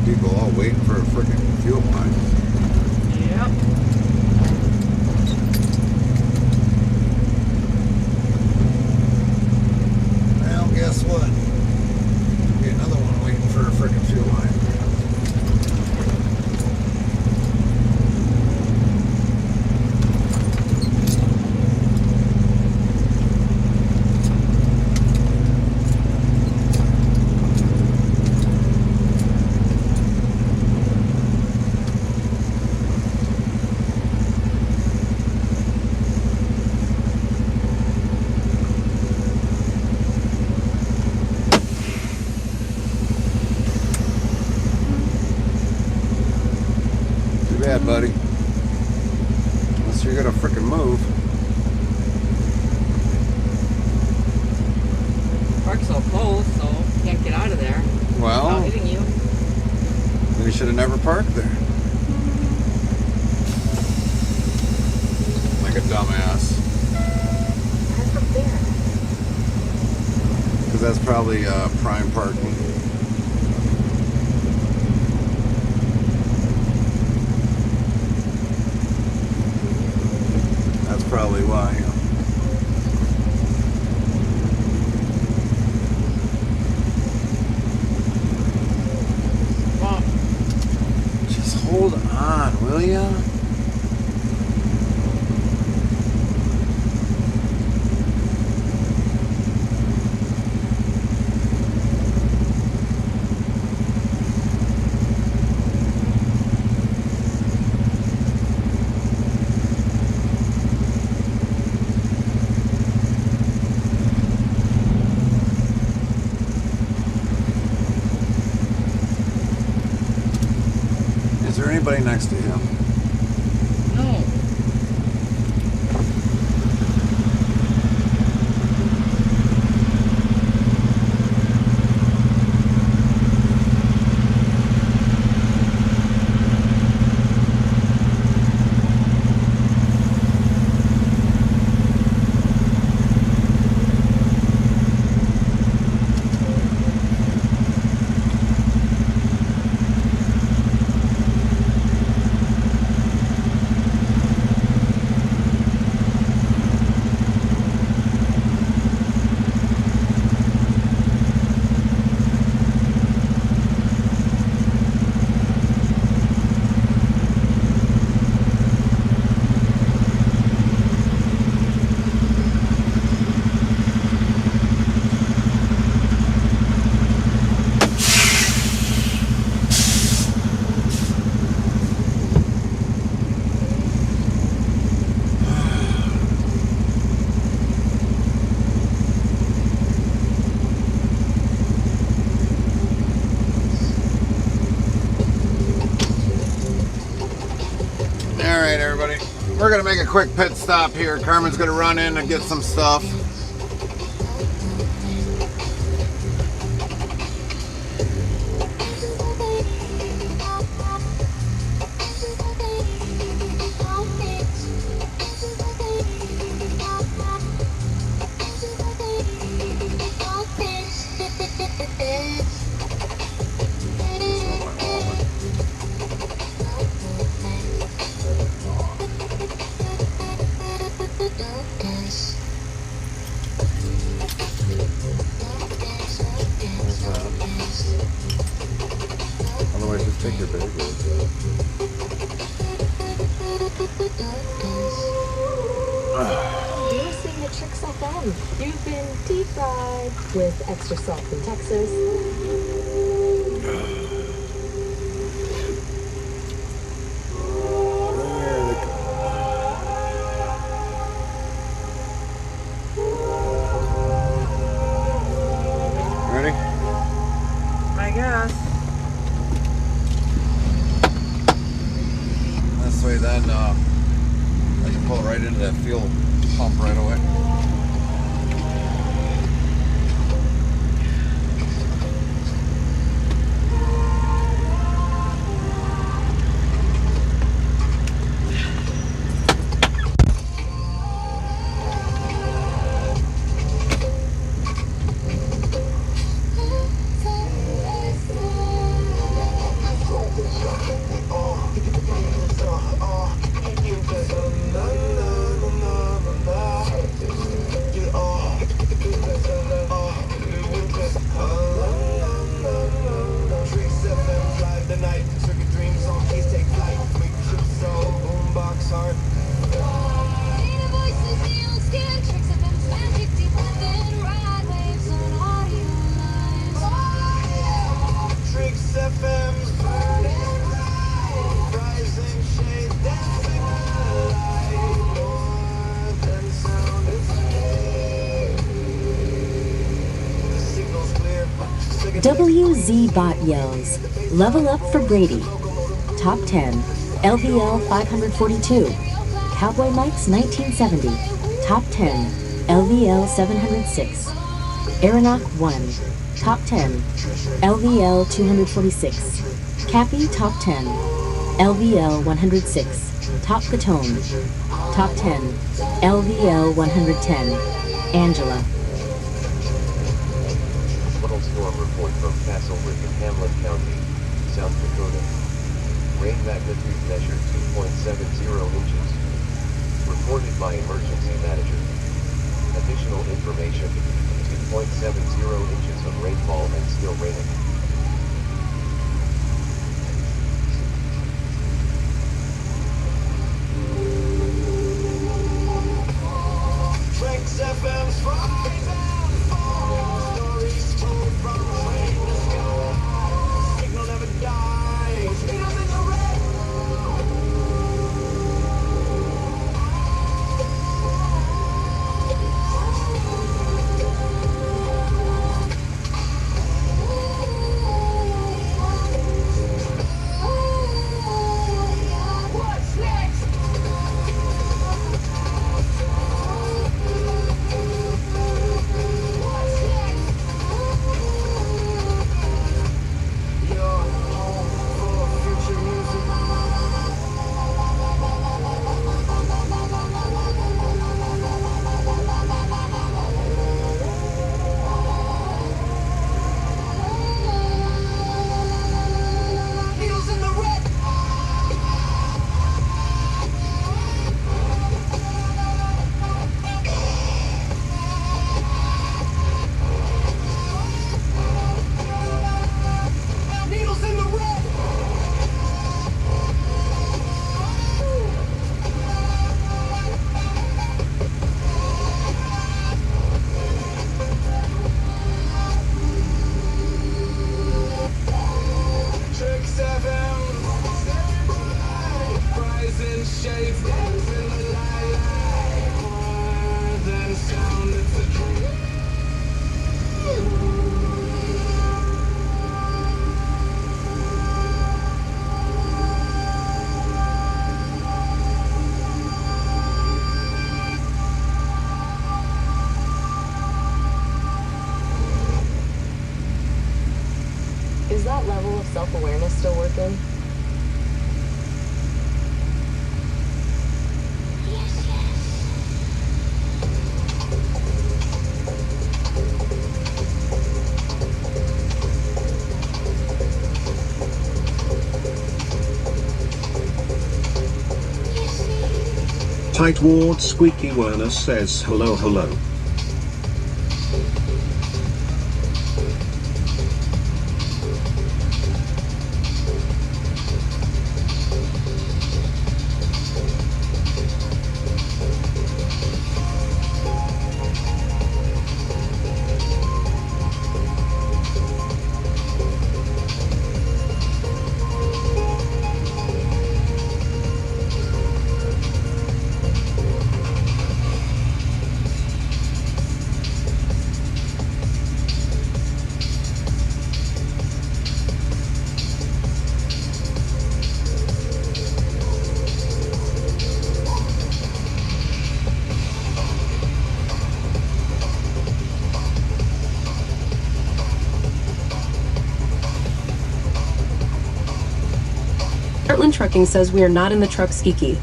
People all waiting for a freaking fuel line.
Yep.
Well, guess what? Be another one waiting for a freaking fuel line. Bad, buddy. Unless you're gonna frickin' move.
Park's so close, so you can't get out of there.
Well,
without hitting you.
We should have never parked there. Like a dumbass.
Park up there.
Because that's probably prime parking. That's probably why. Just hold on, will ya? there anybody next to him?
No.
Alright, everybody. We're going to make a quick pit stop here. Carmen's going to run in and get some stuff. Otherwise, just take your bag
You're listening to Tricks FM. You've been deep fried with extra salt from Texas.
Ready?
I guess.
This way, then I can pull right into that fuel pump right away.
WZ Bot yells, level up for Brady. Top 10, LVL 542. Cowboy Mike's 1970. Top 10, LVL 706. Aeronaut 1. Top 10, LVL 246. Cappy Top 10, LVL 106. Top Catone. Top 10, LVL 110. Angela.
Storm report from Castle Lick in Hamlet County, South Dakota. Rain magnitude measured 2.70 inches. Reported by emergency manager. Additional information, 2.70 inches of rainfall and still raining.
Tricks FM's Friday. Stories told from train to sky. Signal never dies. Signal in the red.
Is that level of self-awareness still working?
Tightward Squeaky Werner says hello hello.
Heartland Trucking says we are not in the truck skiki.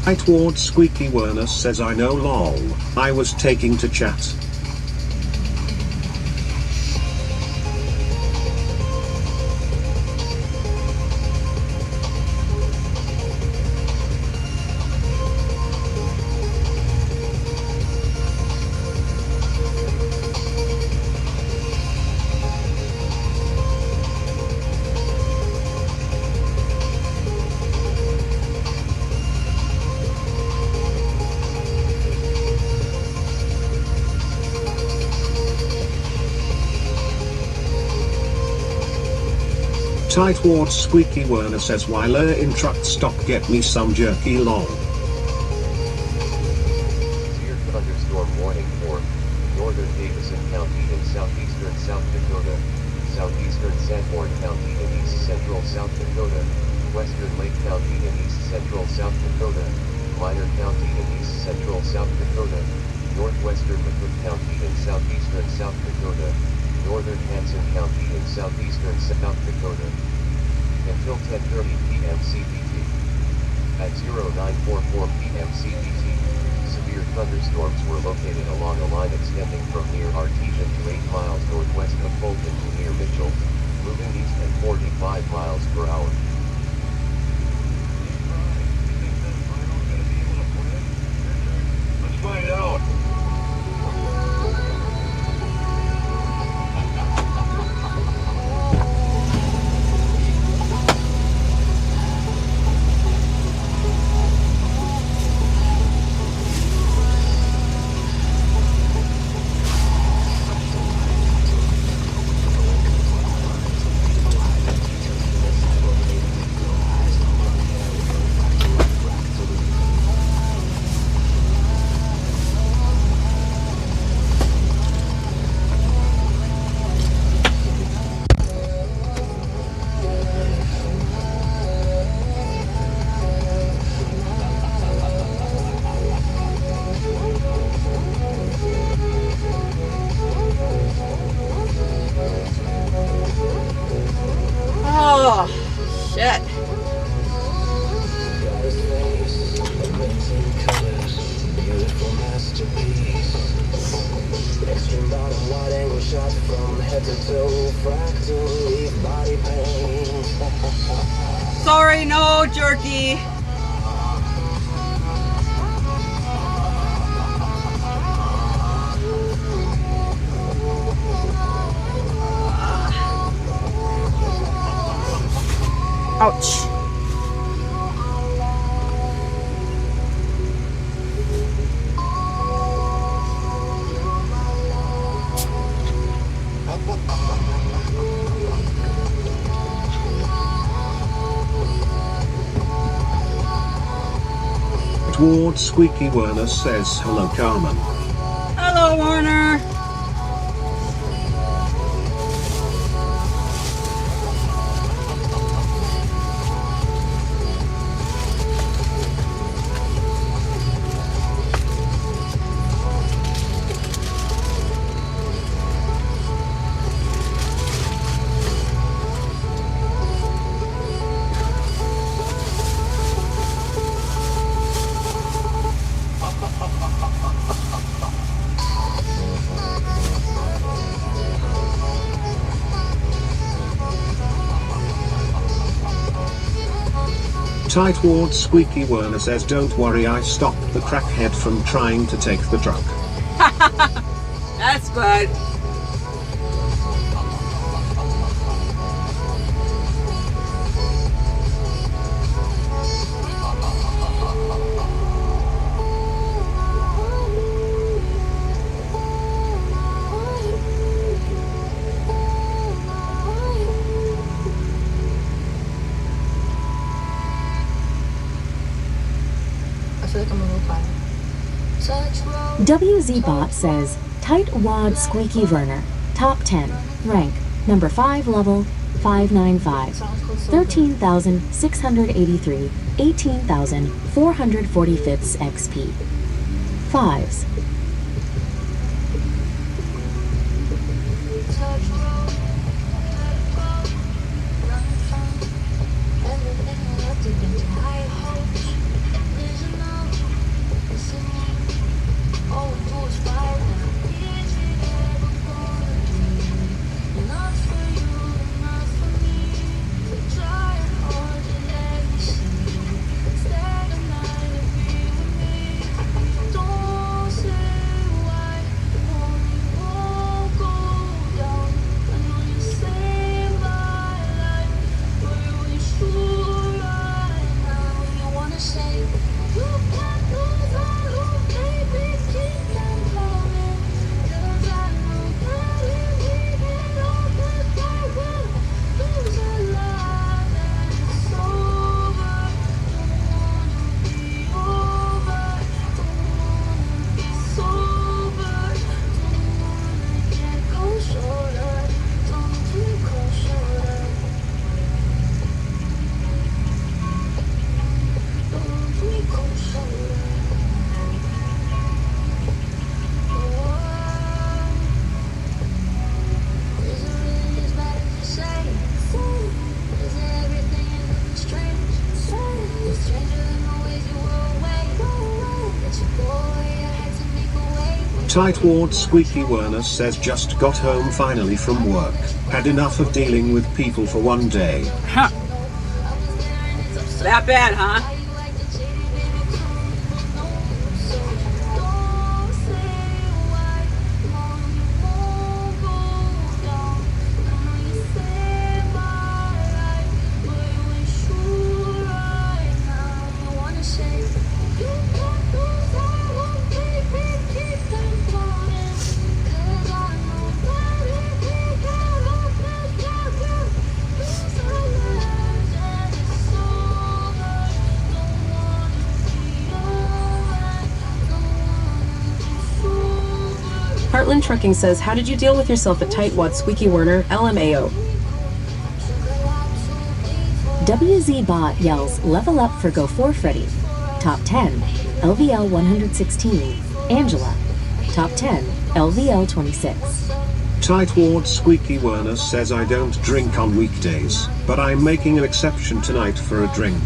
Tightward Squeaky Werner says I know lol, I was taking to chat. Tightward Squeaky Werner says while in truck stop get me some jerky lol.
Severe thunderstorm warning for northern Davidson County in southeastern South Dakota, southeastern Sanborn County in east central South Dakota, western Lake County in east central South Dakota, Minor County in east central South Dakota, northwestern Macomb County in southeastern South Dakota, northern Hanson County in southeastern South Dakota, until 10:30 p.m. CPT. At 0944 p.m. CPT, severe thunderstorms were located along a line extending from near Artesian to 8 miles northwest of Fulton to near Mitchell, moving east at 45 miles per hour.
Let's find out.
Oh, shit.
Extreme bottom wide angle shot from head to toe, fractal leaf body pain.
Sorry, no jerky. Ouch.
Tightwad Squeaky Werner says hello Carmen.
Hello, Warner.
Tightwad Squeaky Werner says don't worry, I stopped the crackhead from trying to take the truck.
That's good.
WZBot says, Tightwad Squeaky Werner, top 10, rank, number 5 level, 595, 13,683, 18,445 XP. 5s.
Tightwad Squeaky Werner says just got home finally from work. Had enough of dealing with people for one day.
Huh. That bad, huh?
Heartland Trucking says, how did you deal with yourself at Tightwad Squeaky Werner, LMAO?
WZBot yells, level up for Go 4 Freddy. Top 10, LVL 116, Angela. Top 10, LVL 26.
Tightwad Squeaky Werner says I don't drink on weekdays, but I'm making an exception tonight for a drink.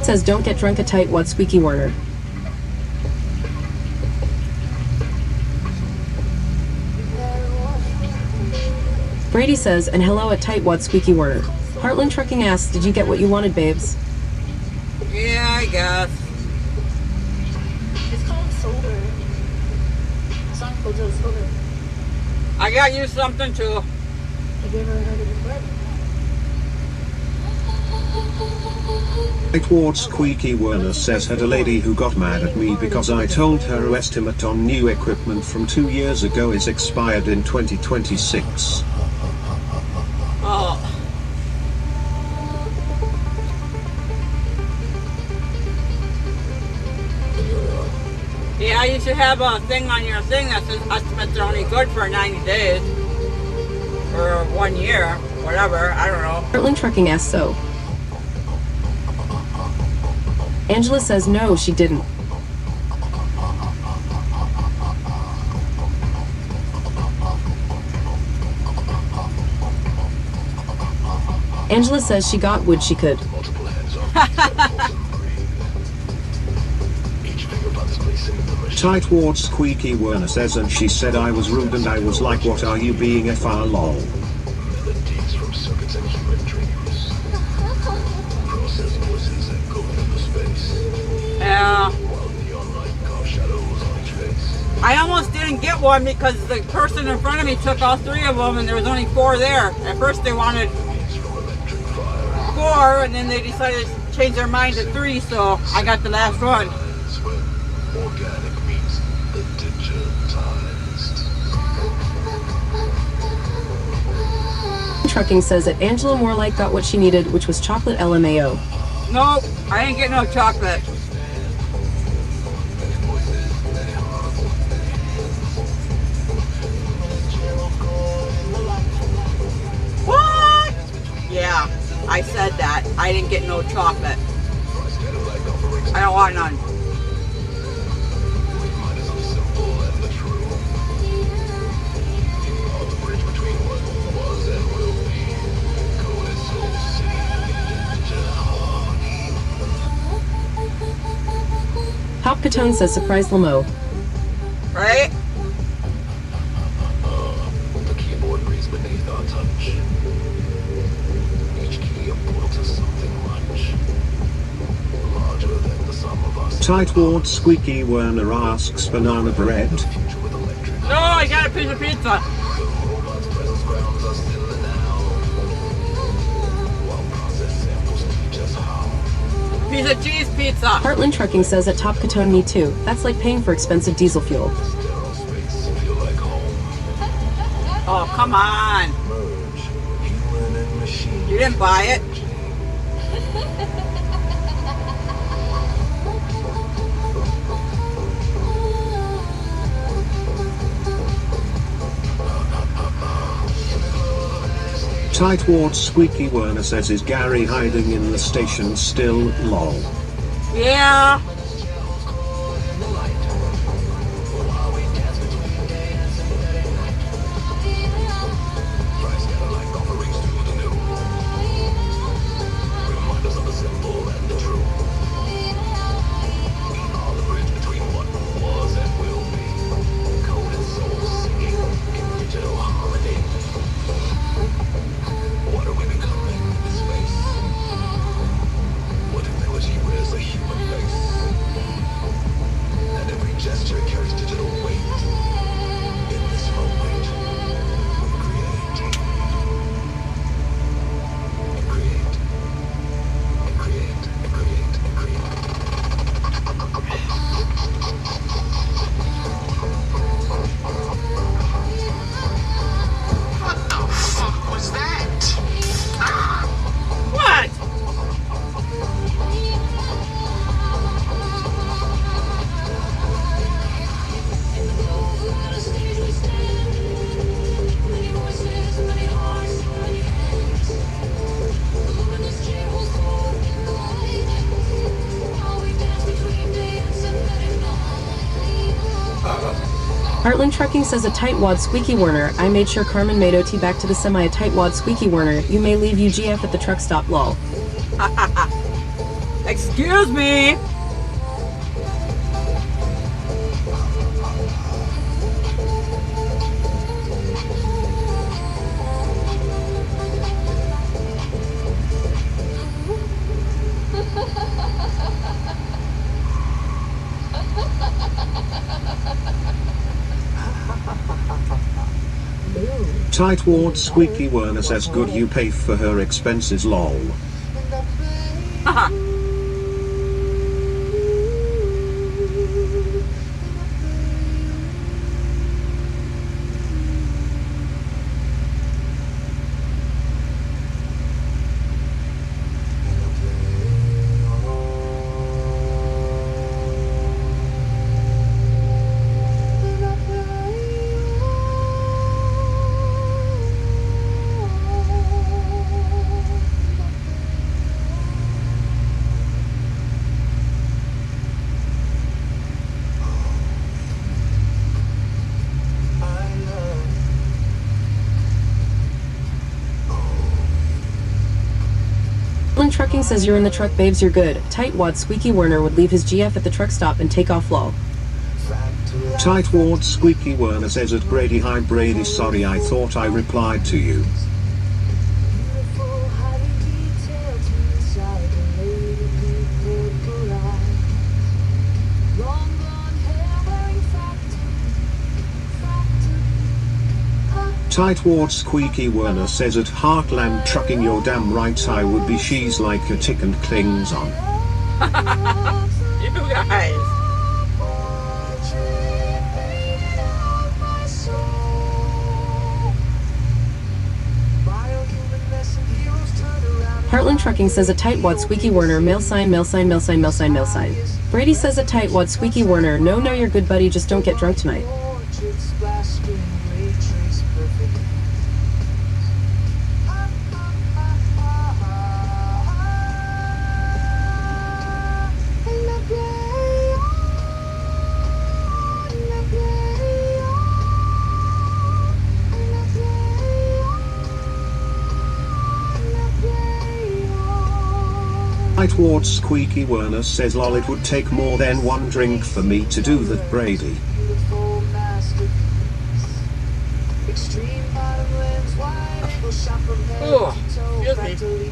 Says don't get drunk at Tightwad Squeaky Werner. Brady says, and hello at Tightwad Squeaky Werner. Heartland Trucking asks, did you get what you wanted, babes?
Yeah, I guess. I got you something too.
Towards Squeaky Werner says had a lady who got mad at me because I told her her estimate on new equipment from 2 years ago is expired in 2026.
Oh. Yeah, you should have a thing on your thing that says estimates are only good for 90 days. Or 1 year, whatever, I don't know.
Heartland Trucking asks so. Angela says no, she didn't. Angela says she got wood she could.
Tightward Squeaky Werner says and she said I was rude and I was like what are you being FR lol.
Melodies from circuits and human dreams. Process voices that go into space.
Yeah.
While neon light carve shadows on each face.
I almost didn't get one because the person in front of me took all 3 of them and there was only 4 there. At first they wanted 4 and then they decided to change their mind to 3, so I got the last one.
Organic meets the digitized.
Trucking says that Angela Morlake got what she needed, which was chocolate LMAO.
Nope, I ain't getting no chocolate. What? Yeah, I said that. I didn't get no chocolate. I don't want none.
Top Catone says surprise Lamo.
Right?
The keyboard breathes beneath our touch. Each key a portal to something much larger than the sum of us.
Tightward Squeaky Werner asks banana bread.
No, I got a piece of pizza. Piece of cheese pizza.
Heartland Trucking says that Top Catone me too. That's like paying for expensive diesel fuel.
Oh, come on. You didn't buy it?
Tightward Squeaky Werner says is Gary hiding in the station still lol.
Yeah.
Heartland Trucking says a tightwad Squeaky Werner. I made sure Carmen made OT back to the semi a tightwad Squeaky Werner. You may leave UGF at the truck stop lol.
Excuse me.
Tightwad Squeaky Werner says good you pay for her expenses lol.
Haha.
Trucking says you're in the truck, babes, you're good. Tightwad Squeaky Werner would leave his GF at the truck stop and take off lol.
Tightwad Squeaky Werner says at Brady, hi Brady, sorry I thought I replied to you. Tightwad Squeaky Werner says at Heartland Trucking, you're damn right I would be, she's like a tick and clings on.
You guys.
Heartland Trucking says a Tightwad Squeaky Werner, mail sign, mail sign, mail sign, mail sign, mail sign. Brady says a Tightwad Squeaky Werner, no, you're good buddy, just don't get drunk tonight.
Tightwad Squeaky Werner says lol, it would take more than one drink for me to do that Brady.
Oh, excuse me.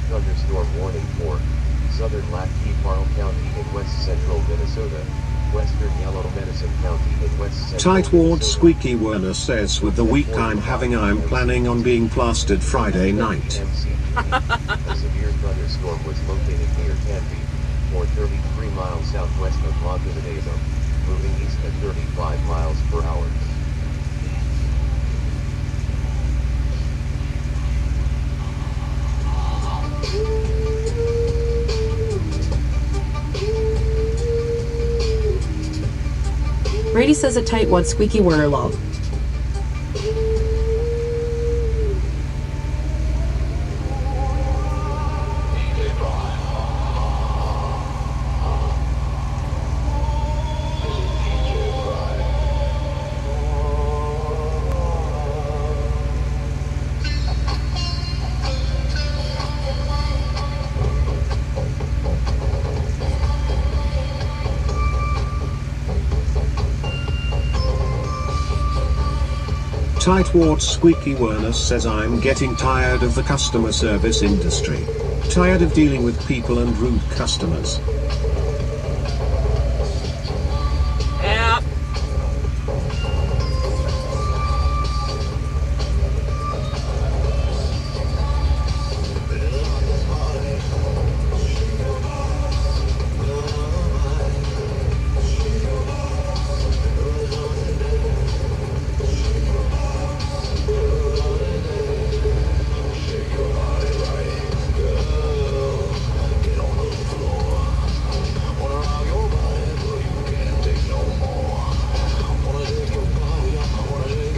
Thunderstorm warning for southern Lac Qui Parle County in west central Minnesota, western Yellow Medicine County in west central
Tightwad Squeaky Werner says with the week I'm having I'm planning on being plastered Friday night.
A severe thunderstorm was located near Canby, or 33 miles southwest of Laguna de Azul, moving east at 35 miles per hour.
Brady says a Tightwad Squeaky Werner lol.
Tightwad Squeaky Werner says I'm getting tired of the customer service industry. Tired of dealing with people and rude customers.
Yeah.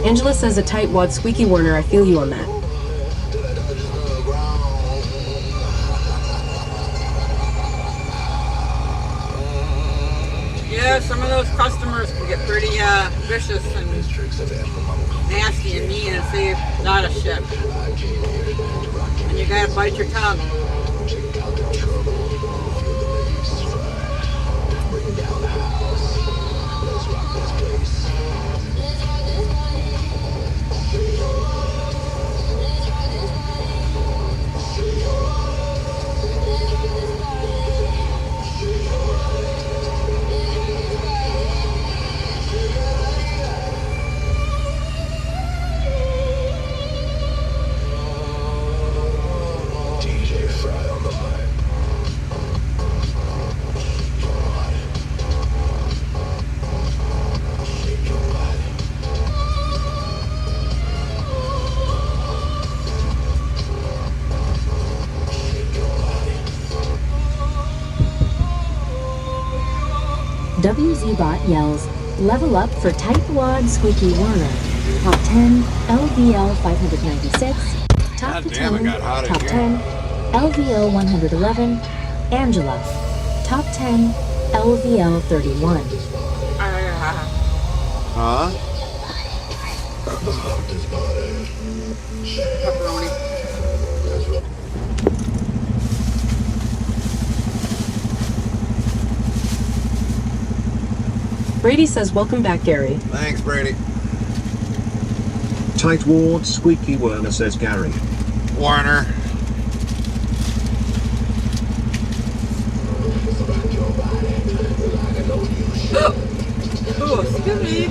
Angela says a Tightwad Squeaky Werner, I feel you on that.
Yeah, some of those customers You get pretty vicious and nasty and mean and say a lot of shit. And you gotta bite your tongue.
WZBot yells, level up for Tightwad Squeaky Warner. Top 10, LVL 596. Top 10, top 10, LVL 111. Angela. Top 10, LVL 31.
Huh?
Pepperoni.
Brady says, welcome back, Gary.
Thanks, Brady.
Tightwad Squeaky Werner says Gary.
Warner.
Oh, excuse me.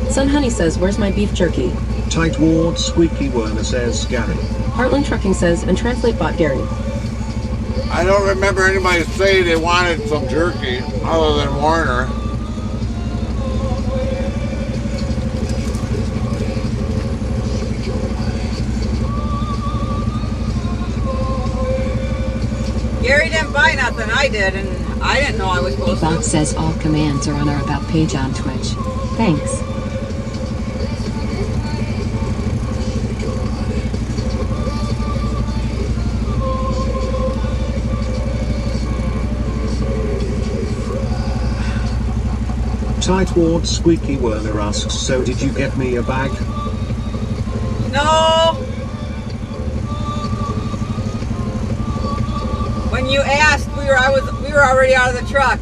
Sun Honey says, where's my beef jerky?
Tightwad Squeaky Werner says Gary.
Heartland Trucking says, and translate bot Gary.
I don't remember anybody say they wanted some jerky other than Warner.
Gary didn't buy nothing, I did, and I didn't know I was supposed to.
Bot says all commands are on our About page on Twitch. Thanks.
Tightwad Squeaky Werner asks, so did you get me a bag?
No! When you asked, we were already out of the truck.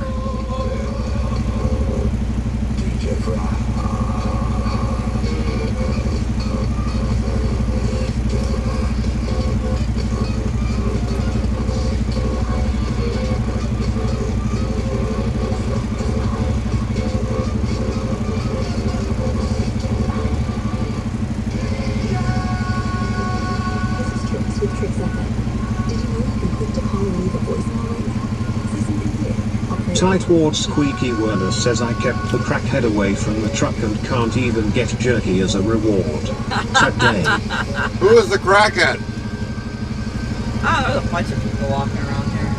Tightwad Squeaky Werner says I kept the crackhead away from the truck and can't even get jerky as a reward. Today.
Who is the crackhead?
Oh, there's a bunch of people walking around here.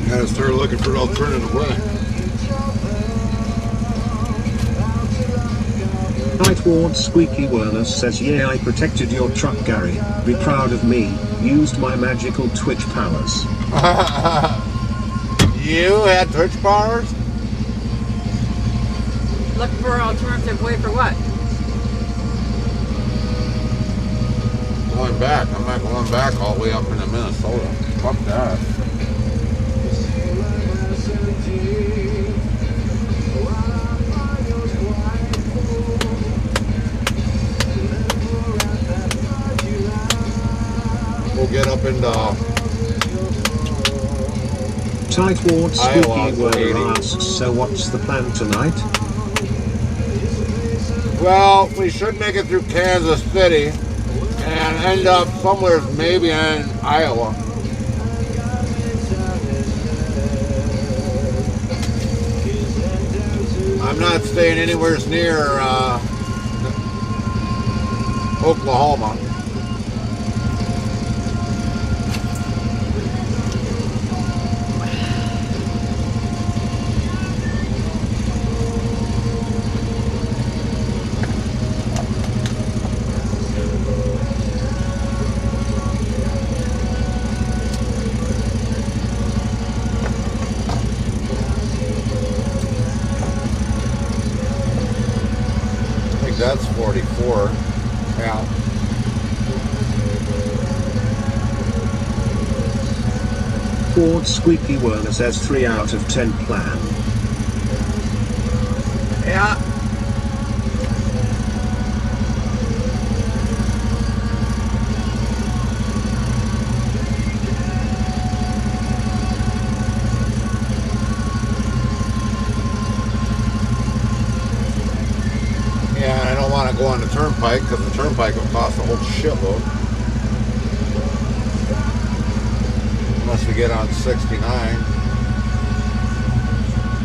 Gotta start looking for an alternative way.
Tightwad Squeaky Werner says, yeah, I protected your truck, Gary. Be proud of me. Used my magical Twitch powers.
You had Twitch powers?
Looking for an alternative way for what?
Going back. I'm not going back all the way up into Minnesota. Fuck that. We'll get up into
Tightwad Squeaky Werner asks, so what's the plan tonight?
Well, we should make it through Kansas City and end up somewhere maybe in Iowa. I'm not staying anywhere near Oklahoma. That's 44. Yeah.
Ford Squeaky Werner says 3 out of 10 plan.
Yeah. Yeah, and I don't want to go on the turnpike because the turnpike will cost a whole shitload. Unless we get on 69.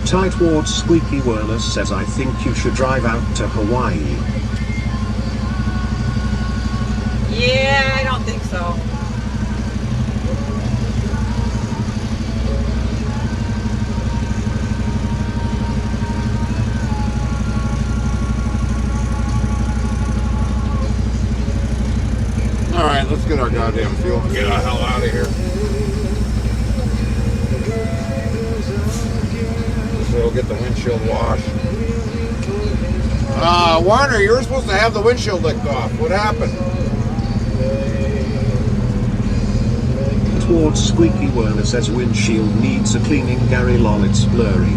Tightwad Squeaky Werner says I think you should drive out to Hawaii.
Yeah, I don't think so.
Alright, let's get our goddamn fuel and get the hell out of here. So we'll get the windshield washed. Warner, you were supposed to have the windshield licked off. What happened?
Tightwad Squeaky Werner says windshield needs a cleaning. Gary lol, it's blurry.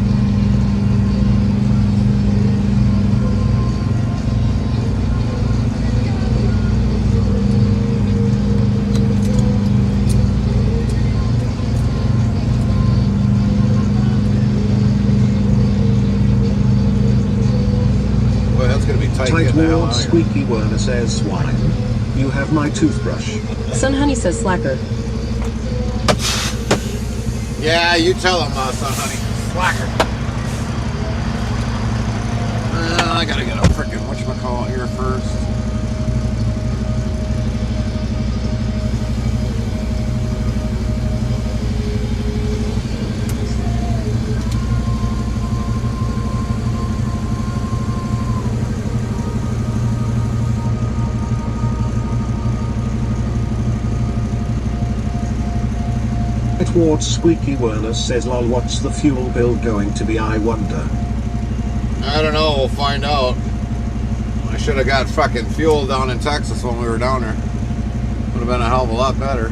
Tightwad Squeaky Werner says swine. You have my toothbrush.
Sun Honey says slacker.
Yeah, you tell him, Son Honey. Slacker. I gotta get a frickin' whatchamacallit here first.
Tightwad Squeaky Werner says lol, what's the fuel bill going to be, I wonder?
I don't know, we'll find out. I should have got fucking fuel down in Texas when we were down there. Would have been a hell of a lot better.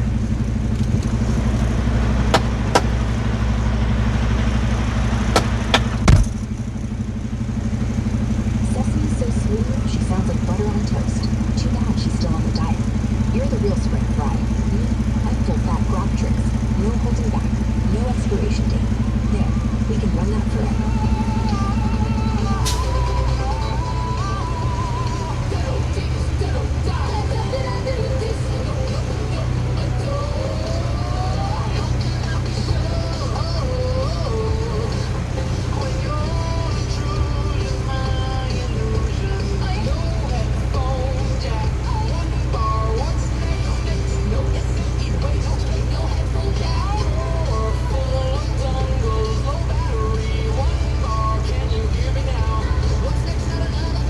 Sesame's so smooth, she sounds like butter on toast. Too bad she's still on the diet. You're the real spring fry. Me, I'm full fat grog tricks. No holding back. No expiration date. There, we can run that forever.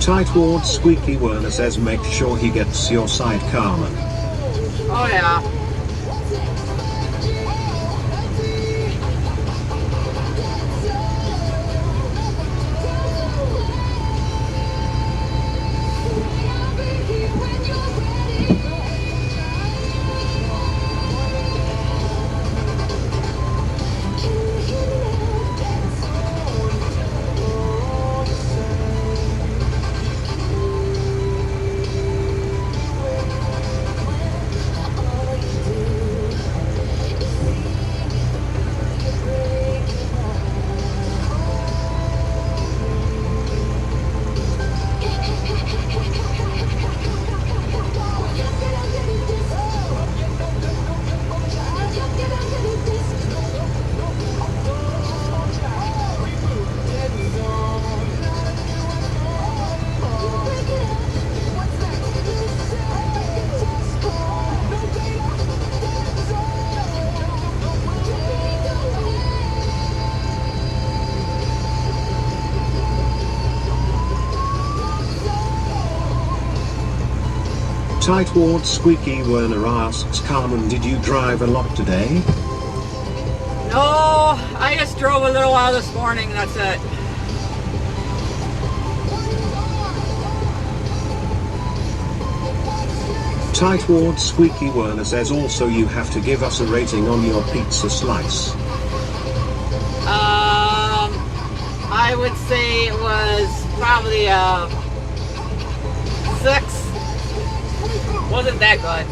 Tightwad Squeaky Werner says make sure he gets your side, Carmen.
Oh yeah.
Tightward Squeaky Werner asks, Carmen, did you drive a lot today?
No, I just drove a little while this morning, and that's it.
Tightward Squeaky Werner says also you have to give us a rating on your pizza slice.
I would say it was probably a 6. Wasn't that good.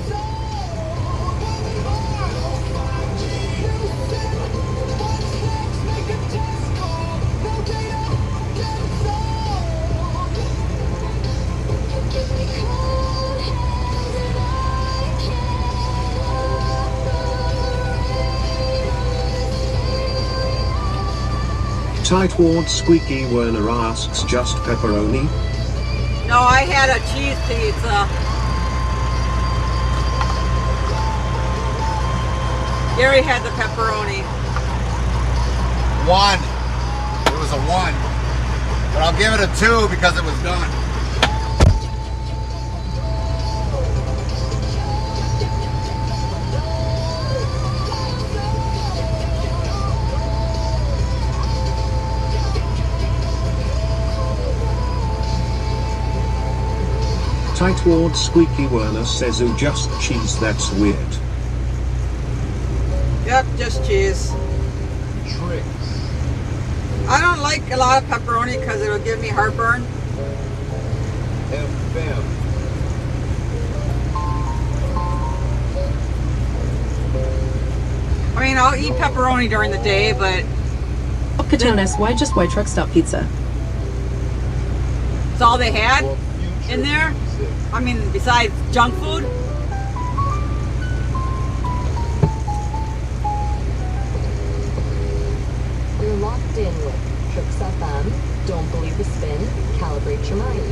Tightward Squeaky Werner asks, just pepperoni?
No, I had a cheese pizza. Gary had the pepperoni.
1. It was a 1. But I'll give it a 2 because it was done.
Tightward Squeaky Werner says, oh, just cheese, that's weird.
Yep, just cheese.
Tricks.
I don't like a lot of pepperoni because it'll give me heartburn.
FM.
I mean, I'll eat pepperoni during the day, but...
Katonis, why just white truck stop pizza?
It's all they had in there? I mean, besides junk food?
You're locked in with Trips FM. Don't believe the spin. Calibrate your mind.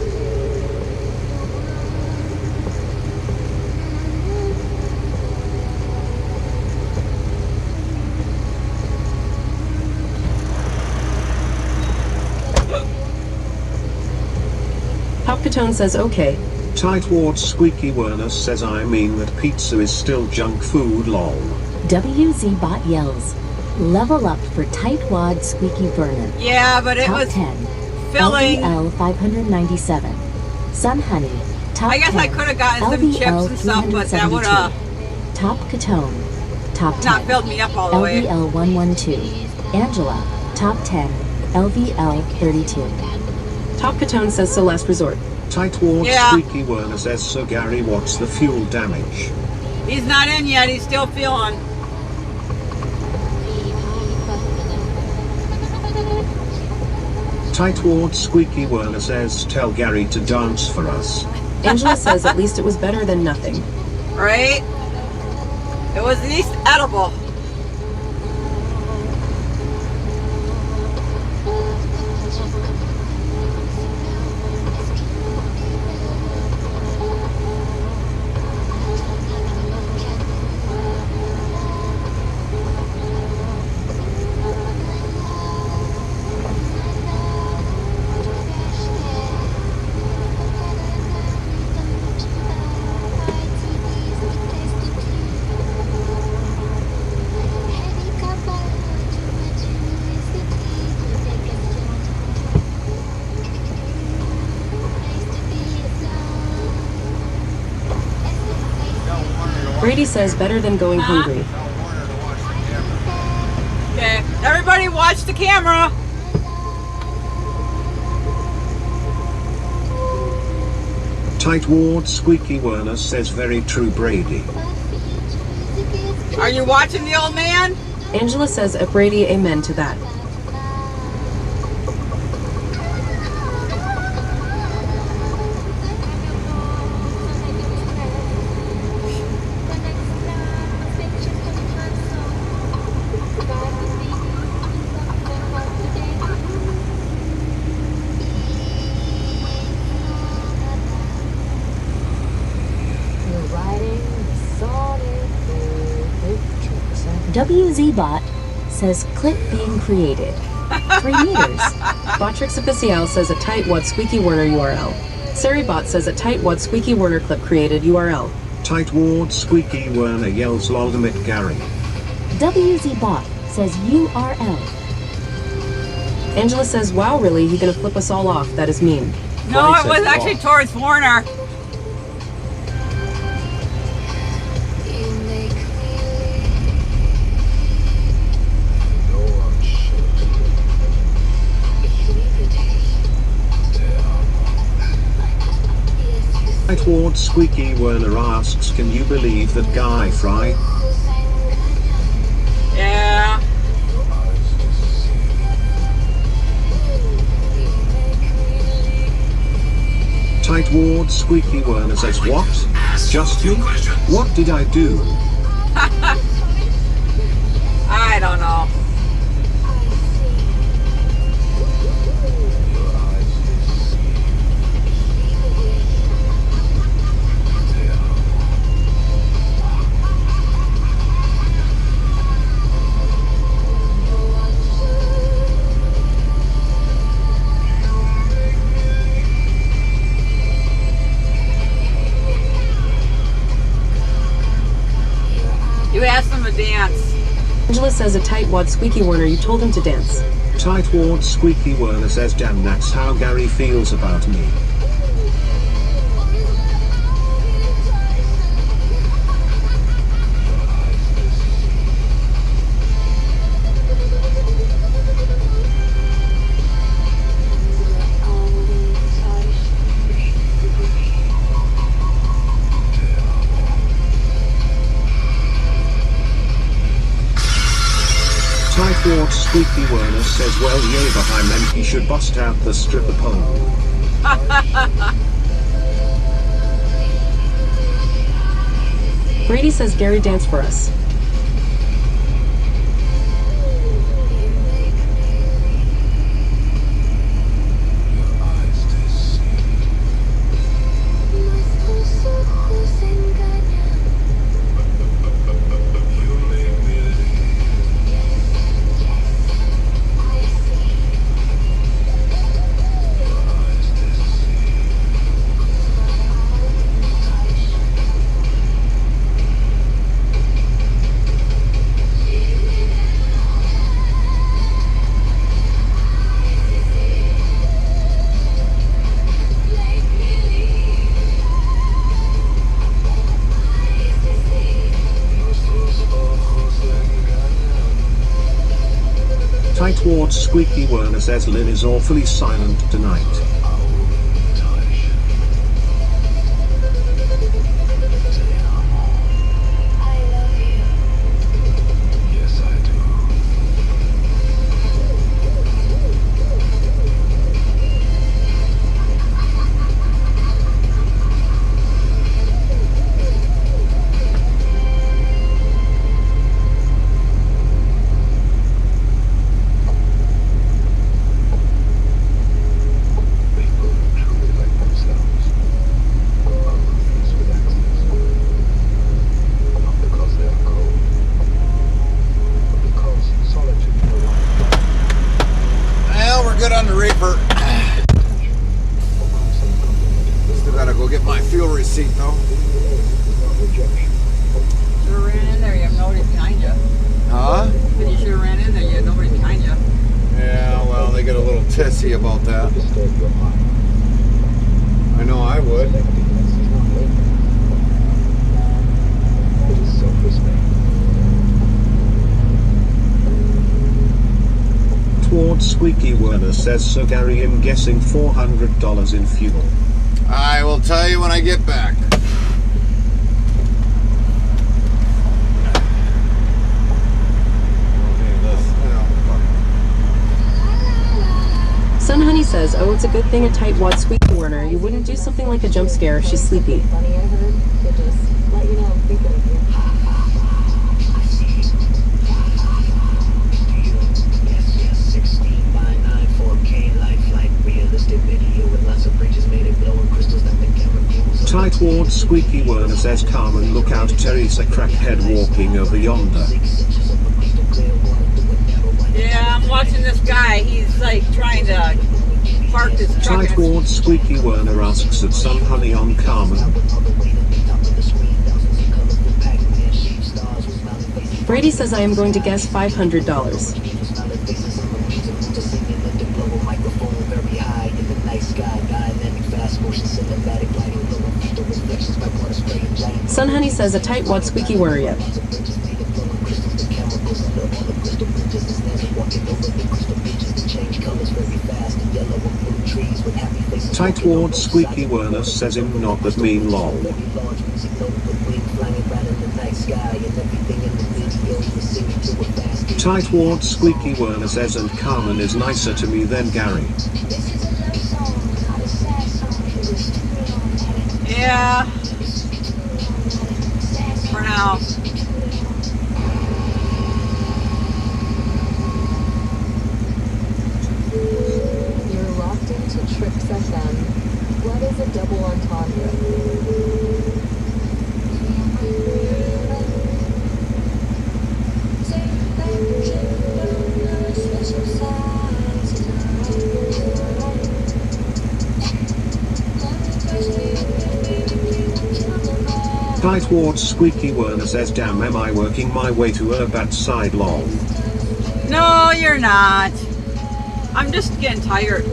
Pop Catone says okay.
Tightward Squeaky Werner says, I mean that pizza is still junk food, lol.
WZBot yells. Level up for Tightwad Squeaky Vernon.
Yeah, but it
Top
was
10.
filling.
LVL 597. Sun Honey. Top
I guess
10.
I could have gotten some
LVL
chips and stuff, but that would have
Top Catone. Top 10.
not filled me up all the way.
LVL 112. Angela. Top 10. LVL 32.
Top Catone says so last resort.
Tightward
Yeah.
Squeaky Werner says, so Gary, what's the fuel damage?
He's not in yet. He's still feeling.
Tightward Squeaky Werner says, tell Gary to dance for us.
Angela says at least it was better than nothing.
Right? It was at least edible.
Brady says better than going hungry.
Okay, everybody watch the camera.
Tightward Squeaky Werner says, very true, Brady.
Are you watching the old man?
Angela says at Brady amen to that.
WZBot says clip being created. 3 meters.
Botrix Official says a Tightwad Squeaky Werner URL. Saribot says a tightwad Squeaky Werner clip created URL.
Tightwad Squeaky Werner yells Loldemit Gary.
WZBot says URL.
Angela says, wow, really? He gonna flip us all off? That is mean.
No, it was actually towards Warner.
Tightwad Squeaky Werner asks, can you believe that Guy Fry?
Yeah.
Tightwad Squeaky Werner says, what? Just you? What did I do?
I don't know. You asked him to dance.
Angela says a tightwad Squeaky Werner, you told him to dance.
Tightwad Squeaky Werner says, damn, that's how Gary feels about me. Tightwad Squeaky Werner says, well, yeah, but I meant he should bust out the stripper pole.
Brady says Gary dance for us.
Tightwad Squeaky Werner says Lynn is awfully silent tonight.
Good on the reefer. Still gotta go get my fuel receipt though.
Should have ran in there, you have nobody behind you.
Huh?
But you should have ran in there, you had nobody behind you.
Yeah, well, they get a little tissy about that. I know I would.
Tightwad Squeaky Werner says, so Gary, I'm guessing $400 in fuel.
I will tell you when I get back.
Sun Honey says, oh, it's a good thing a tightwad Squeaky Werner. You wouldn't do something like a jump scare if she's sleepy.
Tightwad Squeaky Werner says, Carmen, look out, Teresa crackhead walking over yonder.
Yeah, I'm watching this guy. He's like trying to parked his truck.
Tightwad Squeaky Werner asks at Sun Honey on Carmen.
Brady says I am going to guess $500. Sun Honey says a tightwad squeaky warrior.
Tightwad Squeaky Werner says him not that mean lol. Tightwad Squeaky Werner says and Carmen is nicer to me than Gary.
Yeah. For now.
You're locked into Trips FM. What is a double entendre?
Tightwad Squeaky Werner says damn am I working my way to a bad side lol.
No, you're not. I'm just getting tired.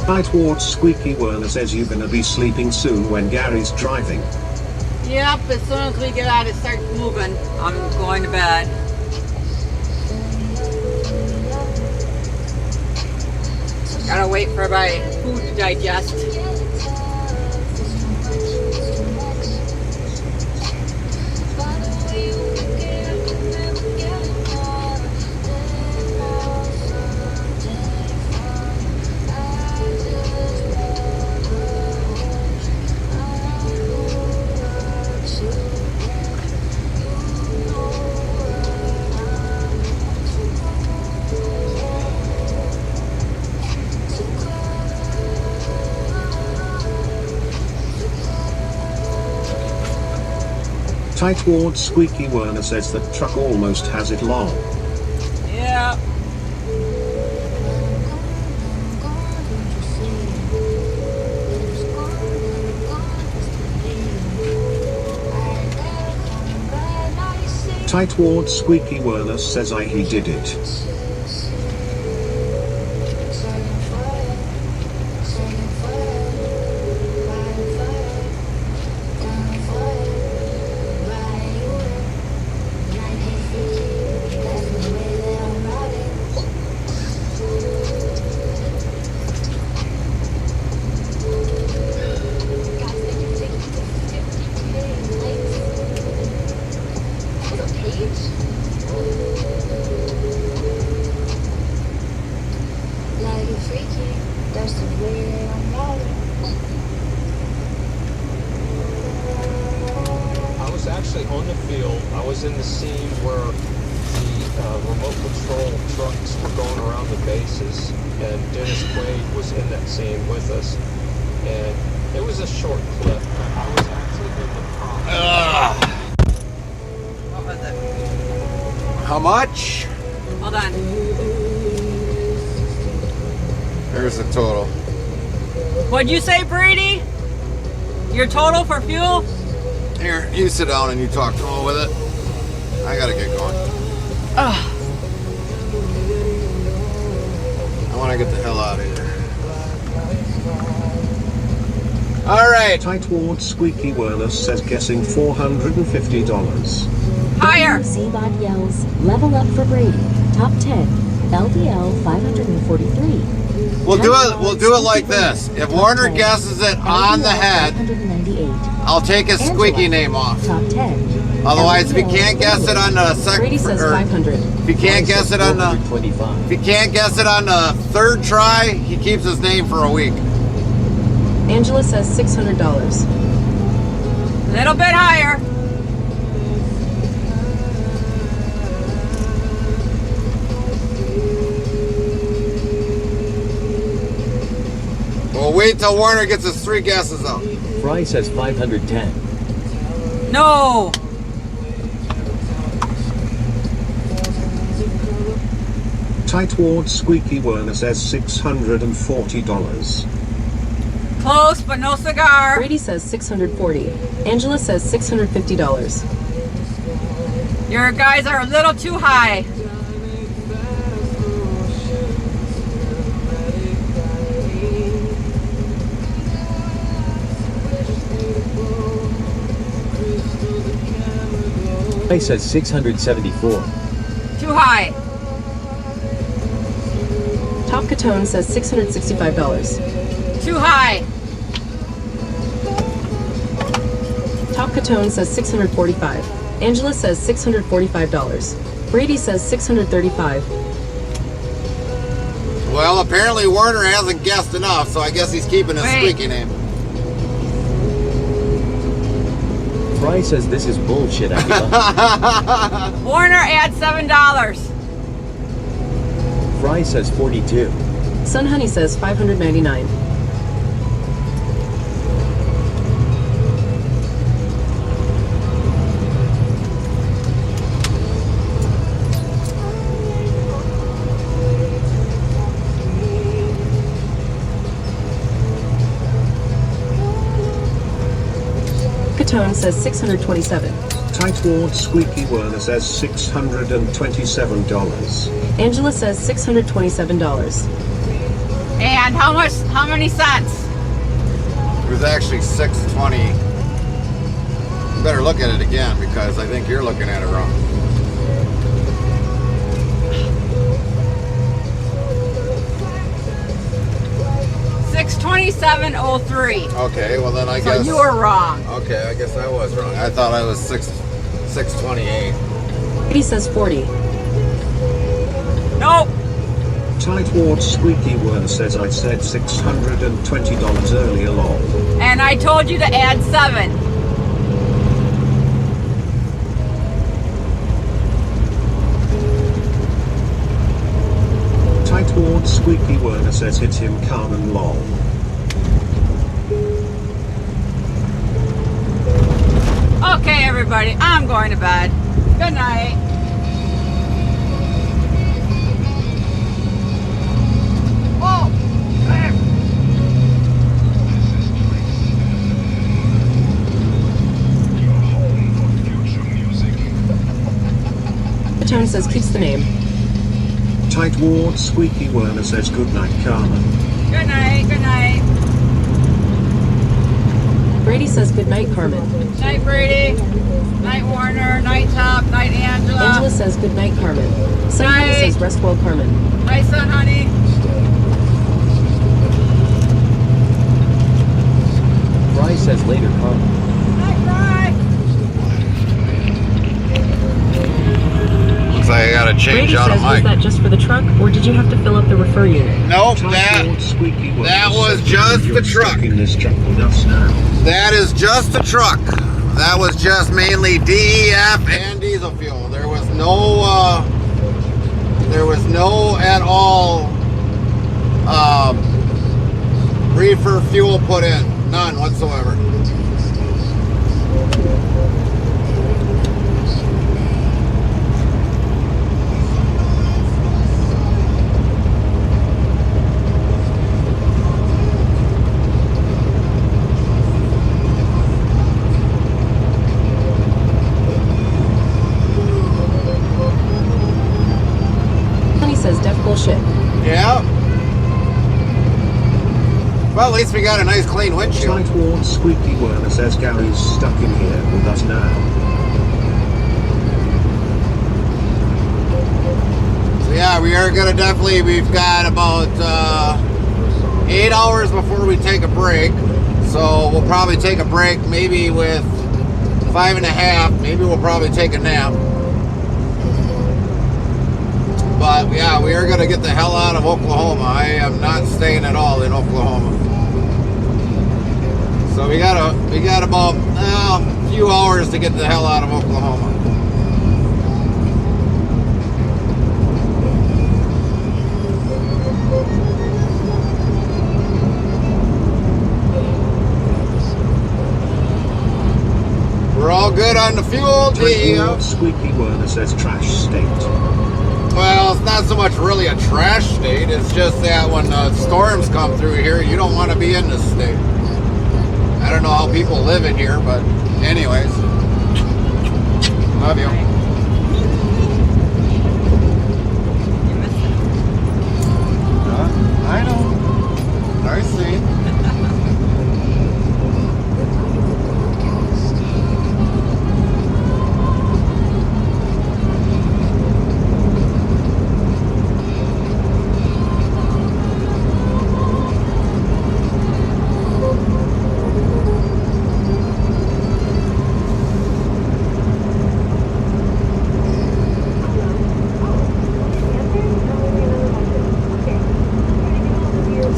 Tightwad Squeaky Werner says you gonna be sleeping soon when Gary's driving.
Yep, as soon as we get out and start moving, I'm going to bed. Gotta wait for my food to digest.
Tightwad Squeaky Werner says that truck almost has it long.
Yeah.
Tightwad Squeaky Werner says he did it.
I was actually on the field. I was in the scene where the remote control trucks were going around the bases, and Dennis Quaid was in that scene with us. And it was a short clip. I was actually in the car.
What was it?
How much?
Hold on.
There's the total.
What'd you say, Brady? Your total for fuel?
Here, you sit down and you talk to him with it. I gotta get going. I want to get the hell out of here. All right.
Tightwad Squeaky Werner says guessing $450.
Higher.
Z-Bot yells, level up for Brady. Top 10. LDL 543.
We'll do it like this. If Warner guesses it on the head, I'll take his squeaky name off.
Top 10.
Otherwise, if he can't guess it on the second,
Brady says 500.
If he can't guess it on the, if he can't guess it on the third try, he keeps his name for a week.
Angela says $600.
Little bit higher.
Well, wait till Warner gets his 3 guesses out.
Fry says 510.
No.
Tightwad Squeaky Werner says $640.
Close, but no cigar.
Brady says $640. Angela says $650.
Your guys are a little too high.
Fry says 674.
Too high.
Top Catone says $665.
Too high.
Top Catone says $645. Angela says $645. Brady says $635.
Well, apparently Warner hasn't guessed enough, so I guess he's keeping his squeaky name.
Fry says this is bullshit, Angela.
Warner, add $7.
Fry says 42.
Sun Honey says $599. Catone says $627.
Tightwad Squeaky Werner says $627.
Angela says $627.
And how much? How many cents?
It was actually $620. You better look at it again because I think you're looking at it wrong.
$627.03.
Okay, well then I
So
guess
you were wrong.
Okay, I guess I was wrong. I thought I was $628.
Brady says 40.
Nope.
Tightwad Squeaky Werner says I said $620 earlier, lol.
And I told you to add 7.
Tightwad Squeaky Werner says hit him Carmen, lol.
Okay, everybody, I'm going to bed. Good night. Oh,
Catone says keeps the name.
Tightwad Squeaky Werner says good night, Carmen.
good night, good night.
Brady says good night, Carmen.
Night, Brady. Night, Warner. Night, Top. Night, Angela.
Angela says good night, Carmen. Sun Honey
Night.
says rest well, Carmen.
Night, Sun Honey.
Fry says later, Carmen.
Night, Fry.
Looks like I gotta change
Brady
out
says
of
was
mic.
that just for the truck, or did you have to fill up the refer unit?
Nope, that was just the truck.
In this truck with us now.
That is just the truck. That was just mainly DEF and diesel fuel. There was no at all reefer fuel put in. None whatsoever.
Says def bullshit.
Yeah. Well, at least we got a nice clean windshield.
Tightwad Squeaky Werner says Gary's stuck in here with us now.
So yeah, we are gonna definitely. We've got about 8 hours before we take a break. So we'll probably take a break, maybe with 5.5. Maybe we'll probably take a nap. But yeah, we are going to get the hell out of Oklahoma. I am not staying at all in Oklahoma. So we got about a few hours to get the hell out of Oklahoma. We're all good on the fuel.
Squeaky Werner says trash state.
Well, it's not so much really a trash state. It's just that when storms come through here, you don't want to be in this state. I don't know how people live in here, but anyways. Love you. I know. Nice scene.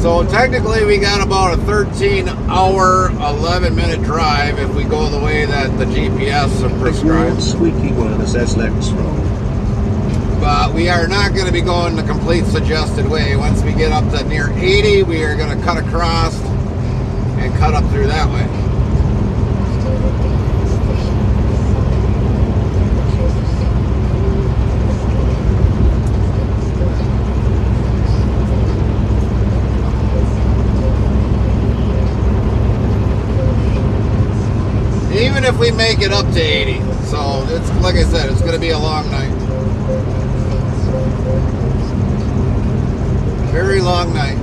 So technically we got about a 13-hour, 11-minute drive if we go the way that the GPS prescribes.
Squeaky Werner says let's roll.
But we are not going to be going the complete suggested way. Once we get up to near 80, we are going to cut across and cut up through that way. Even if we make it up to 80. So it's like I said, it's going to be a long night. Very long night.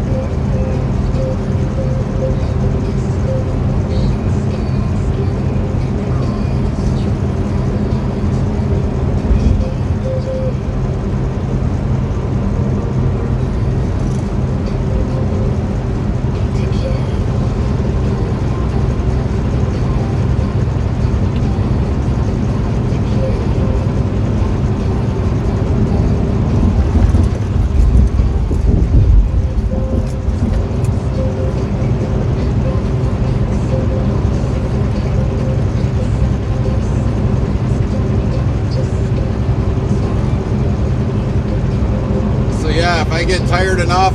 If I get tired enough,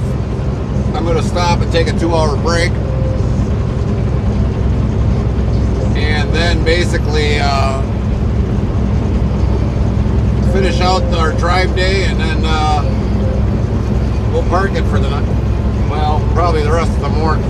I'm going to stop and take a 2-hour break. And then basically finish out our drive day, and then we'll park it for the night. Well, probably the rest of the morning.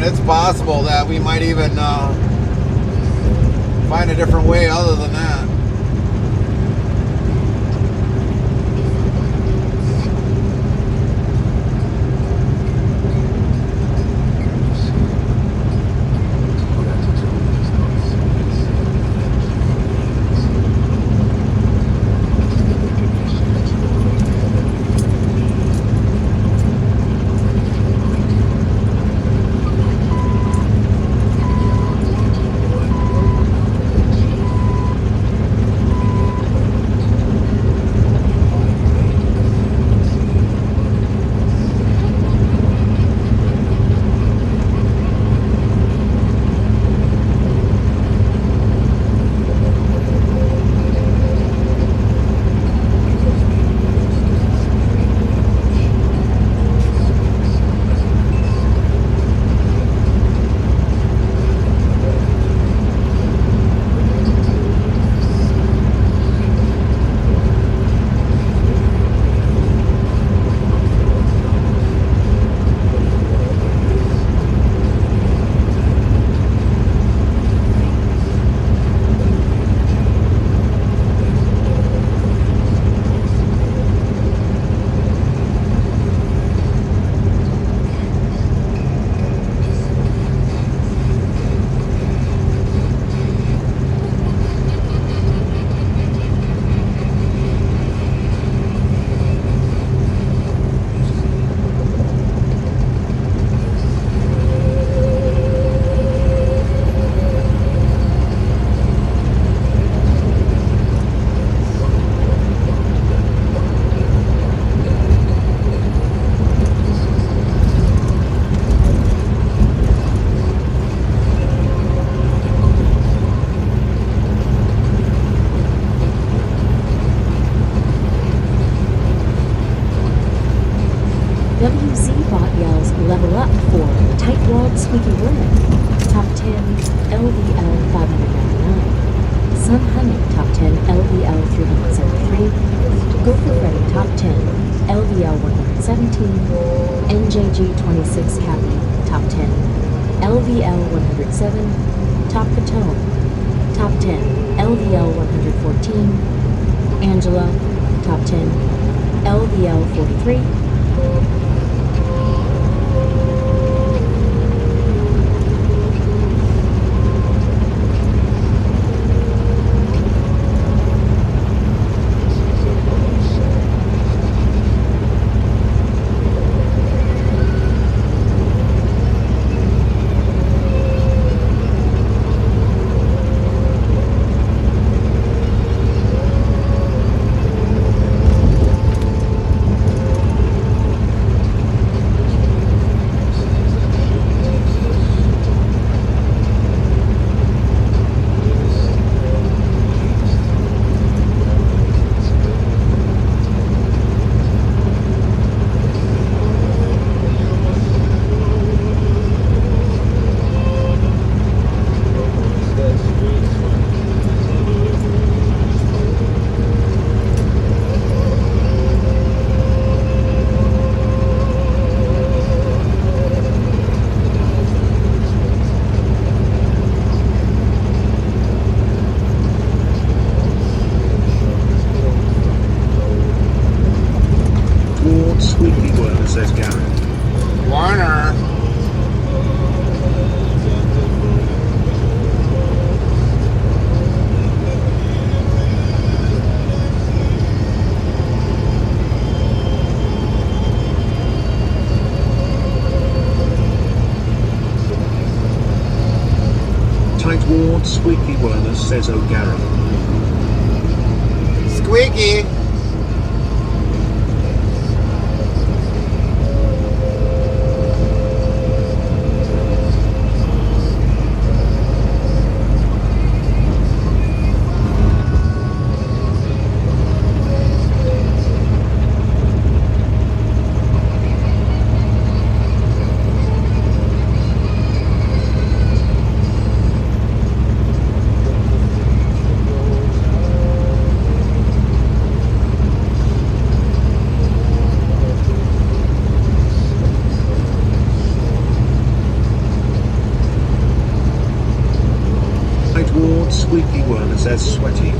It's possible that we might even find a different way other than that.
WZ bot yells level up for Tightwad Squeaky Vermin. Top 10 LVL 599. Sun Honey Top 10 LVL 373. Gopher Freddy Top 10 LVL 117. NJG 26 Cappy Top 10 LVL 107. Top Patone Top 10 LVL 114. Angela Top 10 LVL 43.
Says Gary.
Warner.
Tightwad Squeaky Werner says O'Gara.
Squeaky.
Squeaky Werner says sweaty.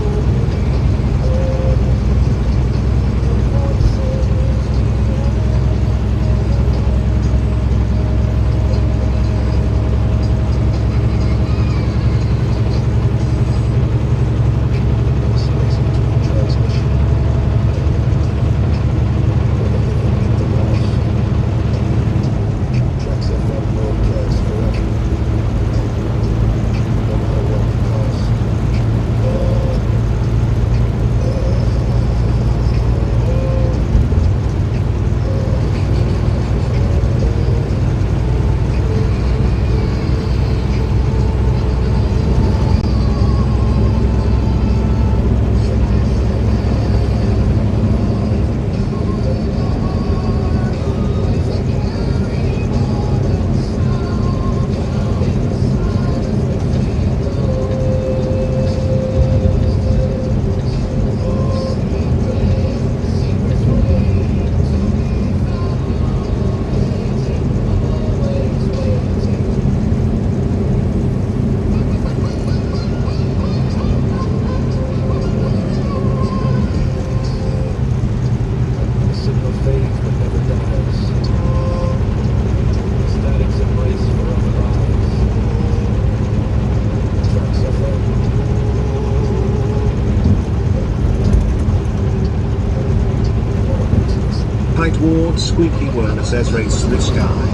Tightwad Squeaky Werner says race this guy.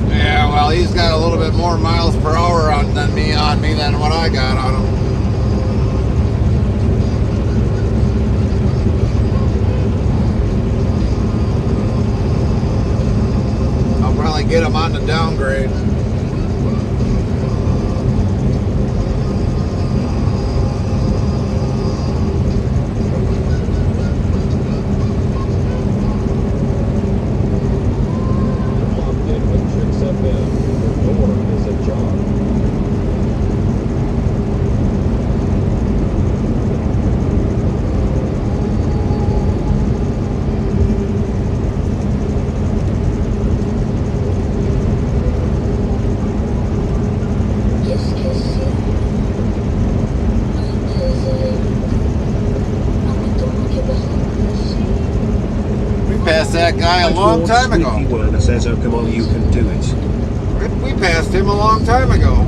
Yeah, well, he's got a little bit more miles per hour than me than what I got on him. I'll probably get him on the downgrade.
the door is ajar.
We passed that guy a long time ago.
Squeaky Werner says, oh come on, you can do it.
We passed him a long time ago.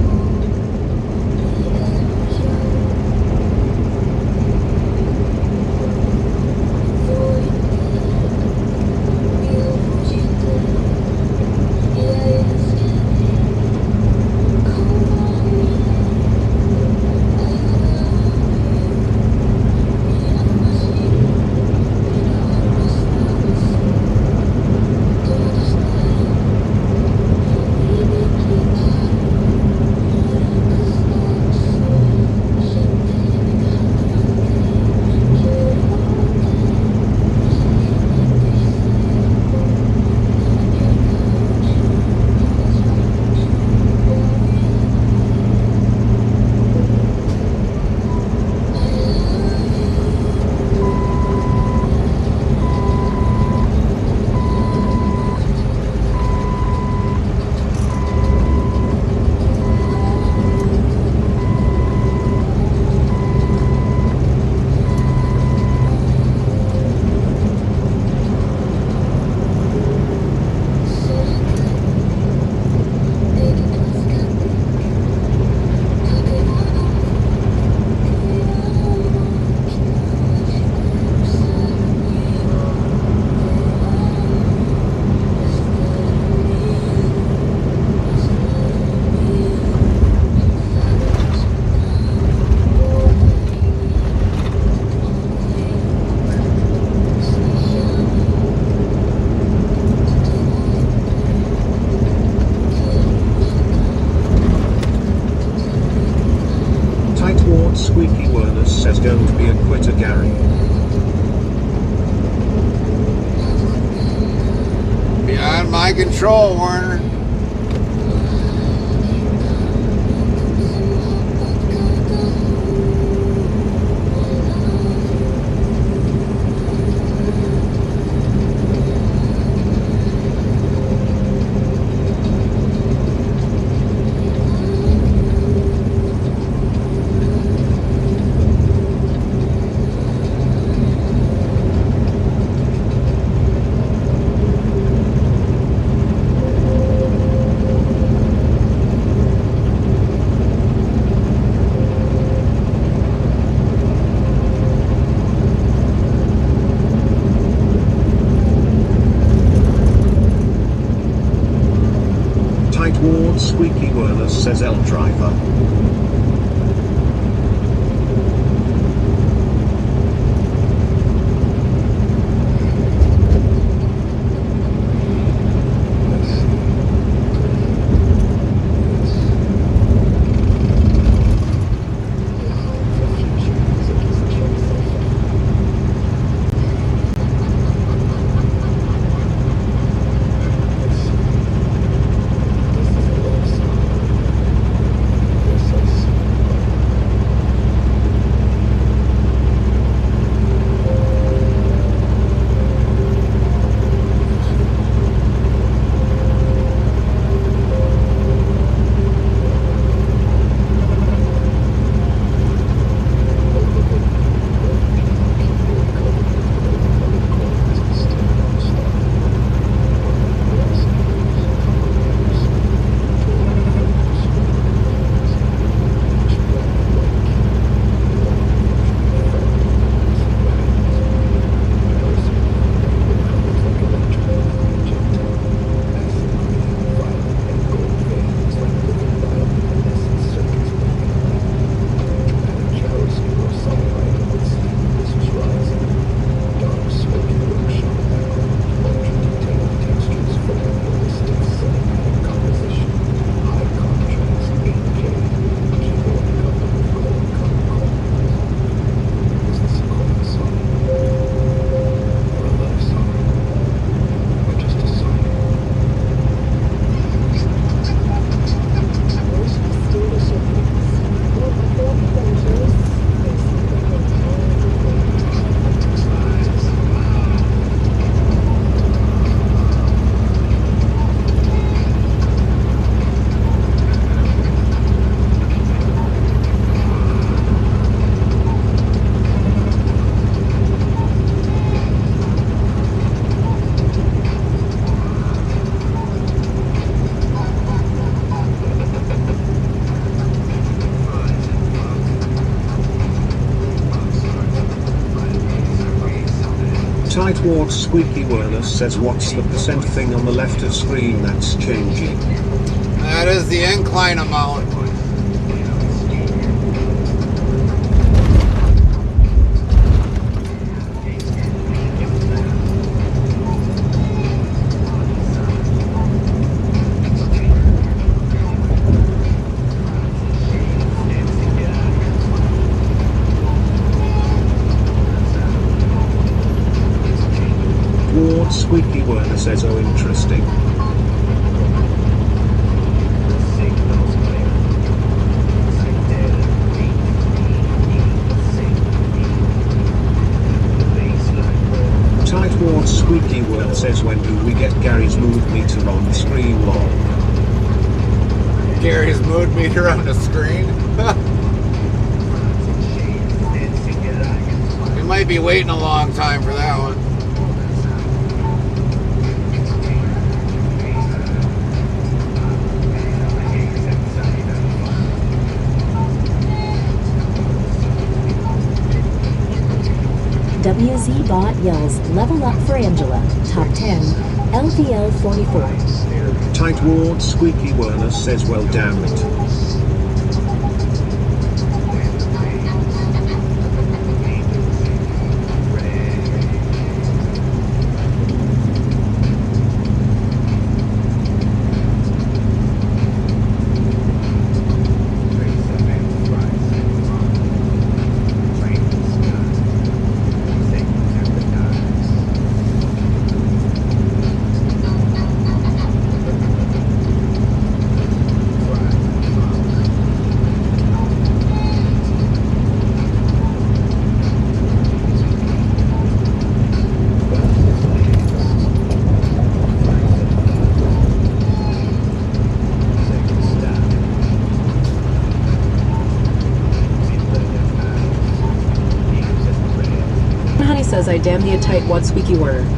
Squeaky Werner says, don't be a quitter, Gary.
Beyond my control, Warner.
Squeaky Werner says, L driver.
This is
Towards Squeaky Werner says, what's the percent thing on the left of screen that's changing?
That is the incline amount.
Squeaky Werner says, oh, interesting. Tight Ward Squeaky Werner says, when do we get Gary's mood meter on the screen, lol?
Gary's mood meter on the screen? We might be waiting a long time for that one.
WZ Bot yells, level up for Angela. Top 10. LVL 44.
Tight Ward Squeaky Werner says, well, damn it.
Says I damn the tight what Squeaky Werner.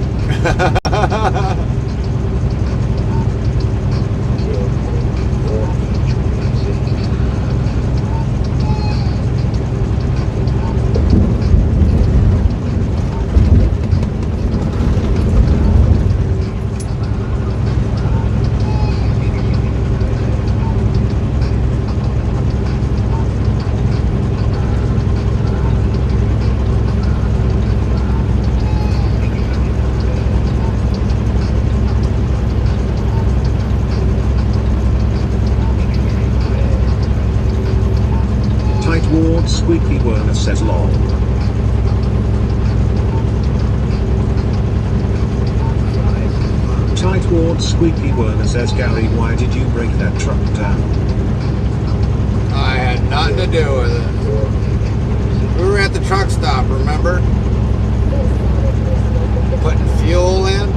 Squeaky Werner says, lol. Tight Ward Squeaky Werner says, Gary, why did you break that truck down?
I had nothing to do with it. We were at the truck stop, remember? Putting fuel in.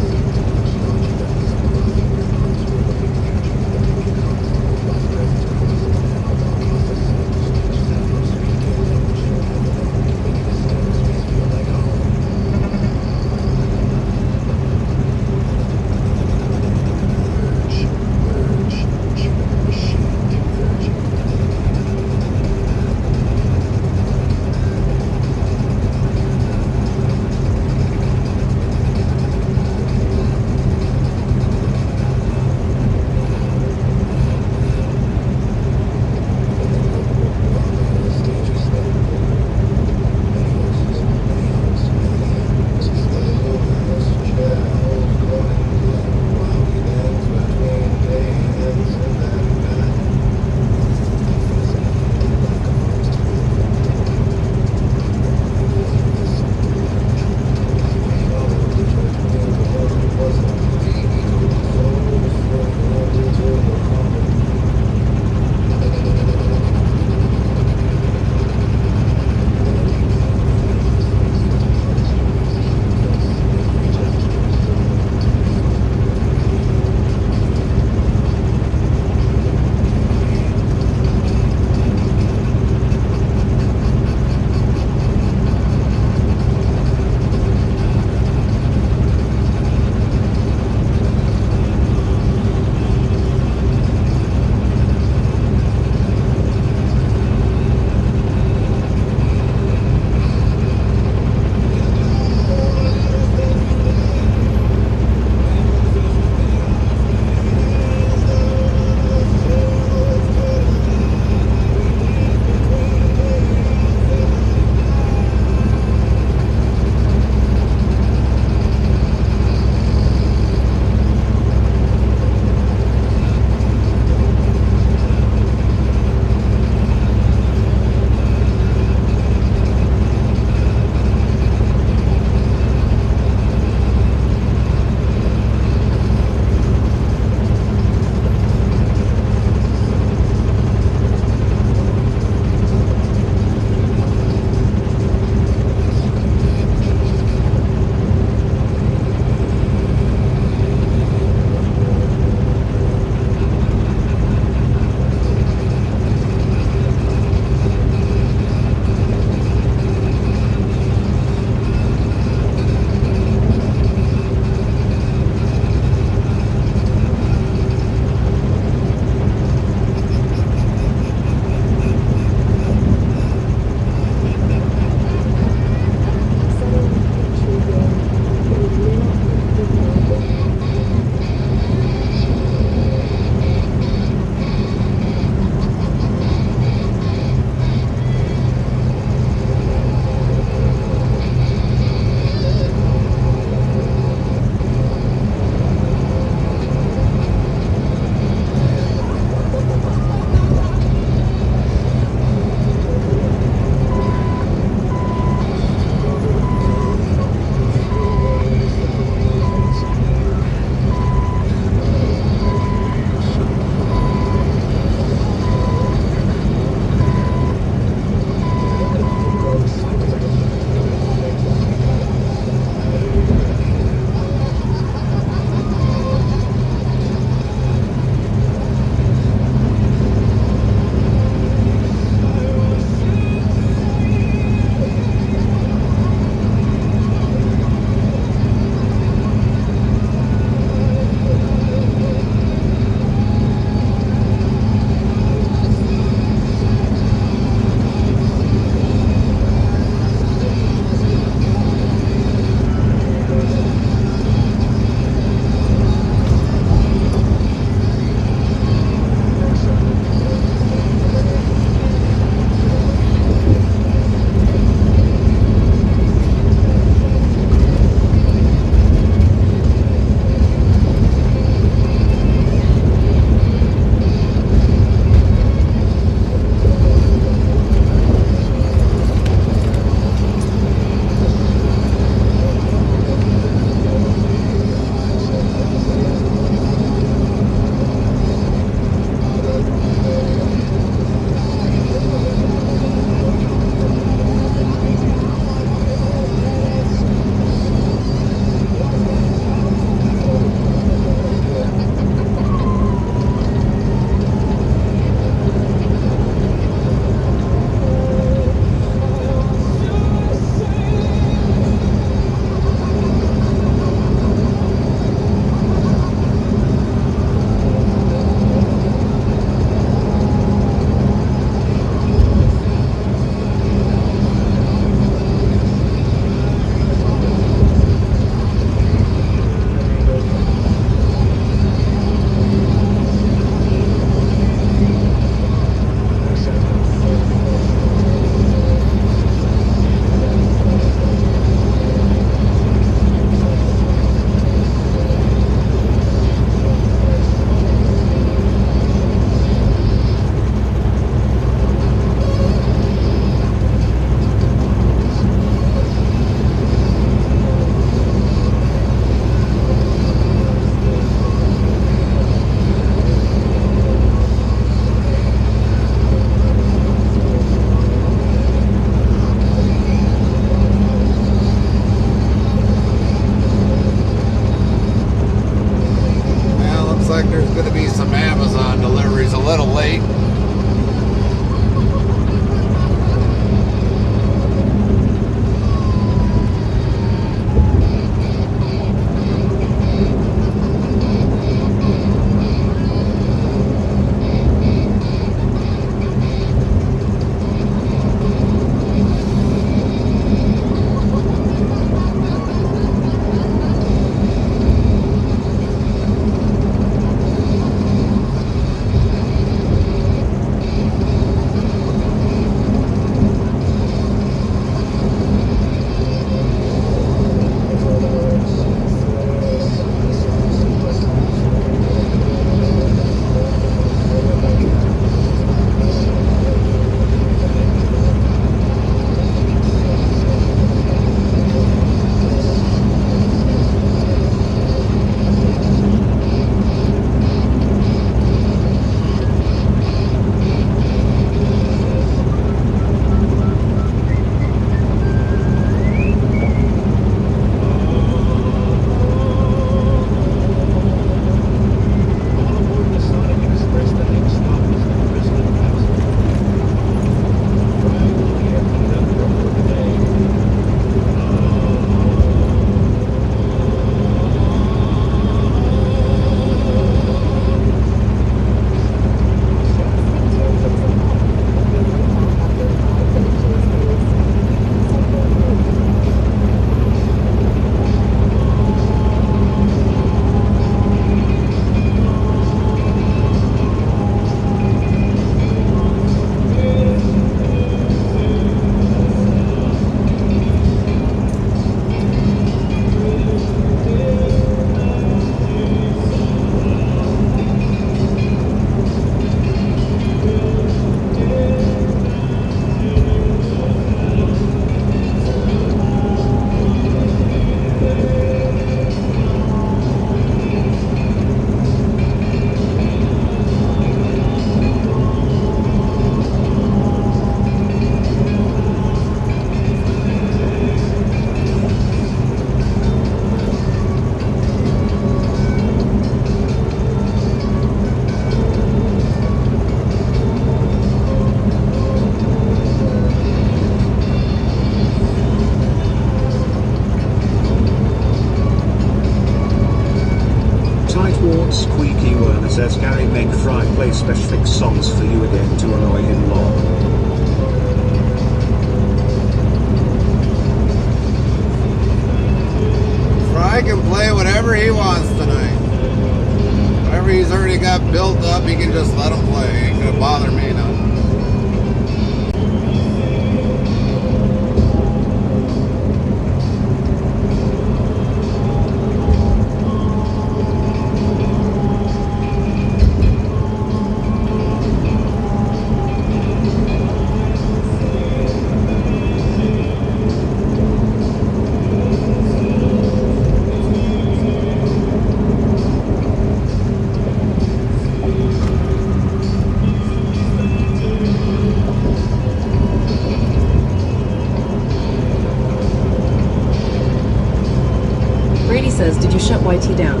shut YT down?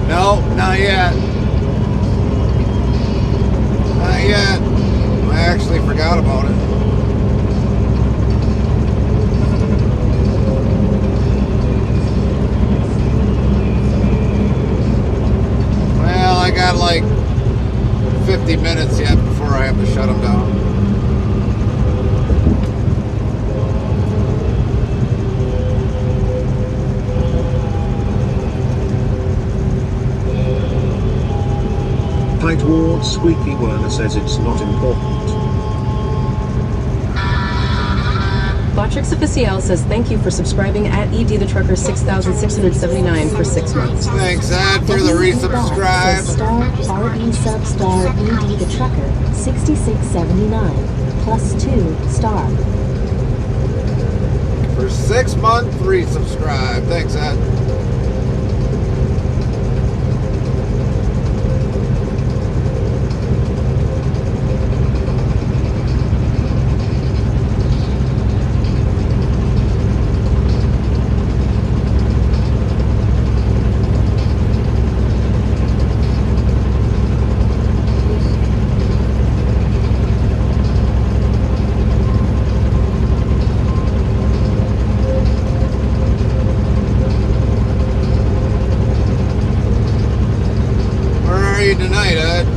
No, not yet. Not yet. I actually forgot about it. Well, I got like 50 minutes yet before I have to shut them down.
Hi towards Squeaky Werner says it's not important.
Botrix Official says thank you for subscribing at ED the Trucker 6679 for 6 months.
Thanks, Ed, for the resubscribe.
Star RE sub star ED the Trucker 6679 plus 2 star.
For 6 months, resubscribe. Thanks, Ed. Tonight, Ed.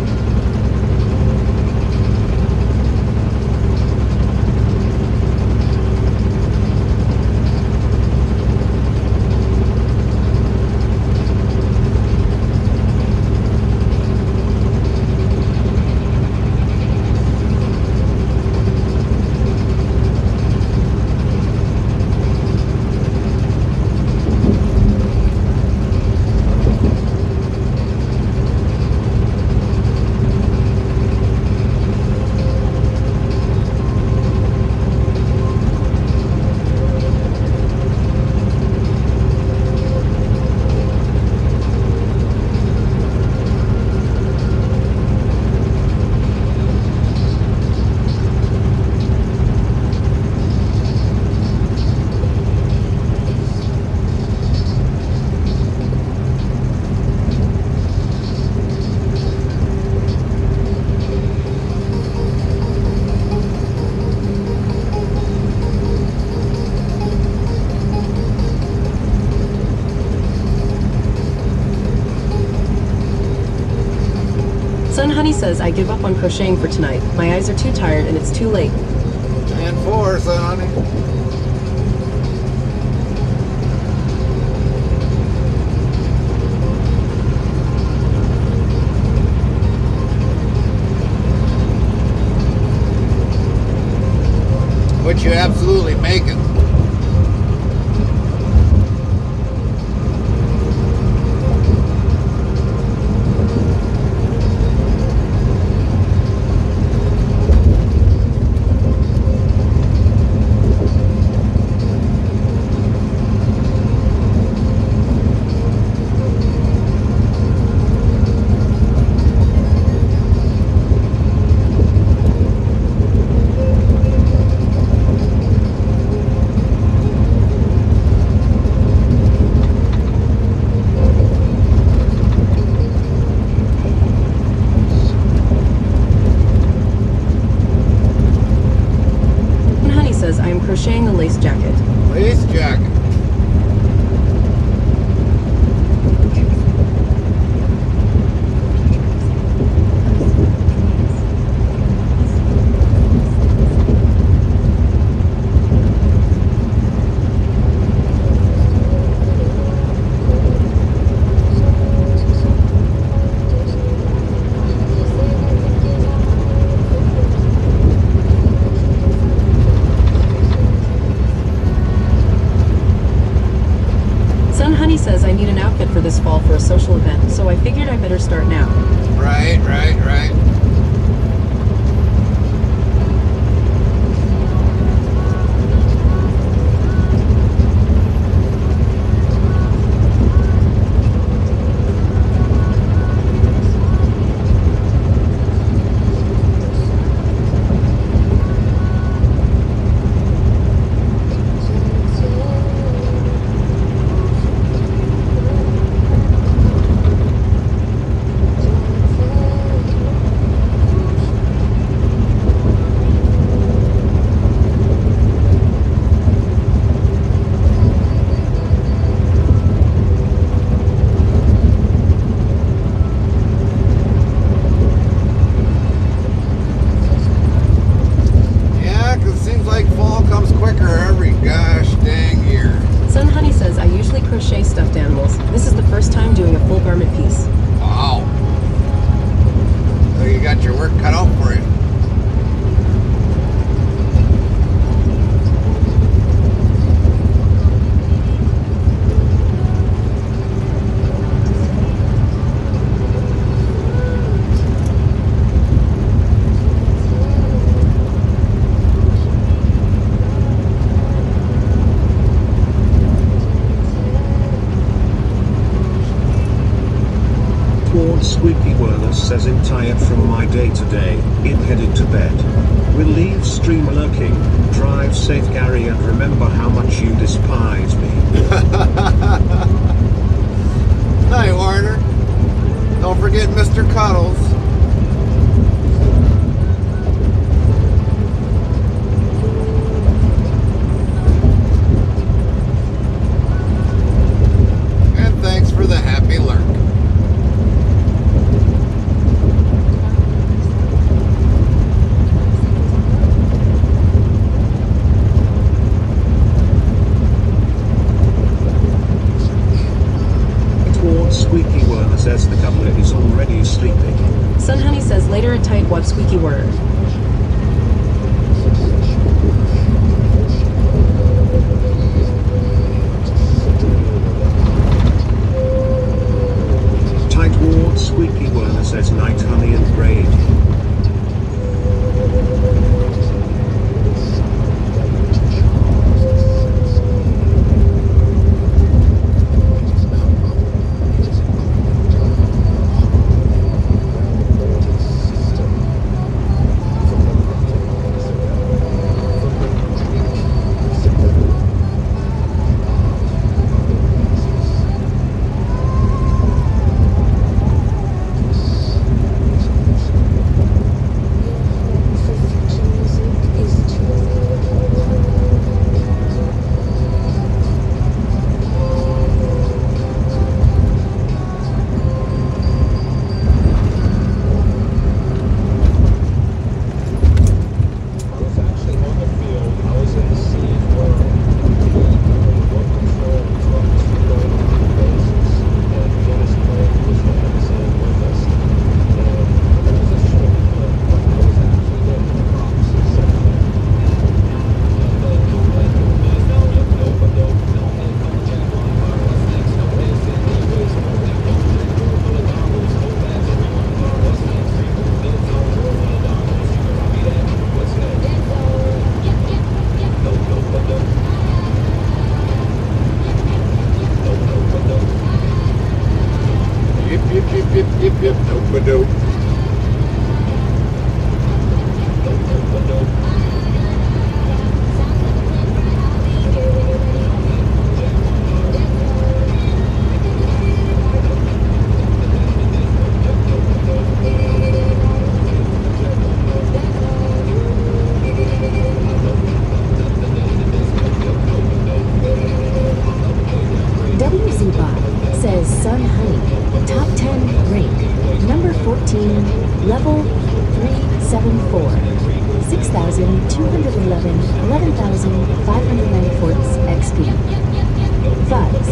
Sun Honey says, I give up on crocheting for tonight. My eyes are too tired and it's too late.
10-4, Sun Honey. Which you absolutely make it.
Crocheting a lace jacket.
Lace jacket.
says I'm tired from my day today, I'm headed to bed. We'll leave stream lurking, drive safe Gary, and remember how much you despise me.
Hi Warner. Don't forget Mr. Cuddles. And thanks for the happy lurk.
Squeaky Werner says the governor is already sleeping.
Sun Honey says later a tight what squeaky word.
Tight Ward Squeaky Werner says night honey and braid.
Level 374. 6,211, 11,594 XP. Fuzz.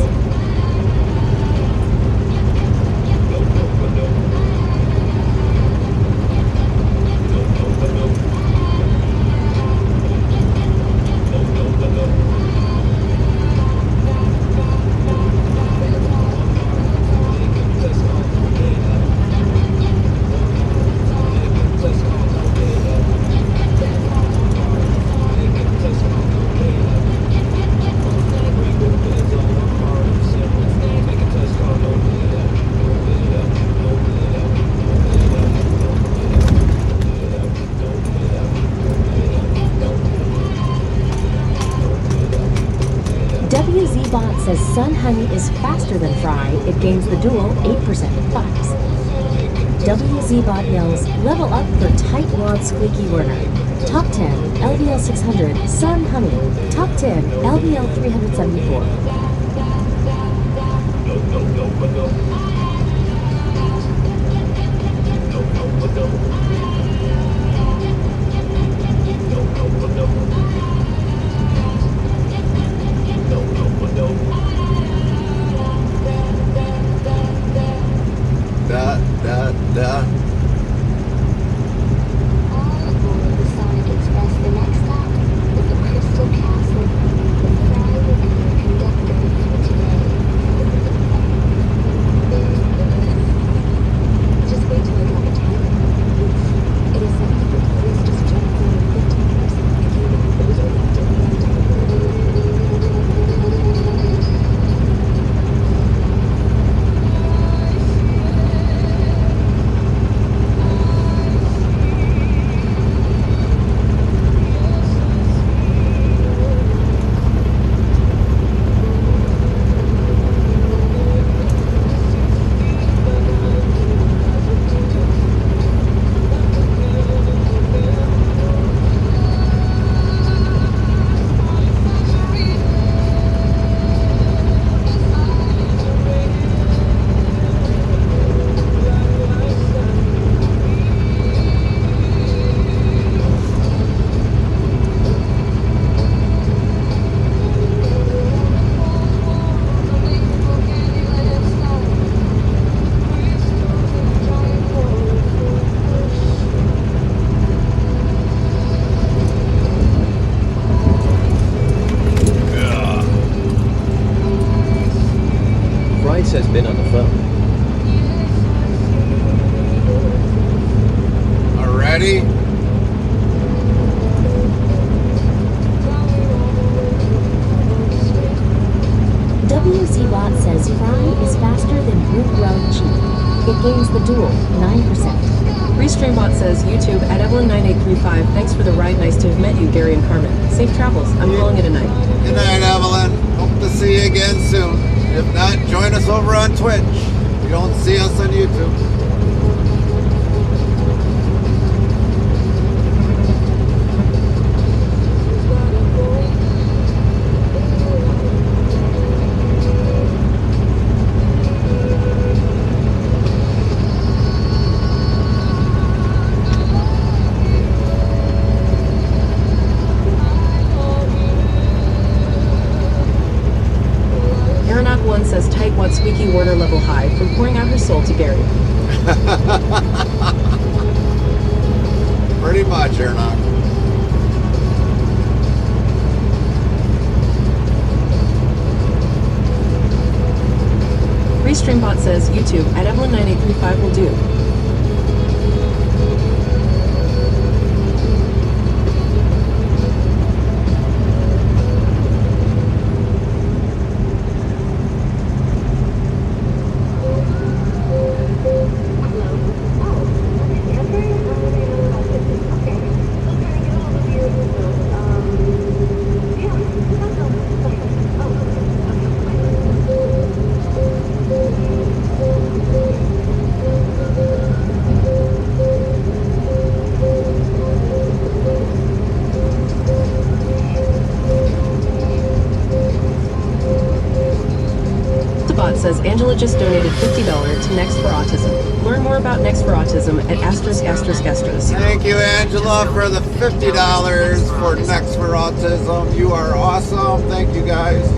WZBot says Sun Honey is faster than Fry. It gains the dual 8% bucks. WZBot yells, level up for Tight Wad Squeaky Werner. Top 10, LVL 600, Sun Honey. Top 10, LVL 374. gains the duel, 9%.
Restreambot says, YouTube at Evelyn9835. Thanks for the ride. Nice to have met you, Gary and Carmen. Safe travels. I'm calling it a night.
Good night, Evelyn. Hope to see you again soon. If not, join us over on Twitch. If you don't see us on YouTube.
Aeronaut1 says, tightwad squeaky water level high from pouring out her soul to Gary.
Pretty much, Aeronaut.
Restreambot says, YouTube at Evelyn9835 will do. Says Angela just donated $50 to Next for Autism. Learn more about Next for Autism at ******.
Thank you, Angela, for the $50 for Next for Autism. You are awesome. Thank you, guys.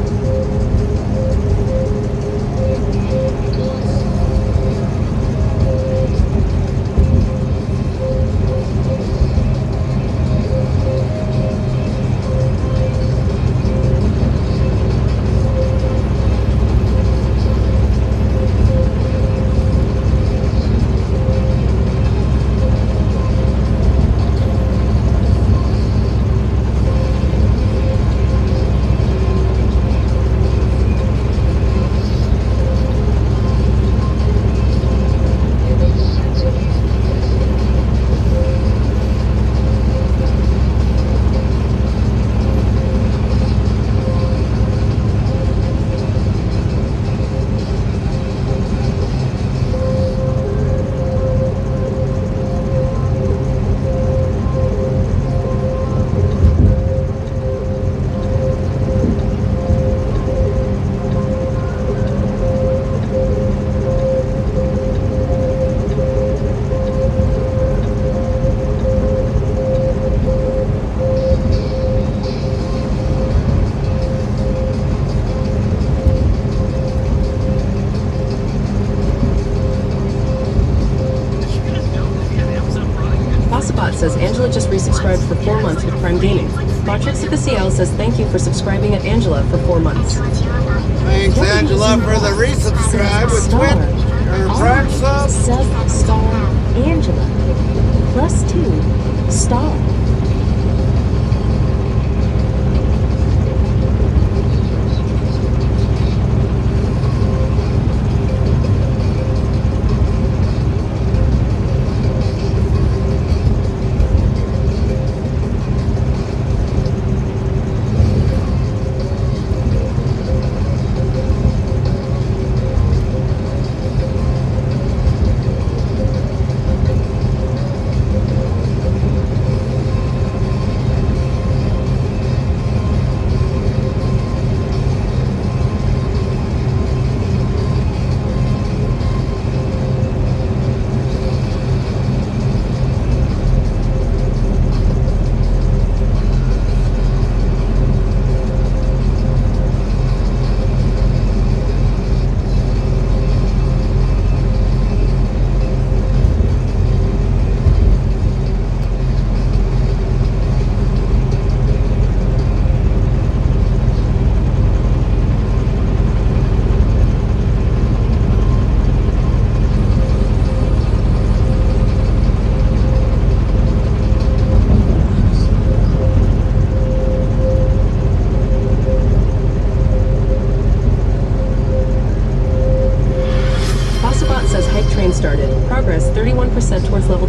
Says Angela just resubscribed for 4 months with Prime Gaming. Matrix of the CL says thank you for subscribing at Angela for 4 months.
Thanks, Angela, for the resubscribe with Twitch or Prime sub.
Star Angela +2 star.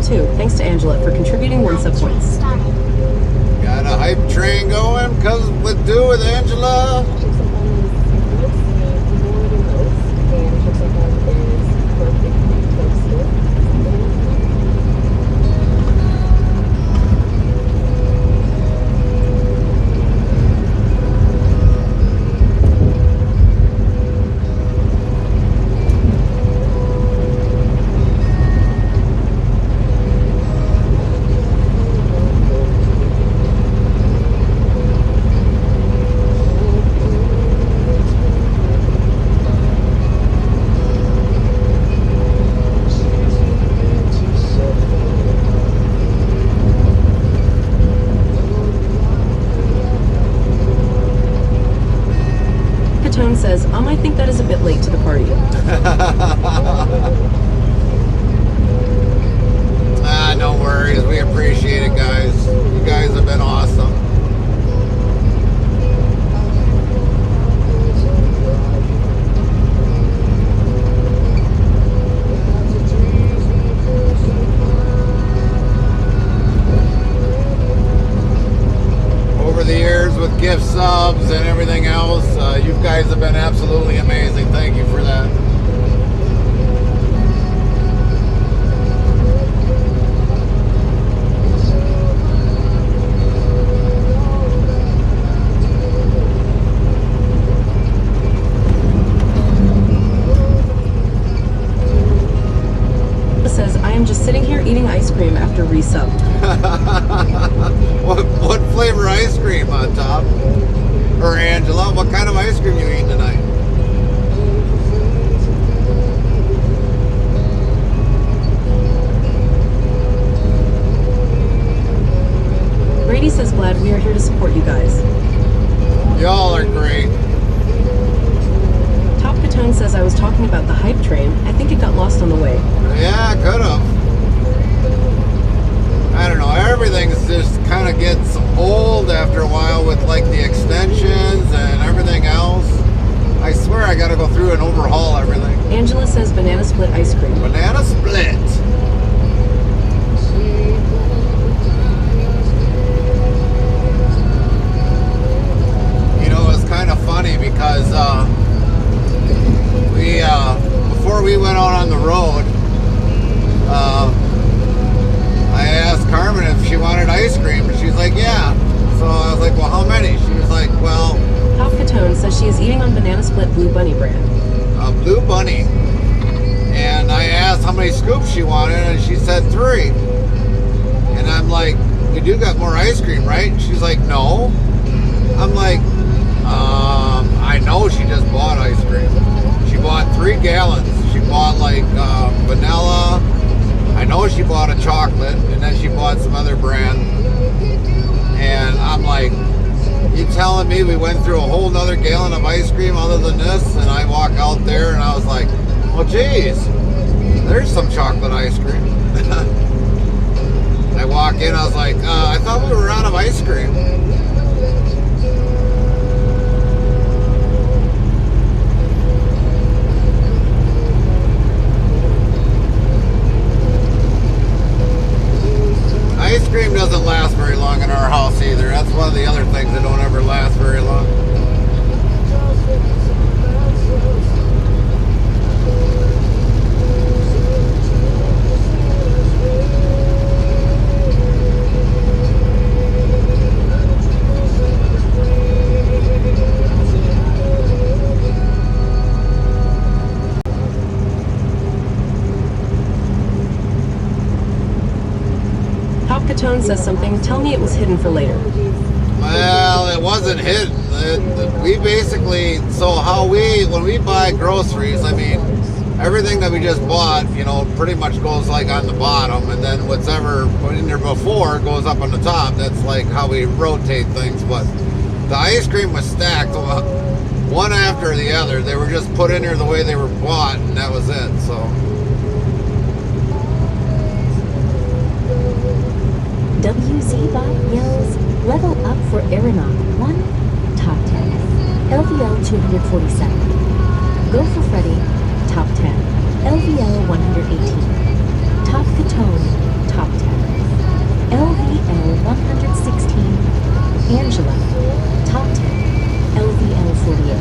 too. Thanks to Angela for contributing 1 sub points.
Got a hype train going, cause with do with Angela.
Says, I think that is a bit late to the party.
No worries. We appreciate it, guys. You guys have been awesome. Over the years with gift subs and everything else, you guys have been absolutely amazing. Thank you for that.
Says, I am just sitting here eating ice cream after resub.
What flavor ice cream on top? Or Angela, what kind of ice cream you eating tonight?
Brady says, glad we are here to support you guys.
Y'all are great.
Top Catone says, I was talking about the hype train. I think it got lost on the way.
Yeah, could have. I don't know, everything just kind of gets old after a while with like the extensions and everything else. I swear I gotta go through and overhaul everything.
Angela says banana split ice cream.
Banana split. You know, it's kind of funny because before we went out on the road, I asked Carmen if she wanted ice cream, and she's like, yeah. So I was like, well, how many? She was like, well...
Top Catone says she is eating on banana split Blue Bunny brand.
Blue Bunny. And I asked how many scoops she wanted, and she said 3. And I'm like, you do got more ice cream, right? And she's like, no. I'm like, I know she just bought ice cream. She bought 3 gallons. She bought like vanilla. I know she bought a chocolate, and then she bought some other brand. And I'm like, you telling me we went through a whole nother gallon of ice cream other than this? And I walk out there and I was like, well, geez, there's some chocolate ice cream. I walk in, I was like, I thought we were out of ice cream. Ice cream doesn't last very long in our house either. That's one of the other things that don't ever last very long.
Catone says something. Tell me it was hidden for later.
Well, it wasn't hidden. We basically, so when we buy groceries, I mean, everything that we just bought, you know, pretty much goes like on the bottom, and then whatever put in there before goes up on the top. That's like how we rotate things. But the ice cream was stacked one after the other. They were just put in there the way they were bought, and that was it. So.
WZBot yells, level up for Aeronaut 1, top 10. LVL 247. Go for Freddy, top 10. LVL 118. Top Catone, top 10. LVL 116, Angela, top 10. LVL 48.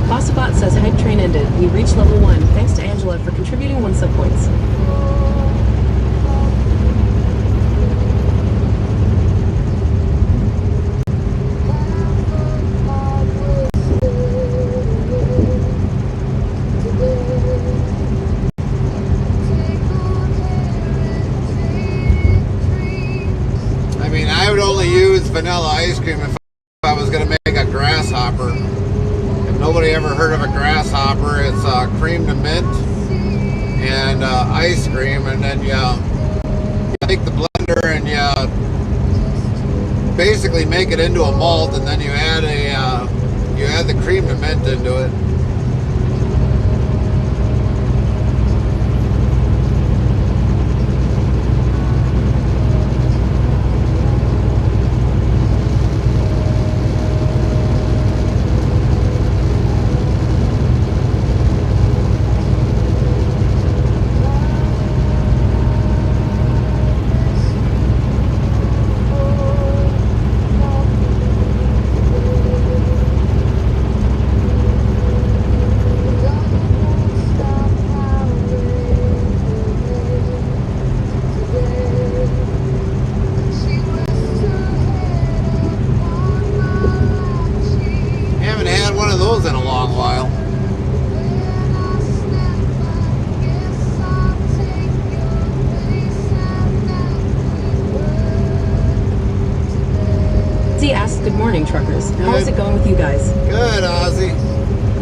Bossabot says hype train ended. We reached level 1. Thanks to Angela for contributing 1 sub points.
I mean, I would only use vanilla ice cream if I was going to make a grasshopper. If nobody ever heard of a grasshopper, it's cream to mint and ice cream, and then you take the blender and you basically make it into a malt, and then you add the cream to mint into it. In a long while.
Z asks, good morning, truckers. How's it going with you guys?
Good, Ozzy.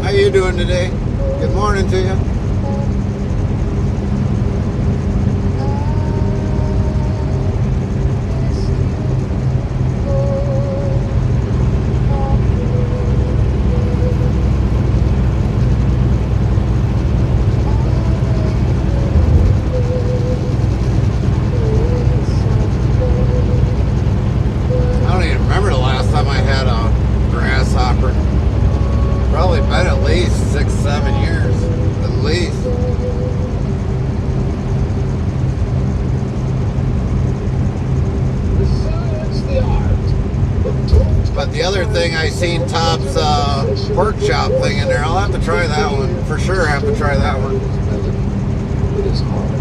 How you doing today? Good morning to you. Probably been at least 6-7 years, at least. But the other thing, I seen Top's pork chop thing in there. I'll have to try that one. For sure have to try that one.
It is hard.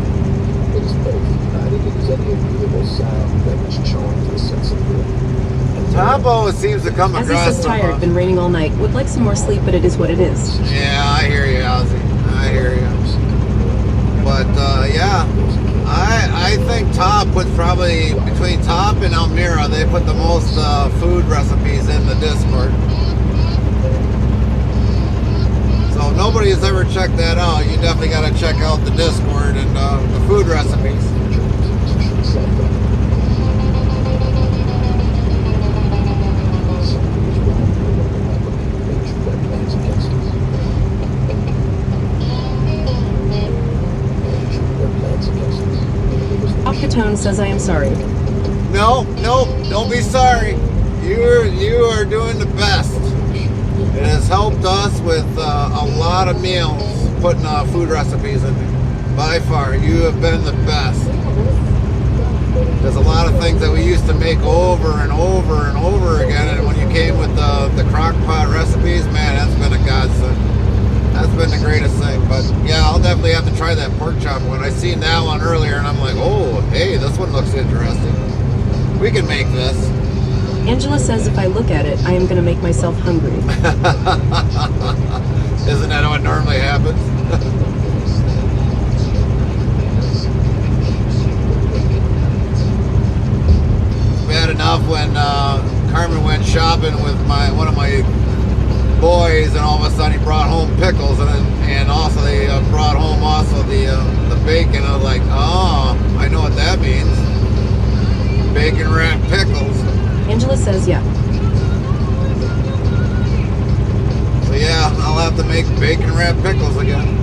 It is both. I think it is any agreeable sound that which charms the sense of rhythm.
Top always seems to come
As
across
he says, tired, been raining all night. Would like some more sleep, but it is what it is.
Yeah, I hear you, Ozzy. I hear you. But, yeah, I think Top puts probably, between Top and Almira, they put the most food recipes in the Discord. So if nobody has ever checked that out, you definitely got to check out the Discord and the food recipes.
Tone says I am sorry.
No, don't be sorry. You are doing the best. It has helped us with a lot of meals, putting food recipes in there. By far, you have been the best. There's a lot of things that we used to make over and over and over again, and when you came with the crock pot recipes, man, that's been a godsend. That's been the greatest thing. But yeah, I'll definitely have to try that pork chop one. I seen that one earlier and I'm like, oh, hey, this one looks interesting. We can make this.
Angela says if I look at it, I am going to make myself hungry.
Isn't that what normally happens? Bad enough when Carmen went shopping with one of my boys, and all of a sudden he brought home pickles, and also they brought home also the bacon. I was like, oh, I know what that means. Bacon wrapped pickles.
Angela says, yeah.
So yeah, I'll have to make bacon wrapped pickles again.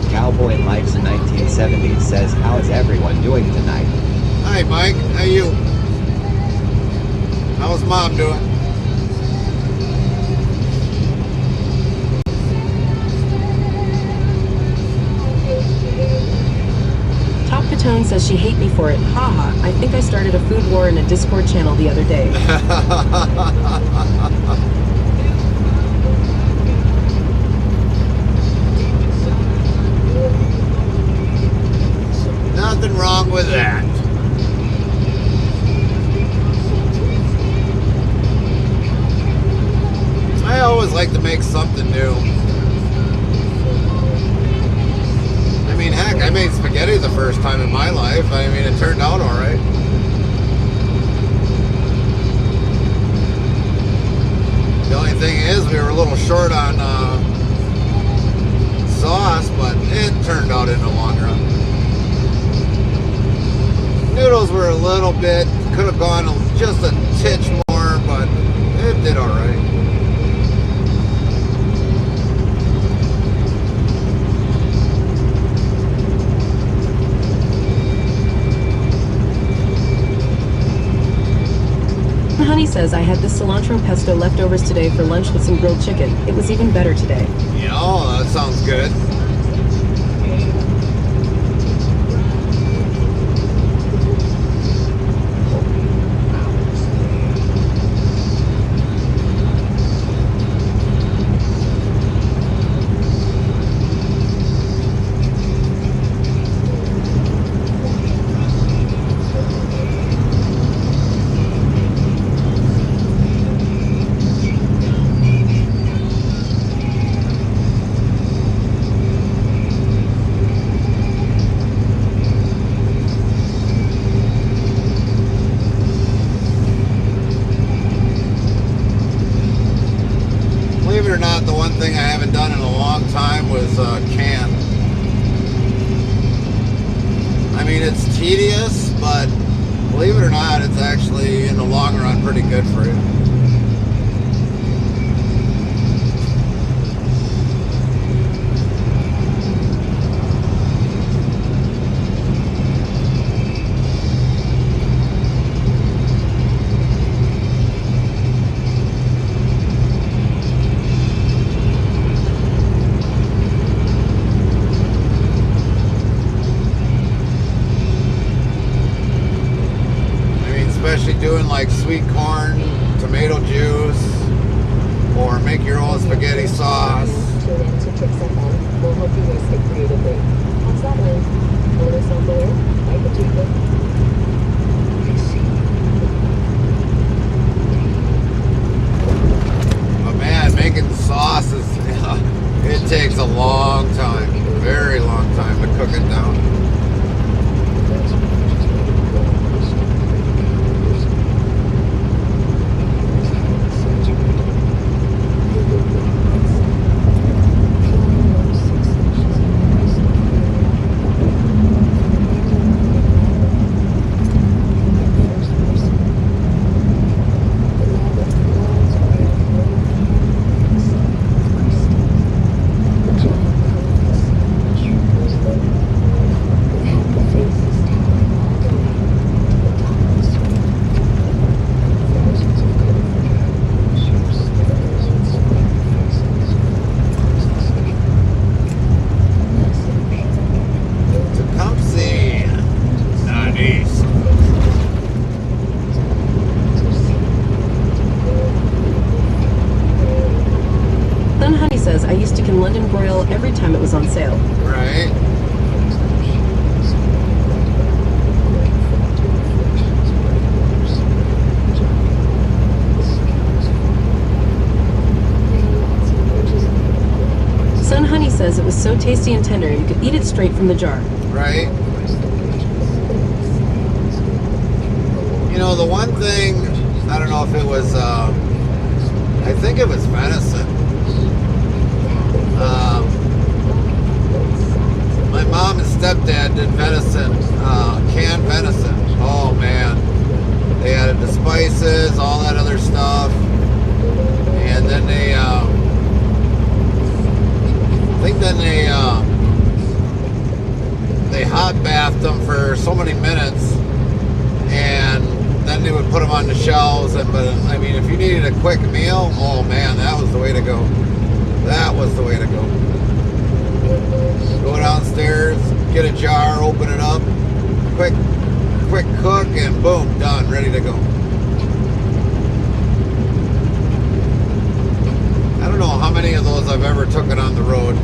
Cowboy Mike's in 1970 says, how is everyone doing tonight?
Hi Mike, how you? How's Mom doing?
Top Catone says Does she hate me for it? Haha, I think I started a food war in a Discord channel the other day.
Nothing wrong with that. I always like to make something new. I mean, heck, I made spaghetti the first time in my life. I mean, it turned out all right. The only thing is, we were a little short on sauce, but it turned out in the long run. Noodles were a little bit, could have gone just a titch more, but it did all right.
Honey says, I had this cilantro and pesto leftovers today for lunch with some grilled chicken. It was even better today.
Yeah, oh, that sounds good. Believe it or not, the one thing I haven't done in a long time was can. I mean, it's tedious, but believe it or not, it's actually, in the long run, pretty good for you. Especially doing like sweet corn, tomato juice, or make your own spaghetti sauce.
Tune in to Tricks FM. We'll help you waste it creatively. How's that link? Want to sample it? I can take it.
But man, making sauces, it takes a long time, a very long time to cook it down.
I used to can London broil every time it was on sale.
Right.
Son Honey says it was so tasty and tender you could eat it straight from the jar.
Right. You know, the one thing, I don't know if it was, I think it was venison. My mom and stepdad did venison, canned venison. Oh man, they added the spices, all that other stuff, and then they, I think then they hot bathed them for so many minutes, and then they would put them on the shelves. And but I mean, if you needed a quick meal, oh man, that was the way to go. That was the way to go. Go downstairs, get a jar, open it up, quick cook, and boom, done, ready to go. I don't know how many of those I've ever took it on the road.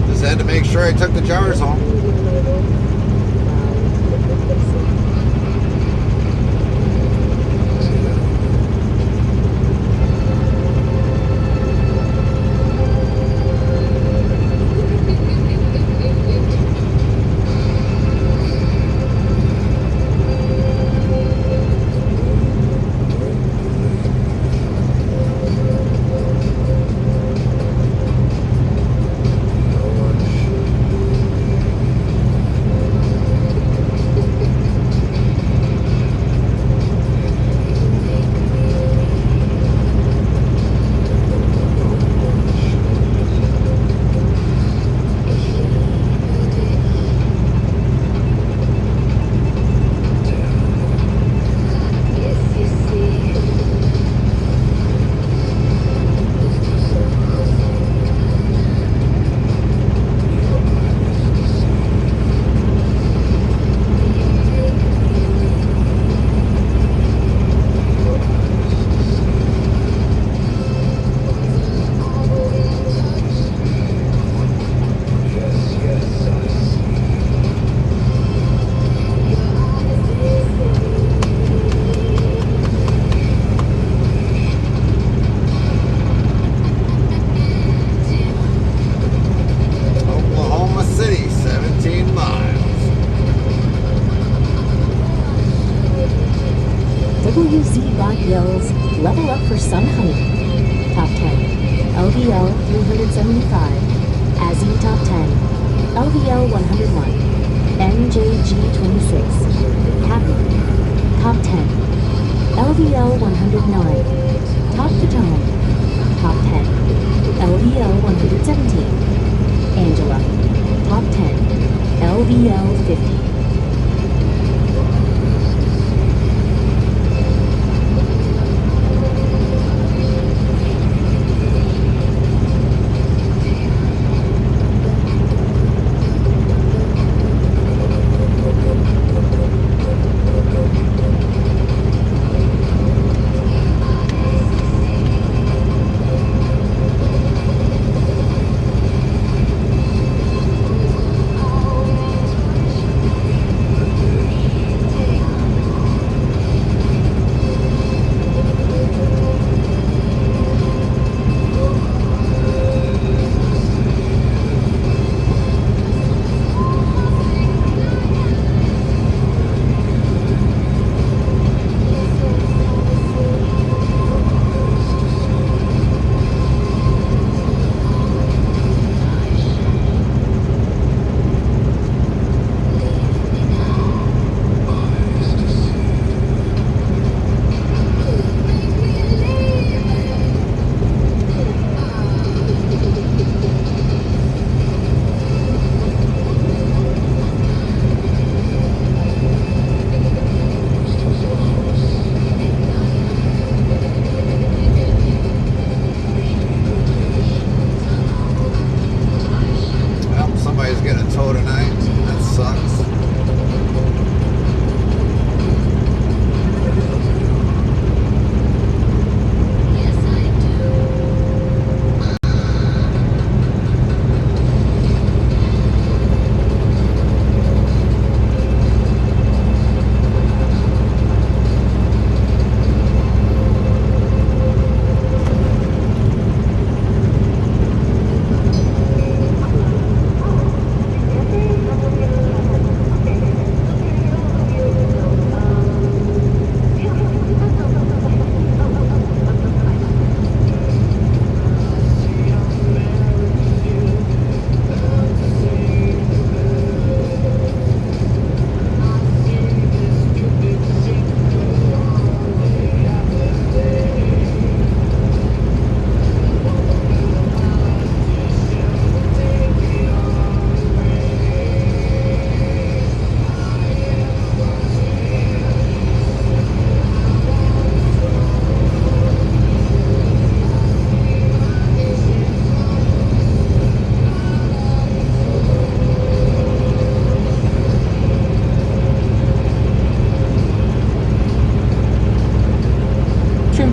Just had to make sure I took the jars home.
Yells, level up for Sun Honey. Top 10. LVL 375. Azzy Top 10. LVL 101. NJG 26. Happy. Top 10. LVL 109. Top Patone. Top 10. LVL 117. Angela. Top 10. LVL 50.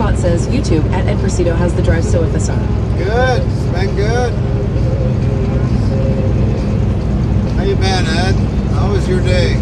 Restreambot says, YouTube at Ed Presido, how's the drive so FSR?
Good. It's been good. How you been, Ed? How was your day?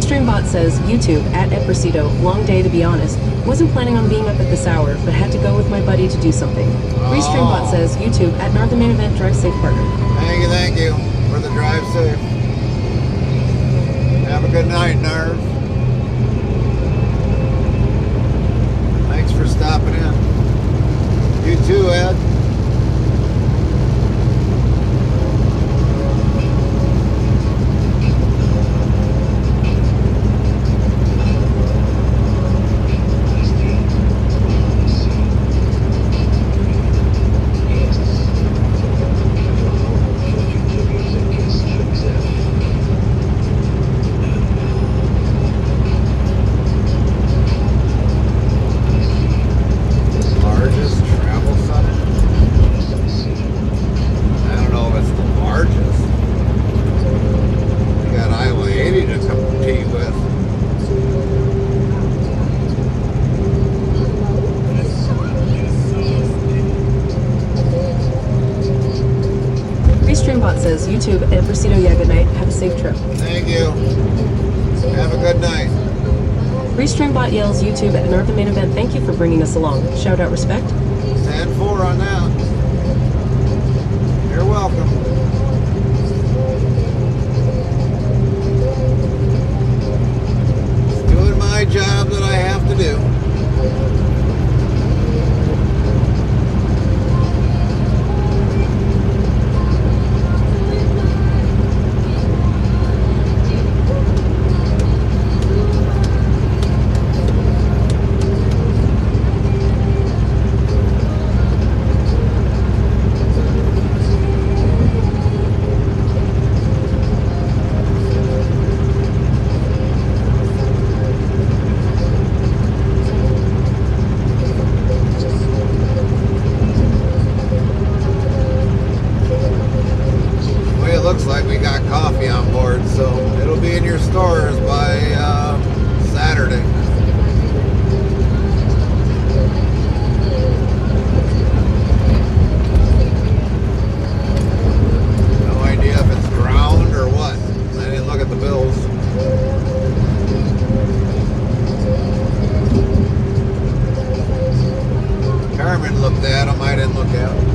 Restreambot says, YouTube at Ed Presido, long day to be honest. Wasn't planning on being up at this hour, but had to go with my buddy to do something. Restreambot says, YouTube at Northern Main Event, drive safe, partner.
Thank you for the drive safe. Have a good night, Nerve. Thanks for stopping in. You too, Ed.
Restreambot says, YouTube at Ed Presido, yeah, good night. Have a safe trip.
Thank you. Have a good night.
Restreambot yells, YouTube at Northern Main Event, thank you for bringing us along. Shout out respect.
10-4 on that. You're welcome. Just doing my job that I have to do. Looks like we got coffee on board, so it'll be in your stores by Saturday. No idea if it's ground or what. I didn't look at the bills. Carmen looked at them, I didn't look at them.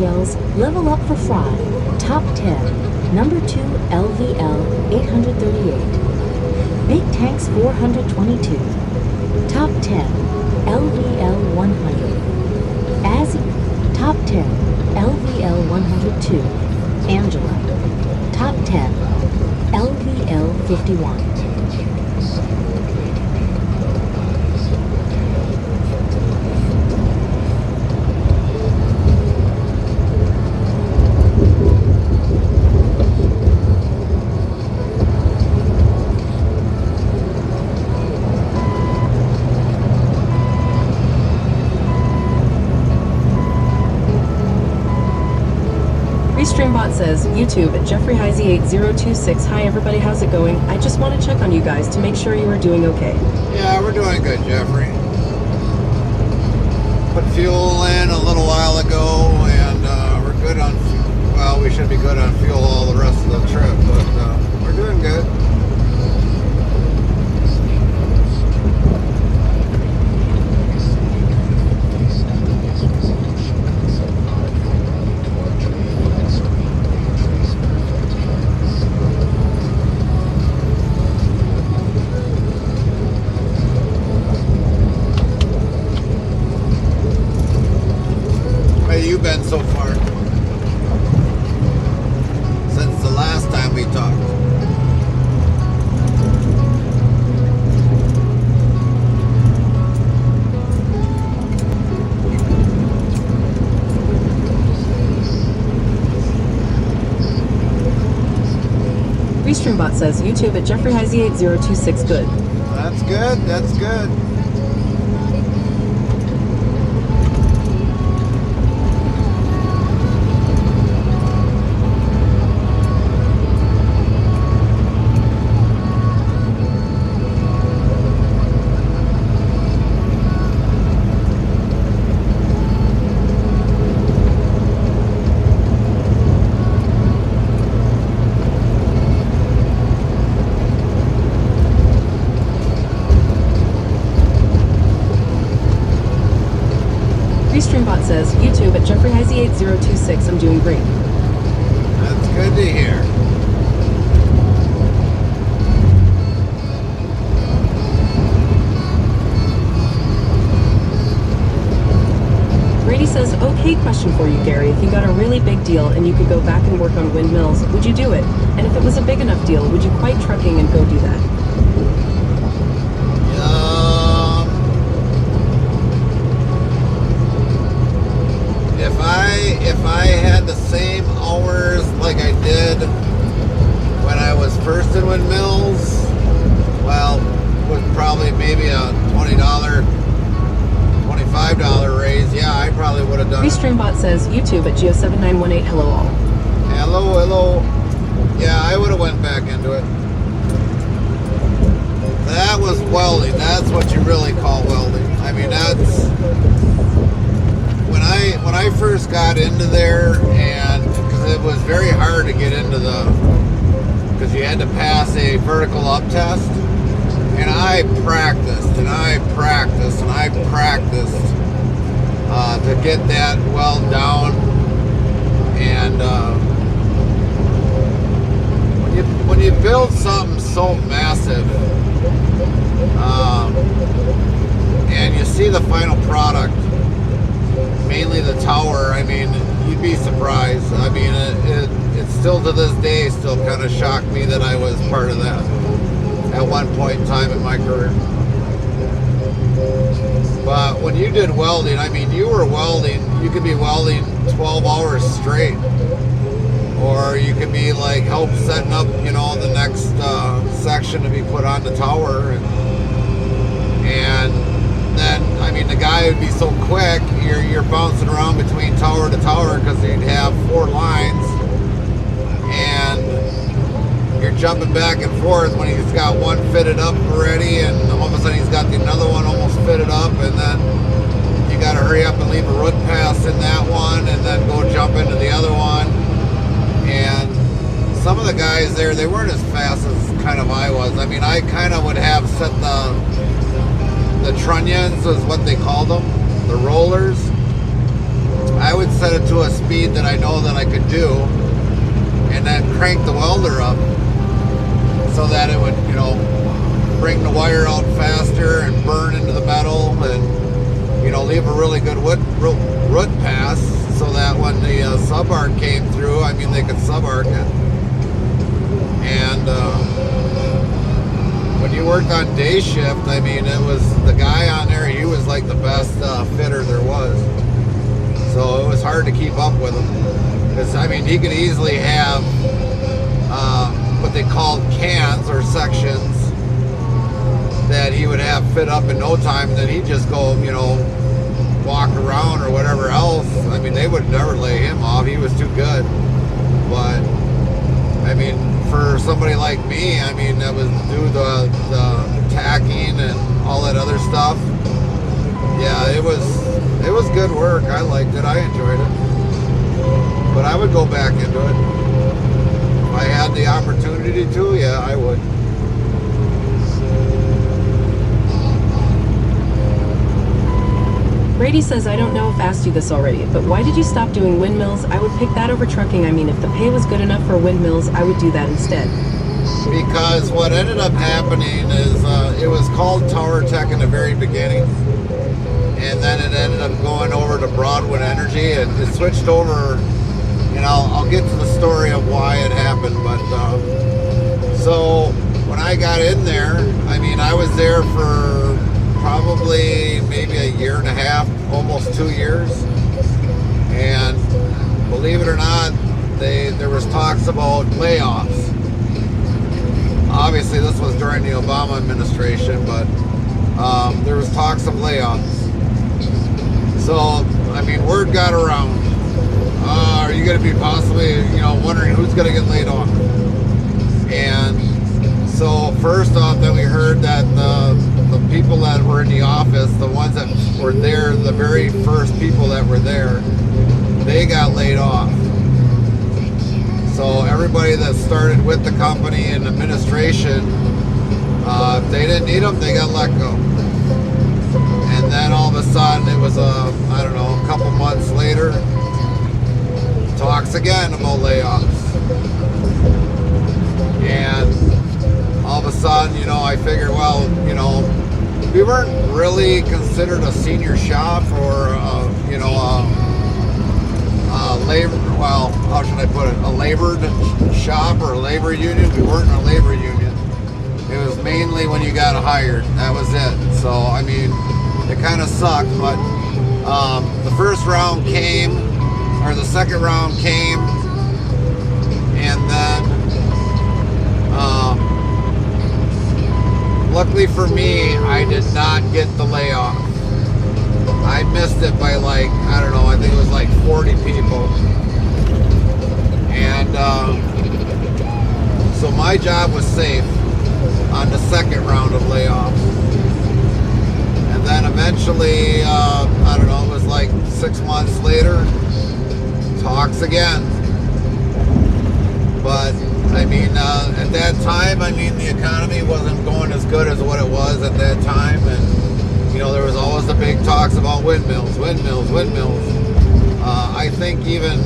details, level up for Fry. Top 10. Number 2, LVL 838. Big Tanks 422. Top 10. LVL 100. Azzy. Top 10. LVL 102. Angela. Top 10. LVL 51.
Streambot says, YouTube, Jeffrey Heisey 8026. Hi everybody, how's it going? I just want to check on you guys to make sure you are doing okay.
Yeah, we're doing good, Jeffrey. Put fuel in a little while ago, and we're good on, well, we should be good on fuel all the rest of the trip, but we're doing good. Been so far since the last time we talked.
Restreambot says, YouTube at Jeffrey Heisey 8026. Good.
That's good. That's good.
Streambot says, YouTube at Jeffrey Heisey 8026. I'm doing great.
That's good to hear.
Brady says, okay, question for you, Gary. If you got a really big deal and you could go back and work on windmills, would you do it? And if it was a big enough deal, would you quit trucking and go do that?
If I had the same hours like I did when I was first in windmills, well, with probably maybe a $20, $25 raise, yeah, I probably would have done it.
Restreambot says, YouTube at Geo7918. Hello all.
Hello, hello. Yeah, I would have went back into it. That was welding. That's what you really call welding. I mean, that's... When I first got into there, and because it was very hard to get into because you had to pass a vertical up test, and I practiced and I practiced and I practiced to get that weld down. And when you build something so massive, and you see the final product, mainly the tower, I mean, you'd be surprised. I mean, it still to this day still kind of shocked me that I was part of that at one point in time in my career. But when you did welding, I mean, you were welding, you could be welding 12 hours straight, or you could be like help setting up, you know, the next section to be put on the tower, and then, I mean, the guy would be so quick, you're bouncing around between tower to tower because he'd have 4 lines, and you're jumping back and forth when he's got one fitted up already, and all of a sudden he's got another one almost fitted up, and then you got to hurry up and leave a root pass in that one, and then go jump into the other one. And some of the guys there, they weren't as fast as kind of I was. I mean, I kind of would have set the trunnions is what they called them, the rollers. I would set it to a speed that I know that I could do, and then crank the welder up so that it would, you know, bring the wire out faster and burn into the metal and, you know, leave a really good root pass so that when the sub-arc came through, I mean, they could sub-arc it. And when you worked on day shift, I mean, it was the guy on there, he was like the best fitter there was. So it was hard to keep up with him. Because, I mean, he could easily have what they called cans or sections that he would have fit up in no time, and then he'd just go, you know, walk around or whatever else. I mean, they would never lay him off. He was too good. But, I mean, for somebody like me, I mean, that was do the tacking and all that other stuff. Yeah, it was good work. I liked it. I enjoyed it. But I would go back into it. If I had the opportunity to, yeah, I would.
Brady says, I don't know if I asked you this already, but why did you stop doing windmills? I would pick that over trucking. I mean, if the pay was good enough for windmills, I would do that instead.
Because what ended up happening is it was called Tower Tech in the very beginning, and then it ended up going over to Broadwood Energy, and it switched over. You know, I'll get to the story of why it happened, but so when I got in there, I mean, I was there for probably maybe a year and a half, almost 2 years, and believe it or not, there was talks about layoffs. Obviously, this was during the Obama administration, but there was talks of layoffs. So, I mean, word got around. Are you going to be possibly, you know, wondering who's going to get laid off? And so first off, then we heard that the people that were in the office, the ones that were there, the very first people that were there, they got laid off. So everybody that started with the company and administration, if they didn't need them, they got let go. And then all of a sudden, it was I don't know, a couple months later, talks again about layoffs. And all of a sudden, you know, I figured, well, you know, we weren't really considered a senior shop or, you know, labor, well, how should I put it, a labored shop or a labor union. We weren't a labor union. It was mainly when you got hired. That was it. So, I mean, it kind of sucked, but the first round came, or the second round came, and then luckily for me, I did not get the layoff. I missed it by like, I don't know, I think it was like 40 people. And so my job was safe on the second round of layoffs. And then eventually, I don't know, it was like 6 months later, talks again. But I mean, at that time, I mean, the economy wasn't going as good as what it was at that time, and you know, there was always the big talks about windmills. I think even,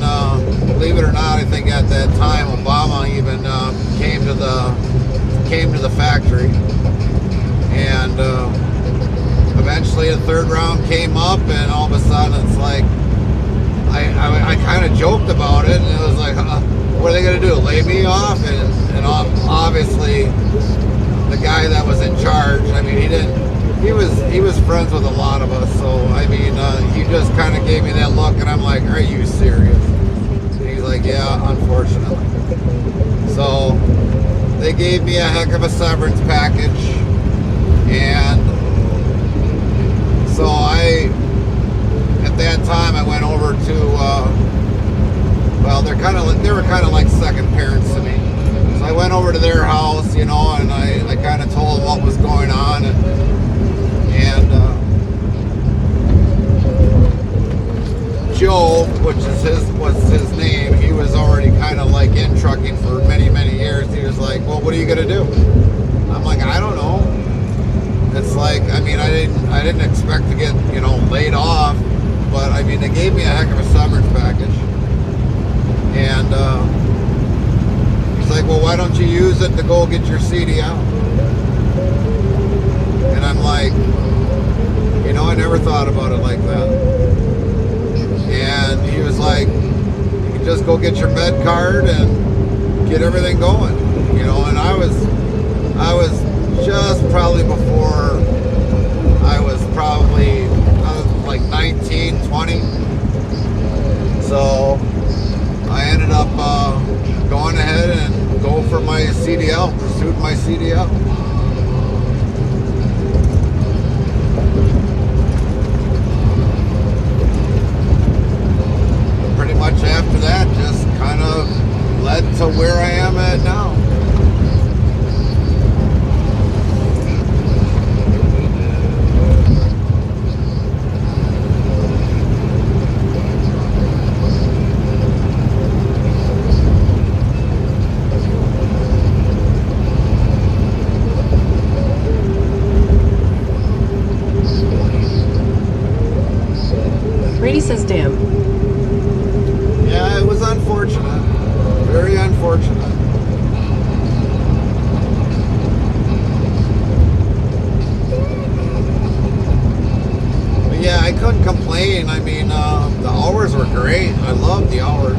believe it or not, I think at that time Obama even came to the factory, and eventually the third round came up, and all of a sudden it's like, I kind of joked about it, and it was like, what are they going to do, lay me off? And obviously the guy that was in charge, I mean, he was friends with a lot of us, so I mean, he just kind of gave me that look, and I'm like, are you serious? And he's like, yeah, unfortunately. So they gave me a heck of a severance package, and so at that time I went over to well, they were kind of like second parents to me. So I went over to their house, you know, and I kind of told them what was going on, and Joe, which was his name, he was already kind of like in trucking for many, many years. He was like, well, what are you gonna do? I'm like, I don't know. It's like, I mean, I didn't expect to get, you know, laid off, but I mean, they gave me a heck of a severance why don't you use it to go get your CDL? And I'm like, you know, I never thought about it like that. And he was like, you can just go get your med card and get everything going, you know. And I was just probably before I was like 19, 20. So I ended up going ahead and go for my CDL, pursued my CDL. Pretty much after that, just kind of led to where I am at now.
Brady says, damn.
Yeah, it was unfortunate. Very unfortunate. But yeah, I couldn't complain. I mean, the hours were great. I loved the hours.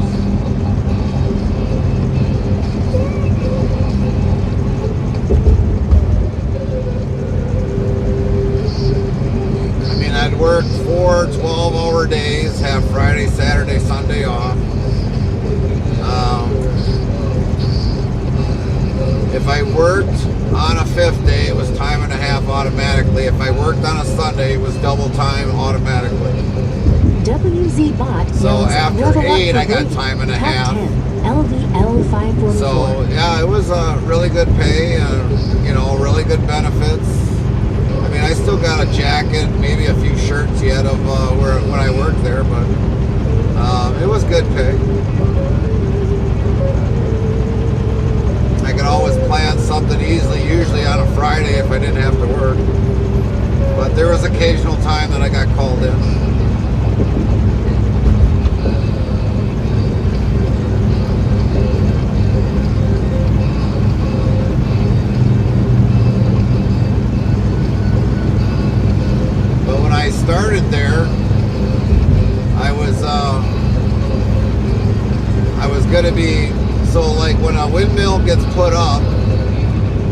I'd work 4 12-hour days, have Friday, Saturday, Sunday off. If I worked on a 5th day, it was time and a half automatically. If I worked on a Sunday, it was double time automatically.
WZ bot.
So after 8, I got time and a half.
LVL 544.
So yeah, it was a really good pay, you know, really good benefits. I mean, I still got a jacket, maybe a few shirts yet of when I worked there, but it was good pay. I could always plan something easily, usually on a Friday if I didn't have to work. But there was occasional time that I got called in. Started there, I was gonna be, so like when a windmill gets put up,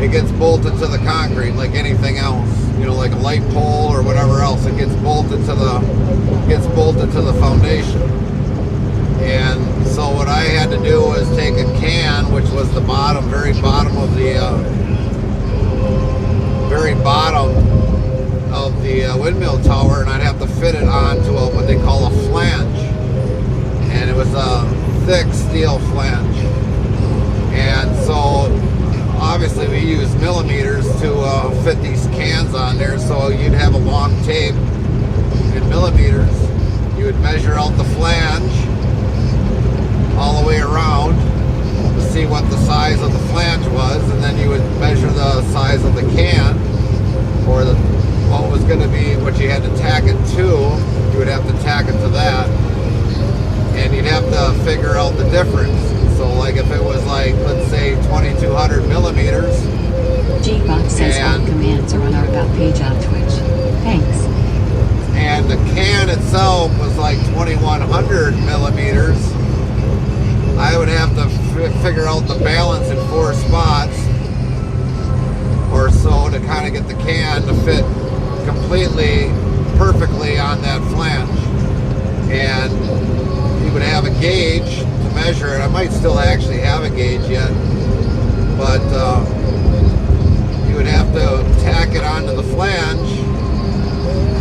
it gets bolted to the concrete like anything else, you know, like a light pole or whatever else. It gets bolted to the foundation. And so what I had to do was take a can, which was the very bottom of the windmill tower, and I'd have to fit it onto what they call a flange, and it was a thick steel flange. And so obviously we used millimeters to fit these cans on there, so you'd have a long tape in millimeters. You would measure out the flange all the way around to see what the size of the flange was, and then you would measure the size of the can, or what was going to be, what you had to tack it to. You would have to tack it to that, and you'd have to figure out the difference. So like if it was like, let's say 2200 millimeters.
J-Box says all commands are on our About page on Twitch. Thanks.
And the can itself was like 2100 millimeters. I would have to figure out the balance in 4 spots or so to kind of get the can to fit completely, perfectly on that flange. And you would have a gauge to measure it. I might still actually have a gauge yet, but you would have to tack it onto the flange,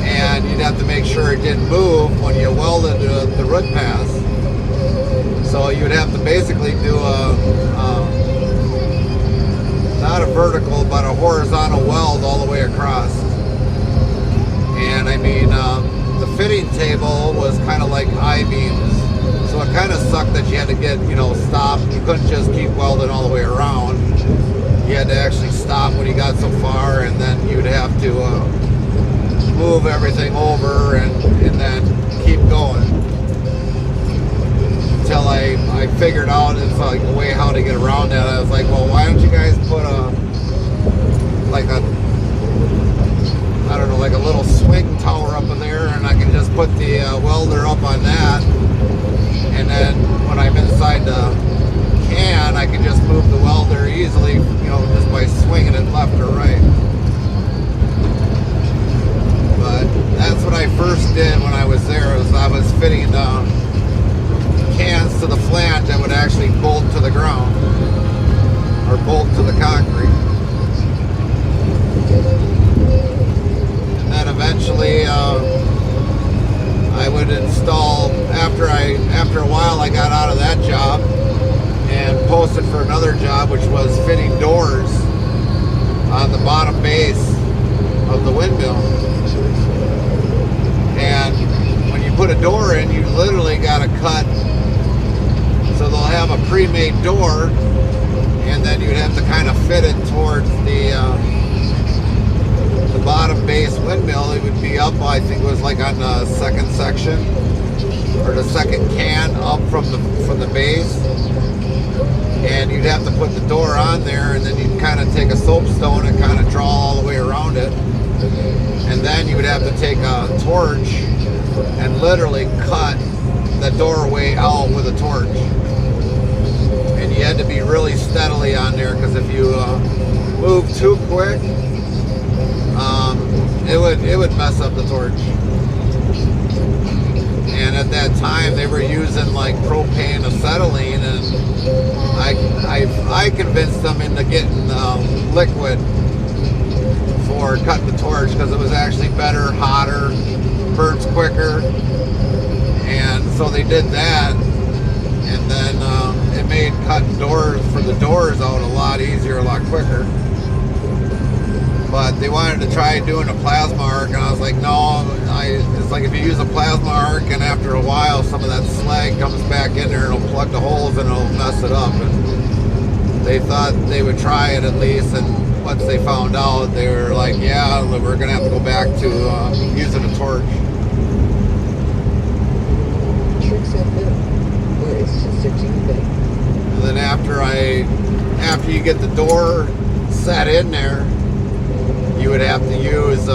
and you'd have to make sure it didn't move when you welded the root pass. So you would have to basically do not a vertical, but a horizontal weld all the way across. And I mean, the fitting table was kind of like I-beams. So it kind of sucked that you had to get, stopped. You couldn't just keep welding all the way around. You had to actually stop when you got so far, and then you'd have to move everything over and then keep going. Until I figured out it's like a way how to get around that. I was like, well, like a, I don't know, like a little swing tower up in there, and I can just put the welder up on that, and then when I'm inside the can, I can just move the welder easily, you know, just by swinging it left or right. But that's what I first did when I was there, was I was fitting cans to the flange that would actually bolt to the ground, or bolt to the concrete. And then eventually I would install, after a while I got out of that job and posted for another job, which was fitting doors on the bottom base of the windmill. And when you put a door in, you literally got to cut, so they'll have a pre-made door, and then you'd have to kind of fit it towards the bottom base windmill. It would be up, I think it was like on the second section, or the second can up from the base, and you'd have to put the door on there, and then you'd kind of take a soapstone and kind of draw all the way around it, and then you would have to take a torch and literally cut the doorway out with a torch. And you had to be really steadily on there, because if you move too quick, it would mess up the torch. And at that time they were using like propane acetylene, and I convinced them into getting liquid for cutting the torch, because it was actually better, hotter, burns quicker. And so they did that, and then it made cutting doors for the doors out a lot easier, a lot quicker. But they wanted to try doing a plasma arc, and I was like, no, it's like if you use a plasma arc, and after a while some of that slag comes back in there, and it'll plug the holes and it'll mess it up. And they thought they would try it at least, and once they found out, they were like, yeah, we're gonna have to go back to using a torch. And then after you get the door set in there, you would have to use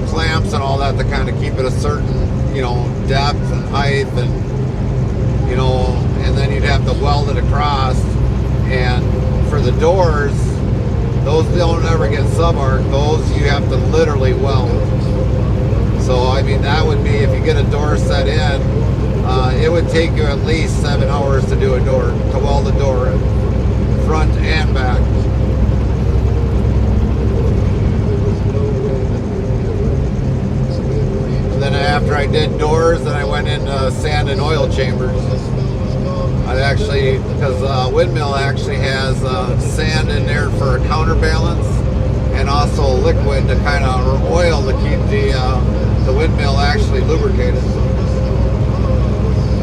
clamps and all that to kind of keep it a certain, you know, depth and height, and you know, and then you'd have to weld it across. And for the doors, those don't ever get sub-arc. Those you have to literally weld. So I mean, that would be, if you get a door set in, it would take you at least 7 hours to do a door, to weld the door in, front and back. And then after I did doors, then I went into sand and oil chambers. I'd actually, because windmill actually has sand in there for a counterbalance, and also liquid to kind of, or oil to keep the windmill actually lubricated.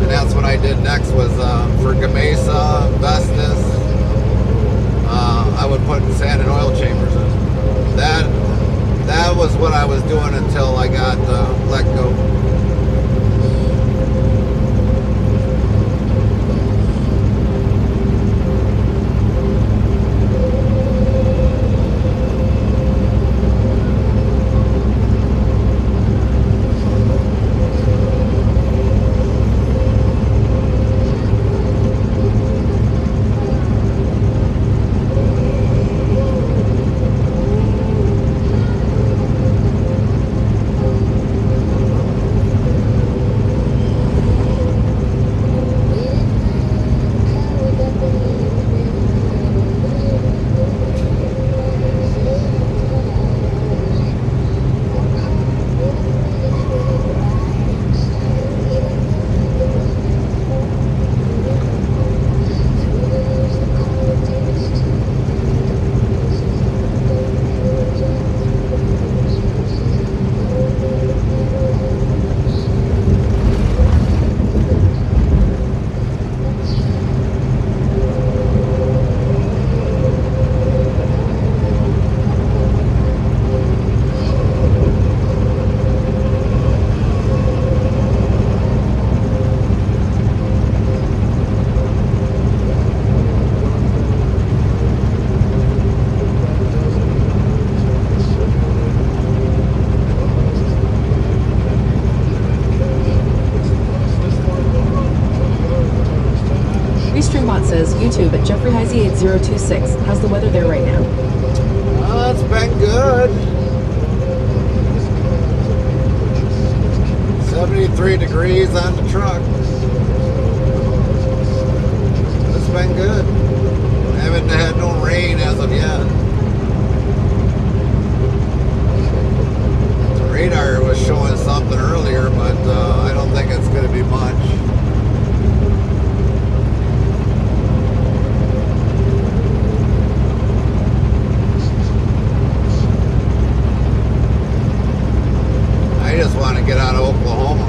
And that's what I did next, was for Gamesa, Vestas, I would put sand and oil chambers in. That was what I was doing until I got let go.
YouTube at JeffreyHeisey8026. How's the weather there right now?
It's been good. 73 degrees on the truck. It's been good. Haven't had no rain as of yet. The radar was showing something earlier, but I don't think it's going to be much. I just want to get out of Oklahoma.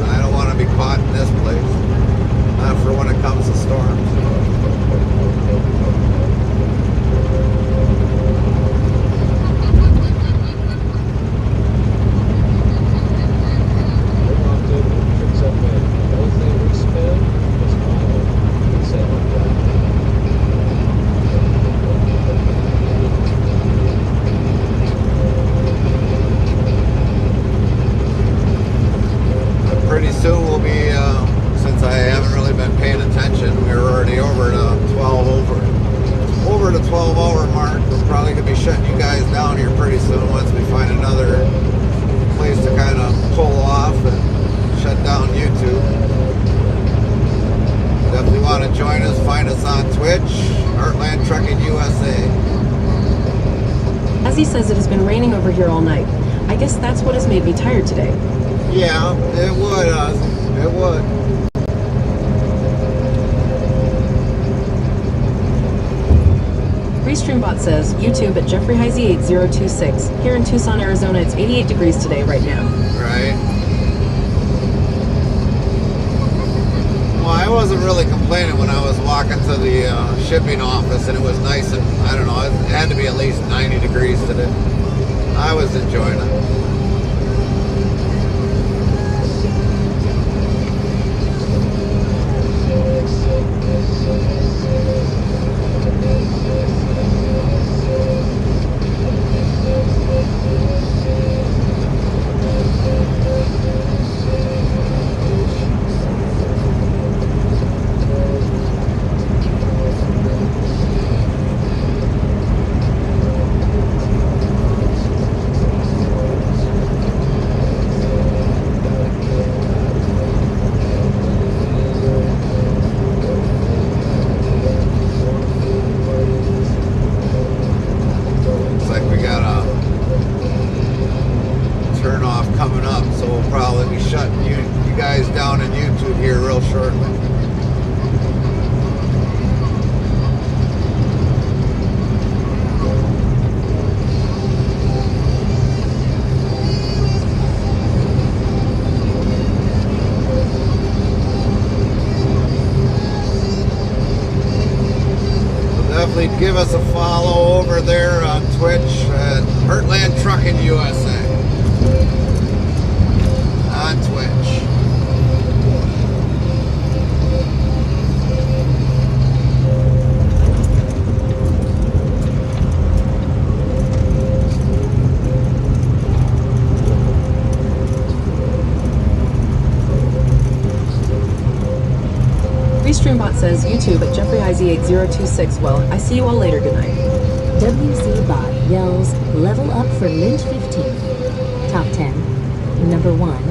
I don't want to be caught in this place. Not for when it comes to storms. Pretty soon we'll be, since I haven't really been paying attention, we're already over to 12-hour mark. We're probably going to be shutting you guys down here pretty soon once we find another place to kind of pull off and shut down YouTube. Definitely want to join us. Find us on Twitch, Heartland Trucking USA.
As he says, it has been raining over here all night. I guess that's what has made me tired today.
Yeah, it would, it would.
Restreambot says, YouTube at JeffreyHeisey8026. Here in Tucson, Arizona, it's 88 degrees today right now.
Right. Well, I wasn't really complaining when I was walking to the shipping office and it was nice and, I don't know, it had to be at least 90 degrees today. I was enjoying it. Coming up, so we'll probably be shutting you guys down on YouTube here real shortly. Definitely give us a follow over there on Twitch at Heartland Trucking USA. On Twitch.
Restreambot says, YouTube at JeffreyHeisey8026. Well, I see you all later. Good night.
WC Bot yells, level up for Lynch 15. Top 10. Number 1,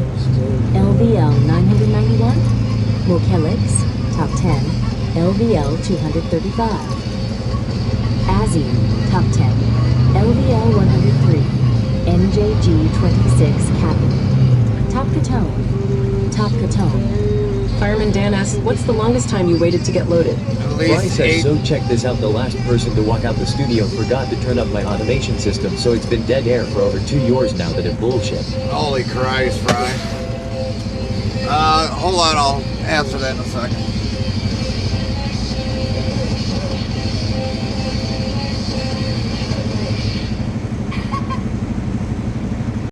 LVL 991, Mokelix, top 10, LVL 235, Azzy, top 10, LVL 103, NJG 26 Captain, Top Catone.
Fireman Dan asks, what's the longest time you waited to get loaded?
Fry says, so check this out, the last person to walk out the studio forgot to turn up my automation system, so it's been dead air for over 2 years now that it bullshit.
Holy Christ, Fry. Hold on, I'll answer that in a second.